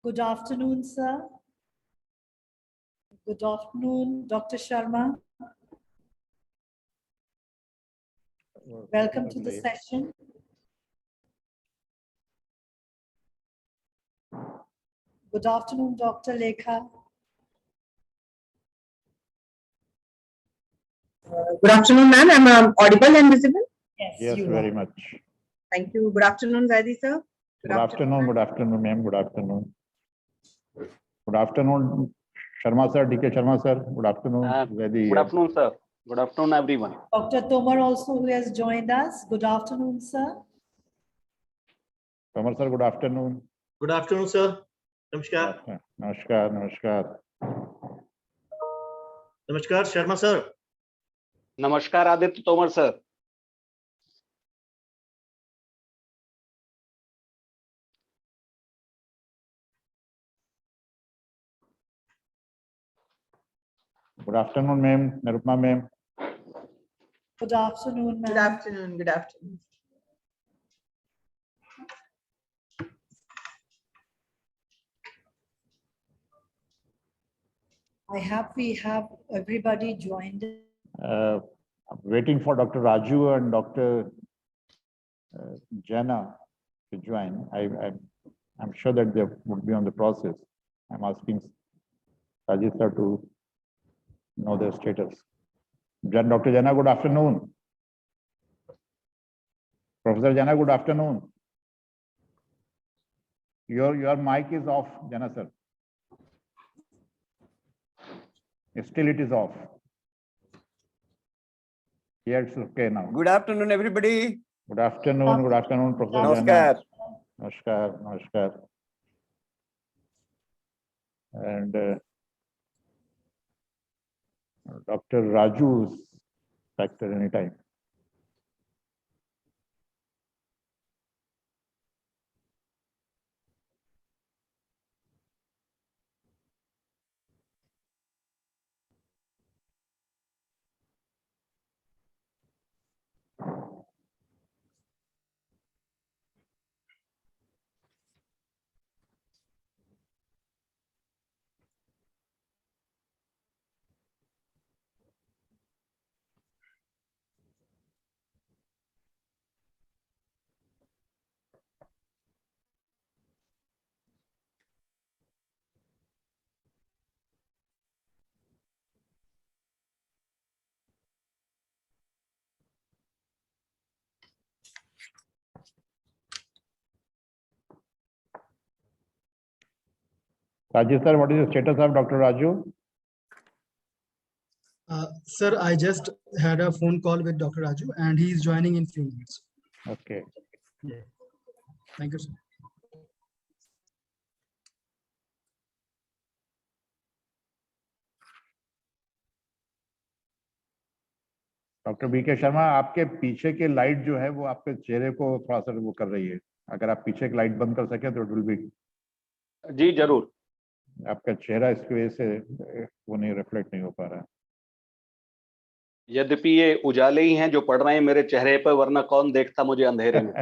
S22: Good afternoon, sir. Good afternoon, Dr. Sharma. Welcome to the session. Good afternoon, Dr. Lekha.
S23: Good afternoon, ma'am. I'm audible and visible?
S22: Yes,
S23: you
S22: very
S23: much. Thank you. Good afternoon, Zaidi sir.
S24: Good afternoon, ma'am. Good afternoon. Good afternoon, Sharma sir, DK Sharma sir. Good afternoon, Zaidi.
S25: Good afternoon, sir. Good afternoon, everyone.
S22: Dr. Tomar also who has joined us. Good afternoon, sir.
S24: Tomar sir, good afternoon.
S26: Good afternoon, sir. Namaskar.
S24: Namaskar, namaskar.
S26: Namaskar, Sharma sir.
S25: Namaskar, Aditya Tomar, sir.
S24: Good afternoon, ma'am. Nirupma ma'am.
S22: Good afternoon, ma'am.
S15: Good afternoon. Good afternoon.
S22: We have everybody joined.
S24: I'm waiting for Dr. Raju and Dr. Jana to join. I'm sure that they would be on the process. I'm asking Rajesh sir to know their status. Dr. Jana, good afternoon. Professor Jana, good afternoon. Your mic is off, Jana sir. Still it is off. Yeah, it's okay now.
S27: Good afternoon, everybody.
S24: Good afternoon, Professor
S27: Namaskar.
S24: Jana. Namaskar, namaskar. And Dr. Raju is back there anytime. Rajesh sir, what is the status of Dr. Raju?
S28: Sir, I just had a phone call with Dr. Raju and he is joining in few minutes.
S24: Okay.
S28: Yeah. Thank you, sir.
S24: Doctor BK Sharma, आपके पीछे के light जो है वो आपके चेहरे को थोड़ा सा वो कर रही है. अगर आप पीछे की लाइट बंद कर सके तो इट विल बी.
S25: जी जरूर.
S24: आपका चेहरा इसकी वजह से वो नहीं रिफ्लेक्ट नहीं हो पा रहा है।
S25: यद्यपि ये उजाले ही हैं जो पड़ रहे हैं मेरे चेहरे पर, वरना कौन देखता मुझे अंधेरे में।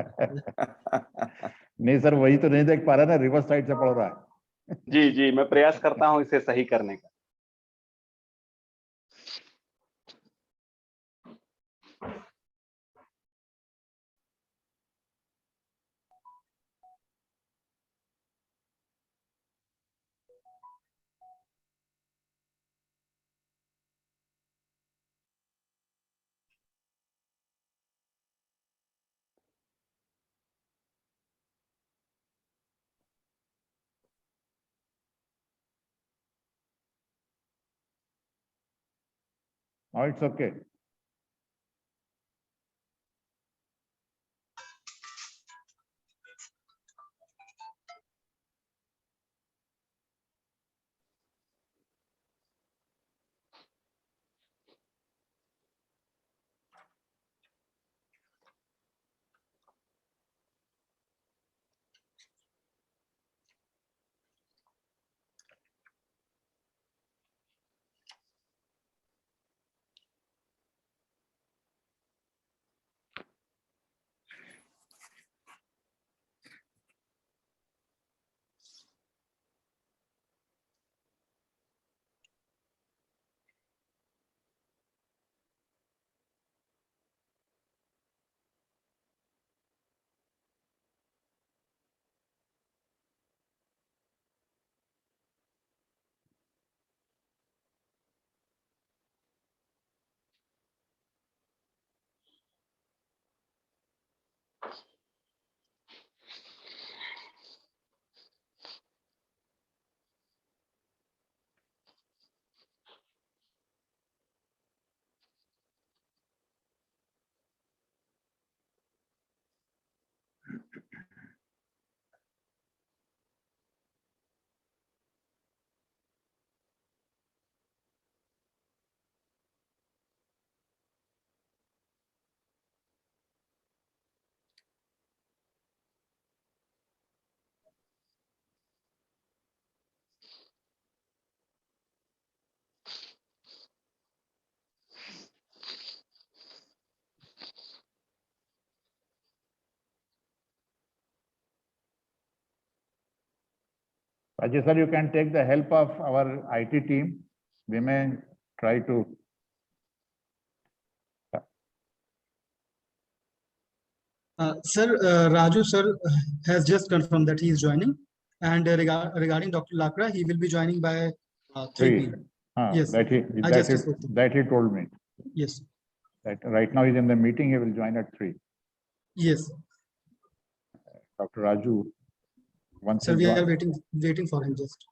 S24: नहीं सर, वही तो नहीं देख पा रहा ना, रिवर्स साइड से पड़ रहा है।
S25: जी जी, मैं प्रयास करता हूं इसे सही करने का।
S24: Oh, it's okay. Ajay sir, you can take the help of our IT team. We may try to.
S28: Sir, Raju sir has just confirmed that he is joining. And regarding Dr. Lakra, he will be joining by 3 p.m. Yes,
S24: That he told me.
S28: Yes.
S24: That right now he's in the meeting, he will join at 3.
S28: Yes.
S24: Dr. Raju. Once
S28: Sir, we are waiting for him just.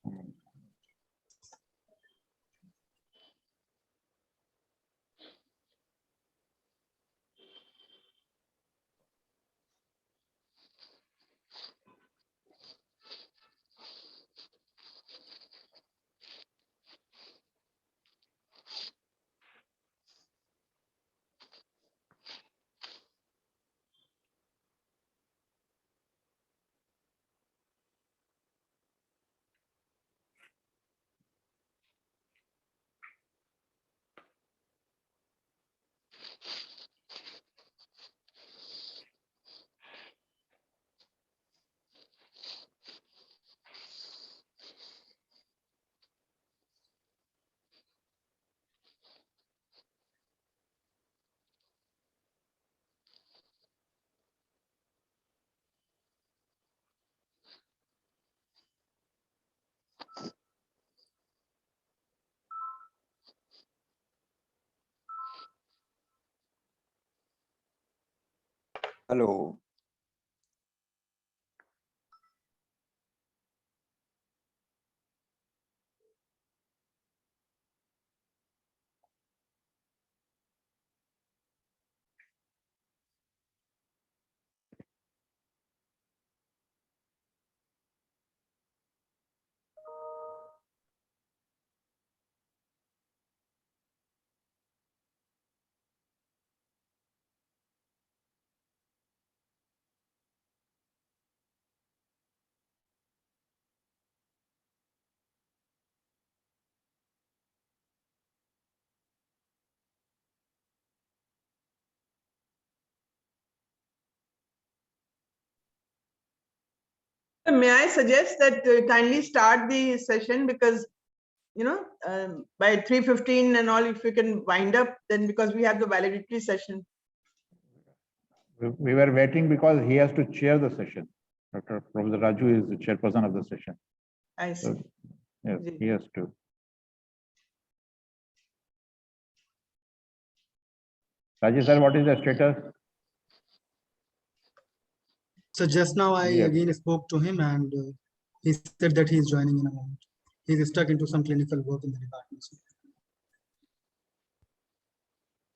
S1: Hello.
S23: May I suggest that kindly start the session because, by 3:15 and all, if you can wind up, then because we have the valedictory session.
S24: We were waiting because he has to chair the session. Dr. Professor Raju is the chairperson of the session.
S23: I see.
S24: So, yes, he has to. Rajesh sir, what is the status?
S28: So just now I
S24: Yes.
S28: again spoke to him and he said that he is joining in a moment. He's stuck into some clinical work in the department.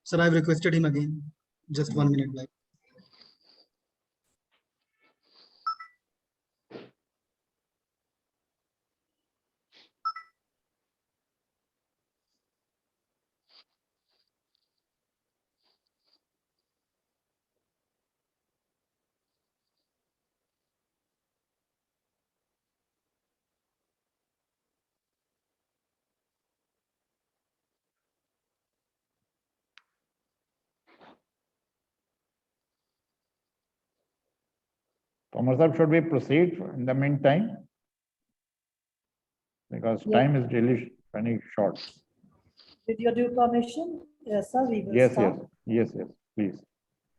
S28: Sir, I've requested him again. Just 1 minute, like.
S24: Thomas sir, should we proceed in the meantime? Because
S22: Yes.
S24: time is really running short.
S22: With your due permission, yes, sir, we will
S24: Yes,
S22: start.
S24: yes, please.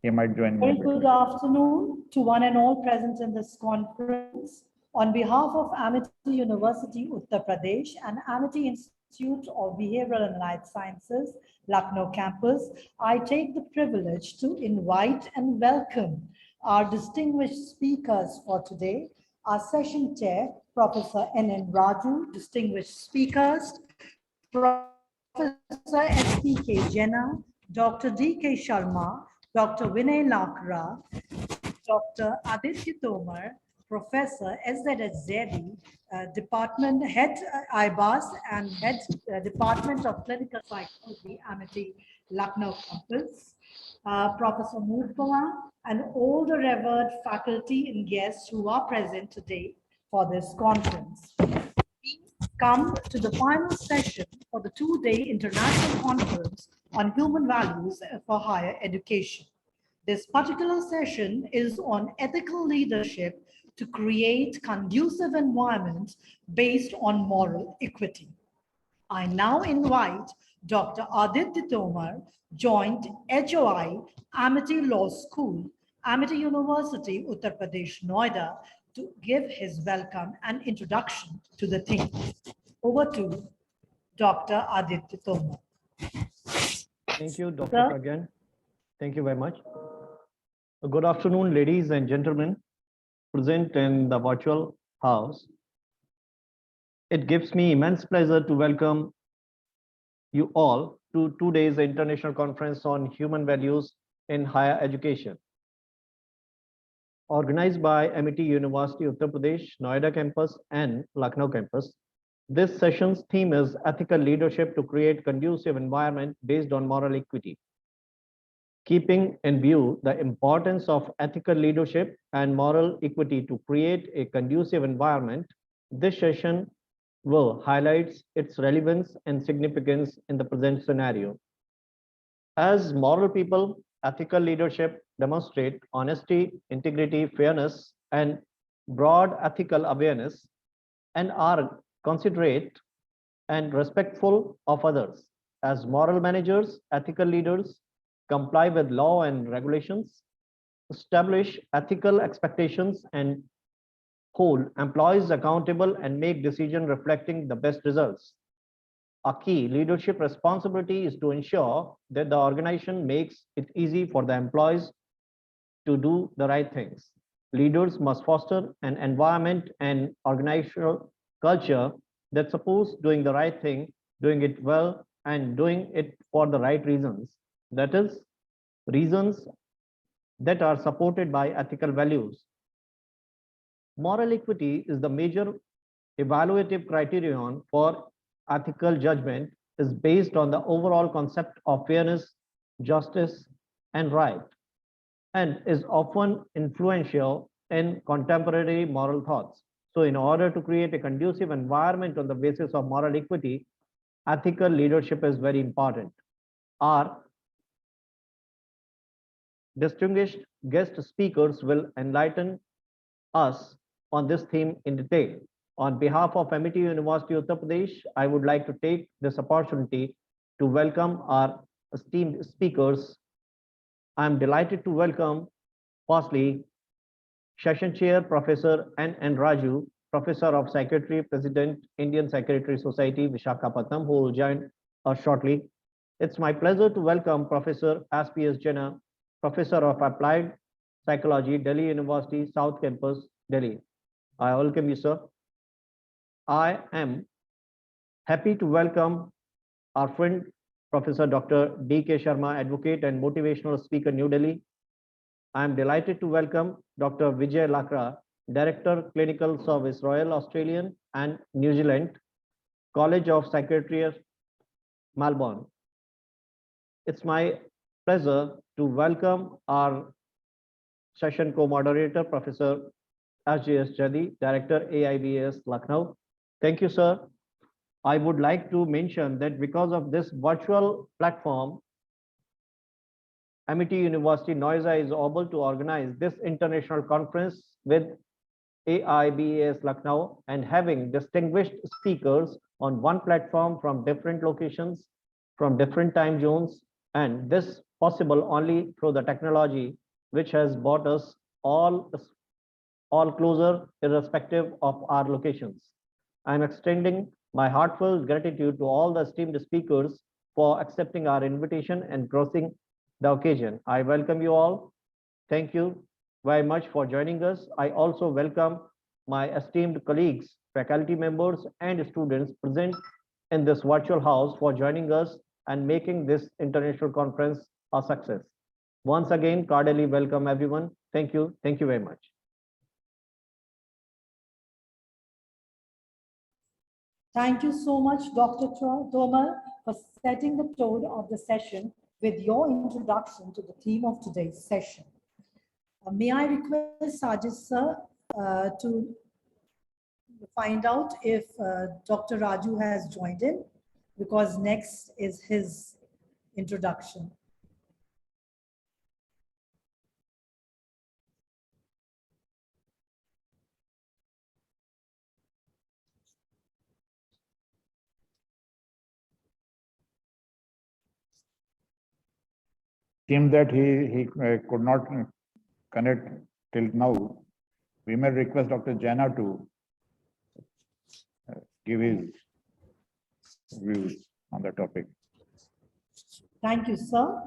S24: He might join.
S22: Very good afternoon to one and all present in this conference. On behalf of Amity University, Uttar Pradesh and Amity Institute of Behavioral and Life Sciences, Lucknow campus, I take the privilege to invite and welcome our distinguished speakers for today. Our session chair, Professor N.N. Raju, distinguished speakers, Professor S.P.K. Jena, Dr. D.K. Sharma, Dr. Vinay Lakra, Dr. Aditya Tomar, Professor S.Z.S. Zaidi, Department Head IBAS and Head Department of Clinical Psychology, Amity, Lucknow campus, Professor Murpala, and all the revered faculty and guests who are present today for this conference. We come to the final session for the two-day international conference on human values for higher education. This particular session is on ethical leadership to create conducive environments based on moral equity. I now invite Dr. Aditya Tomar, Joint HOI, Amity Law School, Amity University, Uttar Pradesh, Noida, to give his welcome and introduction to the theme. Over to Dr. Aditya Tomar.
S2: Thank you, Dr.
S22: Sir.
S2: Pragyan. Thank you very much. Good afternoon, ladies and gentlemen present in the virtual house. It gives me immense pleasure to welcome you all to today's International Conference on Human Values in Higher Education, organized by Amity University, Uttar Pradesh, Noida campus and Lucknow campus. This session's theme is ethical leadership to create conducive environment based on moral equity. Keeping in view the importance of ethical leadership and moral equity to create a conducive environment, this session will highlight its relevance and significance in the present scenario. As moral people, ethical leadership demonstrate honesty, integrity, fairness, and broad ethical awareness, and are considerate and respectful of others. As moral managers, ethical leaders comply with law and regulations, establish ethical expectations, and hold employees accountable and make decisions reflecting the best results. A key leadership responsibility is to ensure that the organization makes it easy for the employees to do the right things. Leaders must foster an environment and organizational culture that supports doing the right thing, doing it well, and doing it for the right reasons. That is, reasons that are supported by ethical values. Moral equity is the major evaluative criterion for ethical judgment, is based on the overall concept of fairness, justice, and right, and is often influential in contemporary moral thoughts. So in order to create a conducive environment on the basis of moral equity, ethical leadership is very important. Our distinguished guest speakers will enlighten us on this theme in detail. On behalf of MIT University, Uttar Pradesh, I would like to take this opportunity to welcome our esteemed speakers. I am delighted to welcome, firstly, Session Chair Professor N. Raju, Professor of Psychiatry, President, Indian Psychiatry Society, Visakhapatnam, who will join us shortly. It's my pleasure to welcome Professor S.P.S. Jena, Professor of Applied Psychology, Delhi University, South Campus, Delhi. I welcome you, sir. I am happy to welcome our friend, Professor Dr. D.K. Sharma, Advocate and Motivational Speaker, New Delhi. I am delighted to welcome Dr. Vijay Lakra, Director, Clinical Service, Royal Australian and New Zealand College of Psychiatry, Melbourne. It's my pleasure to welcome our session co-moderator, Professor S.J.S. Jadi, Director, AIBS, Lucknow. Thank you, sir. I would like to mention that because of this virtual platform, MIT University Noida is able to organize this international conference with AIBS Lucknow and having distinguished speakers on one platform from different locations, from different time zones, and this possible only through the technology which has brought us all closer irrespective of our locations. I'm extending my heartfelt gratitude to all the esteemed speakers for accepting our invitation and gracing the occasion. I welcome you all. Thank you very much for joining us. I also welcome my esteemed colleagues, faculty members, and students present in this virtual house for joining us and making this international conference a success. Once again, cordially welcome everyone. Thank you. Thank you very much.
S22: Thank you so much, Dr. Tomar, for setting the tone of the session with your introduction to the theme of today's session. May I request Sajid sir to find out if Dr. Raju has joined in, because next is his introduction.
S24: Seems that he could not connect till now. We may request Dr. Jena to give his views on the topic.
S22: Thank you, sir.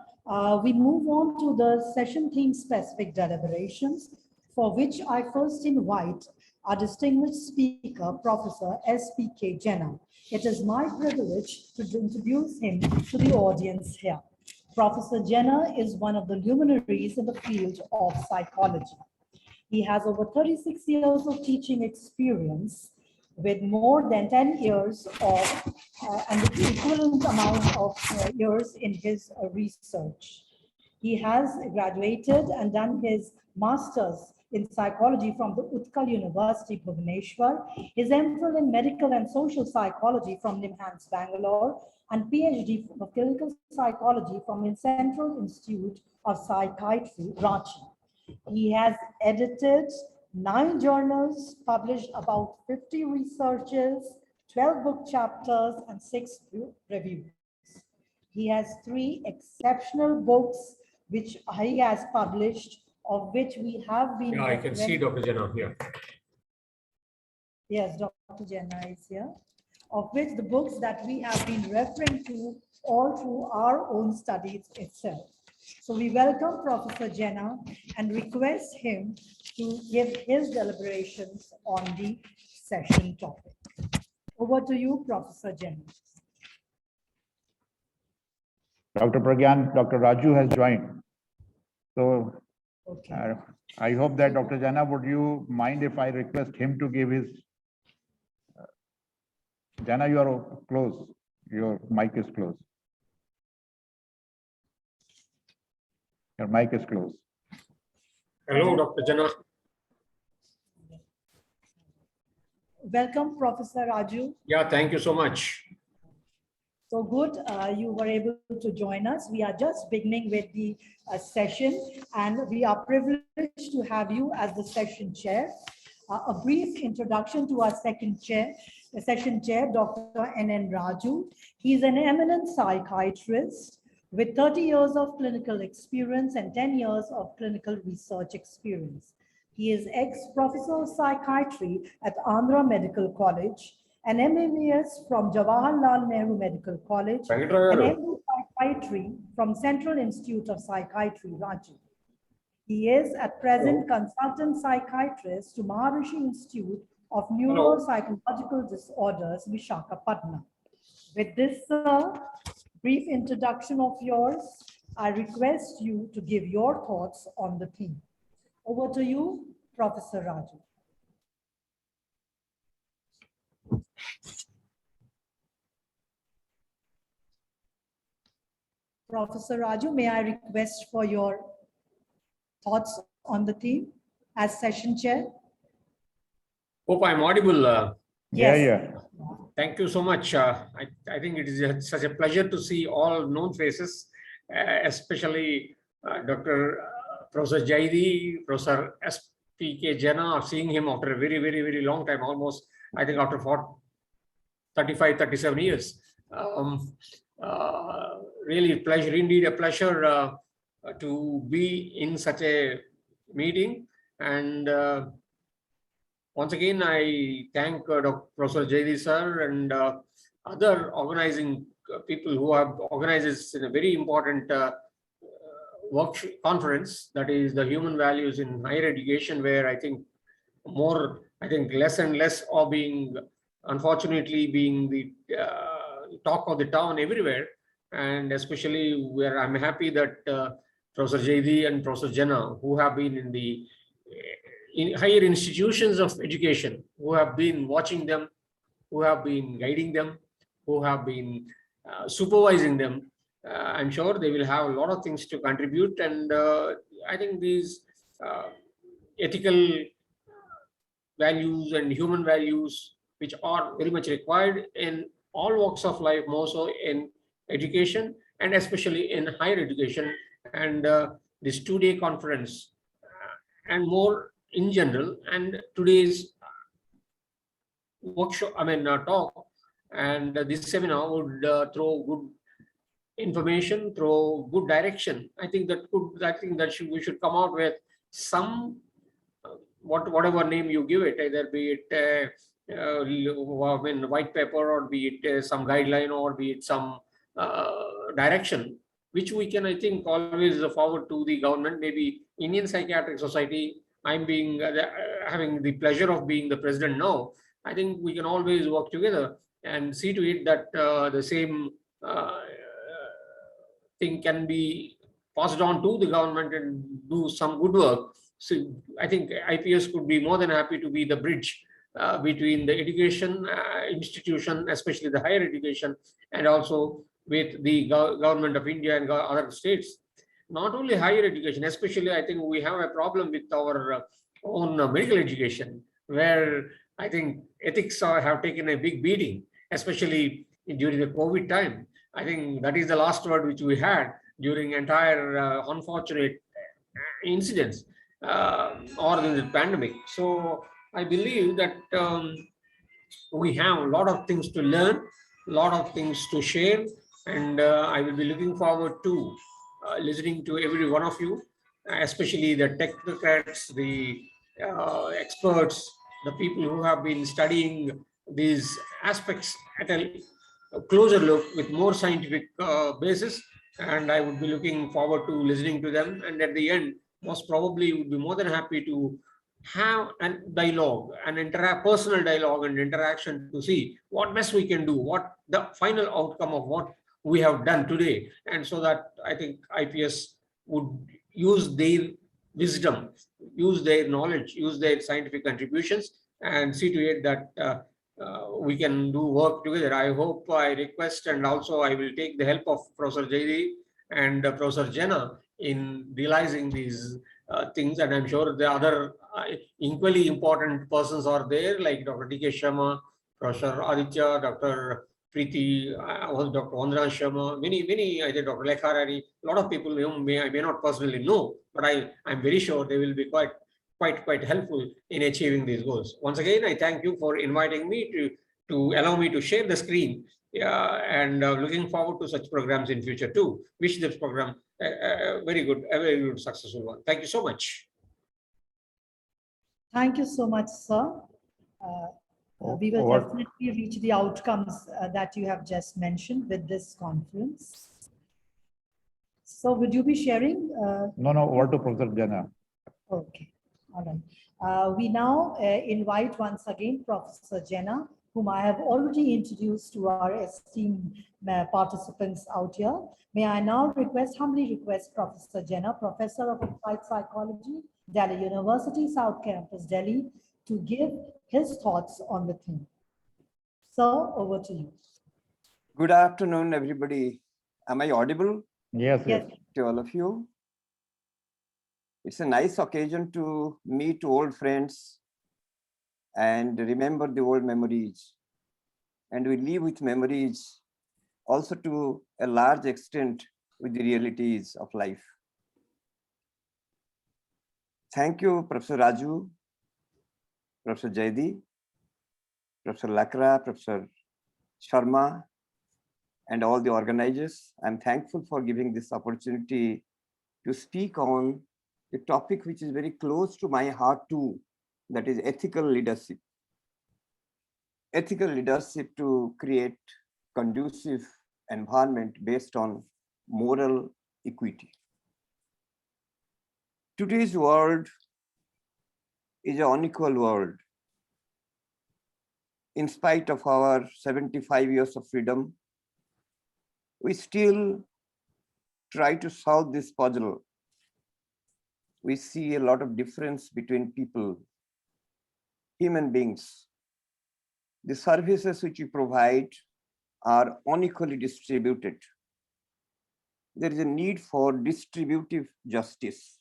S22: We move on to the session theme specific deliberations, for which I first invite our distinguished speaker, Professor S.P.K. Jena. It is my privilege to introduce him to the audience here. Professor Jena is one of the luminaries in the field of psychology. He has over 36 years of teaching experience with more than 10 years of and the equivalent amount of years in his research. He has graduated and done his master's in psychology from the Utkal University, Bhubaneswar, his MPhil in medical and social psychology from NIMHANS, Bangalore, and PhD of clinical psychology from the Central Institute of Psychiatry, Ranchi. He has edited 9 journals, published about 50 researches, 12 book chapters, and 6 reviews. He has 3 exceptional books which he has published, of which we have been.
S4: Yeah, I can see Dr. Jena here.
S22: Yes, Dr. Jena is here. Of which the books that we have been referring to all through our own studies itself. So we welcome Professor Jena and request him to give his deliberations on the session topic. Over to you, Professor Jena.
S24: Dr. Pragyan, Dr. Raju has joined. So okay. I hope that Dr. Jena, would you mind if I request him to give his Jena, you are close. Your mic is closed. Your mic is closed.
S4: Hello, Dr. Jena.
S22: Welcome, Professor Raju.
S4: Yeah, thank you so much.
S22: So good, you were able to join us. We are just beginning with the session, and we are privileged to have you as the session chair. A brief introduction to our second chair, the session chair, Dr. N.N. Raju. He is an eminent psychiatrist with 30 years of clinical experience and 10 years of clinical research experience. He is ex-professor of psychiatry at Andhra Medical College, an MBBS from Jawaharlal Nehru Medical College, and MD Psychiatry from Central Institute of Psychiatry, Ranchi. He is at present consultant psychiatrist to Maharishi Institute of Neuropsychological Disorders, Visakhapatnam. With this brief introduction of yours, I request you to give your thoughts on the theme. Over to you, Professor Raju. Professor Raju, may I request for your thoughts on the theme as session chair?
S4: Hope I'm audible.
S22: Yes.
S4: Thank you so much. I think it is such a pleasure to see all known faces, especially Dr. Professor Jaidi, Professor S.P.K. Jena, seeing him after a very, very, very long time, almost, I think after 35, 37 years. Really pleasure, indeed a pleasure to be in such a meeting. And once again, I thank Dr. Professor Jaidi sir and other organizing people who have organized this in a very important workshop conference, that is the human values in higher education, where I think less and less are being, unfortunately, being the talk of the town everywhere. And especially where I'm happy that Professor Jaidi and Professor Jena, who have been in the higher institutions of education, who have been watching them, who have been guiding them, who have been supervising them, I'm sure they will have a lot of things to contribute. And I think these ethical values and human values, which are very much required in all walks of life, more so in education and especially in higher education. And this two-day conference and more in general, and today's workshop, talk, and this seminar would throw good information, throw good direction. I think that we should come out with some whatever name you give it, either be it white paper, or be it some guideline, or be it some direction, which we can, I think, always forward to the government. Maybe Indian Psychiatric Society, I'm being having the pleasure of being the president now. I think we can always work together and see to it that the same thing can be passed on to the government and do some good work. So I think IPS could be more than happy to be the bridge between the education institution, especially the higher education, and also with the government of India and other states. Not only higher education, especially I think we have a problem with our own medical education, where I think ethics have taken a big beating, especially during the COVID time. I think that is the last word which we had during entire unfortunate incidents or in the pandemic. So I believe that we have a lot of things to learn, a lot of things to share, and I will be looking forward to listening to every one of you, especially the technocrats, the experts, the people who have been studying these aspects at a closer look with more scientific basis. And I would be looking forward to listening to them. And at the end, most probably would be more than happy to have a dialogue, an personal dialogue and interaction to see what best we can do, what the final outcome of what we have done today. And so that I think IPS would use their wisdom, use their knowledge, use their scientific contributions, and see to it that we can do work together. I hope, I request, and also I will take the help of Professor Jaidi and Professor Jena in realizing these things. And I'm sure the other equally important persons are there, like Dr. D.K. Sharma, Professor Aditya, Dr. Preeti, Dr. Vandana Sharma, many, I think Dr. Lekha Rani, a lot of people whom I may not personally know, but I'm very sure they will be quite quite helpful in achieving these goals. Once again, I thank you for inviting me to allow me to share the screen, and looking forward to such programs in future too. Wish this program a very good successful one. Thank you so much.
S22: Thank you so much, sir. We will definitely reach the outcomes that you have just mentioned with this conference. So would you be sharing?
S24: No, over to Professor Jena.
S22: Okay, all right. We now invite once again Professor Jena, whom I have already introduced to our esteemed participants out here. May I now humbly request Professor Jena, Professor of Applied Psychology, Delhi University, South Campus, Delhi, to give his thoughts on the theme. Sir, over to you.
S1: Good afternoon, everybody. Am I audible?
S24: Yes.
S1: To all of you. It's a nice occasion to meet old friends and remember the old memories. And we live with memories also to a large extent with the realities of life. Thank you, Professor Raju, Professor Jaidi, Professor Lakra, Professor Sharma, and all the organizers. I'm thankful for giving this opportunity to speak on the topic which is very close to my heart too, that is ethical leadership. Ethical leadership to create conducive environment based on moral equity. Today's world is an unequal world. In spite of our 75 years of freedom, we still try to solve this puzzle. We see a lot of difference between people, human beings. The services which we provide are unequally distributed. There is a need for distributive justice.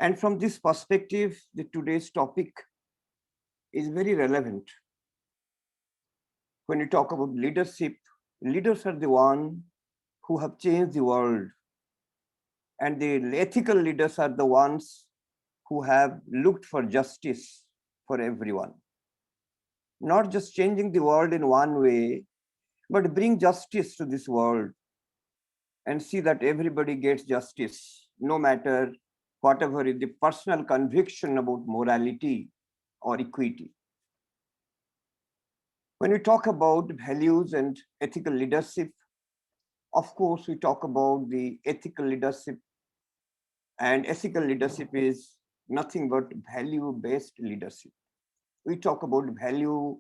S1: And from this perspective, today's topic is very relevant. When you talk about leadership, leaders are the ones who have changed the world. And the ethical leaders are the ones who have looked for justice for everyone. Not just changing the world in one way, but bring justice to this world and see that everybody gets justice, no matter whatever is the personal conviction about morality or equity. When we talk about values and ethical leadership, of course, we talk about the ethical leadership, and ethical leadership is nothing but value-based leadership. We talk about values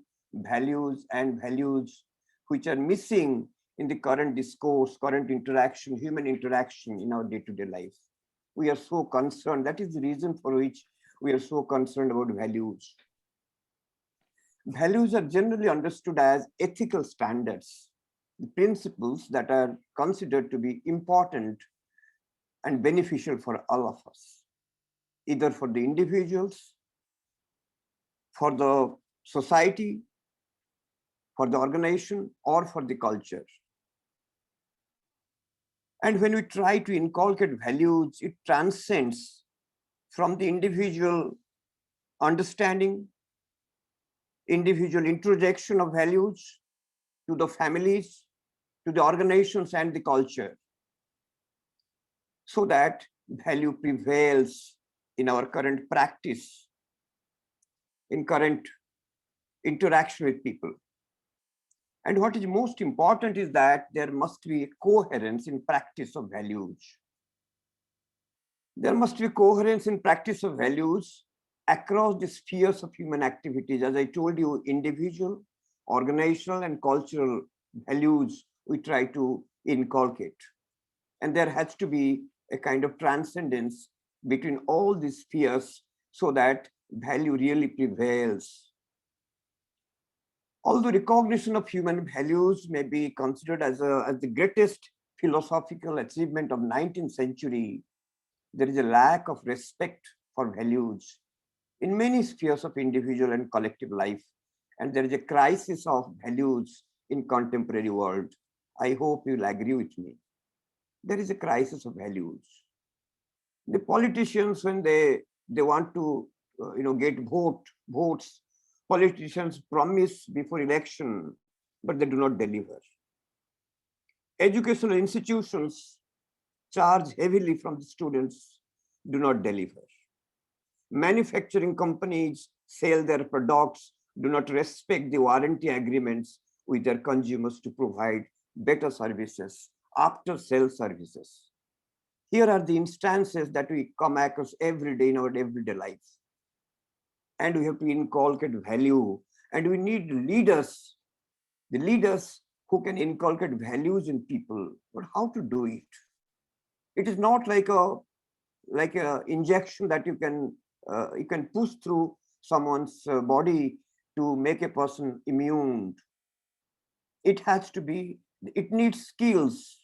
S1: which are missing in the current discourse, current interaction, human interaction in our day-to-day life. We are so concerned. That is the reason for which we are so concerned about values. Values are generally understood as ethical standards, the principles that are considered to be important and beneficial for all of us, either for the individuals, for the society, for the organization, or for the culture. And when we try to inculcate values, it transcends from the individual understanding, individual introjection of values to the families, to the organizations and the culture, so that value prevails in our current practice, in current interaction with people. And what is most important is that there must be a coherence in practice of values. There must be coherence in practice of values across the spheres of human activities. As I told you, individual, organizational, and cultural values we try to inculcate. And there has to be a kind of transcendence between all these spheres so that value really prevails. Although recognition of human values may be considered as the greatest philosophical achievement of 19th century, there is a lack of respect for values in many spheres of individual and collective life. And there is a crisis of values in contemporary world. I hope you'll agree with me. There is a crisis of values. The politicians, when they want to get votes, politicians promise before election, but they do not deliver. Educational institutions charge heavily from the students, do not deliver. Manufacturing companies sell their products, do not respect the warranty agreements with their consumers to provide better services, after-sale services. Here are the instances that we come across every day in our everyday lives. And we have to inculcate value, and we need leaders, the leaders who can inculcate values in people. But how to do it? It is not like a injection that you can push through someone's body to make a person immune. It has to be, it needs skills,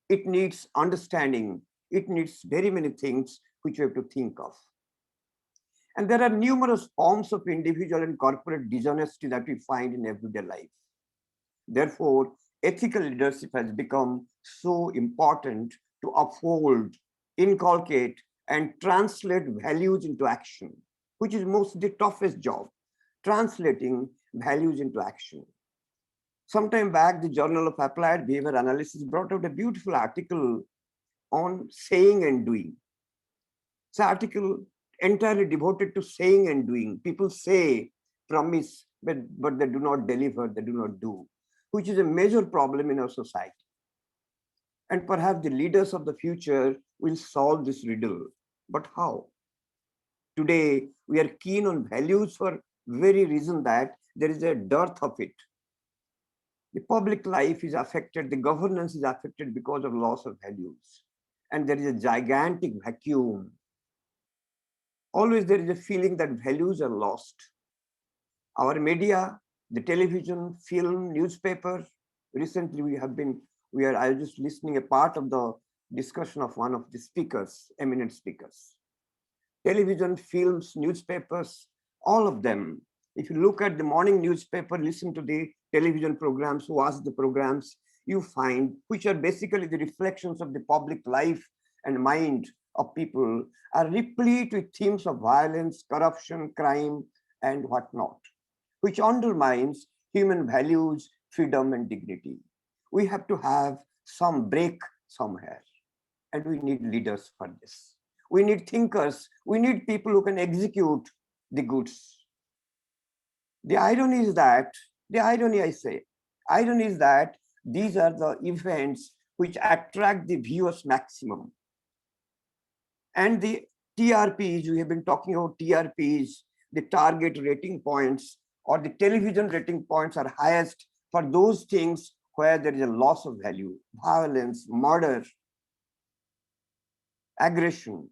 S1: it needs understanding, it needs very many things which you have to think of. And there are numerous forms of individual and corporate dishonesty that we find in everyday life. Therefore, ethical leadership has become so important to uphold, inculcate, and translate values into action, which is most the toughest job, translating values into action. Sometime back, the Journal of Applied Behavior Analysis brought out a beautiful article on saying and doing. It's an article entirely devoted to saying and doing. People say, promise, but they do not deliver, they do not do, which is a major problem in our society. And perhaps the leaders of the future will solve this riddle. But how? Today, we are keen on values for very reason that there is a dearth of it. The public life is affected, the governance is affected because of loss of values. And there is a gigantic vacuum. Always there is a feeling that values are lost. Our media, the television, film, newspaper, recently I was just listening a part of the discussion of one of the speakers, eminent speakers. Television, films, newspapers, all of them. If you look at the morning newspaper, listen to the television programs, watch the programs, you find, which are basically the reflections of the public life and mind of people, are replete with themes of violence, corruption, crime, and whatnot, which undermines human values, freedom, and dignity. We have to have some break somewhere, and we need leaders for this. We need thinkers, we need people who can execute the goods. The irony is that, irony is that these are the events which attract the viewers maximum. And the TRPs, we have been talking about TRPs, the target rating points or the television rating points are highest for those things where there is a loss of value, violence, murder, aggression,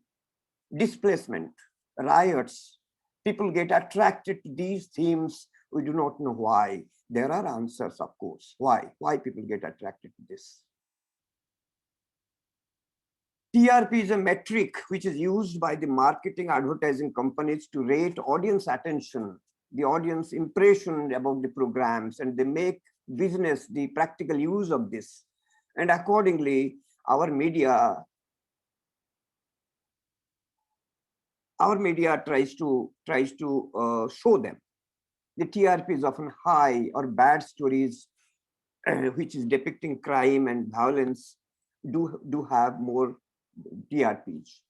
S1: displacement, riots. People get attracted to these themes. We do not know why. There are answers, of course. Why people get attracted to this? TRP is a metric which is used by the marketing advertising companies to rate audience attention, the audience impression about the programs, and they make business the practical use of this. And accordingly, our media tries to show them. The TRP is often high, or bad stories which is depicting crime and violence do have more TRPs.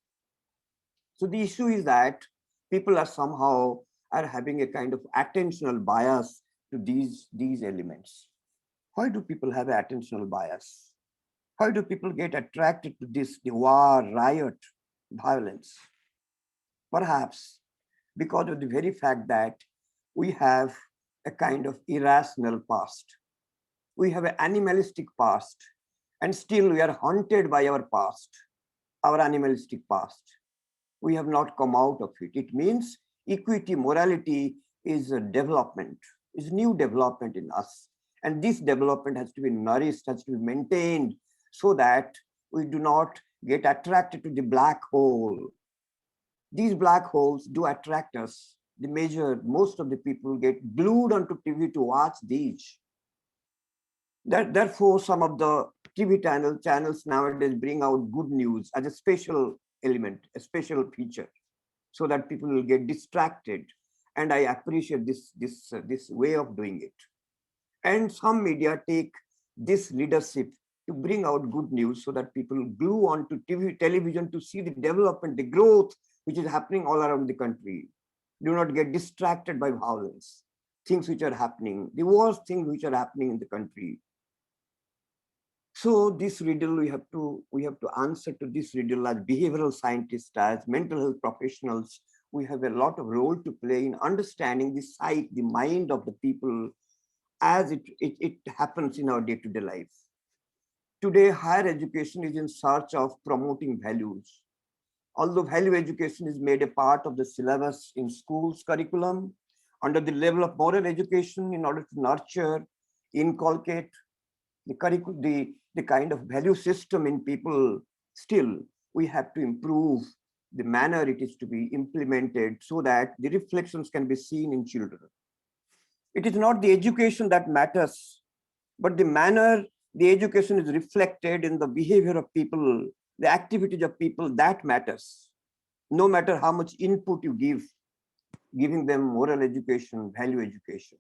S1: So the issue is that people are somehow having a kind of attentional bias to these elements. Why do people have an attentional bias? Why do people get attracted to this, the war, riot, violence? Perhaps because of the very fact that we have a kind of irrational past. We have an animalistic past, and still we are haunted by our past, our animalistic past. We have not come out of it. It means equity, morality is a development, is new development in us. And this development has to be nourished, has to be maintained so that we do not get attracted to the black hole. These black holes do attract us. Most of the people get glued onto TV to watch these. Therefore, some of the TV channels nowadays bring out good news as a special element, a special feature, so that people will get distracted. And I appreciate this way of doing it. And some media take this leadership to bring out good news so that people glue on to television to see the development, the growth, which is happening all around the country. Do not get distracted by violence, things which are happening, the worst things which are happening in the country. So this riddle, we have to answer to this riddle as behavioral scientists, as mental health professionals. We have a lot of role to play in understanding the psyche, the mind of the people as it happens in our day-to-day life. Today, higher education is in search of promoting values. Although value education is made a part of the syllabus in schools curriculum, under the level of moral education, in order to nurture, inculcate the kind of value system in people, still we have to improve the manner it is to be implemented so that the reflections can be seen in children. It is not the education that matters, but the manner the education is reflected in the behavior of people, the activities of people, that matters. No matter how much input you give, giving them moral education, value education.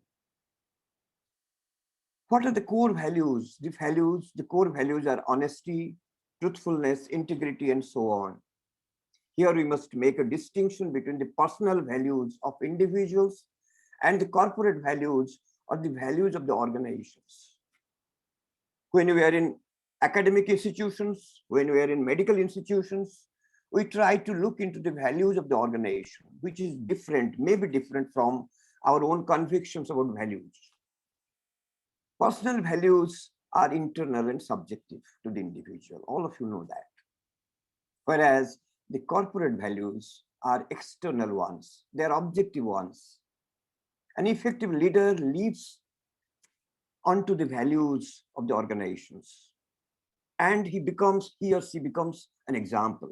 S1: What are the core values? The core values are honesty, truthfulness, integrity, and so on. Here we must make a distinction between the personal values of individuals and the corporate values or the values of the organizations. When we are in academic institutions, when we are in medical institutions, we try to look into the values of the organization, which is different, maybe different from our own convictions about values. Personal values are internal and subjective to the individual. All of you know that. Whereas the corporate values are external ones. They are objective ones. An effective leader leads onto the values of the organizations. And he or she becomes an example.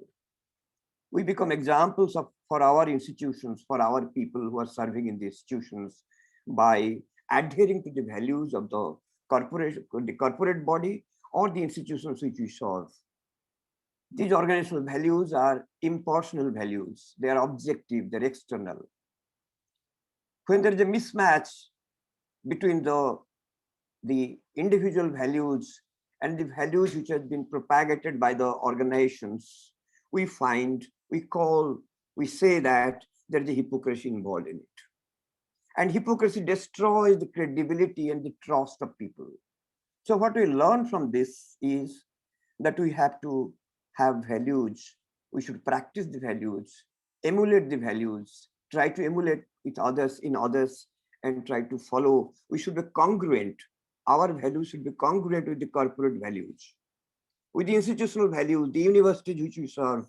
S1: We become examples for our institutions, for our people who are serving in the institutions by adhering to the values of the corporate body or the institutions which we serve. These organizational values are impersonal values. They are objective, they're external. When there is a mismatch between the individual values and the values which have been propagated by the organizations, we say that there is a hypocrisy involved in it. And hypocrisy destroys the credibility and the trust of people. So what we learn from this is that we have to have values. We should practice the values, emulate the values, try to emulate with others, in others, and try to follow. We should be congruent. Our values should be congruent with the corporate values. With the institutional values, the universities which we serve,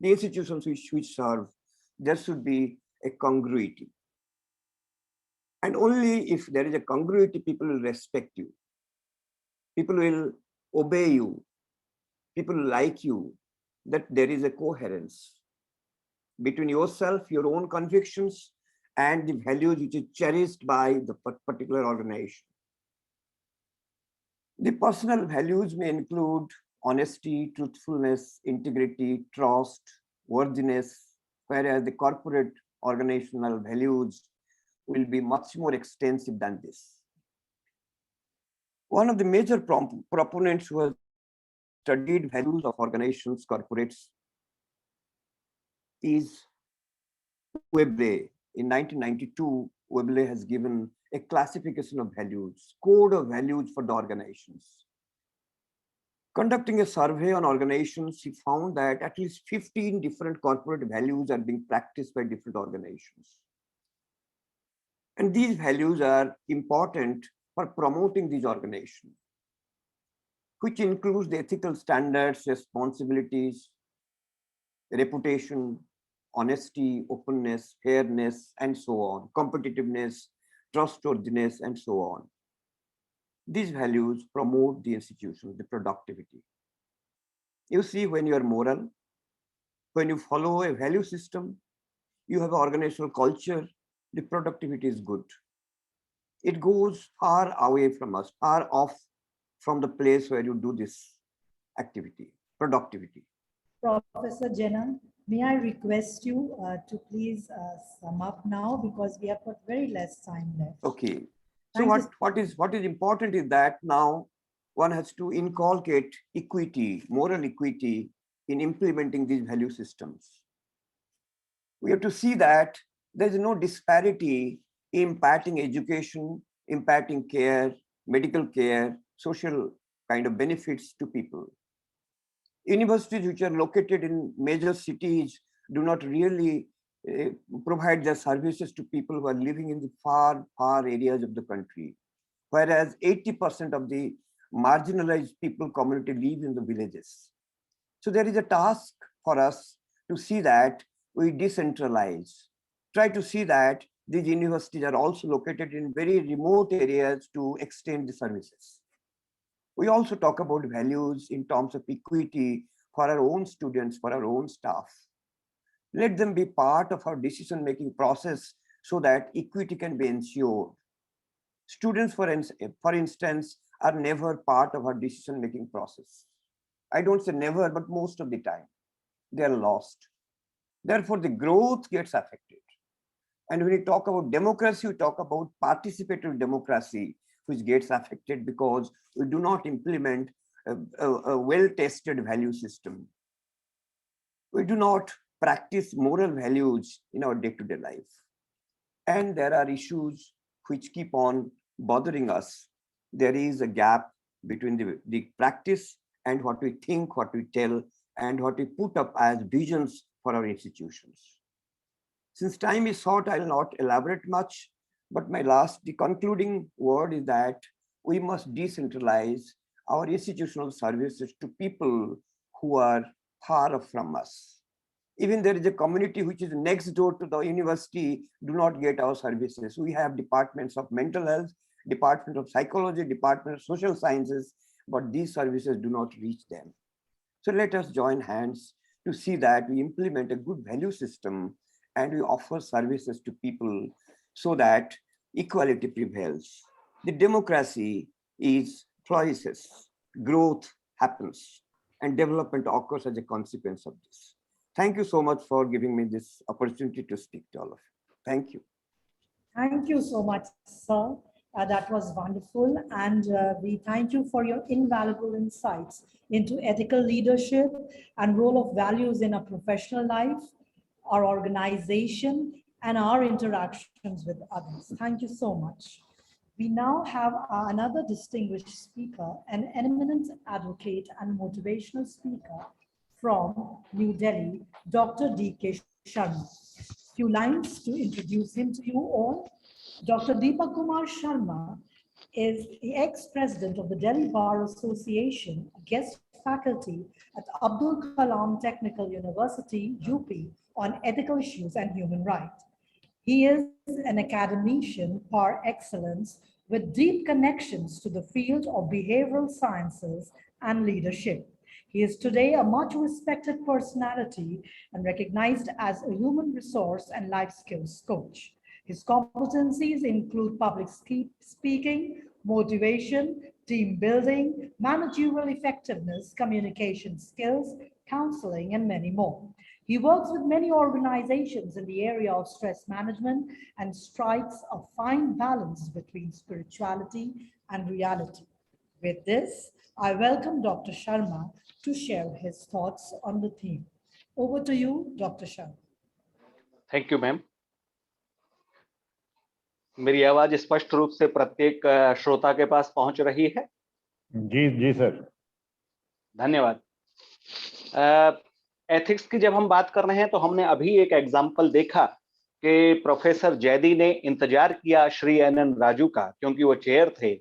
S1: the institutions which serve, there should be a congruity. And only if there is a congruity, people will respect you. People will obey you. People like you, that there is a coherence between yourself, your own convictions, and the values which is cherished by the particular organization. The personal values may include honesty, truthfulness, integrity, trust, worthiness, whereas the corporate organizational values will be much more extensive than this. One of the major proponents who has studied values of organizations, corporates, is Webley. In 1992, Webley has given a classification of values, code of values for the organizations. Conducting a survey on organizations, he found that at least 15 different corporate values are being practiced by different organizations. And these values are important for promoting these organizations, which includes the ethical standards, responsibilities, reputation, honesty, openness, fairness, and so on, competitiveness, trustworthiness, and so on. These values promote the institution, the productivity. You see, when you are moral, when you follow a value system, you have an organizational culture, the productivity is good. It goes far away from us, far off from the place where you do this activity, productivity.
S22: Professor Jena, may I request you to please sum up now because we have got very less time left.
S1: Okay. So
S22: Thank you.
S1: what is important is that now one has to inculcate equity, moral equity in implementing these value systems. We have to see that there is no disparity in impacting education, impacting care, medical care, social kind of benefits to people. Universities which are located in major cities do not really provide their services to people who are living in the far areas of the country, whereas 80% of the marginalized people community live in the villages. So there is a task for us to see that we decentralize, try to see that these universities are also located in very remote areas to extend the services. We also talk about values in terms of equity for our own students, for our own staff. Let them be part of our decision-making process so that equity can be ensured. Students, for instance, are never part of our decision-making process. I don't say never, but most of the time, they are lost. Therefore, the growth gets affected. And when we talk about democracy, we talk about participatory democracy, which gets affected because we do not implement a well-tested value system. We do not practice moral values in our day-to-day life. And there are issues which keep on bothering us. There is a gap between the practice and what we think, what we tell, and what we put up as visions for our institutions. Since time is short, I will not elaborate much, but the concluding word is that we must decentralize our institutional services to people who are far from us. Even there is a community which is next door to the university do not get our services. We have departments of mental health, department of psychology, department of social sciences, but these services do not reach them. So let us join hands to see that we implement a good value system and we offer services to people so that equality prevails. The democracy flourishes, growth happens, and development occurs as a consequence of this. Thank you so much for giving me this opportunity to speak to all of you. Thank you.
S22: Thank you so much, sir. That was wonderful. And we thank you for your invaluable insights into ethical leadership and role of values in our professional life, our organization, and our interactions with others. Thank you so much. We now have another distinguished speaker, an eminent advocate and motivational speaker from New Delhi, Dr. D.K. Sharma. Few lines to introduce him to you all. Dr. Deepak Kumar Sharma is the ex-president of the Delhi Bar Association, guest faculty at Abdul Kalam Technical University, UP, on ethical issues and human rights. He is an academician par excellence with deep connections to the field of behavioral sciences and leadership. He is today a much respected personality and recognized as a human resource and life skills coach. His competencies include public speaking, motivation, team building, managerial effectiveness, communication skills, counseling, and many more. He works with many organizations in the area of stress management and strikes a fine balance between spirituality and reality. With this, I welcome Dr. Sharma to share his thoughts on the theme. Over to you, Dr. Sharma.
S25: Thank you, ma'am. मेरी आवाज स्पष्ट रूप से प्रत्येक श्रोता के पास पहुंच रही है?
S24: जी सर।
S25: धन्यवाद। एथिक्स की जब हम बात कर रहे हैं तो हमने अभी एक एग्जाम्पल देखा कि प्रोफेसर जैदी ने इंतजार किया श्री NN राजू का, क्योंकि वो चेयर थे,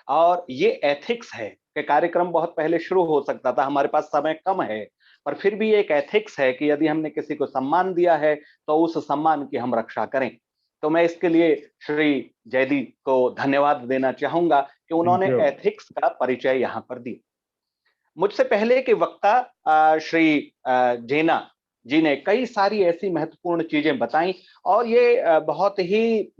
S25: और ये एथिक्स है कि कार्यक्रम बहुत पहले शुरू हो सकता था, हमारे पास समय कम है, पर फिर भी एक एथिक्स है कि यदि हमने किसी को सम्मान दिया है तो उस सम्मान की हम रक्षा करें। तो मैं इसके लिए श्री जैदी को धन्यवाद देना चाहूंगा कि उन्होंने एथिक्स का परिचय यहाँ पर दिया। मुझसे पहले के वक्ता श्री जेना जी ने कई सारी ऐसी महत्वपूर्ण चीजें बताई और ये बहुत ही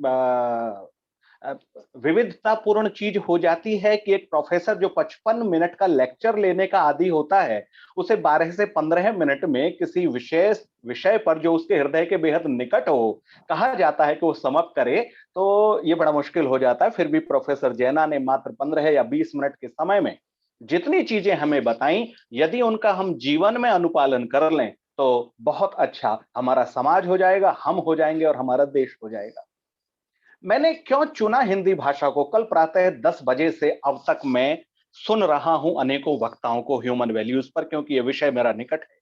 S25: विविधतापूर्ण चीज हो जाती है कि एक प्रोफेसर जो 55 मिनट का लेक्चर लेने का आदी होता है, उसे 12 से 15 मिनट में किसी विशेष विषय पर जो उसके हृदय के बेहद निकट हो, कहा जाता है कि वो समाप्त करे, तो ये बड़ा मुश्किल हो जाता है। फिर भी प्रोफेसर जैना ने मात्र 15 या 20 मिनट के समय में जितनी चीजें हमें बताई, यदि उनका हम जीवन में अनुपालन कर लें तो बहुत अच्छा हमारा समाज हो जाएगा, हम हो जाएंगे और हमारा देश हो जाएगा। मैंने क्यों चुना हिंदी भाषा को? कल प्रातः 10 बजे से अब तक मैं सुन रहा हूं अनेकों वक्ताओं को ह्यूमन वैल्यूज पर, क्योंकि यह विषय मेरा निकट है।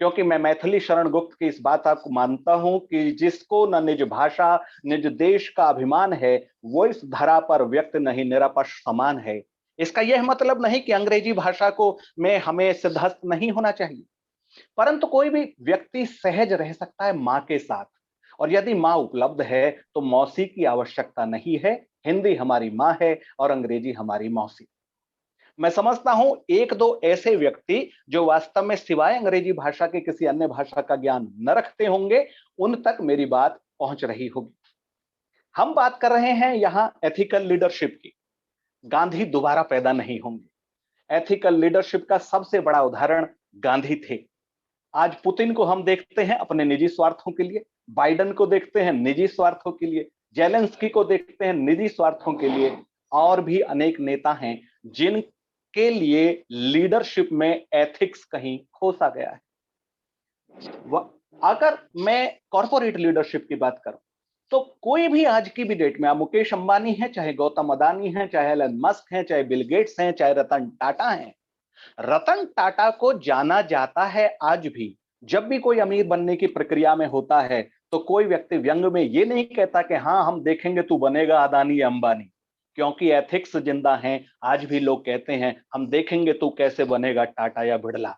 S25: क्योंकि मैं मैथिली शरण गुप्त की इस बात आपको मानता हूं कि जिसको न निज भाषा निज देश का अभिमान है, वो इस धरा पर व्यक्त नहीं निरपक्ष समान है। इसका यह मतलब नहीं कि अंग्रेजी भाषा को में हमें सिद्धहस्त नहीं होना चाहिए, परंतु कोई भी व्यक्ति सहज रह सकता है मां के साथ, और यदि मां उपलब्ध है तो मौसी की आवश्यकता नहीं है। हिंदी हमारी मां है और अंग्रेजी हमारी मौसी। मैं समझता हूं एक दो ऐसे व्यक्ति जो वास्तव में सिवाय अंग्रेजी भाषा के किसी अन्य भाषा का ज्ञान न रखते होंगे, उन तक मेरी बात पहुंच रही होगी। हम बात कर रहे हैं यहां एथिकल लीडरशिप की। गांधी दोबारा पैदा नहीं होंगे। एथिकल लीडरशिप का सबसे बड़ा उदाहरण गांधी थे। आज पुतिन को हम देखते हैं अपने निजी स्वार्थों के लिए, बाइडेन को देखते हैं निजी स्वार्थों के लिए, जेलेंस्की को देखते हैं निजी स्वार्थों के लिए, और भी अनेक नेता हैं जिनके लिए लीडरशिप में एथिक्स कहीं खो सा गया है। अगर मैं कॉर्पोरेट लीडरशिप की बात करूं तो कोई भी आज की भी डेट में, आप मुकेश अंबानी हैं, चाहे गौतम अदानी हैं, चाहे एलन मस्क हैं, चाहे बिल गेट्स हैं, चाहे रतन टाटा हैं, रतन टाटा को जाना जाता है आज भी। जब भी कोई अमीर बनने की प्रक्रिया में होता है तो कोई व्यक्ति व्यंग में ये नहीं कहता कि हाँ हम देखेंगे तू बनेगा अदानी या अंबानी, क्योंकि एथिक्स जिंदा हैं। आज भी लोग कहते हैं हम देखेंगे तू कैसे बनेगा टाटा या बिड़ला।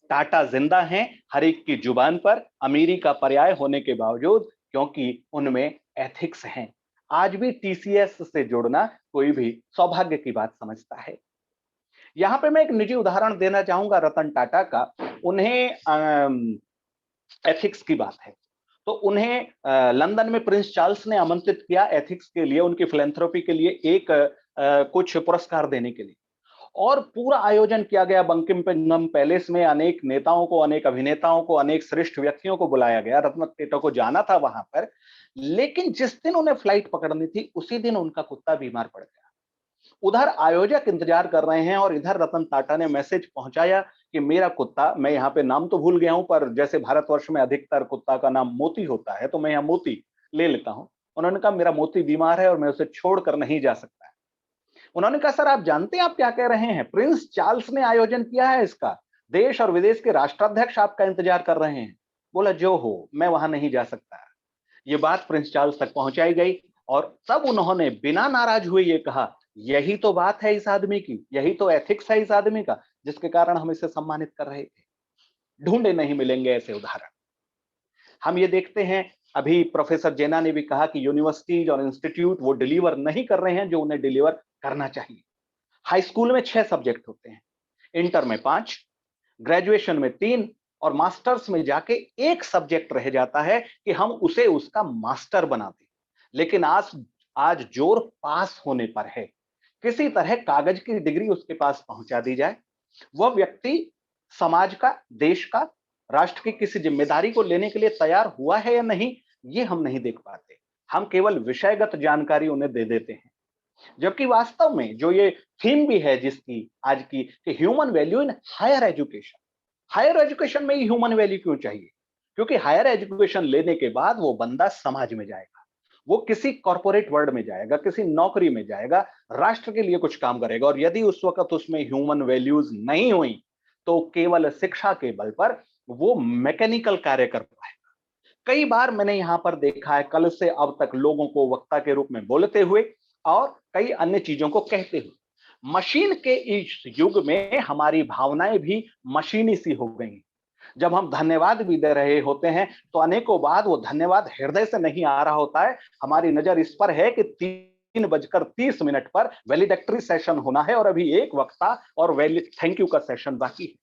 S25: टाटा जिंदा हैं हर एक की जुबान पर, अमीरी का पर्याय होने के बावजूद, क्योंकि उनमें एथिक्स हैं। आज भी टीसीएस से जुड़ना कोई भी सौभाग्य की बात समझता है। यहां पे मैं एक निजी उदाहरण देना चाहूंगा रतन टाटा का। उन्हें एथिक्स की बात है तो उन्हें लंदन में प्रिंस चार्ल्स ने आमंत्रित किया एथिक्स के लिए, उनकी फिलैंथ्रोपी के लिए एक कुछ पुरस्कार देने के लिए, और पूरा आयोजन किया गया बंकिमगम पैलेस में। अनेक नेताओं को, अनेक अभिनेताओं को, अनेक श्रेष्ठ व्यक्तियों को बुलाया गया। रतन टाटा को जाना था वहां पर, लेकिन जिस दिन उन्हें फ्लाइट पकड़नी थी उसी दिन उनका कुत्ता बीमार पड़ गया। उधर आयोजक इंतजार कर रहे हैं और इधर रतन टाटा ने मैसेज पहुंचाया कि मेरा कुत्ता, मैं यहाँ पे नाम तो भूल गया हूं, पर जैसे भारतवर्ष में अधिकतर कुत्ता का नाम मोती होता है तो मैं यहाँ मोती ले लेता हूं। उन्होंने कहा मेरा मोती बीमार है और मैं उसे छोड़कर नहीं जा सकता। उन्होंने कहा सर आप जानते हैं आप क्या कह रहे हैं, प्रिंस चार्ल्स ने आयोजन किया है इसका, देश और विदेश के राष्ट्राध्यक्ष आपका इंतजार कर रहे हैं। बोला जो हो, मैं वहां नहीं जा सकता। ये बात प्रिंस चार्ल्स तक पहुंचाई गई और तब उन्होंने बिना नाराज हुए ये कहा यही तो बात है इस आदमी की, यही तो एथिक्स है इस आदमी का, जिसके कारण हम इसे सम्मानित कर रहे थे। ढूंढे नहीं मिलेंगे ऐसे उदाहरण। हम ये देखते हैं, अभी प्रोफेसर जैना ने भी कहा कि यूनिवर्सिटीज और इंस्टीट्यूट वो डिलीवर नहीं कर रहे हैं जो उन्हें डिलीवर करना चाहिए। हाई स्कूल में 6 सब्जेक्ट होते हैं, इंटर में 5, ग्रेजुएशन में 3, और मास्टर्स में जाके 1 सब्जेक्ट रह जाता है कि हम उसे उसका मास्टर बना दें। लेकिन आज जोर पास होने पर है। किसी तरह कागज की डिग्री उसके पास पहुंचा दी जाए, वह व्यक्ति समाज का, देश का, राष्ट्र की किसी जिम्मेदारी को लेने के लिए तैयार हुआ है या नहीं, ये हम नहीं देख पाते। हम केवल विषयगत जानकारी उन्हें दे देते हैं, जबकि वास्तव में जो ये थीम भी है जिसकी आज की, कि human value in higher education. Higher education में ही ह्यूमन वैल्यू क्यों चाहिए? क्योंकि हायर एजुकेशन लेने के बाद वो बंदा समाज में जाएगा, वो किसी कॉर्पोरेट वर्ल्ड में जाएगा, किसी नौकरी में जाएगा, राष्ट्र के लिए कुछ काम करेगा। और यदि उस वक्त उसमें ह्यूमन वैल्यूज नहीं हुई तो केवल शिक्षा के बल पर वो मैकेनिकल कार्य कर पाएगा। कई बार मैंने यहां पर देखा है कल से अब तक लोगों को वक्ता के रूप में बोलते हुए और कई अन्य चीजों को कहते हुए। मशीन के इस युग में हमारी भावनाएं भी मशीनी सी हो गई। जब हम धन्यवाद भी दे रहे होते हैं तो अनेकों बार वो धन्यवाद हृदय से नहीं आ रहा होता है। हमारी नजर इस पर है कि 3:30 पर वैलिडेक्टरी सेशन होना है और अभी एक वक्ता और थैंक यू का सेशन बाकी है।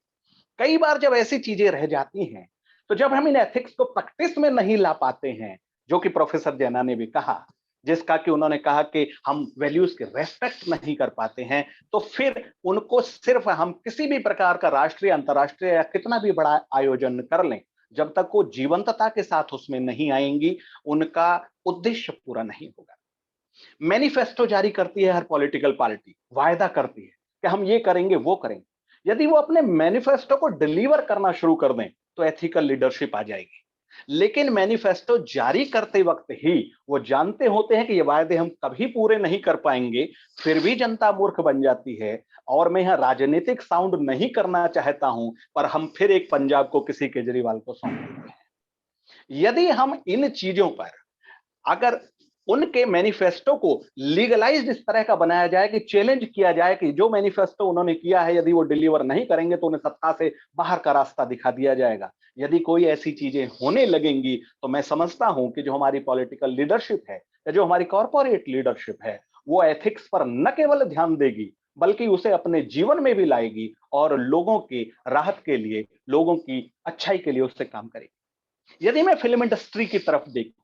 S25: कई बार जब ऐसी चीजें रह जाती हैं, तो जब हम इन एथिक्स को प्रैक्टिस में नहीं ला पाते हैं, जो कि प्रोफेसर जैना ने भी कहा जिसका कि उन्होंने कहा कि हम वैल्यूज के रेस्पेक्ट नहीं कर पाते हैं, तो फिर उनको सिर्फ हम किसी भी प्रकार का राष्ट्रीय, अंतर्राष्ट्रीय या कितना भी बड़ा आयोजन कर लें, जब तक वो जीवंतता के साथ उसमें नहीं आएंगी, उनका उद्देश्य पूरा नहीं होगा। मैनिफेस्टो जारी करती है हर पॉलिटिकल पार्टी, वायदा करती है कि हम ये करेंगे, वो करेंगे। यदि वो अपने मैनिफेस्टो को डिलीवर करना शुरू कर दें तो एथिकल लीडरशिप आ जाएगी। लेकिन मैनिफेस्टो जारी करते वक्त ही वो जानते होते हैं कि ये वायदे हम कभी पूरे नहीं कर पाएंगे, फिर भी जनता मूर्ख बन जाती है। और मैं यहां राजनीतिक साउंड नहीं करना चाहता हूं, पर हम फिर एक पंजाब को किसी केजरीवाल को सौंप देते हैं। यदि हम इन चीजों पर अगर उनके मैनिफेस्टो को लीगलाइज्ड इस तरह का बनाया जाए कि चैलेंज किया जाए कि जो मैनिफेस्टो उन्होंने किया है यदि वो डिलीवर नहीं करेंगे तो उन्हें सत्ता से बाहर का रास्ता दिखा दिया जाएगा, यदि कोई ऐसी चीजें होने लगेंगी तो मैं समझता हूं कि जो हमारी पॉलिटिकल लीडरशिप है या जो हमारी कॉर्पोरेट लीडरशिप है वो एथिक्स पर न केवल ध्यान देगी बल्कि उसे अपने जीवन में भी लाएगी और लोगों की राहत के लिए, लोगों की अच्छाई के लिए उससे काम करेगी। यदि मैं फिल्म इंडस्ट्री की तरफ देखूं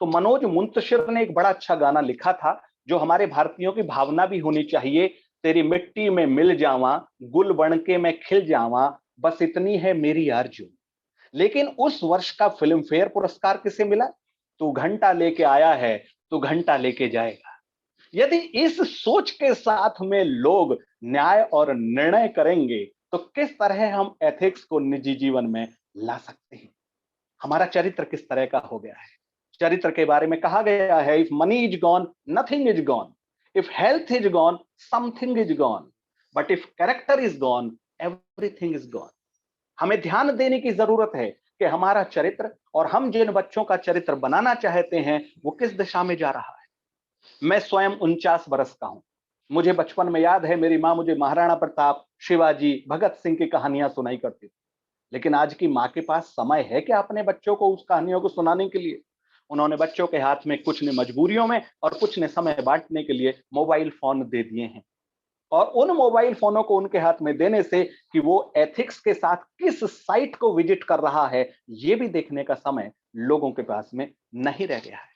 S25: तो मनोज मुंतशिर ने एक बड़ा अच्छा गाना लिखा था जो हमारे भारतीयों की भावना भी होनी चाहिए, तेरी मिट्टी में मिल जावा, गुल बन के मैं खिल जावा, बस इतनी है मेरी आरज़ू। लेकिन उस वर्ष का फिल्म फेयर पुरस्कार किसे मिला? तू घंटा लेके आया है, तू घंटा लेके जाएगा। यदि इस सोच के साथ में लोग न्याय और निर्णय करेंगे तो किस तरह हम एथिक्स को निजी जीवन में ला सकते हैं? हमारा चरित्र किस तरह का हो गया है? चरित्र के बारे में कहा गया है, if money is gone nothing is gone, if health is gone something is gone, but if character is gone everything is gone. हमें ध्यान देने की जरूरत है कि हमारा चरित्र और हम जिन बच्चों का चरित्र बनाना चाहते हैं वो किस दिशा में जा रहा है। मैं स्वयं 49 बरस का हूं। मुझे बचपन में याद है मेरी मां मुझे महाराणा प्रताप, शिवाजी, भगत सिंह की कहानियां सुनाई करती थी। लेकिन आज की मां के पास समय है क्या अपने बच्चों को उस कहानियों को सुनाने के लिए? उन्होंने बच्चों के हाथ में कुछ ने मजबूरियों में और कुछ ने समय बांटने के लिए मोबाइल फोन दे दिए हैं। और उन मोबाइल फोनों को उनके हाथ में देने से कि वो एथिक्स के साथ किस साइट को विजिट कर रहा है ये भी देखने का समय लोगों के पास में नहीं रह गया है।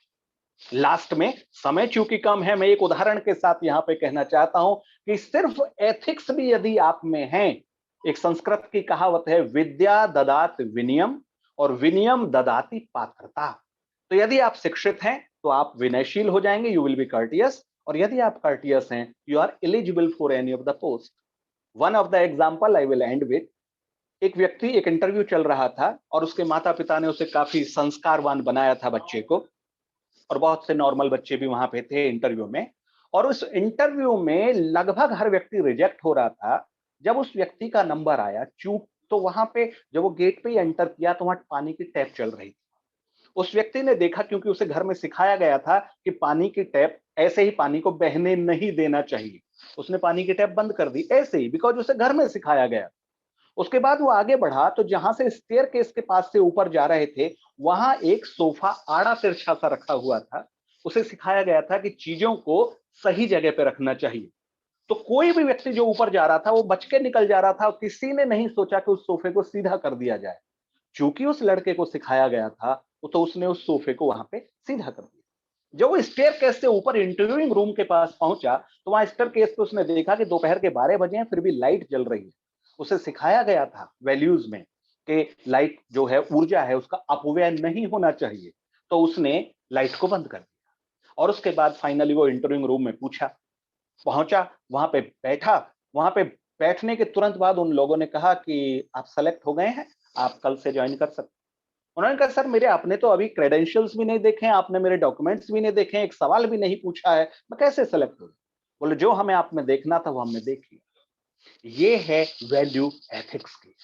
S25: लास्ट में समय चूंकि कम है, मैं एक उदाहरण के साथ यहां पे कहना चाहता हूं कि सिर्फ एथिक्स भी यदि आप में है, एक संस्कृत की कहावत है, विद्या ददात विनयम और विनयम ददाति पात्रता। तो यदि आप शिक्षित हैं तो आप विनयशील हो जाएंगे, यू विल बी कर्टियस, और यदि आप कर्टियस हैं you are eligible for any of the post. One of the example I will end with, एक व्यक्ति, एक इंटरव्यू चल रहा था और उसके माता पिता ने उसे काफी संस्कारवान बनाया था बच्चे को, और बहुत से नॉर्मल बच्चे भी वहां पे थे इंटरव्यू में। और उस इंटरव्यू में लगभग हर व्यक्ति रिजेक्ट हो रहा था। जब उस व्यक्ति का नंबर आया चूक, तो वहां पे जब वो गेट पे एंटर किया तो वहां पानी की टैप चल रही थी। उस व्यक्ति ने देखा, क्योंकि उसे घर में सिखाया गया था कि पानी की टैप ऐसे ही पानी को बहने नहीं देना चाहिए, उसने पानी की टैप बंद कर दी ऐसे ही, बिकॉज उसे घर में सिखाया गया। उसके बाद वो आगे बढ़ा तो जहां से स्टेयरकेस के पास से ऊपर जा रहे थे वहां एक सोफा आड़ा तिरछा सा रखा हुआ था। उसे सिखाया गया था कि चीजों को सही जगह पे रखना चाहिए। तो कोई भी व्यक्ति जो ऊपर जा रहा था वो बच के निकल जा रहा था और किसी ने नहीं सोचा कि उस सोफे को सीधा कर दिया जाए। चूंकि उस लड़के को सिखाया गया था तो उसने उस सोफे को वहां पे सीधा कर दिया। जब वो स्टेयरकेस से ऊपर इंटरव्यूइंग रूम के पास पहुंचा तो वहां स्टेयरकेस पे उसने देखा कि दोपहर के 12 बजे हैं फिर भी लाइट जल रही है। उसे सिखाया गया था वैल्यूज में कि लाइट जो है ऊर्जा है उसका अपव्यय नहीं होना चाहिए, तो उसने लाइट को बंद कर दिया। और उसके बाद फाइनली वो इंटरव्यूइंग रूम में पहुंचा, वहां पे बैठा। वहां पे बैठने के तुरंत बाद उन लोगों ने कहा कि आप सेलेक्ट हो गए हैं, आप कल से ज्वाइन कर सकते। उन्होंने कहा सर मेरे आपने तो अभी क्रेडेंशियल्स भी नहीं देखे, आपने मेरे डॉक्यूमेंट्स भी नहीं देखे, एक सवाल भी नहीं पूछा है, मैं कैसे सेलेक्ट हो? बोले जो हमें आप में देखना था वो हमने देख लिया। ये है वैल्यू एथिक्स की।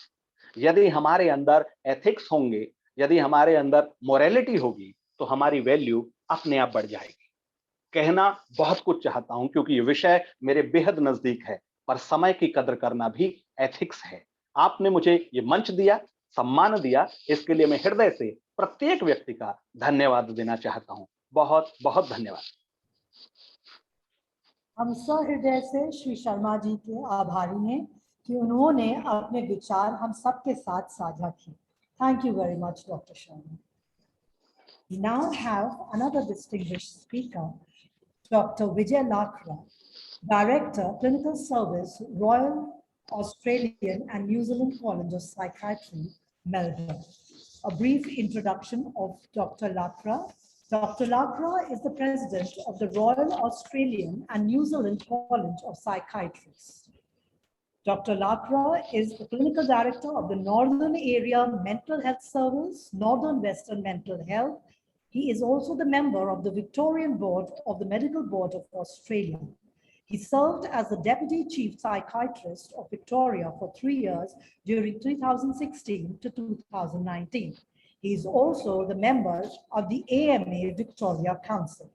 S25: यदि हमारे अंदर एथिक्स होंगे, यदि हमारे अंदर मोरालिटी होगी तो हमारी वैल्यू अपने आप बढ़ जाएगी। कहना बहुत कुछ चाहता हूं क्योंकि ये विषय मेरे बेहद नजदीक है, पर समय की कदर करना भी एथिक्स है। आपने मुझे ये मंच दिया, सम्मान दिया, इसके लिए मैं हृदय से प्रत्येक व्यक्ति का धन्यवाद देना चाहता हूं। बहुत बहुत धन्यवाद।
S22: हम सहृदय से श्री शर्मा जी के आभारी हैं कि उन्होंने अपने विचार हम सबके साथ साझा किए। Thank you very much doctor Sharma. We now have another distinguished speaker, Dr. Vijay Lakra, Director, Clinical Service, Royal Australian and New Zealand College of Psychiatry, Melbourne. A brief introduction of Dr. Lakra. Dr. Lakra is the president of the Royal Australian and New Zealand College of Psychiatrists. Dr. Lakra is the clinical director of the Northern Area Mental Health Service, Northern Western Mental Health. He is also the member of the Victorian Board of the Medical Board of Australia. He served as the Deputy Chief Psychiatrist of Victoria for 3 years during 2016 to 2019. He is also the member of the AMA Victoria Council.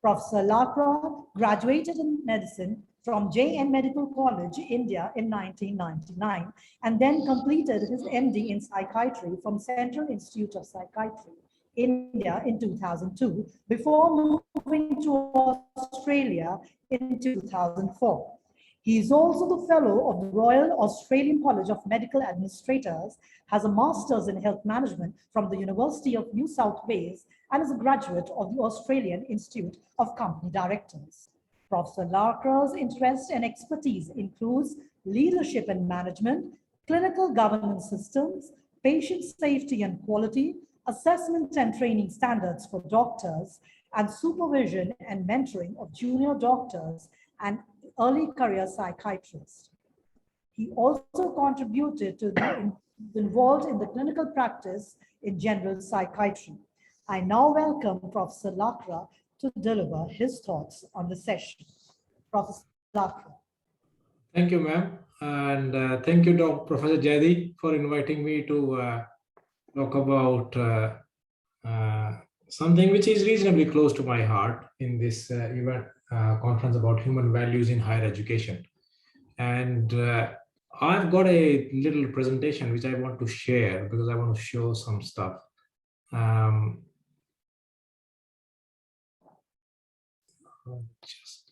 S22: Professor Lakra graduated in medicine from JN Medical College, India in 1999, and then completed his MD in psychiatry from Central Institute of Psychiatry, India in 2002, before moving to Australia in 2004. He is also the fellow of the Royal Australian College of Medical Administrators, has a master's in health management from the University of New South Wales, and is a graduate of the Australian Institute of Company Directors. Professor Lakra's interest and expertise includes leadership and management, clinical governance systems, patient safety and quality, assessment and training standards for doctors, and supervision and mentoring of junior doctors and early career psychiatrists. He also contributed to the involved in the clinical practice in general psychiatry. I now welcome Professor Lakra to deliver his thoughts on the session. Professor Lakra.
S5: Thank you, ma'am. And thank you, Dr. Professor Jayadi, for inviting me to talk about something which is reasonably close to my heart in this event conference about human values in higher education. And I've got a little presentation which I want to share because I want to show some stuff. Just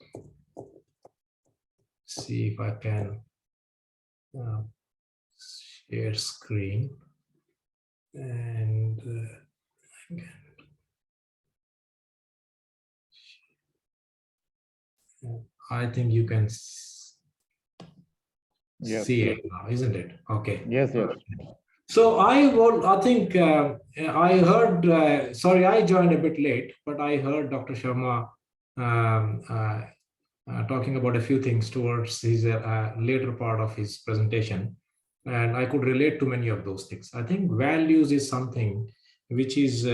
S5: see if I can share screen, and I think you can see it now, isn't it? Okay.
S24: Yes, yes.
S5: So I think I heard, sorry, I joined a bit late, but I heard Dr. Sharma talking about a few things towards his later part of his presentation. And I could relate to many of those things. I think values is something which is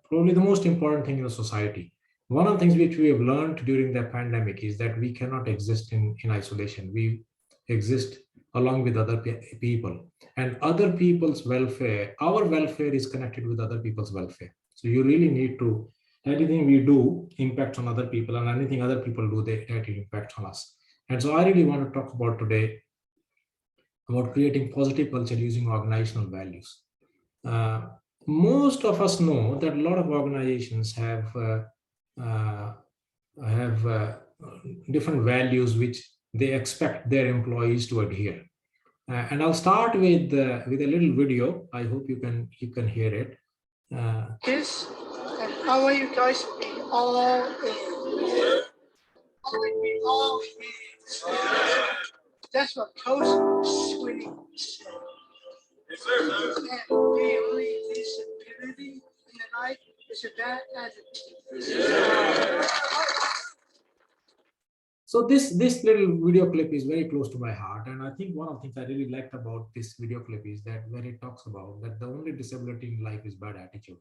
S5: probably the most important thing in a society. One of the things which we have learned during the pandemic is that we cannot exist in isolation. We exist along with other people, and other people's welfare, our welfare is connected with other people's welfare. So you really need to, anything we do impacts on other people, and anything other people do, that impacts on us. And so I really want to talk about today about creating positive culture using organizational values. Most of us know that a lot of organizations have different values which they expect their employees to adhere. And I'll start with a little video. I hope you can hear it.
S7: Yes, and how are you guys? We all that's what Coach Sweeney said. And really disability in the night is a bad attitude.
S5: So this little video clip is very close to my heart, and I think one of the things I really liked about this video clip is that when it talks about that the only disability in life is bad attitude.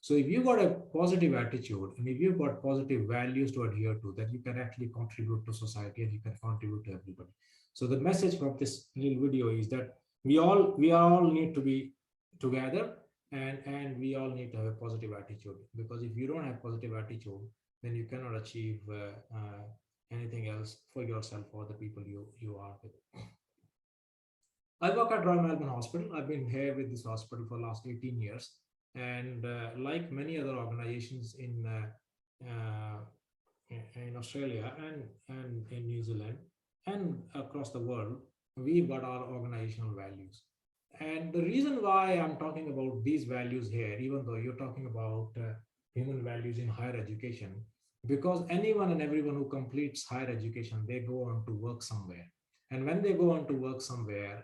S5: So if you got a positive attitude and if you've got positive values to adhere to, that you can actually contribute to society and you can contribute to everybody. So the message from this little video is that we all need to be together, and we all need to have a positive attitude, because if you don't have positive attitude, then you cannot achieve anything else for yourself or the people you are with. I work at Royal Melbourne Hospital. I've been here with this hospital for the last 18 years. And like many other organizations in Australia and in New Zealand and across the world, we've got our organizational values. And the reason why I'm talking about these values here, even though you're talking about human values in higher education, because anyone and everyone who completes higher education, they go on to work somewhere. And when they go on to work somewhere,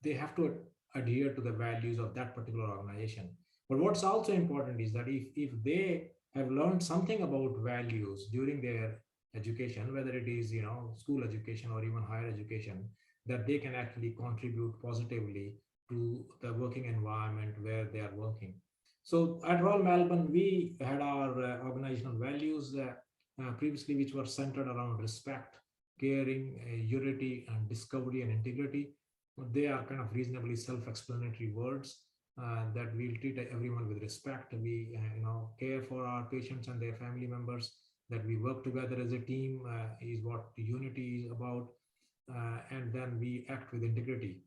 S5: they have to adhere to the values of that particular organization. But what's also important is that if they have learned something about values during their education, whether it is school education or even higher education, that they can actually contribute positively to the working environment where they are working. So at Royal Melbourne, we had our organizational values previously, which were centered around respect, caring, unity, and discovery and integrity. They are kind of reasonably self-explanatory words that we'll treat everyone with respect. We care for our patients and their family members, that we work together as a team is what unity is about. And then we act with integrity.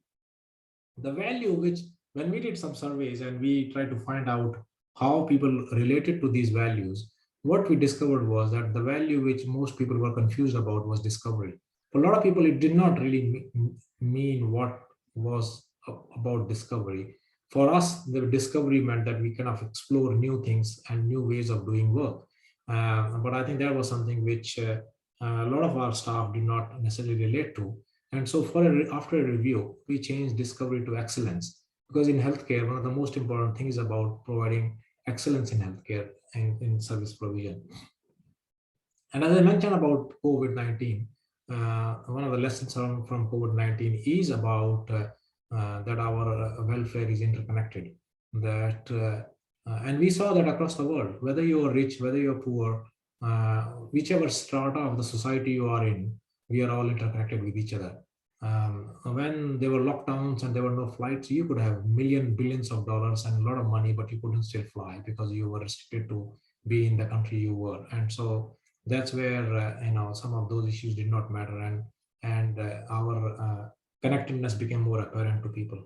S5: The value which, when we did some surveys and we tried to find out how people related to these values, what we discovered was that the value which most people were confused about was discovery. For a lot of people, it did not really mean what was about discovery. For us, the discovery meant that we kind of explore new things and new ways of doing work. But I think that was something which a lot of our staff did not necessarily relate to. And so after a review, we changed discovery to excellence, because in healthcare, one of the most important things is about providing excellence in healthcare and in service provision. And as I mentioned about COVID-19, one of the lessons from COVID-19 is about that our welfare is interconnected. And we saw that across the world, whether you're rich, whether you're poor, whichever strata of the society you are in, we are all interconnected with each other. When there were lockdowns and there were no flights, you could have billions of dollars and a lot of money, but you couldn't still fly because you were restricted to be in the country you were. And so that's where some of those issues did not matter, and our connectedness became more apparent to people.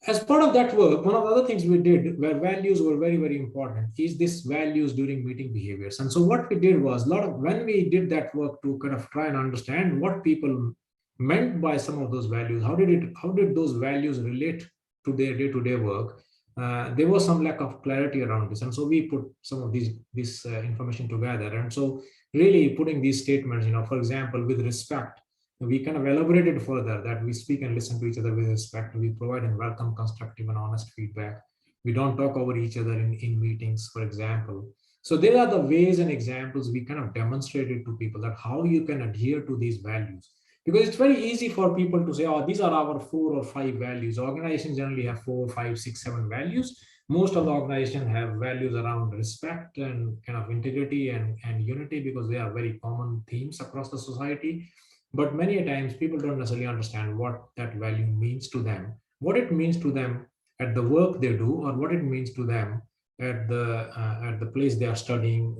S5: As part of that work, one of the other things we did where values were very, very important is this values during meeting behaviors. And so what we did was when we did that work to kind of try and understand what people meant by some of those values, how did those values relate to their day-to-day work, there was some lack of clarity around this. And so we put some of this information together. And so really putting these statements, for example, with respect, we kind of elaborated further that we speak and listen to each other with respect. We provide and welcome constructive and honest feedback. We don't talk over each other in meetings, for example. So there are the ways and examples we kind of demonstrated to people that how you can adhere to these values. Because it's very easy for people to say, oh, these are our 4 or 5 values. Organizations generally have 4, 5, 6, 7 values. Most of the organizations have values around respect and kind of integrity and unity, because they are very common themes across the society. But many times people don't necessarily understand what that value means to them, what it means to them at the work they do, or what it means to them at the place they are studying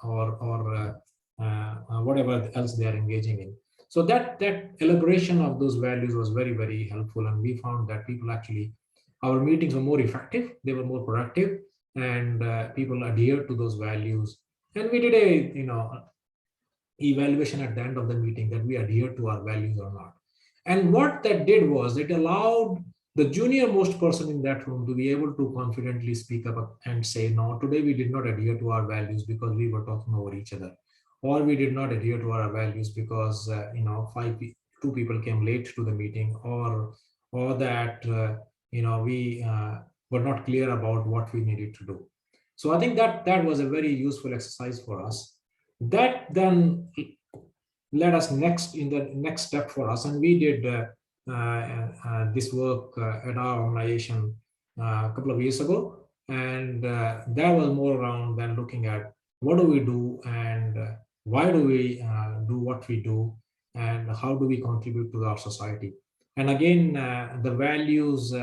S5: or whatever else they are engaging in. So that elaboration of those values was very, very helpful. And we found that people actually, our meetings were more effective, they were more productive, and people adhered to those values. And we did a, evaluation at the end of the meeting that we adhere to our values or not. And what that did was it allowed the junior most person in that room to be able to confidently speak up and say, no, today we did not adhere to our values because we were talking over each other, or we did not adhere to our values because 2 people came late to the meeting, or that we were not clear about what we needed to do. So I think that was a very useful exercise for us. That then led us in the next step for us, and we did this work at our organization a couple of years ago, and that was more around than looking at what do we do and why do we do what we do, and how do we contribute to our society. And again, the values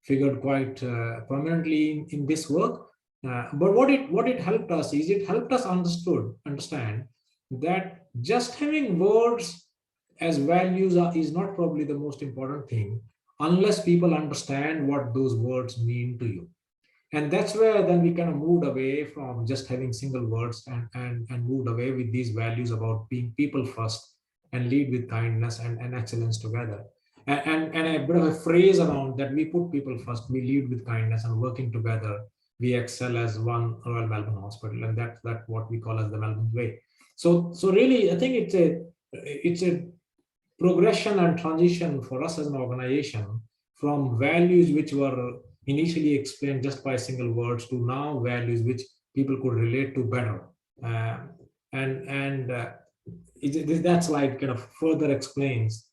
S5: figured quite prominently in this work. But what it helped us is it helped us understand that just having words as values is not probably the most important thing unless people understand what those words mean to you. And that's where then we kind of moved away from just having single words and moved away with these values about being people first and lead with kindness and excellence together. and a bit of a phrase around that: we put people first, we lead with kindness, and working together, we excel as one Royal Melbourne Hospital. And that's what we call as the Melbourne way. So really, I think it's a progression and transition for us as an organization from values which were initially explained just by single words to now values which people could relate to better. That slide kind of further explains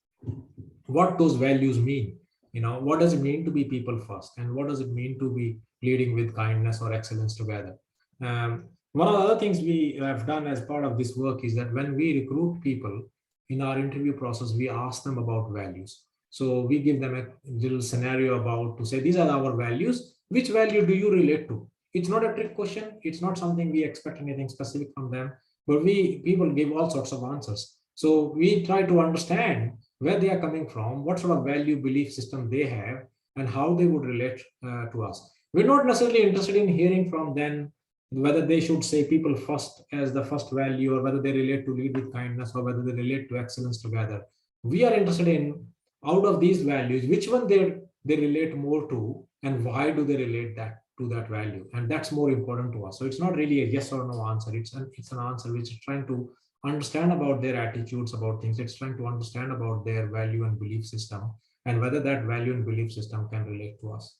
S5: what those values mean. What does it mean to be people first, and what does it mean to be leading with kindness or excellence together? One of the other things we have done as part of this work is that when we recruit people in our interview process, we ask them about values. So we give them a little scenario to say, these are our values. Which value do you relate to? It's not a trick question. It's not something we expect anything specific from them, but people give all sorts of answers. So we try to understand where they are coming from, what sort of value belief system they have, and how they would relate to us. We're not necessarily interested in hearing from them whether they should say people first as the first value, or whether they relate to lead with kindness, or whether they relate to excellence together. We are interested in, out of these values, which one they relate more to, and why do they relate to that value. And that's more important to us. So it's not really a yes or no answer. It's an answer which is trying to understand about their attitudes about things. It's trying to understand about their value and belief system, and whether that value and belief system can relate to us.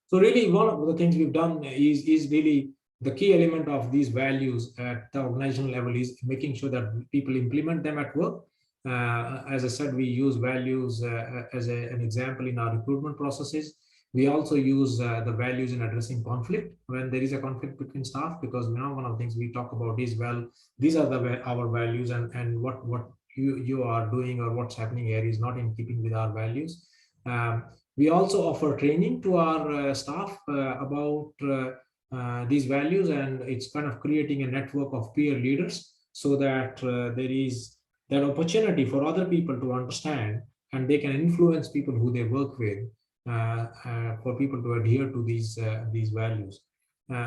S5: So really, one of the things we've done is really the key element of these values at the organizational level is making sure that people implement them at work. As I said, we use values as an example in our recruitment processes. We also use the values in addressing conflict when there is a conflict between staff, because one of the things we talk about is, well, these are our values, and what you are doing or what's happening here is not in keeping with our values. We also offer training to our staff about these values, and it's kind of creating a network of peer leaders so that there is that opportunity for other people to understand, and they can influence people who they work with for people to adhere to these values.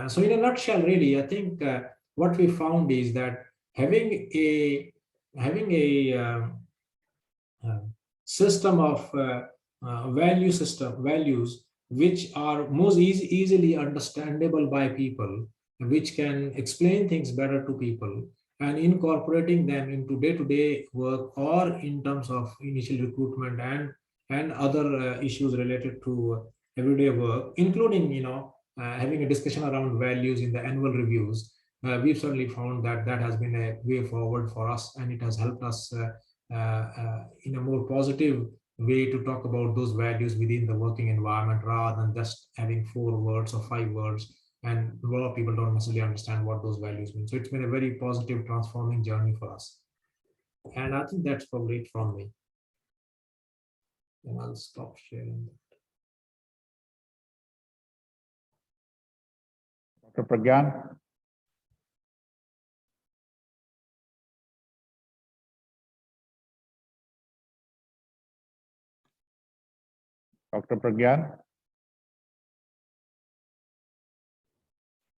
S5: So in a nutshell, really, I think what we found is that having a system of values which are most easily understandable by people, which can explain things better to people, and incorporating them into day-to-day work, or in terms of initial recruitment and other issues related to everyday work, including having a discussion around values in the annual reviews. We've certainly found that has been a way forward for us, and it has helped us in a more positive way to talk about those values within the working environment, rather than just having 4 words or 5 words, and a lot of people don't necessarily understand what those values mean. So it's been a very positive, transforming journey for us. And I think that's probably it from me. And I'll stop sharing.
S24: Dr. Pragyan. Dr. Pragyan.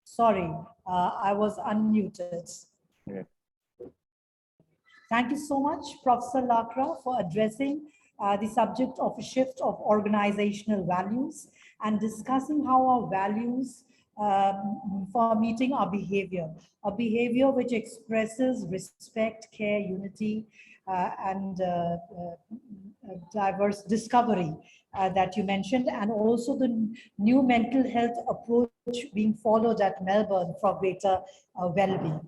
S22: Sorry, I was unmuted.
S24: Yeah.
S22: Thank you so much, Professor Lakra, for addressing the subject of a shift of organizational values and discussing how our values for meeting our behavior which expresses respect, care, unity, and diverse discovery that you mentioned, and also the new mental health approach being followed at Melbourne for greater well-being.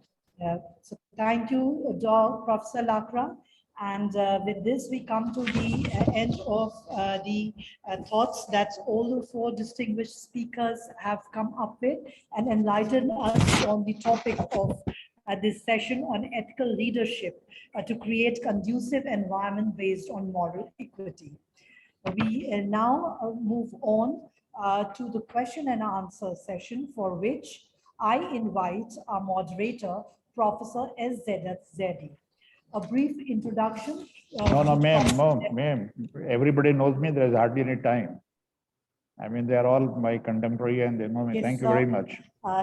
S22: So thank you, Professor Lakra. And with this, we come to the end of the thoughts that all the 4 distinguished speakers have come up with, and enlightened us on the topic of this session on ethical leadership to create conducive environment based on moral equity. We now move on to the question and answer session, for which I invite our moderator, Professor S.Z. Zedi. A brief introduction.
S24: No, ma'am. Everybody knows me. There's hardly any time. I mean, they are all my contemporary, and they know me.
S22: Yes,
S24: thank you
S22: sir.
S24: very much.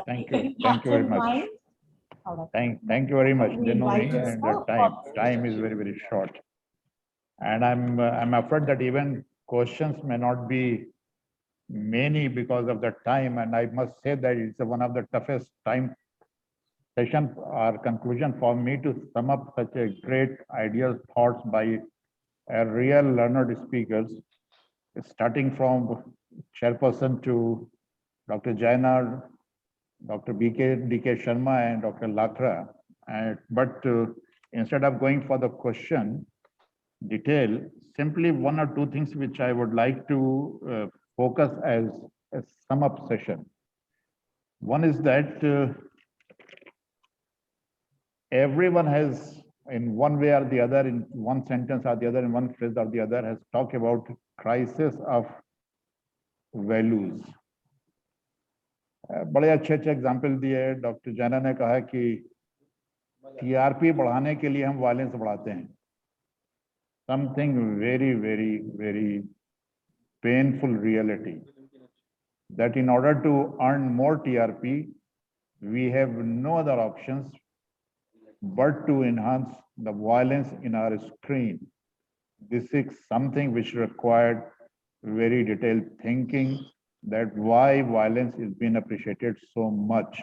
S24: Thank you. Thank you very much. Thank you very much. They know me, and the time is very, very short. And I'm afraid that even questions may not be many because of the time. And I must say that it's one of the toughest time session or conclusion for me to sum up such a great ideas, thoughts by a real learned speakers, starting from chairperson to Dr. Jaina, Dr. DK Sharma and Dr. Lakra. But instead of going for the question detail, simply one or two things which I would like to focus as a sum up session. One is that everyone has, in one way or the other, in one sentence or the other, in one phrase or the other, has talked about crisis of values. बड़े अच्छे example दिए। Doctor जैना ने कहा कि TRP बढ़ाने के लिए हम वायलेंस बढ़ाते हैं। Something very, very, very painful reality that in order to earn more TRP, we have no other options but to enhance the violence in our screen. This is something which required very detailed thinking, that why violence is being appreciated so much.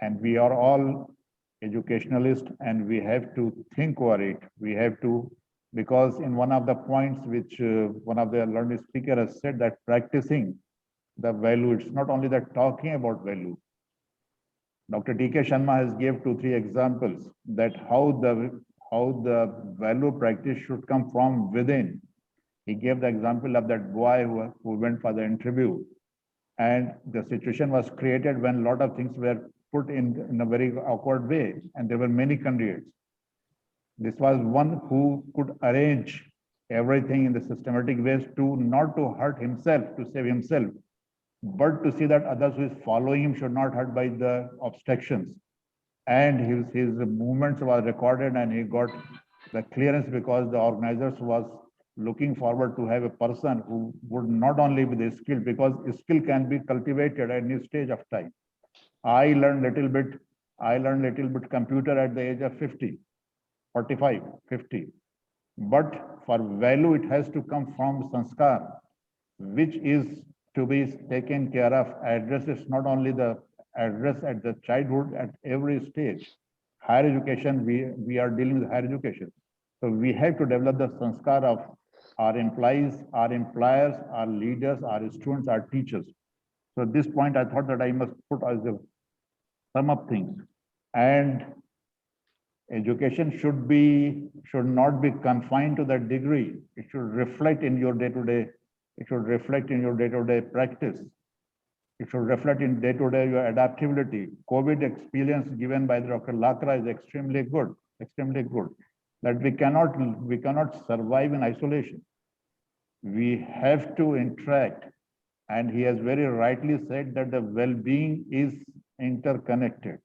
S24: And we are all educationalists and we have to think over it. We have to, because in one of the points which one of the learned speaker has said, that practicing the value, it's not only that talking about value. Dr. DK Sharma has gave 2-3 examples that how the value practice should come from within. He gave the example of that boy who went for the interview, and the situation was created when a lot of things were put in a very awkward way, and there were many candidates. This was one who could arrange everything in the systematic ways to not to hurt himself, to save himself, but to see that others who is following him should not hurt by the obstructions. And his movements were recorded and he got the clearance because the organizers was looking forward to have a person who would not only be the skill, because skill can be cultivated at any stage of time. I learned little bit computer at the age of 50, 45, 50. But for value, it has to come from sanskar, which is to be taken care of. Address is not only the address at the childhood, at every stage. Higher education, we are dealing with higher education. So we have to develop the sanskar of our employees, our employers, our leaders, our students, our teachers. So at this point, I thought that I must put as a sum up things. And education should not be confined to that degree. It should reflect in your day-to-day. It should reflect in your day-to-day practice. It should reflect in day-to-day your adaptability. COVID experience given by Dr. Lakra is extremely good. That we cannot survive in isolation. We have to interact. And he has very rightly said that the well-being is interconnected.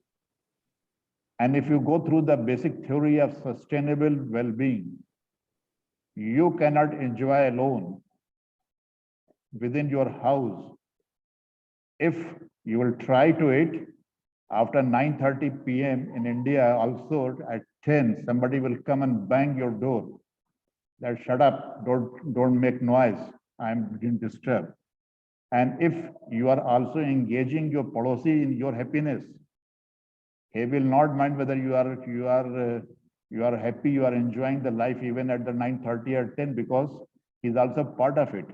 S24: And if you go through the basic theory of sustainable well-being, you cannot enjoy alone within your house. If you will try to it after 9:30 p.m. in India, also at 10, somebody will come and bang your door. That shut up, don't make noise, I'm being disturbed. And if you are also engaging your policy in your happiness, he will not mind whether you are happy, you are enjoying the life even at the 9:30 or 10, because he's also part of it.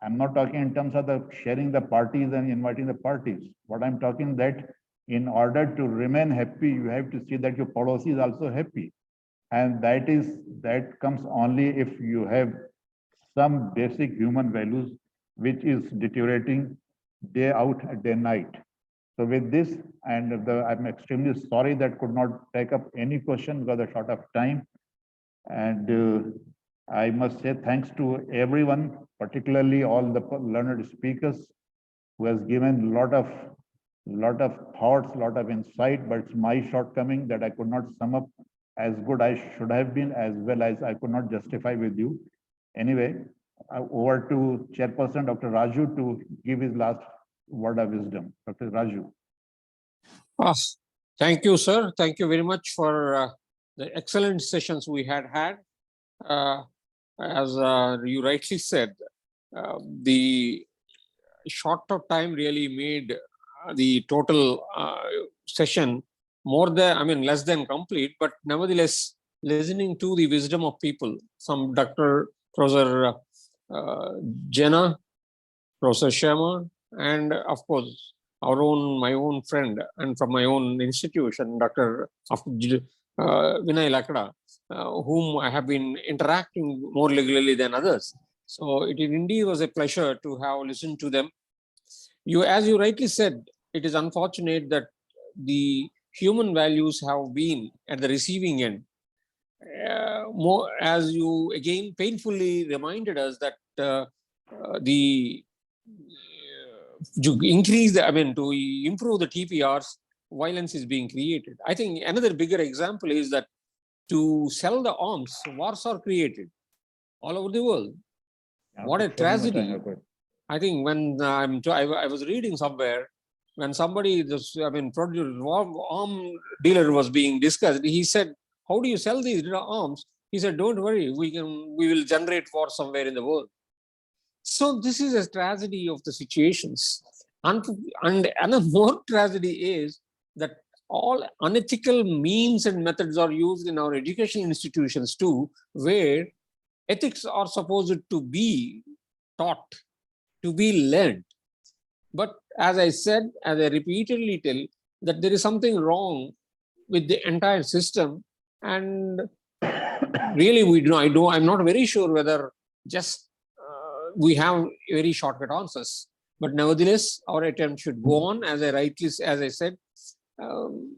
S24: I'm not talking in terms of the sharing the parties and inviting the parties. What I'm talking that in order to remain happy, you have to see that your policy is also happy. And that comes only if you have some basic human values, which is deteriorating day out and day night. So with this, and I'm extremely sorry that could not take up any question because of short of time. And I must say thanks to everyone, particularly all the learned speakers who has given lot of thoughts, lot of insight, but it's my shortcoming that I could not sum up as good I should have been, as well as I could not justify with you. Anyway, over to Chairperson Dr. Raju to give his last word of wisdom. Dr. Raju.
S4: Thank you, sir. Thank you very much for the excellent sessions we had.
S8: As you rightly said, the short of time really made the total session more than, I mean, less than complete, but nevertheless, listening to the wisdom of people, some Dr. Professor Jenna, Professor Sharma, and of course, my own friend, and from my own institution, Dr. Vinay Lakra, whom I have been interacting more regularly than others. So it indeed was a pleasure to have listened to them. As you rightly said, it is unfortunate that the human values have been at the receiving end. More, as you again painfully reminded us that to increase the, I mean, to improve the TPRs, violence is being created. I think another bigger example is that to sell the arms, wars are created all over the world. What a tragedy. I think when I was reading somewhere, when somebody, I mean, arm dealer was being discussed, he said, how do you sell these arms? He said, don't worry, we will generate war somewhere in the world. So this is a tragedy of the situations. And another more tragedy is that all unethical means and methods are used in our educational institutions too, where ethics are supposed to be taught, to be learned. But as I said, as I repeatedly tell, that there is something wrong with the entire system. And really, I'm not very sure whether just we have very shortcut answers. But nevertheless, our attempt should go on, as I said.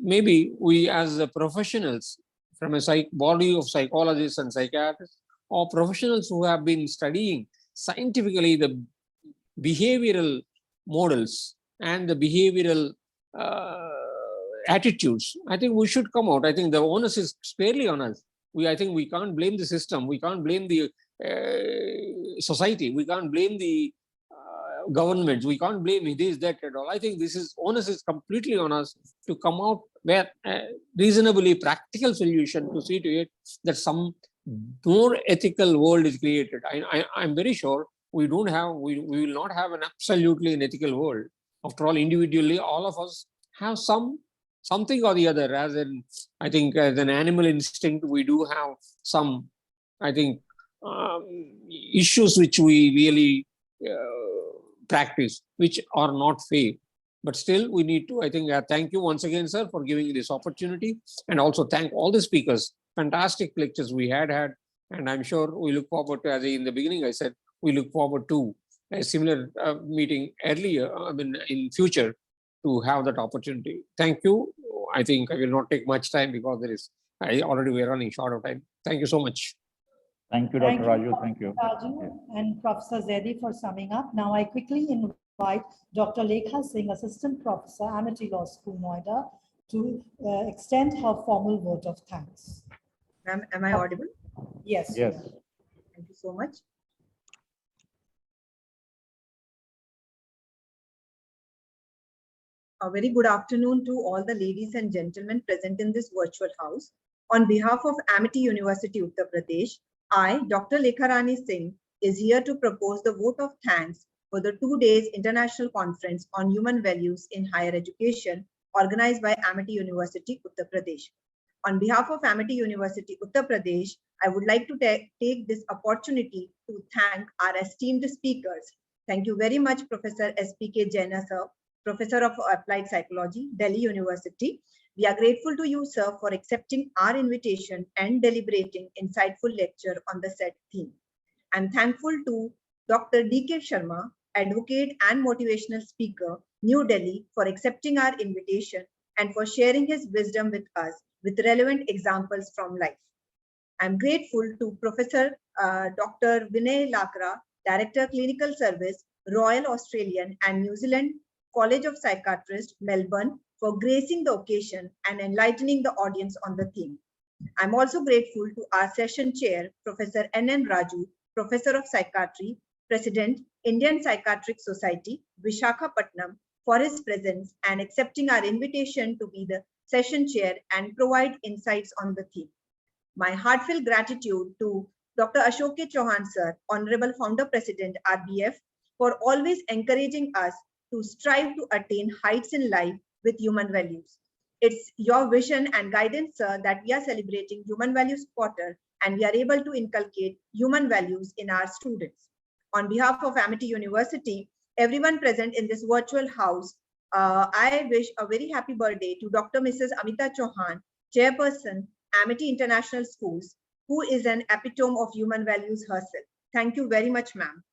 S8: Maybe we as the professionals from a body of psychologists and psychiatrists, or professionals who have been studying scientifically the behavioral models and the behavioral attitudes, I think we should come out. I think the onus is squarely on us. I think we can't blame the system. We can't blame the society. We can't blame the governments. We can't blame this, that, and all. I think onus is completely on us to come out with a reasonably practical solution to see to it that some more ethical world is created. I'm very sure we will not have an absolutely unethical world. After all, individually, all of us have something or the other. I think as an animal instinct, we do have some, I think, issues which we really practice, which are not fair. But still, we need to, I think, thank you once again, sir, for giving this opportunity. And also thank all the speakers. Fantastic lectures we had. And I'm sure we look forward to, as in the beginning I said, we look forward to a similar meeting earlier, I mean, in future, to have that opportunity. Thank you. I think I will not take much time because we're running short of time. Thank you so much.
S24: Thank you, Dr. Raju. Thank you.
S22: Raju and Professor Zaidi for summing up. Now I quickly invite Dr. Lekha Singh, Assistant Professor, Amity Law School, Noida, to extend her formal vote of thanks.
S15: Ma'am, am I audible?
S22: Yes.
S24: Yes.
S15: Thank you so much. A very good afternoon to all the ladies and gentlemen present in this virtual house. On behalf of Amity University, Uttar Pradesh, I, Dr. Lekha Rani Singh, is here to propose the vote of thanks for the 2 days International Conference on Human Values in Higher Education organized by Amity University, Uttar Pradesh. On behalf of Amity University, Uttar Pradesh, I would like to take this opportunity to thank our esteemed speakers. Thank you very much, Professor S.P.K. Jaina, sir, Professor of Applied Psychology, Delhi University. We are grateful to you, sir, for accepting our invitation and deliberating insightful lecture on the said theme. I'm thankful to Dr. D.K. Sharma, advocate and motivational speaker, New Delhi, for accepting our invitation and for sharing his wisdom with us with relevant examples from life. I'm grateful to Professor Dr. Vinay Lakra, Director Clinical Service, Royal Australian and New Zealand College of Psychiatrists, Melbourne, for gracing the occasion and enlightening the audience on the theme. I'm also grateful to our session chair, Professor N.N. Raju, Professor of Psychiatry, President, Indian Psychiatric Society, Visakhapatnam, for his presence and accepting our invitation to be the session chair and provide insights on the theme. My heartfelt gratitude to
S9: Dr. Ashok K. Chauhan sir, Honorable Founder President RBF, for always encouraging us to strive to attain heights in life with human values. It's your vision and guidance, sir, that we are celebrating Human Values Quarter and we are able to inculcate human values in our students. On behalf of Amity University, everyone present in this virtual house, I wish a very happy birthday to Dr. Mrs. Amita Chauhan, Chairperson, Amity International Schools, who is an epitome of human values herself. Thank you very much, ma'am.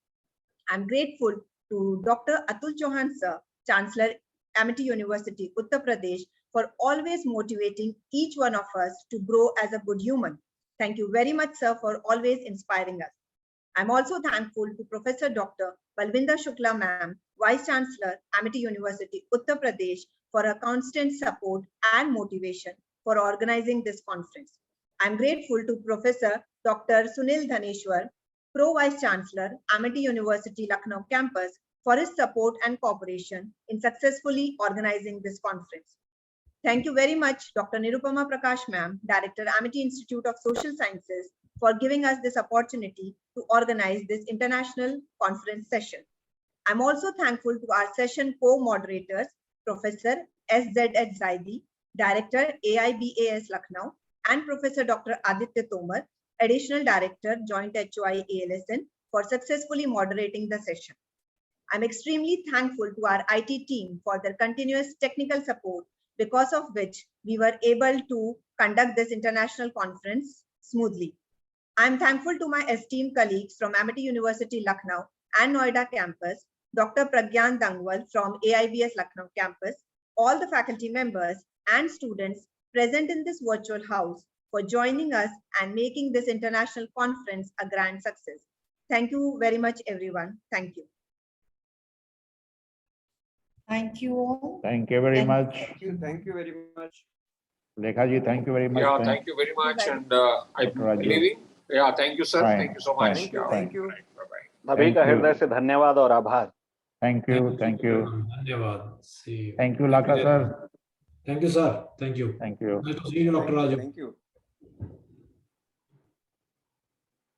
S9: I'm grateful to Dr. Atul Chauhan, sir, Chancellor, Amity University, Uttar Pradesh, for always motivating each one of us to grow as a good human. Thank you very much, sir, for always inspiring us. I'm also thankful to Professor Dr. Balvinder Shukla, ma'am, Vice Chancellor, Amity University, Uttar Pradesh, for her constant support and motivation for organizing this conference. I'm grateful to Professor Dr. Sunil Dhaneshwar, Pro Vice Chancellor, Amity University, Lucknow campus, for his support and cooperation in successfully organizing this conference. Thank you very much, Dr. Nirupama Prakash, ma'am, Director, Amity Institute of Social Sciences, for giving us this opportunity to organize this international conference session. I'm also thankful to our session co-moderators, Professor S.Z.H. Zaidi, Director, AIBAS Lucknow, and Professor Dr. Aditya Tomar, Additional Director, Joint HOI ALSN, for successfully moderating the session. I'm extremely thankful to our IT team for their continuous technical support, because of which we were able to conduct this international conference smoothly. I'm thankful to my esteemed colleagues from Amity University, Lucknow and Noida campus, Dr. Pragyan Dangwal from AIBS Lucknow campus, all the faculty members and students present in this virtual house for joining us and making this international conference a grand success. Thank you very much, everyone. Thank you.
S22: Thank you all.
S24: Thank you very much.
S1: Thank you very much.
S24: Lekha ji, thank you very much.
S8: Yeah, thank you very much. And I'm
S24: Raju.
S8: leaving. Yeah, thank you, sir.
S24: Fine,
S8: Thank you so much.
S24: fine,
S8: Yeah.
S1: Thank you.
S8: Bye-bye.
S25: सभी का
S24: Thank you.
S25: हृदय से धन्यवाद और आभार।
S24: Thank you. Thank you.
S5: Dhanyavad. See you.
S24: Thank you, Lakra sir.
S5: Thank you, sir. Thank you.
S24: Thank you.
S5: Nice to see you, Dr. Raju.
S1: Thank you.